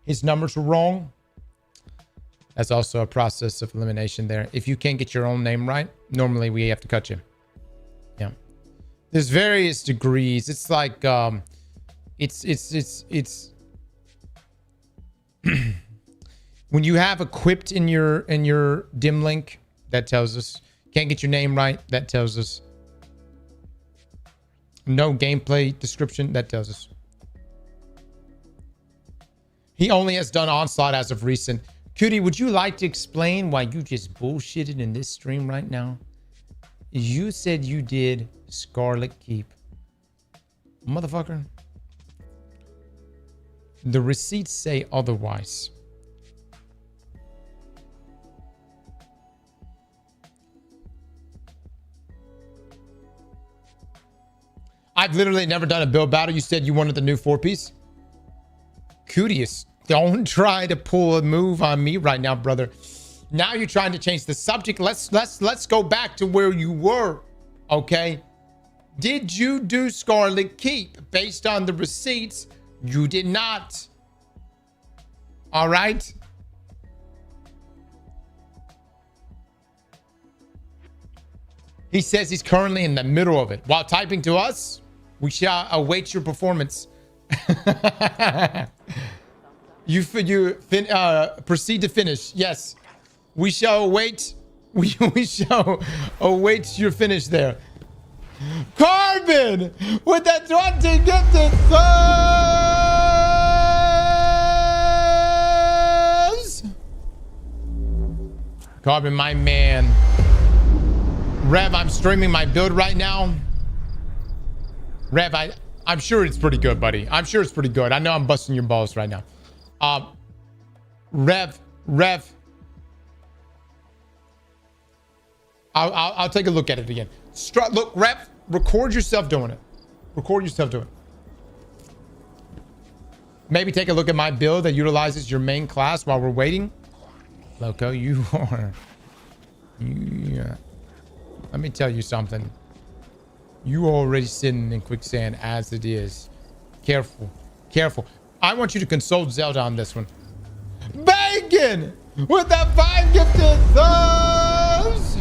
His numbers were wrong. That's also a process of elimination there. If you can't get your own name right, normally we have to cut you. Yeah. There's various degrees. It's like it's when you have equipped in your dim link, that tells us. Can't get your name right, that tells us. No gameplay description, that tells us. He only has done Onslaught as of recent. Cutie, would you like to explain why you just bullshitted in this stream right now? You said you did Scarlet Keep. Motherfucker. The receipts say otherwise. I've literally never done a build battle. You said you wanted the new 4-piece. Cutius, don't try to pull a move on me right now, brother. Now you're trying to change the subject. Let's go back to where you were. Okay. Did you do Scarlet Keep? Based on the receipts, you did not. All right. He says he's currently in the middle of it. While typing to us, we shall await your performance. Proceed to finish. Yes. We shall await. We shall await your finish there. Carbon with that 20 gifted subs. Carbon, my man. Rev, I'm streaming my build right now. Rev, I'm sure it's pretty good, buddy. I'm sure it's pretty good. I know I'm busting your balls right now. Rev. I'll take a look at it again. Look, Rev, record yourself doing it. Record yourself doing it. Maybe take a look at my build that utilizes your main class while we're waiting. Loco, you are... Yeah. Let me tell you something. You already sitting in quicksand as it is. Careful. Careful. I want you to consult Zelda on this one. Bacon! With that 5 gifted thumbs!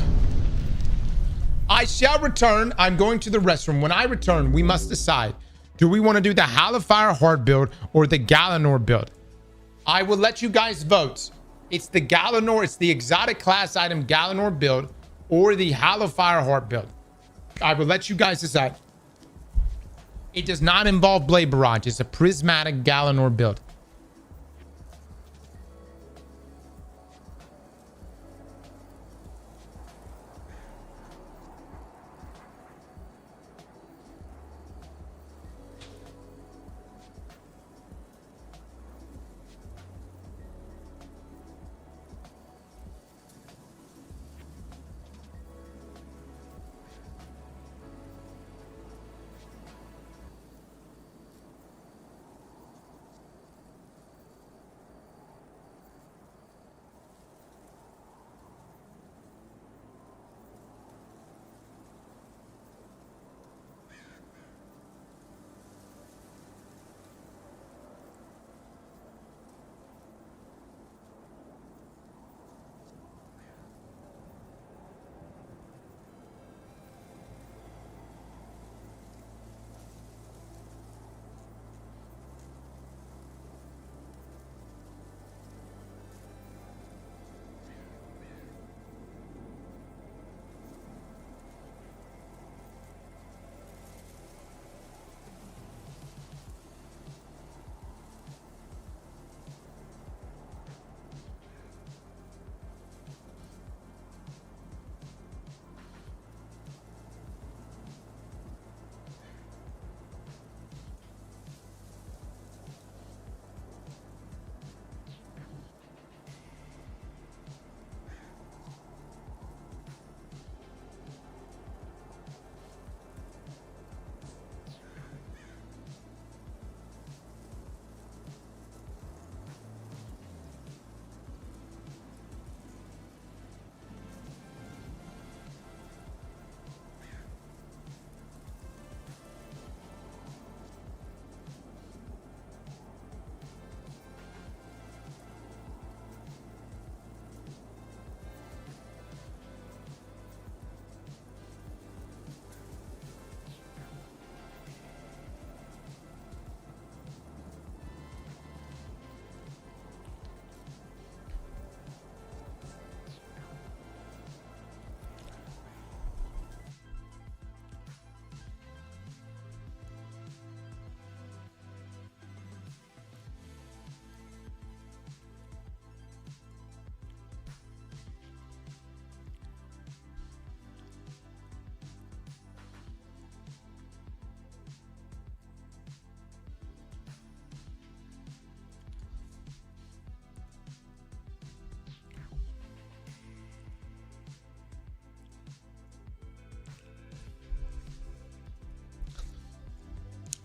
I shall return. I'm going to the restroom. When I return, we must decide. Do we want to do the Hallowfire Heart build or the Galanor build? I will let you guys vote. It's the Galanor. It's the exotic class item Galanor build or the Hallowfire Heart build. I will let you guys decide. It does not involve Blade Barrage. It's a prismatic Galanor build.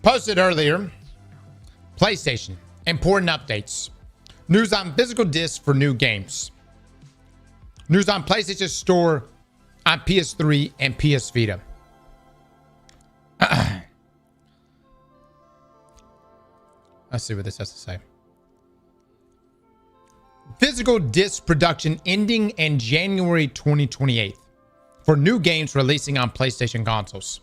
Posted earlier, PlayStation, important updates. News on physical discs for new games. News on PlayStation Store on PS3 and PS Vita. Let's see what this has to say. Physical disc production ending in January 2028. for new games releasing on PlayStation consoles.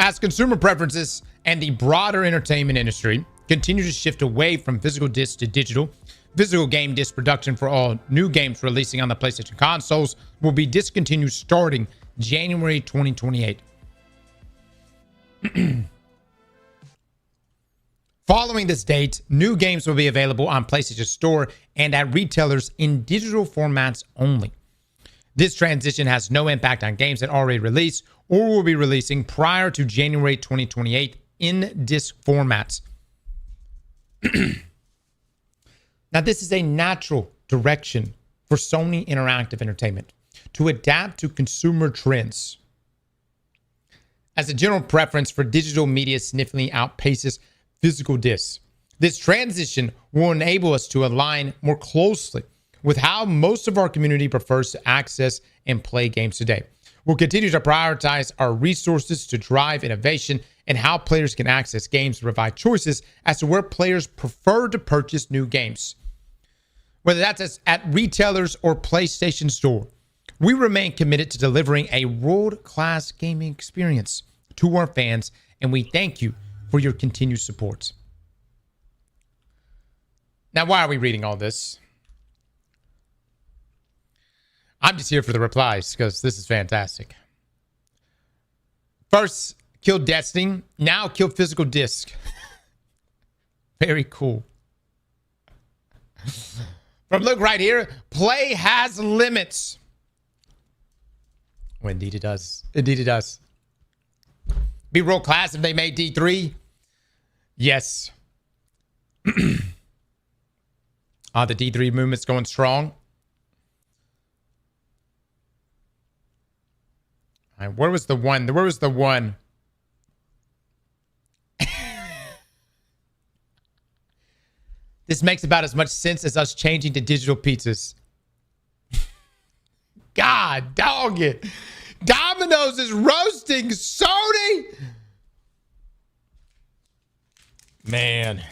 As consumer preferences and the broader entertainment industry continue to shift away from physical discs to digital, physical game disc production for all new games releasing on the PlayStation consoles will be discontinued starting January 2028. Following this date, new games will be available on PlayStation Store and at retailers in digital formats only. This transition has no impact on games that already released or will be releasing prior to January 2028 in disc formats. Now, this is a natural direction for Sony Interactive Entertainment to adapt to consumer trends. As a general preference for digital media significantly outpaces physical discs, this transition will enable us to align more closely with how most of our community prefers to access and play games today. We'll continue to prioritize our resources to drive innovation and how players can access games to provide choices as to where players prefer to purchase new games. Whether that's at retailers or PlayStation Store, we remain committed to delivering a world-class gaming experience to our fans, and we thank you for your continued support. Now, why are we reading all this? I'm just here for the replies because this is fantastic. First, kill Destiny. Now kill physical disc. Very cool. From look right here, play has limits. Oh, indeed it does. Indeed it does. Be world class if they made D3. Yes. The D3 movement's going strong. All right, where was the one? Where was the one? This makes about as much sense as us changing to digital pizzas. God dog it. Domino's is roasting Sony. Man,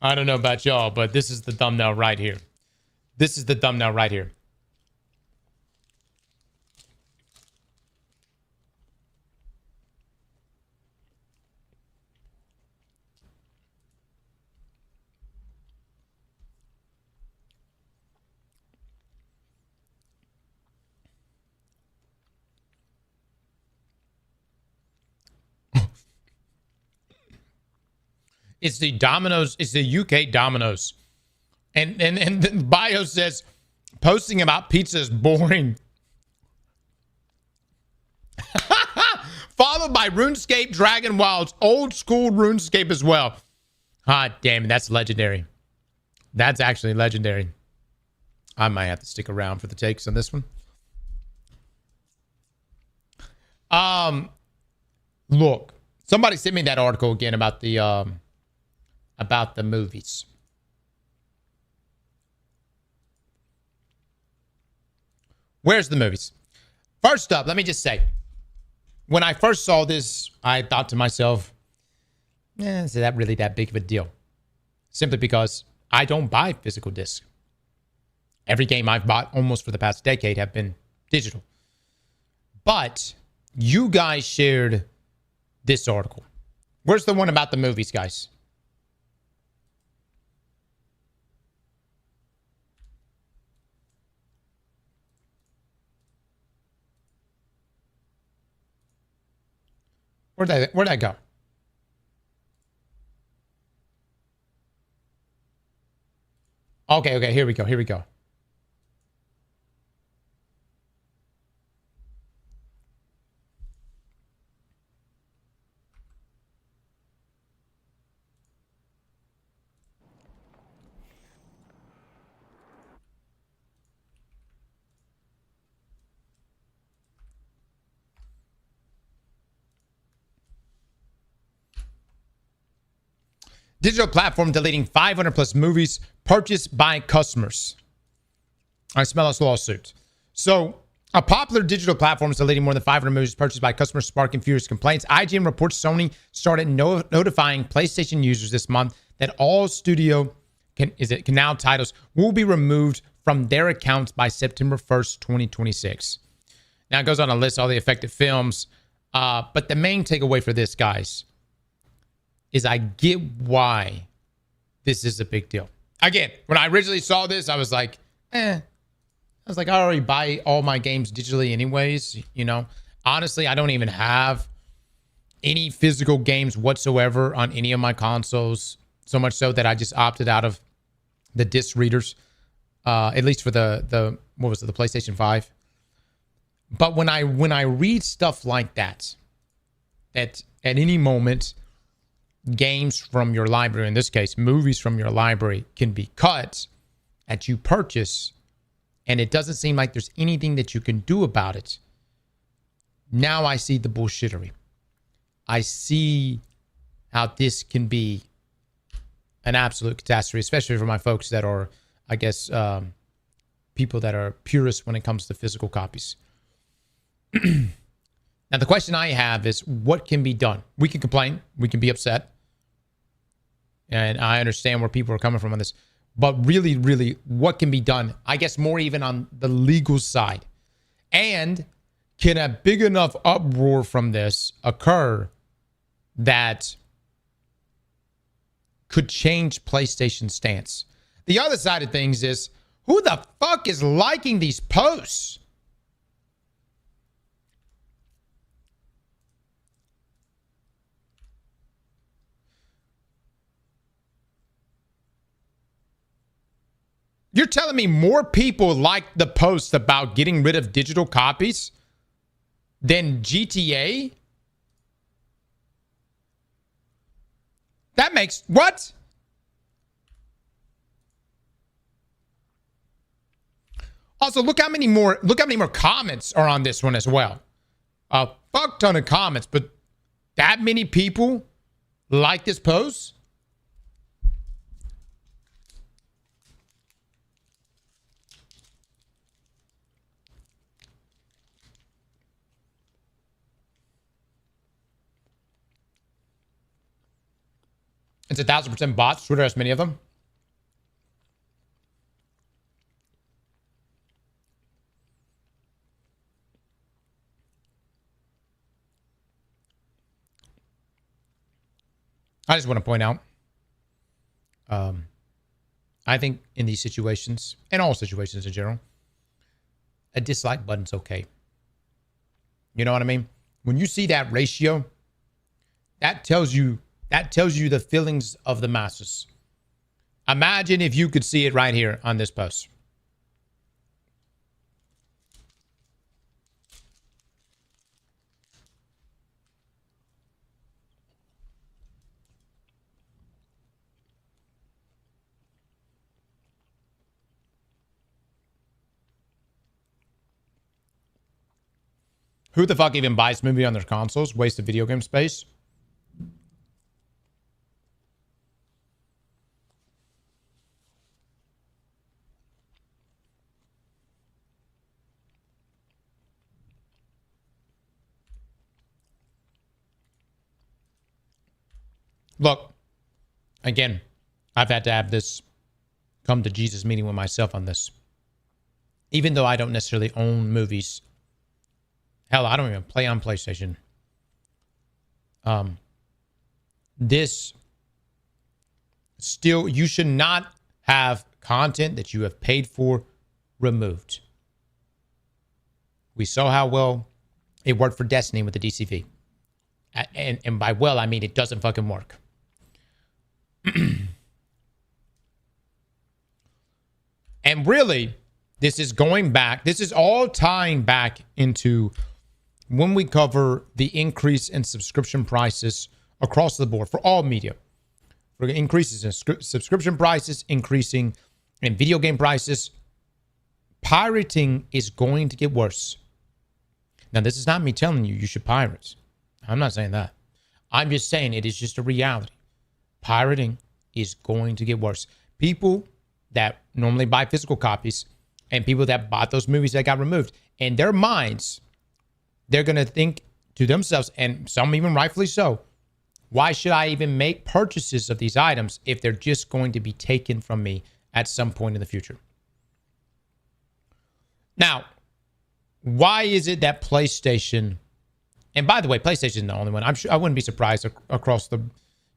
I don't know about y'all, but this is the thumbnail right here. This is the thumbnail right here. It's the Domino's. It's the UK Domino's. And the bio says, posting about pizza is boring. Followed by RuneScape Dragon Wilds. Old school RuneScape as well. Ah, damn it. That's legendary. That's actually legendary. I might have to stick around for the takes on this one. Look. Somebody sent me that article again about the movies. Where's the movies? First up, let me just say, when I first saw this, I thought to myself, is that really that big of a deal? Simply because I don't buy physical discs. Every game I've bought almost for the past decade have been digital. But you guys shared this article. Where's the one about the movies, guys? Where'd that go? Okay, here we go. Digital platform deleting 500 plus movies purchased by customers. I smell us lawsuit. So, a popular digital platform is deleting more than 500 movies purchased by customers, sparking furious complaints. IGN reports Sony started notifying PlayStation users this month that all studio canal titles will be removed from their accounts by September 1st, 2026. Now it goes on to list all the affected films. But the main takeaway for this, guys, is I get why this is a big deal. Again, when I originally saw this, I was like, I already buy all my games digitally anyways, you know. Honestly, I don't even have any physical games whatsoever on any of my consoles. So much so that I just opted out of the disc readers, at least for the what was it, the PlayStation 5. But when I read stuff like that at any moment, games from your library, in this case, movies from your library, can be cut that you purchase, and it doesn't seem like there's anything that you can do about it. Now I see the bullshittery. I see how this can be an absolute catastrophe, especially for my folks that are, I guess, people that are purists when it comes to physical copies. Now, the question I have is, what can be done? We can complain. We can be upset. And I understand where people are coming from on this. But really, really, what can be done? I guess more even on the legal side. And can a big enough uproar from this occur that could change PlayStation's stance? The other side of things is, who the fuck is liking these posts? You're telling me more people like the post about getting rid of digital copies than GTA? That makes what? Also, look how many more comments are on this one as well. A fuck ton of comments, but that many people like this post? It's 1,000% bots. Twitter has many of them. I just want to point out, I think in these situations, and all situations in general, a dislike button's okay. You know what I mean? When you see that ratio, that tells you the feelings of the masses. Imagine if you could see it right here on this post. Who the fuck even buys movie on their consoles? Waste of video game space. Look, again, I've had to have this come to Jesus meeting with myself on this. Even though I don't necessarily own movies. Hell, I don't even play on PlayStation. This still, you should not have content that you have paid for removed. We saw how well it worked for Destiny with the DCV. And by well, I mean it doesn't fucking work. And really, this is going back. This is all tying back into when we cover the increase in subscription prices across the board for all media. For increases in subscription prices, increasing in video game prices, pirating is going to get worse. Now, this is not me telling you should pirate. I'm not saying that. I'm just saying it is just a reality. Pirating is going to get worse. People that normally buy physical copies and people that bought those movies that got removed, in their minds, they're going to think to themselves, and some even rightfully so, why should I even make purchases of these items if they're just going to be taken from me at some point in the future? Now, why is it that PlayStation, and by the way, PlayStation isn't the only one. I wouldn't be surprised across the,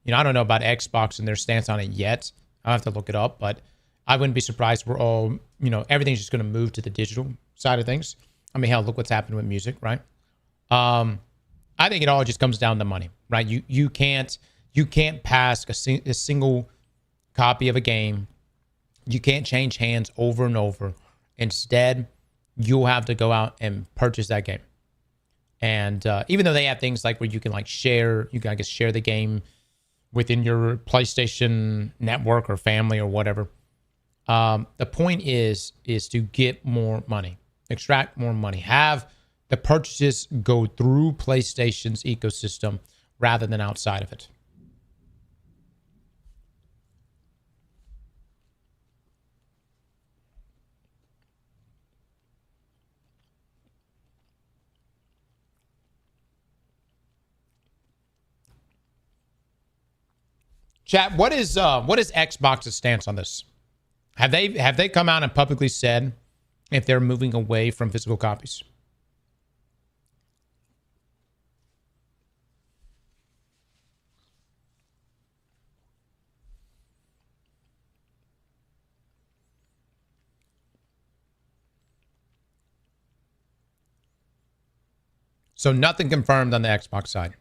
I don't know about Xbox and their stance on it yet. I'll have to look it up, but I wouldn't be surprised we're all, everything's just going to move to the digital side of things. I mean, hell, look what's happened with music, right? I think it all just comes down to money, right? You can't pass a single copy of a game. You can't change hands over and over. Instead, you'll have to go out and purchase that game. And even though they have things like where you can share the game within your PlayStation network or family or whatever. The point is to get more money, extract more money, have the purchases go through PlayStation's ecosystem rather than outside of it. Chat, what is Xbox's stance on this? Have they come out and publicly said if they're moving away from physical copies? So nothing confirmed on the Xbox side.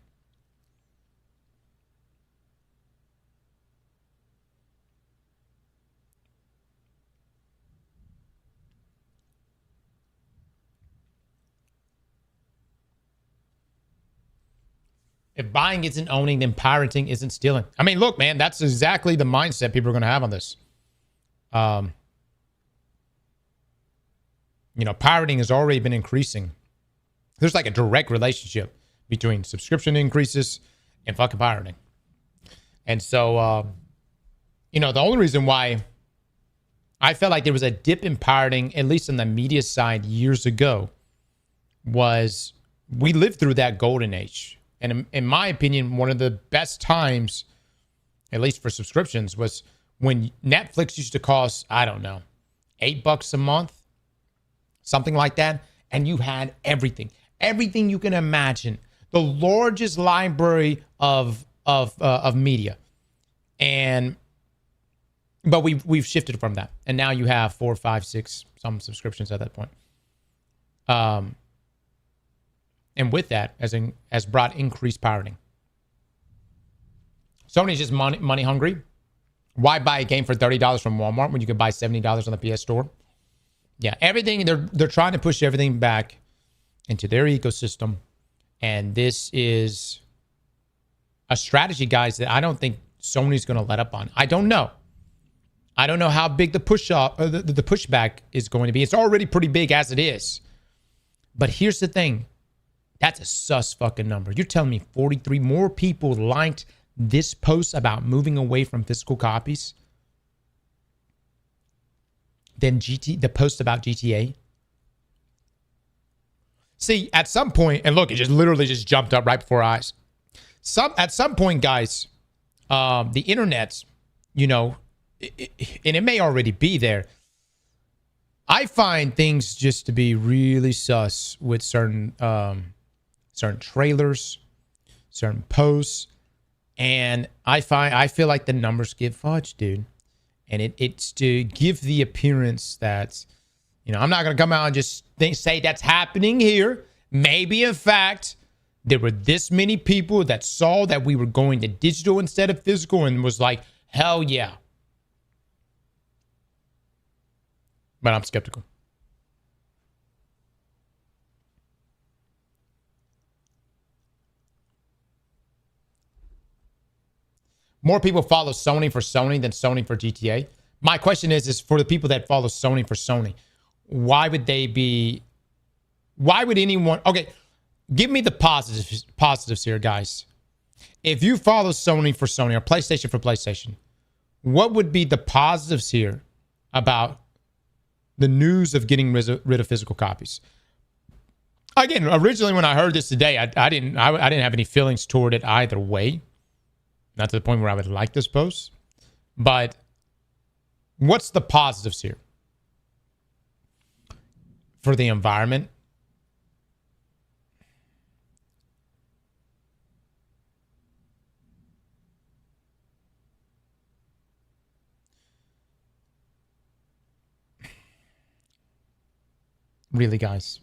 If buying isn't owning, then pirating isn't stealing. I mean, look, man, that's exactly the mindset people are going to have on this. Pirating has already been increasing. There's like a direct relationship between subscription increases and fucking pirating. And so, the only reason why I felt like there was a dip in pirating, at least on the media side years ago, was we lived through that golden age. And in my opinion, one of the best times, at least for subscriptions, was when Netflix used to cost, I don't know, $8 a month, something like that. And you had everything you can imagine, the largest library of media. But we've shifted from that. And now you have 4, 5, 6, some subscriptions at that point. And with that, has brought increased pirating. Sony's just money hungry. Why buy a game for $30 from Walmart when you can buy $70 on the PS Store? Yeah, everything they're trying to push everything back into their ecosystem, and this is a strategy, guys, that I don't think Sony's going to let up on. I don't know how big the pushback is going to be. It's already pretty big as it is. But here's the thing. That's a sus fucking number. You're telling me 43 more people liked this post about moving away from physical copies than the post about GTA? See, at some point, and look, it just literally just jumped up right before our eyes. At some point, guys, the internet, and it may already be there. I find things just to be really sus with certain trailers, certain posts, and I feel like the numbers get fudged, dude. And it's to give the appearance that, I'm not going to come out and just say that's happening here. Maybe, in fact, there were this many people that saw that we were going to digital instead of physical and was like, hell yeah. But I'm skeptical. More people follow Sony for Sony than Sony for GTA. My question is for the people that follow Sony for Sony, why would anyone... Okay, give me the positives here, guys. If you follow Sony for Sony or PlayStation for PlayStation, what would be the positives here about the news of getting rid of physical copies? Again, originally when I heard this today, I didn't have any feelings toward it either way. Not to the point where I would like this post. But what's the positives here? for the environment. Really, guys?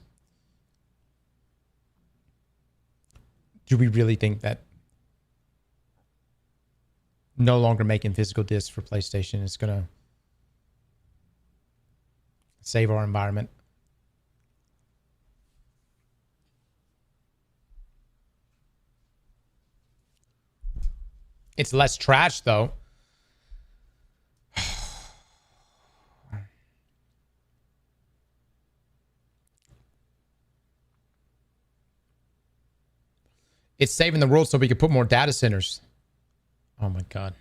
Do we really think that no longer making physical discs for PlayStation is going to save our environment? It's less trash, though. It's saving the world so we can put more data centers. Oh my God.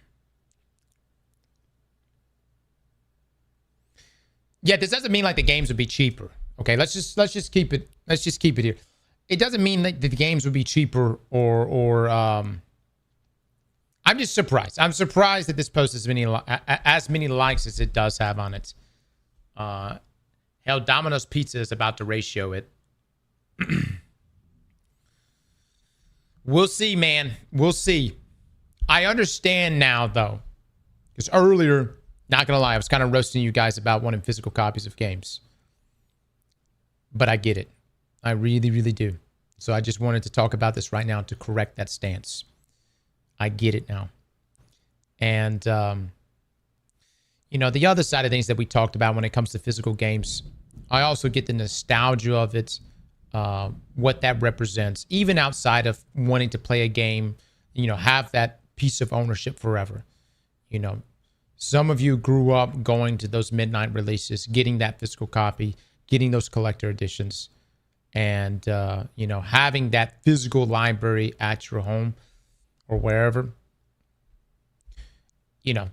Yeah, this doesn't mean like the games would be cheaper. Okay, let's just keep it here. It doesn't mean that the games would be cheaper or I'm just surprised. I'm surprised that this post has as many likes as it does have on it. Hell, Domino's Pizza is about to ratio it. We'll see, man. We'll see. I understand now, though. Because earlier, not going to lie, I was kind of roasting you guys about wanting physical copies of games. But I get it. I really, really do. So I just wanted to talk about this right now to correct that stance. I get it now. And, you know, the other side of things that we talked about when it comes to physical games, I also get the nostalgia of it. What that represents, even outside of wanting to play a game, you know, have that piece of ownership forever. You know, some of you grew up going to those midnight releases, getting that physical copy, getting those collector editions, and, you know, having that physical library at your home or wherever. You know,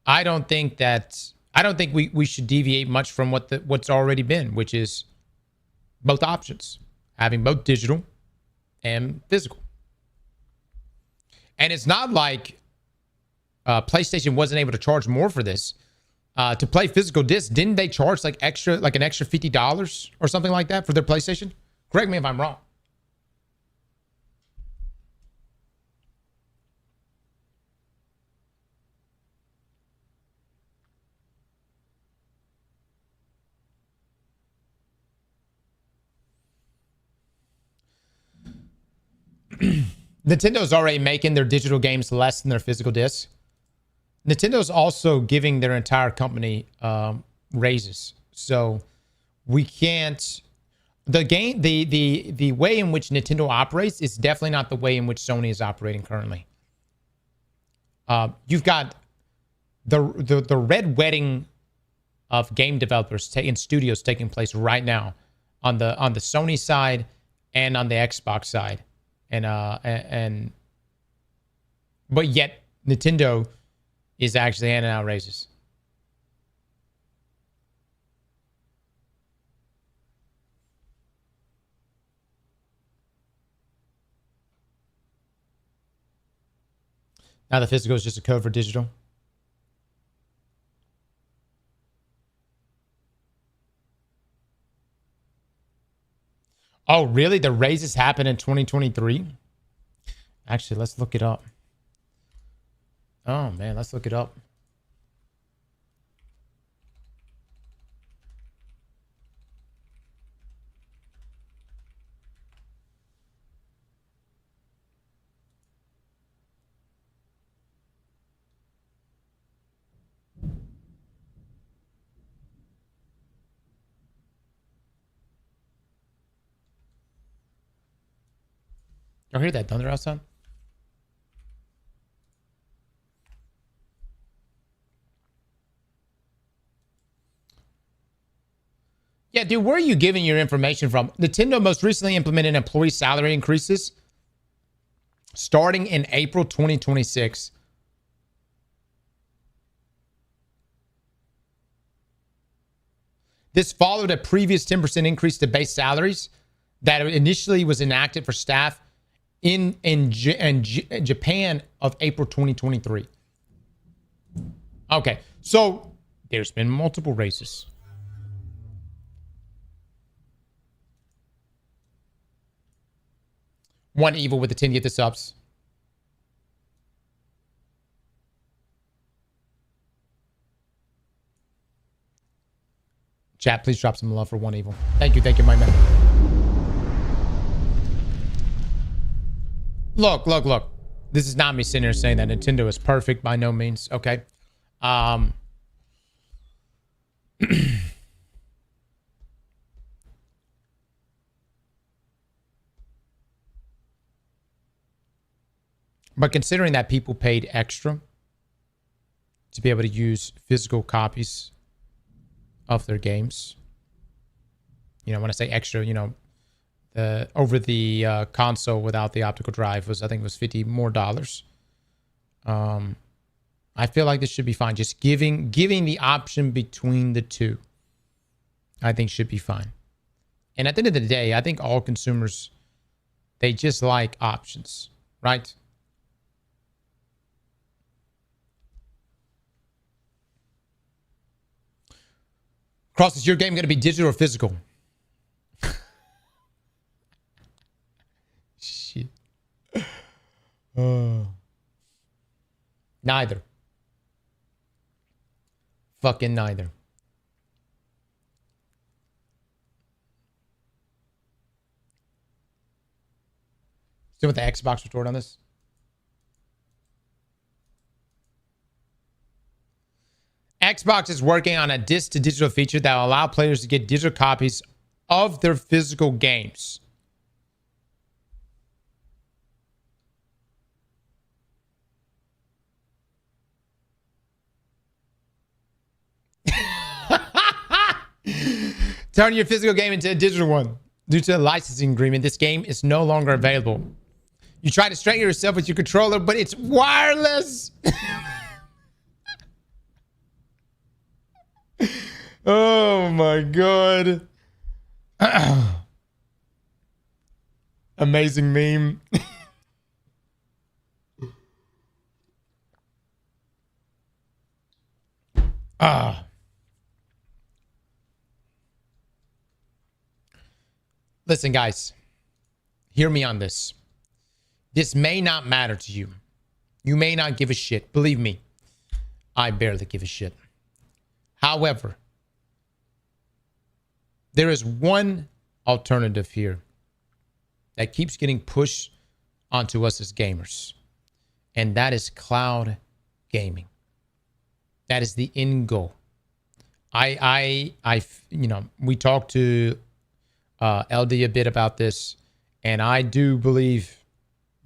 I don't think we should deviate much from what's already been, which is both options, having both digital and physical. And it's not like PlayStation wasn't able to charge more for this. To play physical discs, didn't they charge like an extra $50 or something like that for their PlayStation? Correct me if I'm wrong. Nintendo's already making their digital games less than their physical discs. Nintendo's also giving their entire company raises. So we can't. The way in which Nintendo operates is definitely not the way in which Sony is operating currently. You've got the red wedding of game developers and studios taking place right now on the Sony side and on the Xbox side. But yet Nintendo is actually handing out raises. Now the physical is just a code for digital. Oh, really? The raises happen in 2023? Actually, let's look it up. Oh, man, let's look it up. Y'all hear that thunder outside? Yeah, dude, where are you getting your information from? Nintendo most recently implemented employee salary increases starting in April 2026. This followed a previous 10% increase to base salaries that initially was enacted for staff in Japan of April 2023. Okay, so there's been multiple raises. One Evil with the 10 get the subs. Chat, please drop some love for One Evil. Thank you, my man. Look. This is not me sitting here saying that Nintendo is perfect by no means, okay? But considering that people paid extra to be able to use physical copies of their games, you know, when I say extra, you know, over the console without the optical drive was, I think it was $50 more. I feel like this should be fine. Just giving the option between the two, I think should be fine. And at the end of the day, I think all consumers, they just like options, right? Cross, is your game going to be digital or physical? Shit. Neither. Fucking neither. Still with the Xbox retort on this? Xbox is working on a disc to digital feature that will allow players to get digital copies of their physical games. Turn your physical game into a digital one. Due to a licensing agreement, this game is no longer available. You try to straighten yourself with your controller, but it's wireless. Oh my god. Amazing meme. Listen, guys. Hear me on this. This may not matter to you. You may not give a shit. Believe me, I barely give a shit. However, there is one alternative here that keeps getting pushed onto us as gamers, and that is cloud gaming. That is the end goal. You know, we talked to LD a bit about this, and I do believe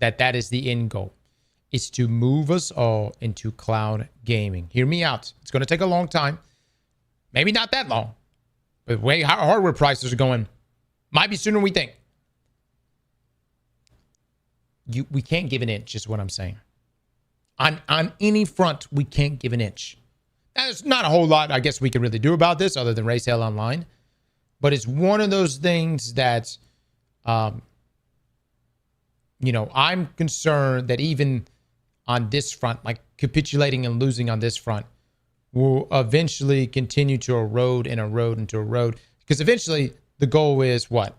that that is the end goal. It's to move us all into cloud gaming. Hear me out. It's going to take a long time. Maybe not that long. But the way hardware prices are going, might be sooner than we think. We can't give an inch, is what I'm saying. On any front, we can't give an inch. Now, there's not a whole lot, I guess, we can really do about this other than raise hell online. But it's one of those things that, you know, I'm concerned that even on this front, like capitulating and losing on this front, will eventually continue to erode and erode and to erode. Because eventually the goal is what?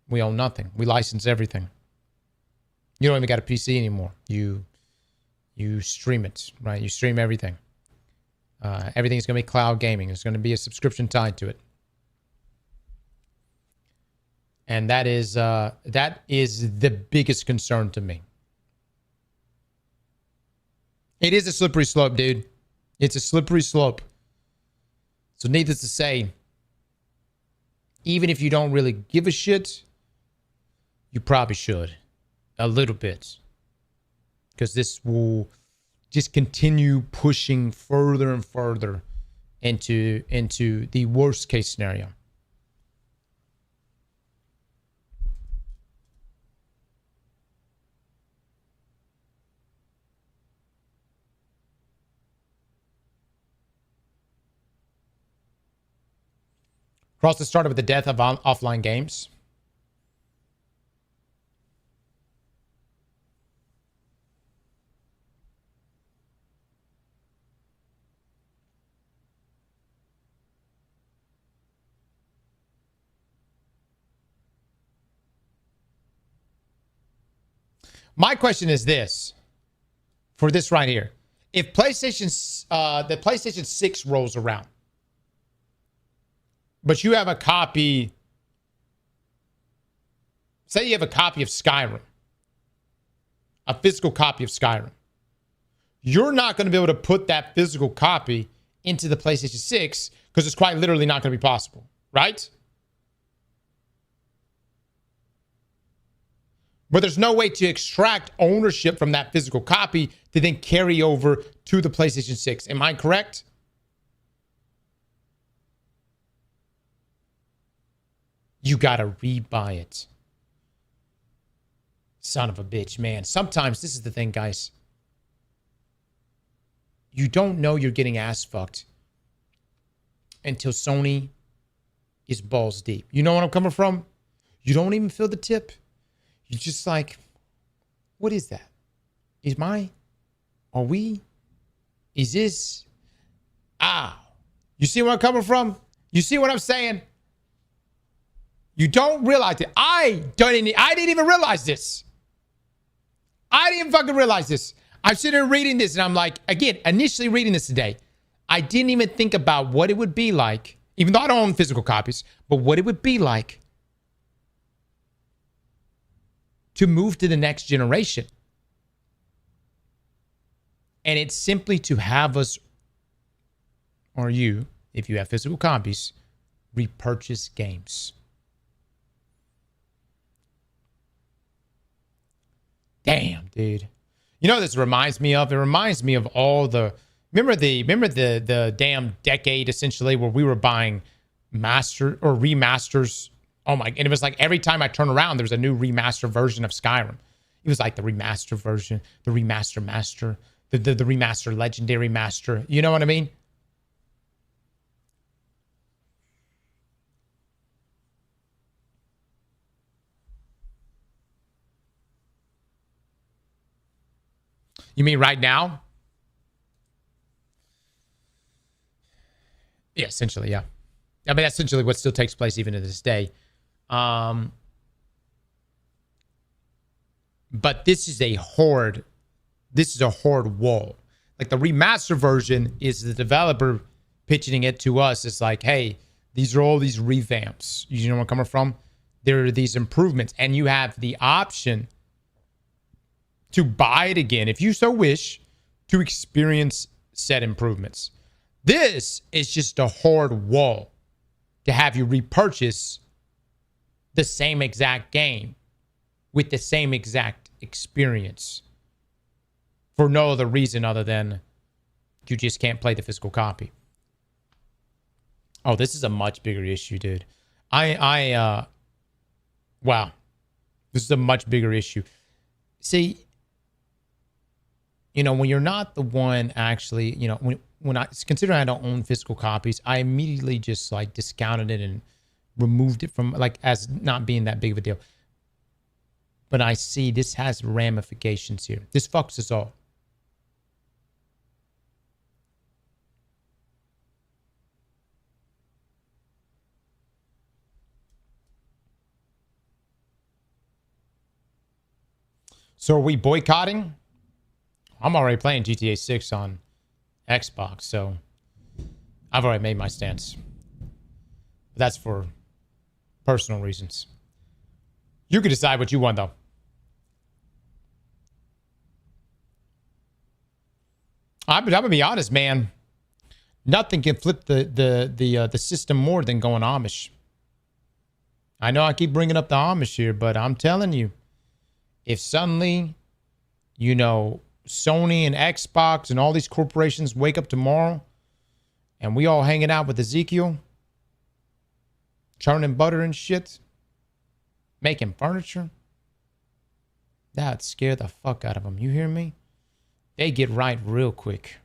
We own nothing. We license everything. You don't even got a PC anymore. You stream it, right? You stream everything. Everything's going to be cloud gaming. There's going to be a subscription tied to it. And that is the biggest concern to me. It is a slippery slope, dude. It's a slippery slope. So needless to say, even if you don't really give a shit, you probably should. A little bit. Because this will just continue pushing further and further into the worst case scenario. Cross has started with the death of offline games. My question is this for this right here. If the PlayStation 6 rolls around, but you have a copy, say you have a copy of Skyrim, a physical copy of Skyrim, you're not going to be able to put that physical copy into the PlayStation 6 because it's quite literally not going to be possible, right? But there's no way to extract ownership from that physical copy to then carry over to the PlayStation 6. Am I correct? You got to rebuy it. Son of a bitch, man. Sometimes, this is the thing, guys. You don't know you're getting ass fucked until Sony is balls deep. You know what I'm coming from? You don't even feel the tip. You're just like, what is that? Are we? Is this? You see where I'm coming from? You see what I'm saying? You don't realize it. I didn't even realize this. I didn't fucking realize this. I'm sitting here reading this and I'm like, again, initially reading this today, I didn't even think about what it would be like, even though I don't own physical copies, but what it would be like to move to the next generation. And it's simply to have us, or you, if you have physical copies, repurchase games. Damn, dude. You know what this reminds me of? It reminds me of all the... Remember the damn decade, essentially, where we were buying remasters. Oh my... And it was like every time I turn around, there was a new remaster version of Skyrim. It was like the remaster version, the remaster master, the remaster legendary master. You know what I mean? You mean right now? Yeah, essentially, yeah. I mean, that's essentially what still takes place even to this day. But this is a horde. This is a horde wall. Like the remaster version is the developer pitching it to us. It's like, hey, these are all these revamps. You know where I'm coming from? There are these improvements, and you have the option to buy it again, if you so wish, to experience said improvements. This is just a horde wall to have you repurchase the same exact game with the same exact experience for no other reason other than you just can't play the physical copy. Oh, this is a much bigger issue, dude. Wow. This is a much bigger issue. See, you know, when you're not the one actually, you know, when I considering I don't own physical copies, I immediately just like discounted it and removed it from like as not being that big of a deal. But I see this has ramifications here. This fucks us all. So are we boycotting? I'm already playing GTA 6 on Xbox, so I've already made my stance. But that's for personal reasons. You can decide what you want, though. I'm gonna be honest, man. Nothing can flip the system more than going Amish. I know I keep bringing up the Amish here, but I'm telling you, if suddenly, you know, Sony and Xbox and all these corporations wake up tomorrow and we all hanging out with Ezekiel, churning butter and shit, making furniture, that'd scare the fuck out of them. You hear me? They get right real quick.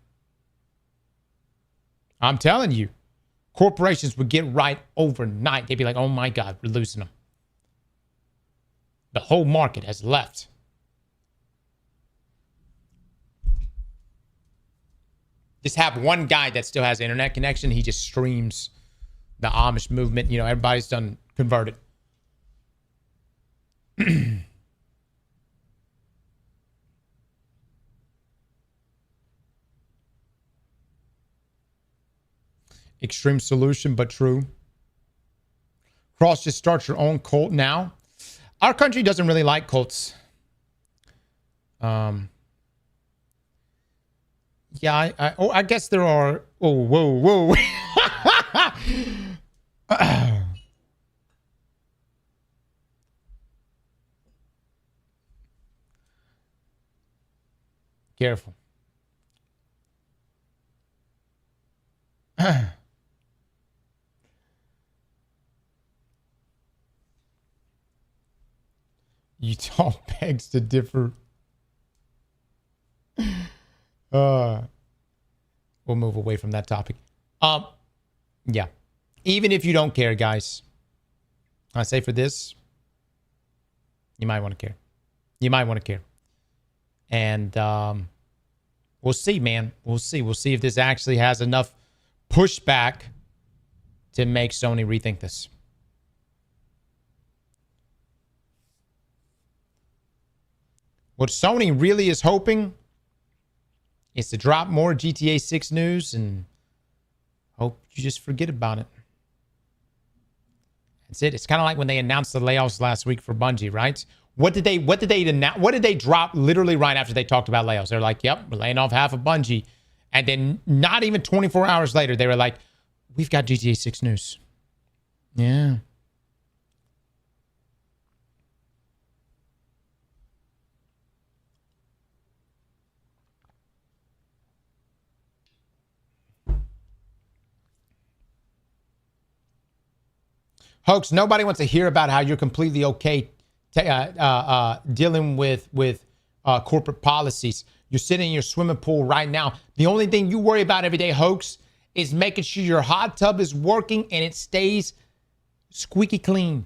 I'm telling you, corporations would get right overnight. They'd be like, oh my God, we're losing them. The whole market has left. Just have one guy that still has an internet connection. He just streams the Amish movement. You know, everybody's done converted. Extreme solution, but true. Cross, just start your own cult now. Our country doesn't really like cults. Yeah, I guess there are. Oh, whoa. Careful. Utah begs to differ. We'll move away from that topic. Yeah. Even if you don't care, guys, I say for this, you might want to care. You might want to care. And we'll see, man. We'll see. We'll see if this actually has enough pushback to make Sony rethink this. What Sony really is hoping is to drop more GTA 6 news and hope you just forget about it. That's it. It's kind of like when they announced the layoffs last week for Bungie, right? What did they drop literally right after they talked about layoffs? They're like, yep, we're laying off half of Bungie. And then not even 24 hours later, they were like, we've got GTA 6 news. Yeah. Hoax, nobody wants to hear about how you're completely okay dealing with corporate policies. You're sitting in your swimming pool right now. The only thing you worry about every day, Hoax, is making sure your hot tub is working and it stays squeaky clean.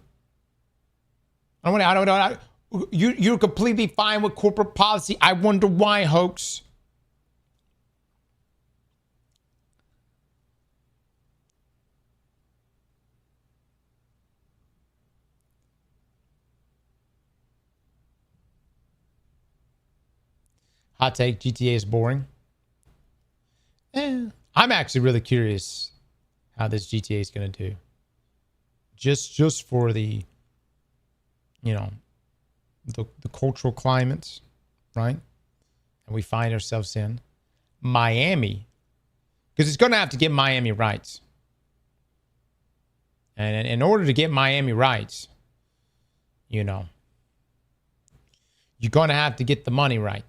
You're completely fine with corporate policy. I wonder why, Hoax. Hot take, GTA is boring. I'm actually really curious how this GTA is going to do. Just for the, the cultural climates, right? And we find ourselves in Miami. Because it's going to have to get Miami right. And in order to get Miami right, you're going to have to get the money right.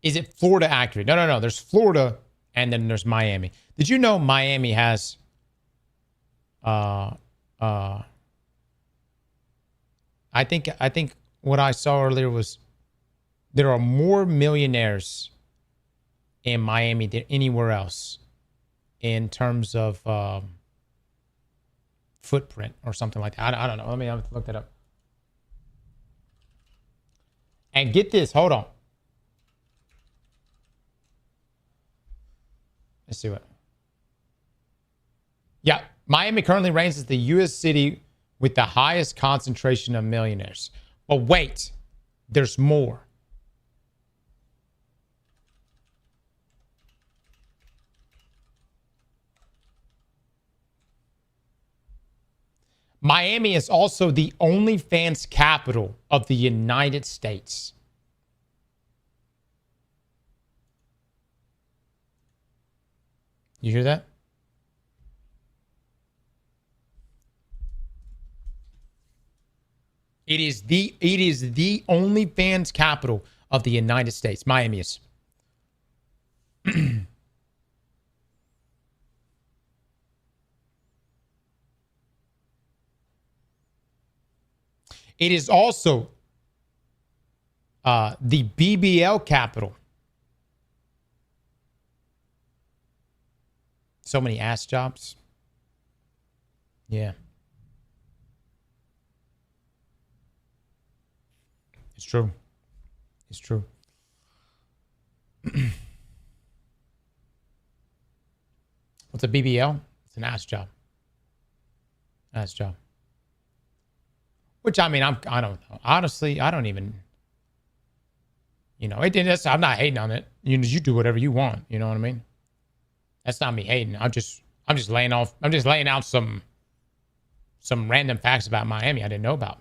Is it Florida accurate? No. There's Florida and then there's Miami. Did you know Miami has I think what I saw earlier was there are more millionaires in Miami than anywhere else in terms of footprint or something like that. I don't know. Let me have to look that up. And get this, hold on. Let's see what. Yeah, Miami currently reigns as the U.S. city with the highest concentration of millionaires. But wait, there's more. Miami is also the OnlyFans capital of the United States. You hear that? It is the OnlyFans capital of the United States. Miami is. It is also the BBL capital. So many ass jobs. Yeah. It's true. It's true. What's a BBL? It's an ass job. Ass job. Which, I mean, I don't know. Honestly, I don't even, You know, I'm not hating on it. You do whatever you want. You know what I mean? That's not me hating. I'm just laying out some random facts about Miami I didn't know about.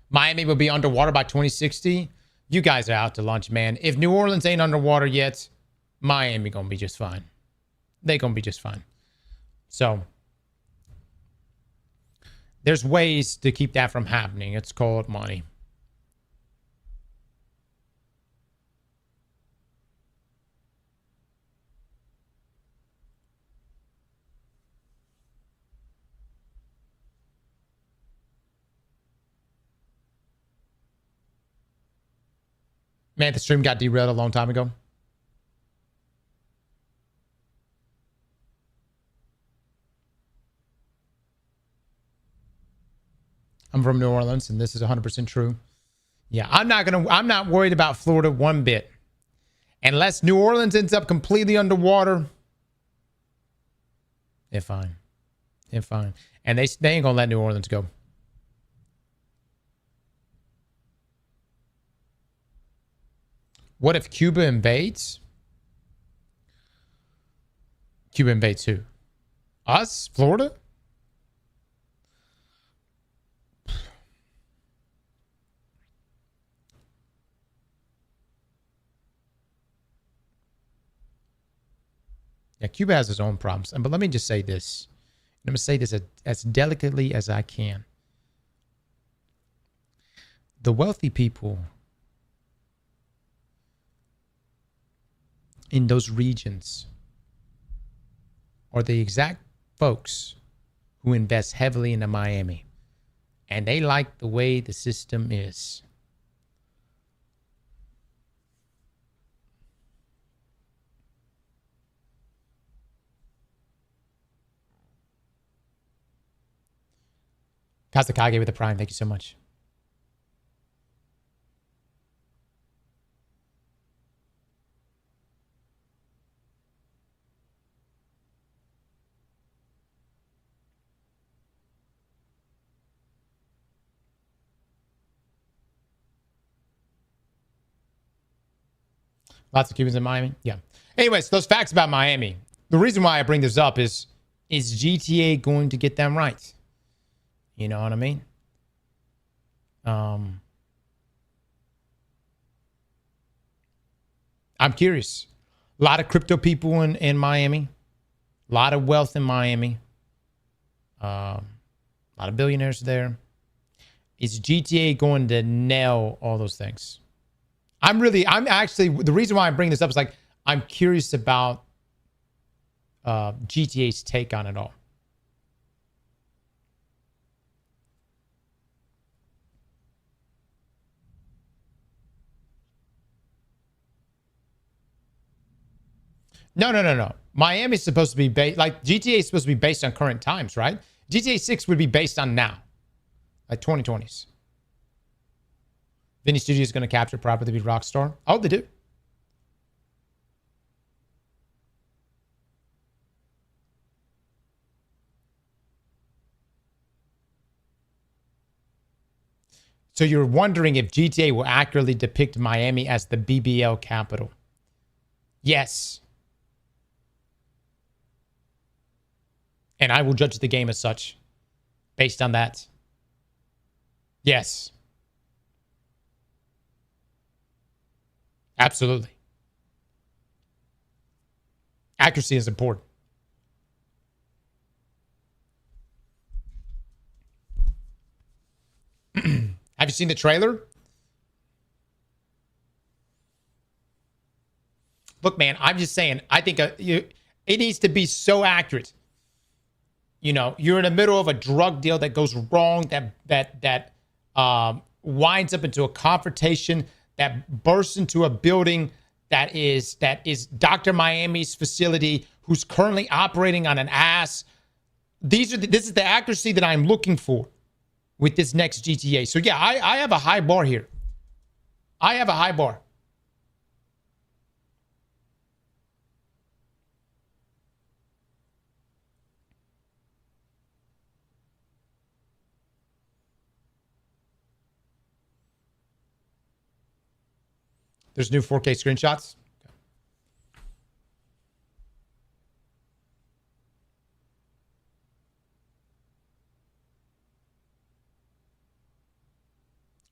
Miami will be underwater by 2060. You guys are out to lunch, man. If New Orleans ain't underwater yet, Miami gonna be just fine. They gonna be just fine. So there's ways to keep that from happening. It's called money. Man, the stream got derailed a long time ago. I'm from New Orleans, and this is 100% true. Yeah, I'm not worried about Florida one bit. Unless New Orleans ends up completely underwater, they're fine. They're fine. And they ain't gonna let New Orleans go. What if Cuba invades? Cuba invades who? Us? Florida? Yeah, Cuba has its own problems. But let me just say this. I'm going to say this as delicately as I can. The wealthy people in those regions are the exact folks who invest heavily into Miami. And they like the way the system is. Kazakage with the Prime. Thank you so much. Lots of Cubans in Miami. Yeah. Anyways, those facts about Miami. The reason why I bring this up is GTA going to get them right? You know what I mean? I'm curious. A lot of crypto people in Miami. A lot of wealth in Miami. A lot of billionaires there. Is GTA going to nail all those things? I'm actually, the reason why I'm bringing this up is like, I'm curious about GTA's take on it all. No. Miami's supposed to be based, like GTA is supposed to be based on current times, right? GTA 6 would be based on now, like 2020s. Vinny Studio is going to capture properly with Rockstar. Oh, they do. So you're wondering if GTA will accurately depict Miami as the BBL capital. Yes. And I will judge the game as such, based on that. Yes. Absolutely. Accuracy is important. Have you seen the trailer? Look, man, I'm just saying, I think it needs to be so accurate. You know, you're in the middle of a drug deal that goes wrong, that winds up into a confrontation, that bursts into a building that is Dr. Miami's facility, who's currently operating on an ass. This is the accuracy that I'm looking for with this next GTA. So yeah, I have a high bar here. I have a high bar. There's new 4K screenshots.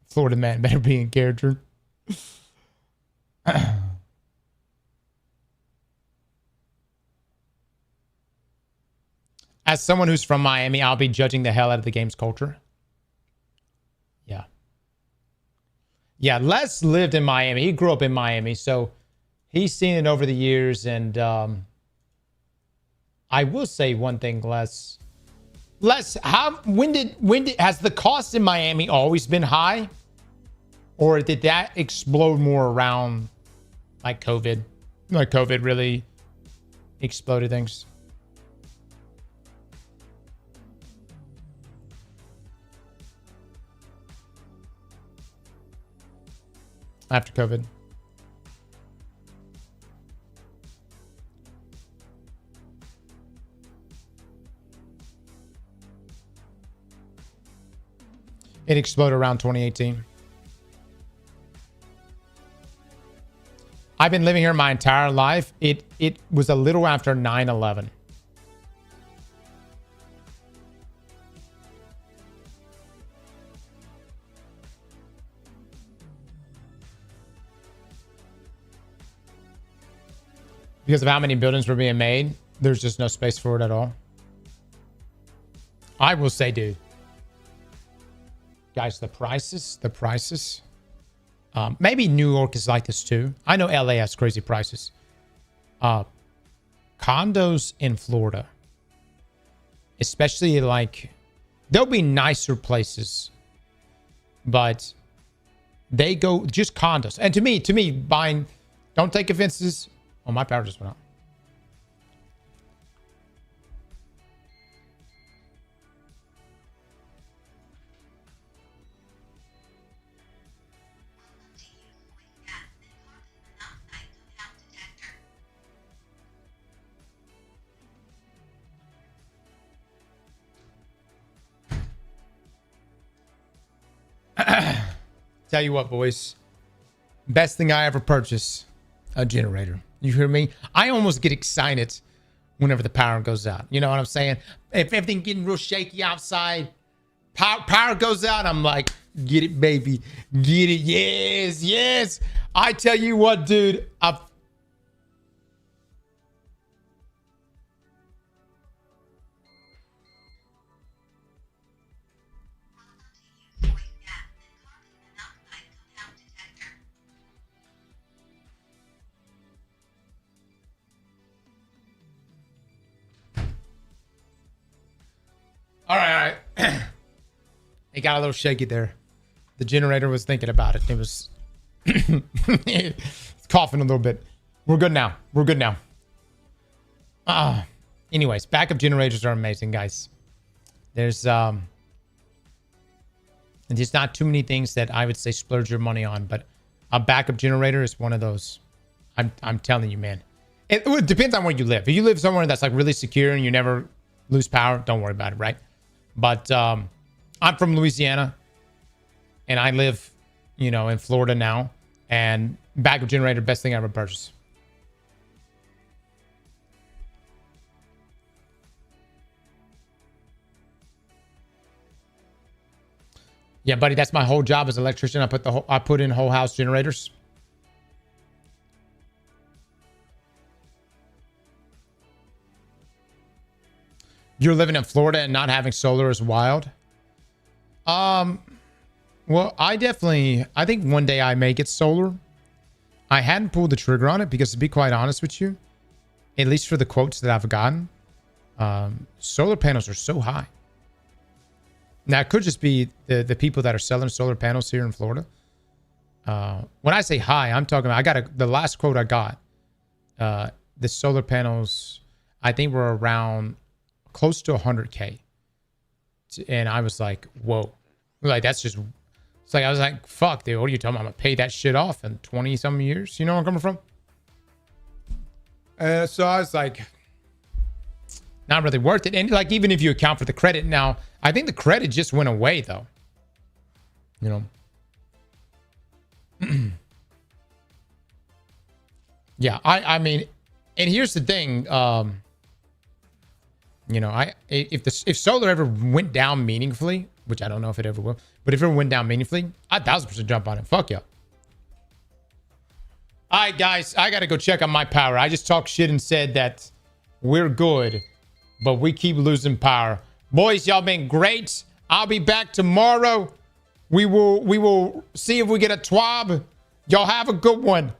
Florida man better be in character. As someone who's from Miami, I'll be judging the hell out of the game's culture. Yeah. Yeah, Les lived in Miami. He grew up in Miami, so he's seen it over the years. And I will say one thing, Les. Les, when did has the cost in Miami always been high? Or did that explode more around like COVID? Like COVID really exploded things? After COVID. It exploded around 2018. I've been living here my entire life. It was a little after 9/11. Because of how many buildings were being made, there's just no space for it at all. I will say, dude. Guys, the prices. Maybe New York is like this too. I know LA has crazy prices. Condos in Florida, especially like, there'll be nicer places, but they go just condos. And to me, buying, don't take offenses. Oh, my power just went out. Tell you what, boys. Best thing I ever purchased, a generator. You hear me? I almost get excited whenever the power goes out. You know what I'm saying? If everything getting real shaky outside, power goes out, I'm like, get it, baby. Get it. Yes, yes. I tell you what, dude. All right. It got a little shaky there. The generator was thinking about it. It was it's coughing a little bit. We're good now. Anyways, backup generators are amazing, guys. There's not too many things that I would say splurge your money on, but a backup generator is one of those. I'm telling you, man. It depends on where you live. If you live somewhere that's like really secure and you never lose power, don't worry about it, right? But I'm from Louisiana, and I live, in Florida now. And backup generator, best thing I ever purchased. Yeah, buddy, that's my whole job as an electrician. I put in whole house generators. You're living in Florida and not having solar is wild. Well, I think one day I may get solar. I hadn't pulled the trigger on it because, to be quite honest with you, at least for the quotes that I've gotten, solar panels are so high. Now, it could just be the people that are selling solar panels here in Florida. When I say high, I'm talking about, the last quote I got, the solar panels, I think were around close to 100K. And I was like, whoa. Like, that's just, it's like, I was like, fuck, dude, what are you talking about? I'm going to pay that shit off in 20 some years. You know where I'm coming from? So I was like, not really worth it. And like, even if you account for the credit now, I think the credit just went away though. Yeah, I mean, and here's the thing. You know, if solar ever went down meaningfully, which I don't know if it ever will, but if it went down meaningfully, I'd 1000% jump on it. Fuck yeah. All right, guys, I gotta go check on my power. I just talked shit and said that we're good, but we keep losing power. Boys, y'all been great. I'll be back tomorrow. We will see if we get a twab. Y'all have a good one.